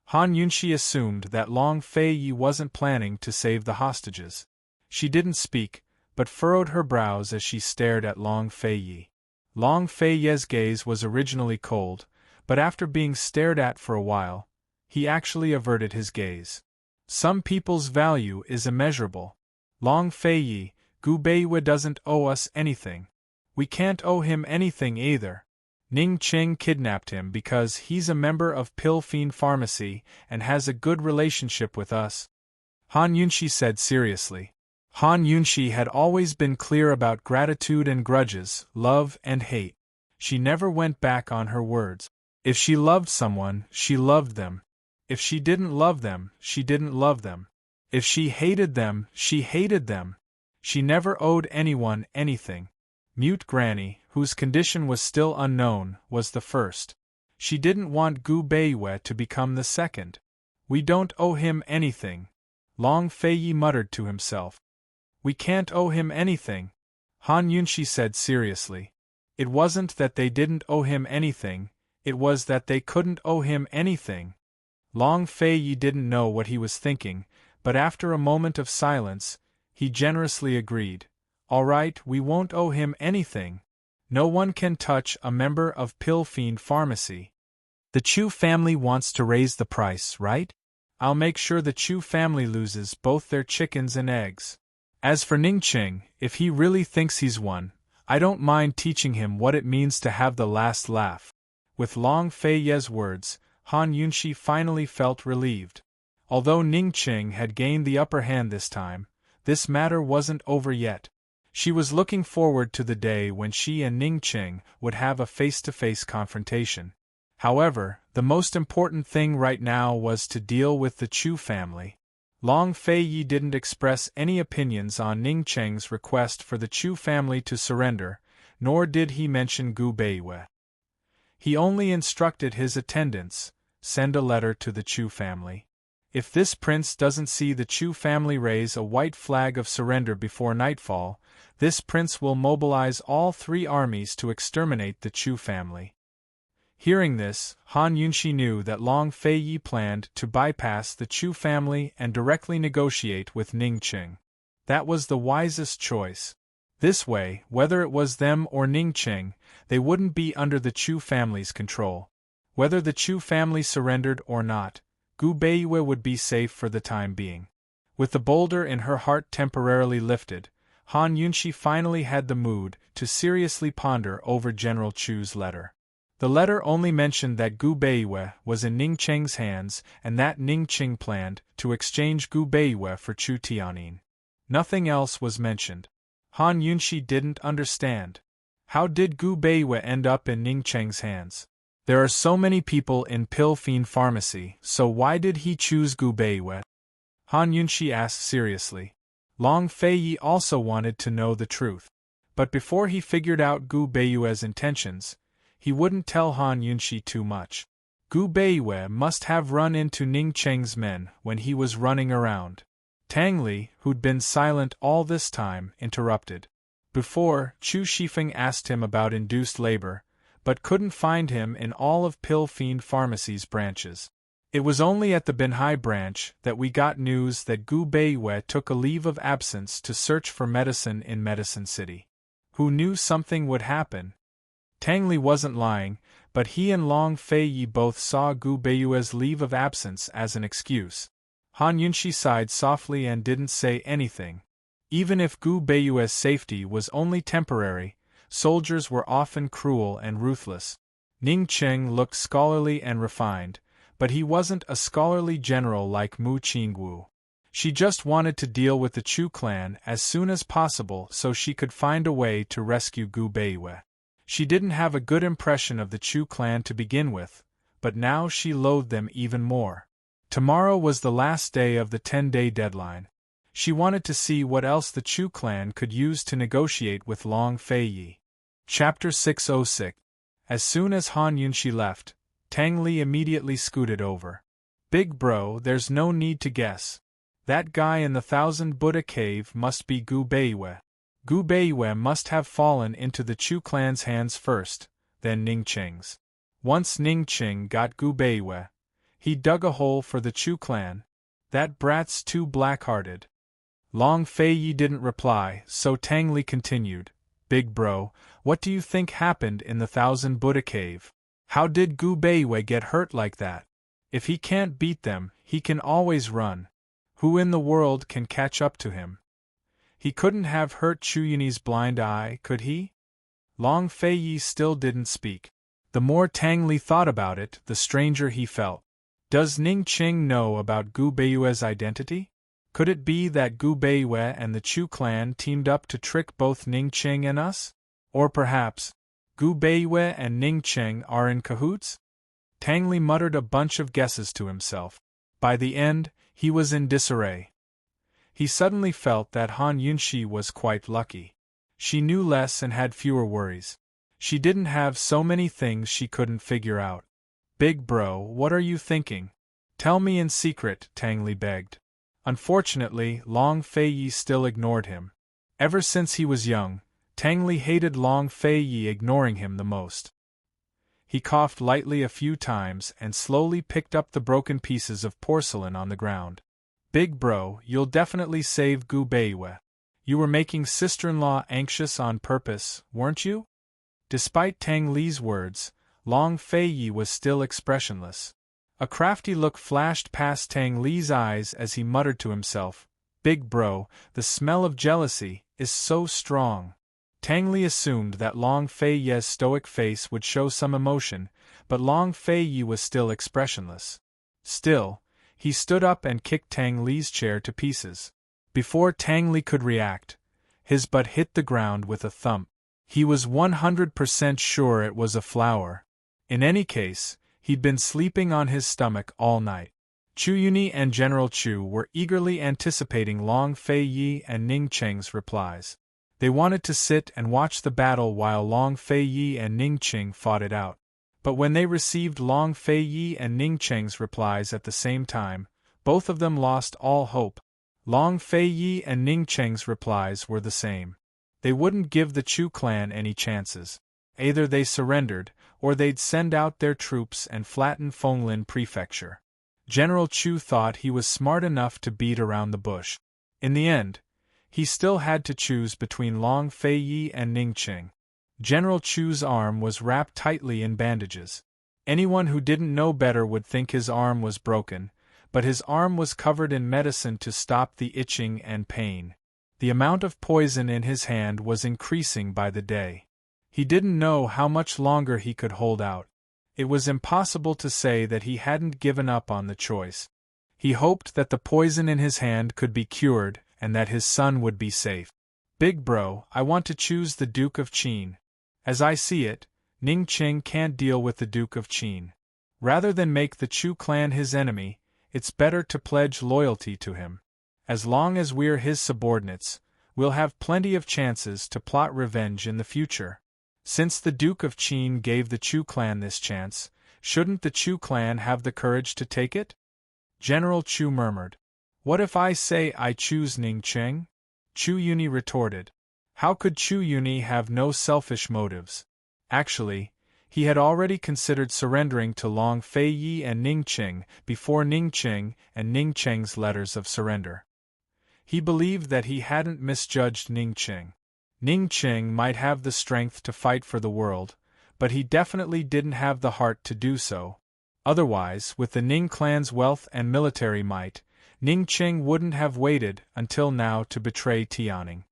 Han Yunshi assumed that Long Fei Yi wasn't planning to save the hostages. She didn't speak, but furrowed her brows as she stared at Long Fei Yi. Long Fei Yi's gaze was originally cold, but after being stared at for a while, he actually averted his gaze. Some people's value is immeasurable. Long Fei Yi, Gu Beiwei doesn't owe us anything. We can't owe him anything either. Ning Cheng kidnapped him because he's a member of Pilfine Pharmacy and has a good relationship with us," Han Yunshi said seriously. Han Yunshi had always been clear about gratitude and grudges, love and hate. She never went back on her words. If she loved someone, she loved them. If she didn't love them, she didn't love them. If she hated them, she hated them. She never owed anyone anything. Mute Granny, whose condition was still unknown, was the first. She didn't want Gu Beiwei to become the second. "We don't owe him anything," Long Fei Yi muttered to himself. "We can't owe him anything," Han Yunshi said seriously. It wasn't that they didn't owe him anything, it was that they couldn't owe him anything. Long Fei Yi didn't know what he was thinking, but after a moment of silence, he generously agreed. "All right, we won't owe him anything. No one can touch a member of Pilfine Pharmacy. The Chu family wants to raise the price, right? I'll make sure the Chu family loses both their chickens and eggs. As for Ning Cheng, if he really thinks he's won, I don't mind teaching him what it means to have the last laugh." With Long Fei Ye's words, Han Yunshi finally felt relieved. Although Ning Qing had gained the upper hand this time, this matter wasn't over yet. She was looking forward to the day when she and Ning Qing would have a face-to-face confrontation. However, the most important thing right now was to deal with the Chu family. Long Feiyi didn't express any opinions on Ning Qing's request for the Chu family to surrender, nor did he mention Gu Beiwei. He only instructed his attendants, send a letter to the Chu family. If this prince doesn't see the Chu family raise a white flag of surrender before nightfall, this prince will mobilize all 3 armies to exterminate the Chu family. Hearing this, Han Yunshi knew that Long Feiyi planned to bypass the Chu family and directly negotiate with Ning Qing. That was the wisest choice. This way, whether it was them or Ning Qing, they wouldn't be under the Chu family's control. Whether the Chu family surrendered or not, Gu Beiwei would be safe for the time being. With the boulder in her heart temporarily lifted, Han Yunshi finally had the mood to seriously ponder over General Chu's letter. The letter only mentioned that Gu Beiwei was in Ning Qing's hands and that Ning Qing planned to exchange Gu Beiwei for Chu Tianyin. Nothing else was mentioned. Han Yunshi didn't understand. How did Gu Beiwei end up in Ning Qing's hands? There are so many people in Pill Fiend Pharmacy, so why did he choose Gu Beiwei? Han Yunshi asked seriously. Long Feiyi also wanted to know the truth. But before he figured out Gu Beiwei's intentions, he wouldn't tell Han Yunshi too much. Gu Beiwei must have run into Ning Qing's men when he was running around. Tang Li, who'd been silent all this time, interrupted. Before, Chu Shifeng asked him about induced labor, but couldn't find him in all of Pill Fiend Pharmacy's branches. It was only at the Binhai branch that we got news that Gu Beiwei took a leave of absence to search for medicine in Medicine City. Who knew something would happen? Tang Li wasn't lying, but he and Long Feiyi both saw Gu Beiwei's leave of absence as an excuse. Han Yunshi sighed softly and didn't say anything. Even if Gu Beiwei's safety was only temporary, soldiers were often cruel and ruthless. Ning Qing looked scholarly and refined, but he wasn't a scholarly general like Mu Qingwu. She just wanted to deal with the Chu clan as soon as possible so she could find a way to rescue Gu Beiwei. She didn't have a good impression of the Chu clan to begin with, but now she loathed them even more. Tomorrow was the last day of the 10-day deadline. She wanted to see what else the Chu clan could use to negotiate with Long Feiyi. Chapter 606. As soon as Han Yunshi left, Tang Li immediately scooted over. Big bro, there's no need to guess. That guy in the 1000 Buddha cave must be Gu Beiwei. Gu Beiwei must have fallen into the Chu clan's hands first, then Ning Qing's. Once Ning Qing got Gu Beiwei, he dug a hole for the Chu clan. That brat's too black-hearted. Long Feiyi didn't reply, so Tang Li continued. Big bro, what do you think happened in the 1000 Buddha cave? How did Gu Beiwei get hurt like that? If he can't beat them, he can always run. Who in the world can catch up to him? He couldn't have hurt Chu Yunyi's blind eye, could he? Long Feiyi still didn't speak. The more Tang Li thought about it, the stranger he felt. Does Ning Qing know about Gu Beiwei's identity? Could it be that Gu Beiwei and the Chu clan teamed up to trick both Ning Qing and us? Or perhaps, Gu Beiwei and Ning Qing are in cahoots? Tang Li muttered a bunch of guesses to himself. By the end, he was in disarray. He suddenly felt that Han Yunshi was quite lucky. She knew less and had fewer worries. She didn't have so many things she couldn't figure out. Big bro, what are you thinking? Tell me in secret, Tang Li begged. Unfortunately, Long Feiyi still ignored him. Ever since he was young, Tang Li hated Long Feiyi ignoring him the most. He coughed lightly a few times and slowly picked up the broken pieces of porcelain on the ground. Big bro, you'll definitely save Gu Beiwei. You were making sister-in-law anxious on purpose, weren't you? Despite Tang Li's words, Long Feiyi was still expressionless. A crafty look flashed past Tang Li's eyes as he muttered to himself, Big bro, the smell of jealousy is so strong. Tang Li assumed that Long Feiyi's stoic face would show some emotion, but Long Fei-yi was still expressionless. Still, he stood up and kicked Tang Li's chair to pieces. Before Tang Li could react, his butt hit the ground with a thump. He was 100% sure it was a flower. In any case, he'd been sleeping on his stomach all night. Chu Yuni and General Chu were eagerly anticipating Long Fei-yi and Ning Cheng's replies. They wanted to sit and watch the battle while Long Fei-yi and Ning Cheng fought it out. But when they received Long Fei-yi and Ning Cheng's replies at the same time, both of them lost all hope. Long Fei-yi and Ning Cheng's replies were the same. They wouldn't give the Chu clan any chances. Either they surrendered, or they'd send out their troops and flatten Fenglin Prefecture. General Chu thought he was smart enough to beat around the bush. In the end, he still had to choose between Long Fei-yi and Ning Cheng. General Chu's arm was wrapped tightly in bandages. Anyone who didn't know better would think his arm was broken, but his arm was covered in medicine to stop the itching and pain. The amount of poison in his hand was increasing by the day. He didn't know how much longer he could hold out. It was impossible to say that he hadn't given up on the choice. He hoped that the poison in his hand could be cured and that his son would be safe. Big bro, I want to choose the Duke of Qin. As I see it, Ning Cheng can't deal with the Duke of Qin. Rather than make the Chu clan his enemy, it's better to pledge loyalty to him. As long as we're his subordinates, we'll have plenty of chances to plot revenge in the future. Since the Duke of Qin gave the Chu clan this chance, shouldn't the Chu clan have the courage to take it? General Chu murmured. What if I say I choose Ning Cheng? Chu Yuni retorted. How could Chu Yuni have no selfish motives? Actually, he had already considered surrendering to Long Fei-yi and Ning Cheng before Ning Cheng and Ning Cheng's letters of surrender. He believed that he hadn't misjudged Ning Cheng. Ning Cheng might have the strength to fight for the world, but he definitely didn't have the heart to do so. Otherwise, with the Ning clan's wealth and military might, Ning Cheng wouldn't have waited until now to betray Tianning.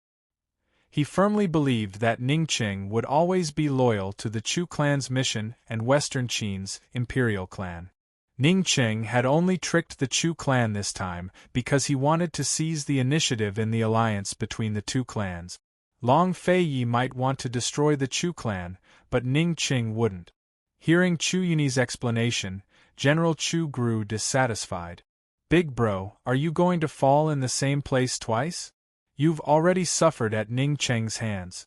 He firmly believed that Ning Cheng would always be loyal to the Chu clan's mission and Western Qin's imperial clan. Ning Cheng had only tricked the Chu clan this time because he wanted to seize the initiative in the alliance between the two clans. Long Fei-yi might want to destroy the Chu clan, but Ning Cheng wouldn't. Hearing Chu Yuni's explanation, General Chu grew dissatisfied. Big bro, are you going to fall in the same place twice? You've already suffered at Ning Cheng's hands.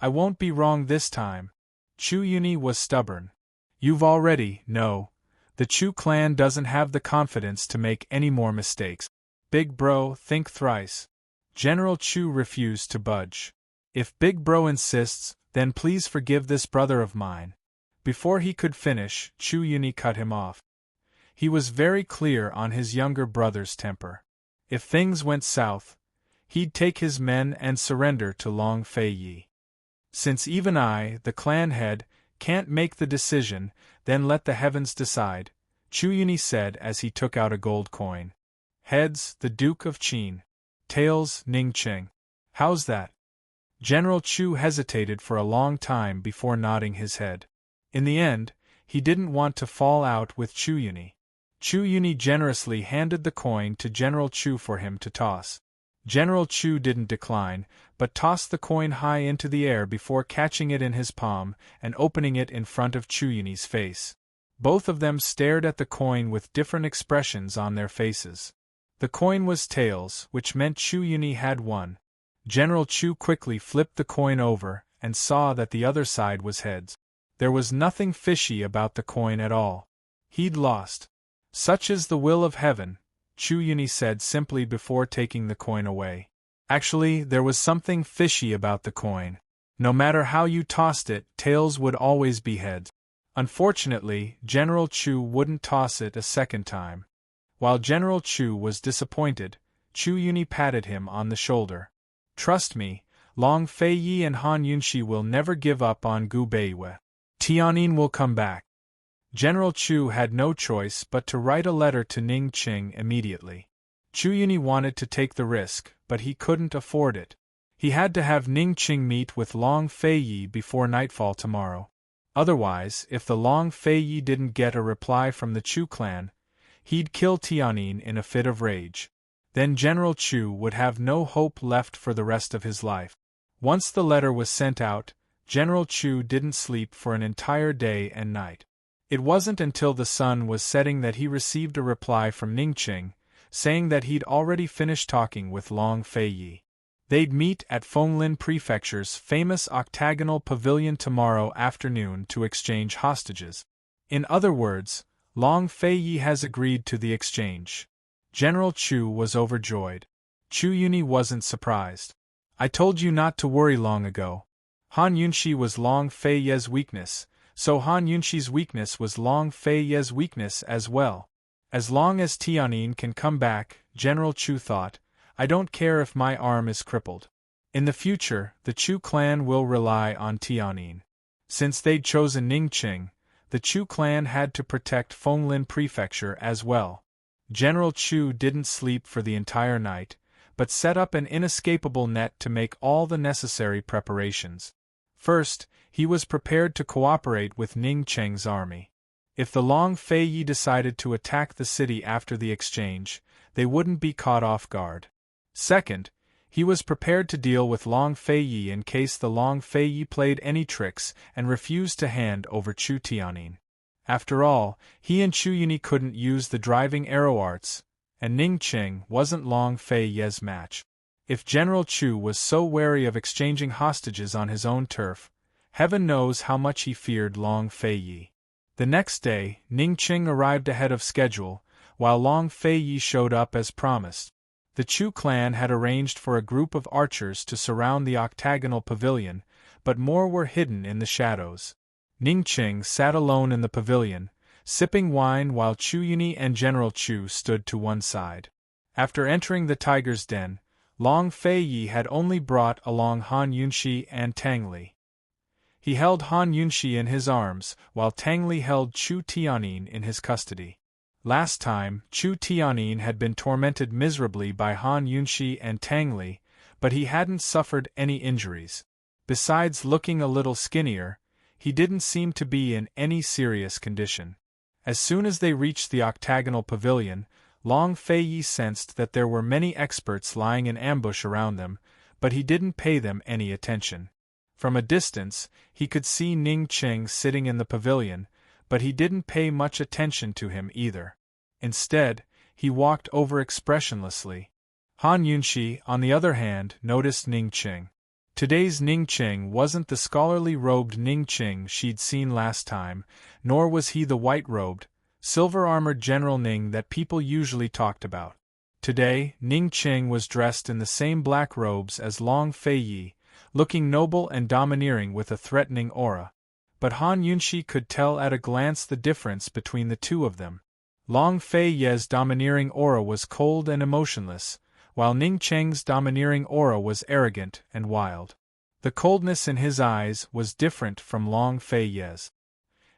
I won't be wrong this time. Chu Yuni was stubborn. You've already, no. The Chu clan doesn't have the confidence to make any more mistakes. Big bro, think thrice. General Chu refused to budge. If Big bro insists, then please forgive this brother of mine. Before he could finish, Chu Yuni cut him off. He was very clear on his younger brother's temper. If things went south, he'd take his men and surrender to Long Fei-yi. Since even I, the clan head, can't make the decision, then let the heavens decide, Chu Yuni said as he took out a gold coin. Heads, the Duke of Qin. Tails, Ning Cheng. How's that? General Chu hesitated for a long time before nodding his head. In the end, he didn't want to fall out with Chu Yuni. Chu Yuni generously handed the coin to General Chu for him to toss. General Chu didn't decline, but tossed the coin high into the air before catching it in his palm and opening it in front of Chu Yuni's face. Both of them stared at the coin with different expressions on their faces. The coin was tails, which meant Chu Yuni had won. General Chu quickly flipped the coin over and saw that the other side was heads. There was nothing fishy about the coin at all. He'd lost. Such is the will of heaven, Chu Yuni said simply before taking the coin away. Actually, there was something fishy about the coin. No matter how you tossed it, tails would always be heads. Unfortunately, General Chu wouldn't toss it a second time. While General Chu was disappointed, Chu Yuni patted him on the shoulder. Trust me, Long Fei-yi and Han Yunxi will never give up on Gu Beiwei. Tianyin will come back. General Chu had no choice but to write a letter to Ning Cheng immediately. Chu Yuni wanted to take the risk, but he couldn't afford it. He had to have Ning Cheng meet with Long Fei-yi before nightfall tomorrow. Otherwise, if the Long Fei Yi didn't get a reply from the Chu clan, he'd kill Tianyin in a fit of rage. Then General Chu would have no hope left for the rest of his life. Once the letter was sent out, General Chu didn't sleep for an entire day and night. It wasn't until the sun was setting that he received a reply from Ningqing, saying that he'd already finished talking with Long Fei Yi. They'd meet at Fenglin Prefecture's famous octagonal pavilion tomorrow afternoon to exchange hostages. In other words, Long Fei Yi has agreed to the exchange. General Chu was overjoyed. Chu Yuni wasn't surprised. I told you not to worry long ago. Han Yunshi was Long Fei Ye's weakness, so Han Yunshi's weakness was Long Fei Ye's weakness as well. As long as Tianyin can come back, General Chu thought, I don't care if my arm is crippled. In the future, the Chu clan will rely on Tianyin. Since they'd chosen Ningqing, the Chu clan had to protect Fenglin Prefecture as well. General Chu didn't sleep for the entire night, but set up an inescapable net to make all the necessary preparations. First, he was prepared to cooperate with Ningqing's army. If the Long Fei Yi decided to attack the city after the exchange, they wouldn't be caught off guard. Second, he was prepared to deal with Long Fei Yi in case the Long Fei Yi played any tricks and refused to hand over Chu Tianyin. After all, he and Chu Yuni couldn't use the driving arrow arts, and Ningqing wasn't Long Fei Ye's match. If General Chu was so wary of exchanging hostages on his own turf, heaven knows how much he feared Long Fei Yi. The next day, Ningqing arrived ahead of schedule, while Long Fei Yi showed up as promised. The Chu clan had arranged for a group of archers to surround the octagonal pavilion, but more were hidden in the shadows. Ningqing sat alone in the pavilion, sipping wine while Chu Yuni and General Chu stood to one side. After entering the tiger's den, Long Fei Yi had only brought along Han Yunshi and Tang Li. He held Han Yunshi in his arms, while Tang Li held Chu Tianyin in his custody. Last time, Chu Tianyin had been tormented miserably by Han Yunshi and Tang Li, but he hadn't suffered any injuries. Besides looking a little skinnier, he didn't seem to be in any serious condition. As soon as they reached the octagonal pavilion, Long Fei Yi sensed that there were many experts lying in ambush around them, but he didn't pay them any attention. From a distance, he could see Ningqing sitting in the pavilion, but he didn't pay much attention to him either. Instead, he walked over expressionlessly. Han Yunshi, on the other hand, noticed Ningqing. Today's Ningqing wasn't the scholarly-robed Ningqing she'd seen last time, nor was he the white-robed, silver-armored General Ning that people usually talked about. Today, Ningqing was dressed in the same black robes as Long Fei Yi, looking noble and domineering with a threatening aura. But Han Yunshi could tell at a glance the difference between the two of them. Long Fei Ye's domineering aura was cold and emotionless, while Ningqing's domineering aura was arrogant and wild. The coldness in his eyes was different from Long Fei Ye's.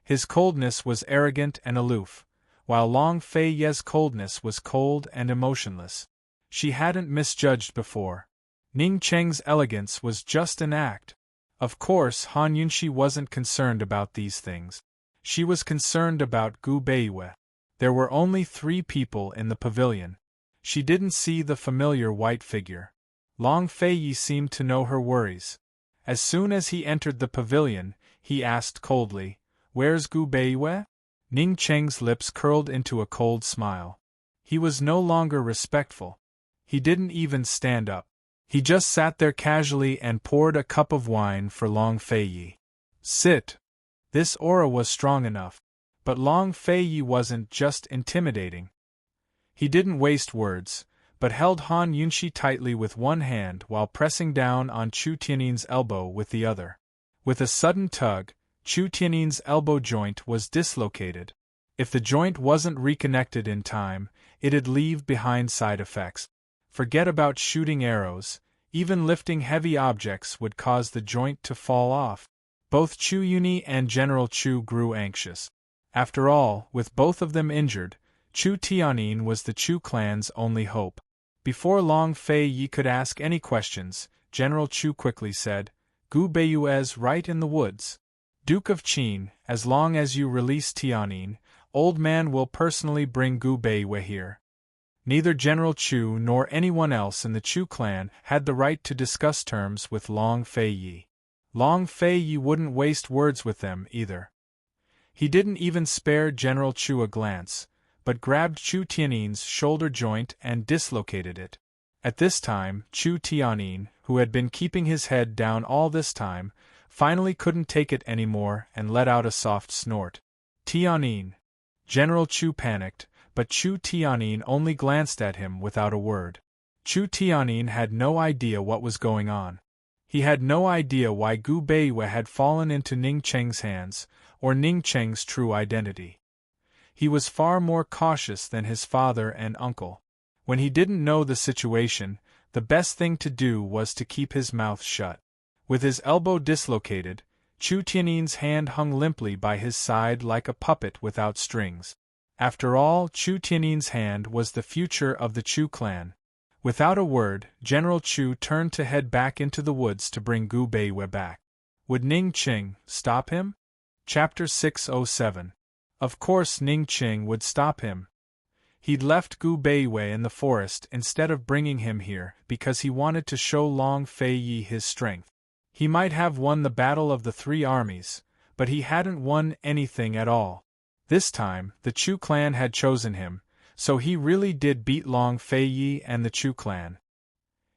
His coldness was arrogant and aloof, while Long Fei Ye's coldness was cold and emotionless. She hadn't misjudged before. Ningqing's elegance was just an act. Of course, Han Yunshi wasn't concerned about these things. She was concerned about Gu Beiyue. There were only 3 people in the pavilion. She didn't see the familiar white figure. Long Fei Yi seemed to know her worries. As soon as he entered the pavilion, he asked coldly, "Where's Gu Beiyue?" Ningqing's lips curled into a cold smile. He was no longer respectful. He didn't even stand up. He just sat there casually and poured a cup of wine for Long Fei Yi. Sit. This aura was strong enough. But Long Fei Yi wasn't just intimidating. He didn't waste words, but held Han Yunshi tightly with one hand while pressing down on Chu Tianyin's elbow with the other. With a sudden tug, Chu Tianyin's elbow joint was dislocated. If the joint wasn't reconnected in time, it'd leave behind side effects. Forget about shooting arrows, even lifting heavy objects would cause the joint to fall off. Both Chu Yuni and General Chu grew anxious. After all, with both of them injured, Chu Tianyin was the Chu clan's only hope. Before Long Fei Yi could ask any questions, General Chu quickly said, "Gu Beiyue's right in the woods." Duke of Qin, as long as you release Tianyin, old man will personally bring Gu Beiwei here. Neither General Chu nor anyone else in the Chu clan had the right to discuss terms with Long Feiyi. Long Feiyi wouldn't waste words with them either. He didn't even spare General Chu a glance, but grabbed Chu Tianyin's shoulder joint and dislocated it. At this time, Chu Tianyin, who had been keeping his head down all this time, finally couldn't take it anymore and let out a soft snort. Tianyin! General Chu panicked, but Chu Tianyin only glanced at him without a word. Chu Tianyin had no idea what was going on. He had no idea why Gu Beiwei had fallen into Ning Cheng's hands, or Ning Cheng's true identity. He was far more cautious than his father and uncle. When he didn't know the situation, the best thing to do was to keep his mouth shut. With his elbow dislocated, Chu Tianyin's hand hung limply by his side like a puppet without strings. After all, Chu Tianyin's hand was the future of the Chu clan. Without a word, General Chu turned to head back into the woods to bring Gu Beiwei back. Would Ning Qing stop him? Chapter 607. Of course Ning Qing would stop him. He'd left Gu Beiwei in the forest instead of bringing him here because he wanted to show Long Feiyi his strength. He might have won the battle of the three armies, but he hadn't won anything at all. This time, the Chu clan had chosen him, so he really did beat Long Feiyi and the Chu clan.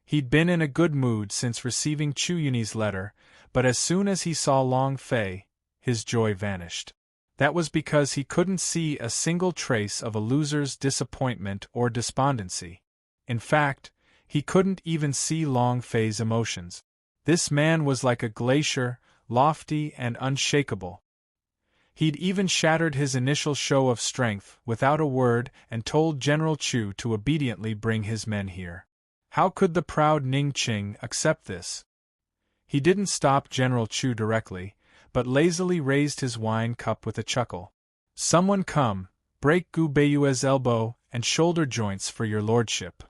He'd been in a good mood since receiving Chu Yunyi's letter, but as soon as he saw Long Fei, his joy vanished. That was because he couldn't see a single trace of a loser's disappointment or despondency. In fact, he couldn't even see Long Fei's emotions. This man was like a glacier, lofty and unshakable. He'd even shattered his initial show of strength without a word and told General Chu to obediently bring his men here. How could the proud Ning Qing accept this? He didn't stop General Chu directly, but lazily raised his wine cup with a chuckle. Someone come, break Gu Beiwei's elbow and shoulder joints for your lordship.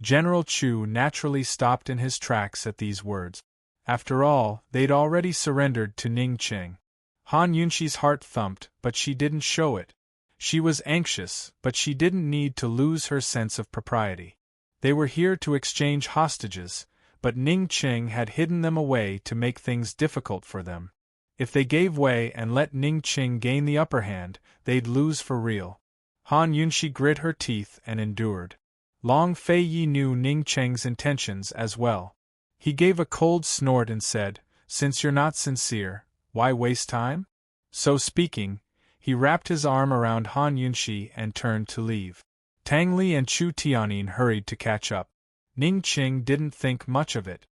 General Chu naturally stopped in his tracks at these words. After all, they'd already surrendered to Ning Qing. Han Yunshi's heart thumped, but she didn't show it. She was anxious, but she didn't need to lose her sense of propriety. They were here to exchange hostages, but Ning Qing had hidden them away to make things difficult for them. If they gave way and let Ning Qing gain the upper hand, they'd lose for real. Han Yunshi grit her teeth and endured. Long Feiyi knew Ning Qing's intentions as well. He gave a cold snort and said, "Since you're not sincere, why waste time?" So speaking, he wrapped his arm around Han Yunshi and turned to leave. Tang Li and Chu Tianyin hurried to catch up. Ning Qing didn't think much of it.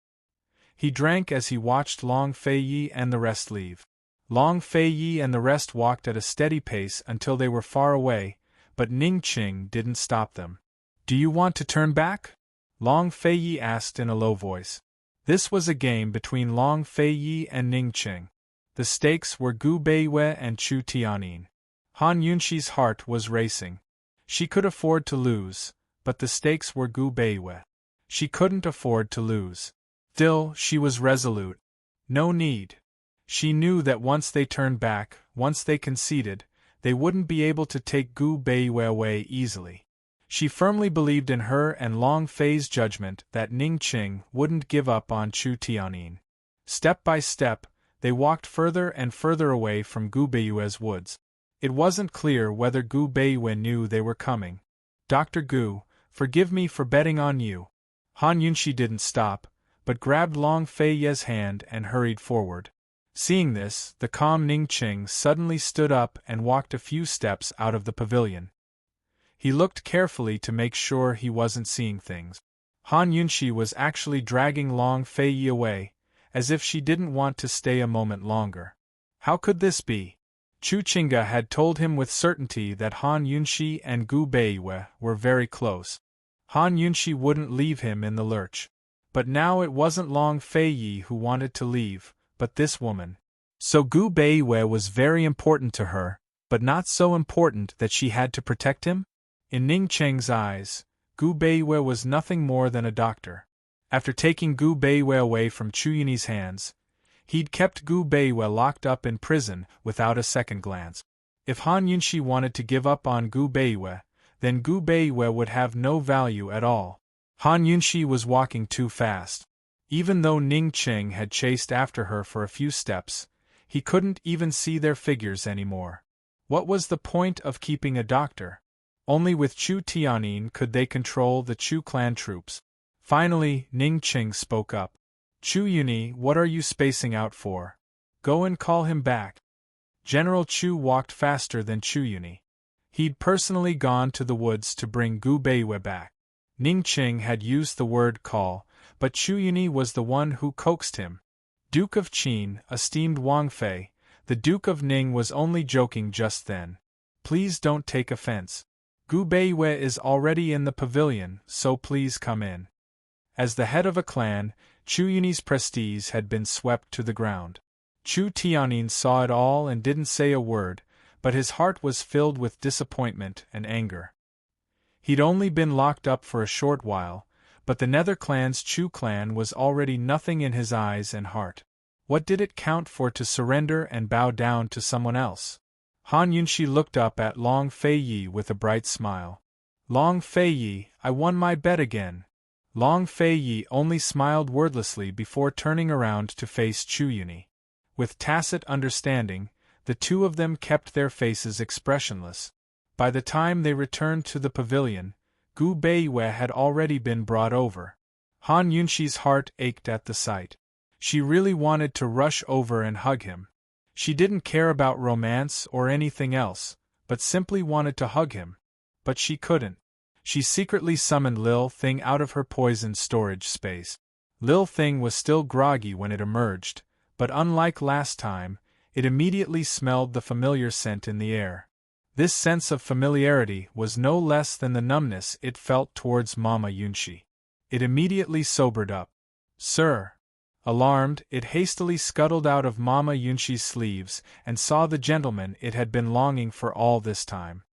He drank as he watched Long Feiyi and the rest leave. Long Feiyi and the rest walked at a steady pace until they were far away, but Ning Qing didn't stop them. "Do you want to turn back?" Long Feiyi asked in a low voice. This was a game between Long Feiyi and Ning Qing. The stakes were Gu Beiwei and Chu Tianyin. Han Yunshi's heart was racing. She could afford to lose, but the stakes were Gu Beiwei. She couldn't afford to lose. Still, she was resolute. No need. She knew that once they turned back, once they conceded, they wouldn't be able to take Gu Beiwei away easily. She firmly believed in her and Long Fei's judgment that Ning Qing wouldn't give up on Chu Tianyin. Step by step, they walked further and further away from Gu Beiwei's woods. It wasn't clear whether Gu Beiwei knew they were coming. "Dr. Gu, forgive me for betting on you." Han Yunshi didn't stop, but grabbed Long Feiyi's hand and hurried forward. Seeing this, the calm Ning Qing suddenly stood up and walked a few steps out of the pavilion. He looked carefully to make sure he wasn't seeing things. Han Yunshi was actually dragging Long Feiyi away, as if she didn't want to stay a moment longer. How could this be? Chu Qingga had told him with certainty that Han Yunshi and Gu Beiwei were very close. Han Yunshi wouldn't leave him in the lurch. But now it wasn't Long Feiyi who wanted to leave, but this woman. So Gu Beiwei was very important to her, but not so important that she had to protect him? In Ning Cheng's eyes, Gu Beiwei was nothing more than a doctor. After taking Gu Beiwei away from Chu Yunyi's hands, He'd kept Gu Beiwe locked up in prison without a second glance. If Han Yunxi wanted to give up on Gu Beiwe, then Gu Beiwe would have no value at all. Han Yunxi was walking too fast. Even though Ning Qing had chased after her for a few steps, he couldn't even see their figures anymore. What was the point of keeping a doctor? Only with Chu Tianyin could they control the Chu clan troops. Finally, Ning Qing spoke up. Chu Yuni, what are you spacing out for? Go and call him back. General Chu walked faster than Chu Yuni. He'd personally gone to the woods to bring Gu Beiwe back. Ning Qing had used the word call, but Chu Yuni was the one who coaxed him. Duke of Qin, esteemed Wang Fei, the Duke of Ning was only joking just then. Please don't take offense. Gu Beiwe is already in the pavilion, so please come in. As the head of a clan, Chu Yuni's prestige had been swept to the ground. Chu Tianyin saw it all and didn't say a word, but his heart was filled with disappointment and anger. He'd only been locked up for a short while, but the Nether clan's Chu clan was already nothing in his eyes and heart. What did it count for to surrender and bow down to someone else? Han Yunxi looked up at Long Fei Yi with a bright smile. Long Fei Yi, I won my bet again. Long Fei Yi only smiled wordlessly before turning around to face Chu Yuni. With tacit understanding, the two of them kept their faces expressionless. By the time they returned to the pavilion, Gu Beiwe had already been brought over. Han Yunxi's heart ached at the sight. She really wanted to rush over and hug him. She didn't care about romance or anything else, but simply wanted to hug him. But she couldn't. She secretly summoned Lil Thing out of her poison storage space. Lil Thing was still groggy when it emerged, but unlike last time, it immediately smelled the familiar scent in the air. This sense of familiarity was no less than the numbness it felt towards Mama Yunxi. It immediately sobered up. Sir! Alarmed, it hastily scuttled out of Mama Yunxi's sleeves and saw the gentleman it had been longing for all this time.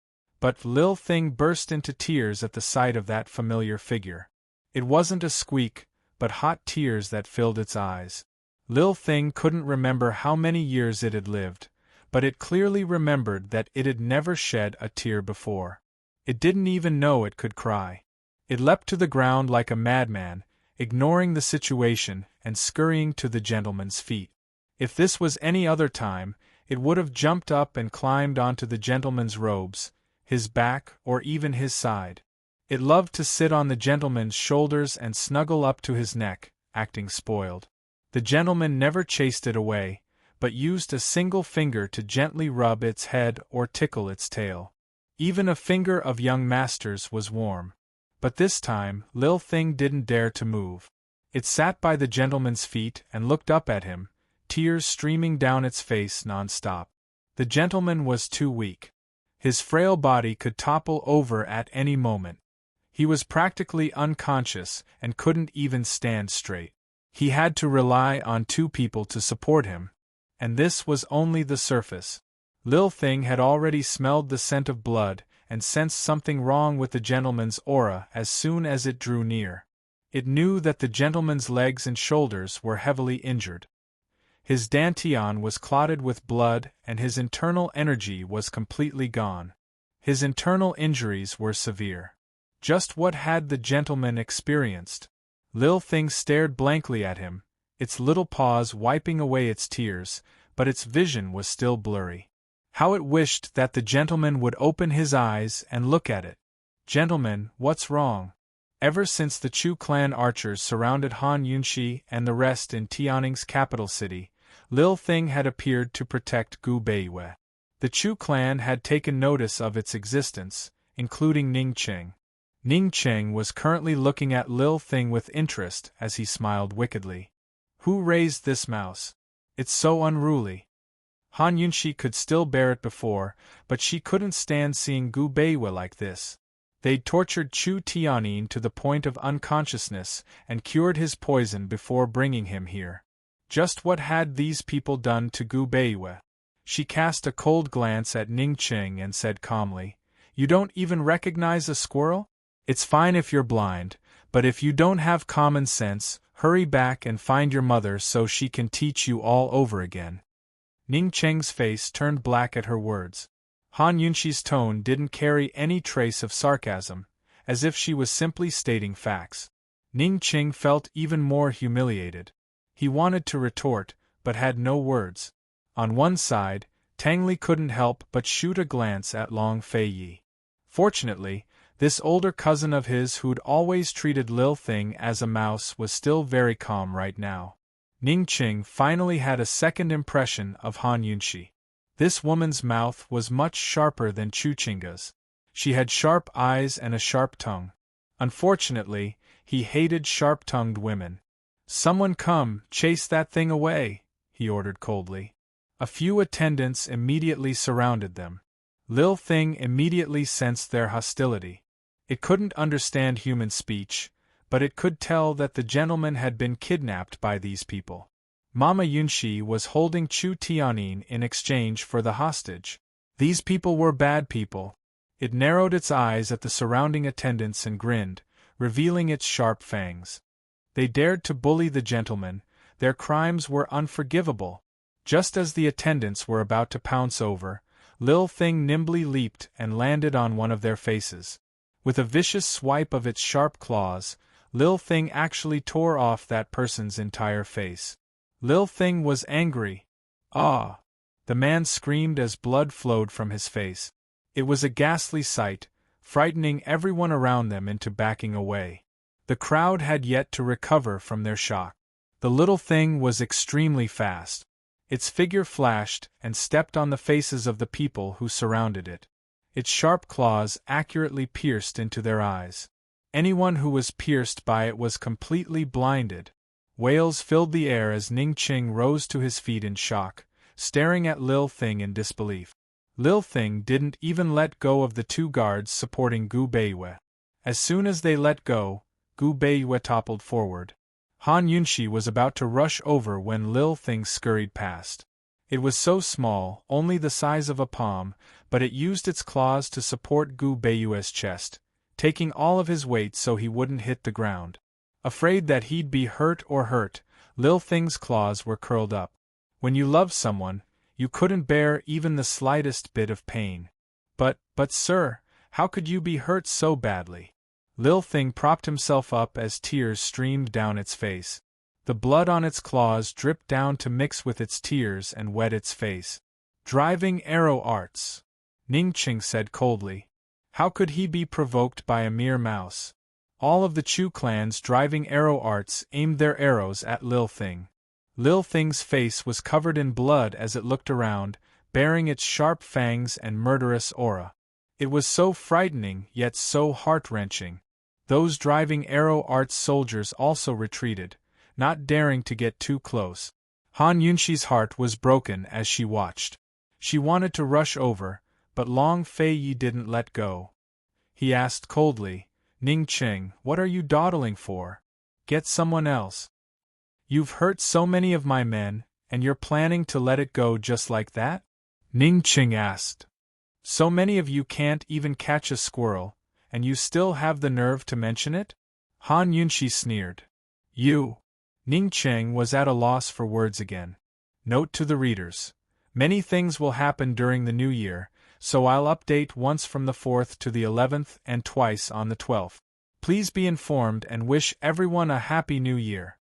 But Lil Thing burst into tears at the sight of that familiar figure. It wasn't a squeak, but hot tears that filled its eyes. Lil Thing couldn't remember how many years it had lived, but it clearly remembered that it had never shed a tear before. It didn't even know it could cry. It leapt to the ground like a madman, ignoring the situation and scurrying to the gentleman's feet. If this was any other time, it would have jumped up and climbed onto the gentleman's robes, his back, or even his side. It loved to sit on the gentleman's shoulders and snuggle up to his neck, acting spoiled. The gentleman never chased it away, but used a single finger to gently rub its head or tickle its tail. Even a finger of young master's was warm. But this time, Lil Thing didn't dare to move. It sat by the gentleman's feet and looked up at him, tears streaming down its face non-stop. The gentleman was too weak. His frail body could topple over at any moment. He was practically unconscious and couldn't even stand straight. He had to rely on two people to support him. And this was only the surface. Lil Thing had already smelled the scent of blood and sensed something wrong with the gentleman's aura as soon as it drew near. It knew that the gentleman's legs and shoulders were heavily injured. His dantian was clotted with blood and his internal energy was completely gone. His internal injuries were severe. Just what had the gentleman experienced? Lil Thing stared blankly at him, its little paws wiping away its tears, but its vision was still blurry. How it wished that the gentleman would open his eyes and look at it. Gentleman, what's wrong? Ever since the Chu clan archers surrounded Han Yunxi and the rest in Tianning's capital city, Lil Thing had appeared to protect Gu Beiwe. The Chu clan had taken notice of its existence, including Ning Qing. Ning Qing was currently looking at Lil Thing with interest as he smiled wickedly. Who raised this mouse? It's so unruly. Han Yunxi could still bear it before, but she couldn't stand seeing Gu Beiwe like this. They'd tortured Chu Tianyin to the point of unconsciousness and cured his poison before bringing him here. Just what had these people done to Gu Beiwe? She cast a cold glance at Ning Qing and said calmly, "You don't even recognize a squirrel? It's fine if you're blind, but if you don't have common sense, Hurry back and find your mother so she can teach you all over again. Ning Cheng's face turned black at her words. Han Yunxi's tone didn't carry any trace of sarcasm, as if she was simply stating facts. Ning Cheng felt even more humiliated. He wanted to retort, but had no words. On one side, Tang Li couldn't help but shoot a glance at Long Fei Yi. Fortunately, this older cousin of his who'd always treated Lil Thing as a mouse was still very calm right now. Ning Cheng finally had a second impression of Han Yunxi. This woman's mouth was much sharper than Chuchinga's. She had sharp eyes and a sharp tongue. Unfortunately, he hated sharp-tongued women. "Someone come, chase that thing away," he ordered coldly. A few attendants immediately surrounded them. Lil Thing immediately sensed their hostility. It couldn't understand human speech, but it could tell that the gentleman had been kidnapped by these people. Mama Yunxi was holding Chu Tianyin in exchange for the hostage. These people were bad people. It narrowed its eyes at the surrounding attendants and grinned, revealing its sharp fangs. They dared to bully the gentleman, their crimes were unforgivable. Just as the attendants were about to pounce over, Lil Thing nimbly leaped and landed on one of their faces. With a vicious swipe of its sharp claws, Lil Thing actually tore off that person's entire face. Lil Thing was angry. "Ah!" the man screamed as blood flowed from his face. It was a ghastly sight, frightening everyone around them into backing away. The crowd had yet to recover from their shock. The little thing was extremely fast. Its figure flashed and stepped on the faces of the people who surrounded it. Its sharp claws accurately pierced into their eyes. Anyone who was pierced by it was completely blinded. Wails filled the air as Ning Ching rose to his feet in shock, staring at Lil Thing in disbelief. Lil Thing didn't even let go of the two guards supporting Gu Beiyue. As soon as they let go, Gu Beiyue toppled forward. Han Yunxi was about to rush over when Lil Thing scurried past. It was so small, only the size of a palm, but it used its claws to support Gu Beiyue's chest, taking all of his weight so he wouldn't hit the ground. Afraid that he'd be hurt, Lil Thing's claws were curled up. When you loved someone, you couldn't bear even the slightest bit of pain. But sir, how could you be hurt so badly? Lil Thing propped himself up as tears streamed down its face. The blood on its claws dripped down to mix with its tears and wet its face. "Driving arrow arts," Ning Ching said coldly. How could he be provoked by a mere mouse? All of the Chu clan's driving arrow arts aimed their arrows at Lil Thing. Lil Thing's face was covered in blood as it looked around, bearing its sharp fangs and murderous aura. It was so frightening yet so heart-wrenching. Those driving arrow arts soldiers also retreated, not daring to get too close. Han Yunxi's heart was broken as she watched. She wanted to rush over, but Long Fei Yi didn't let go. He asked coldly, "Ning Cheng, what are you dawdling for? Get someone else. You've hurt so many of my men, and you're planning to let it go just like that?" Ning Cheng asked. "So many of you can't even catch a squirrel, and you still have the nerve to mention it?" Han Yunxi sneered. "You." Ning Cheng was at a loss for words again. Note to the readers. Many things will happen during the new year, so I'll update once from the 4th to the 11th and twice on the 12th. Please be informed and wish everyone a happy new year.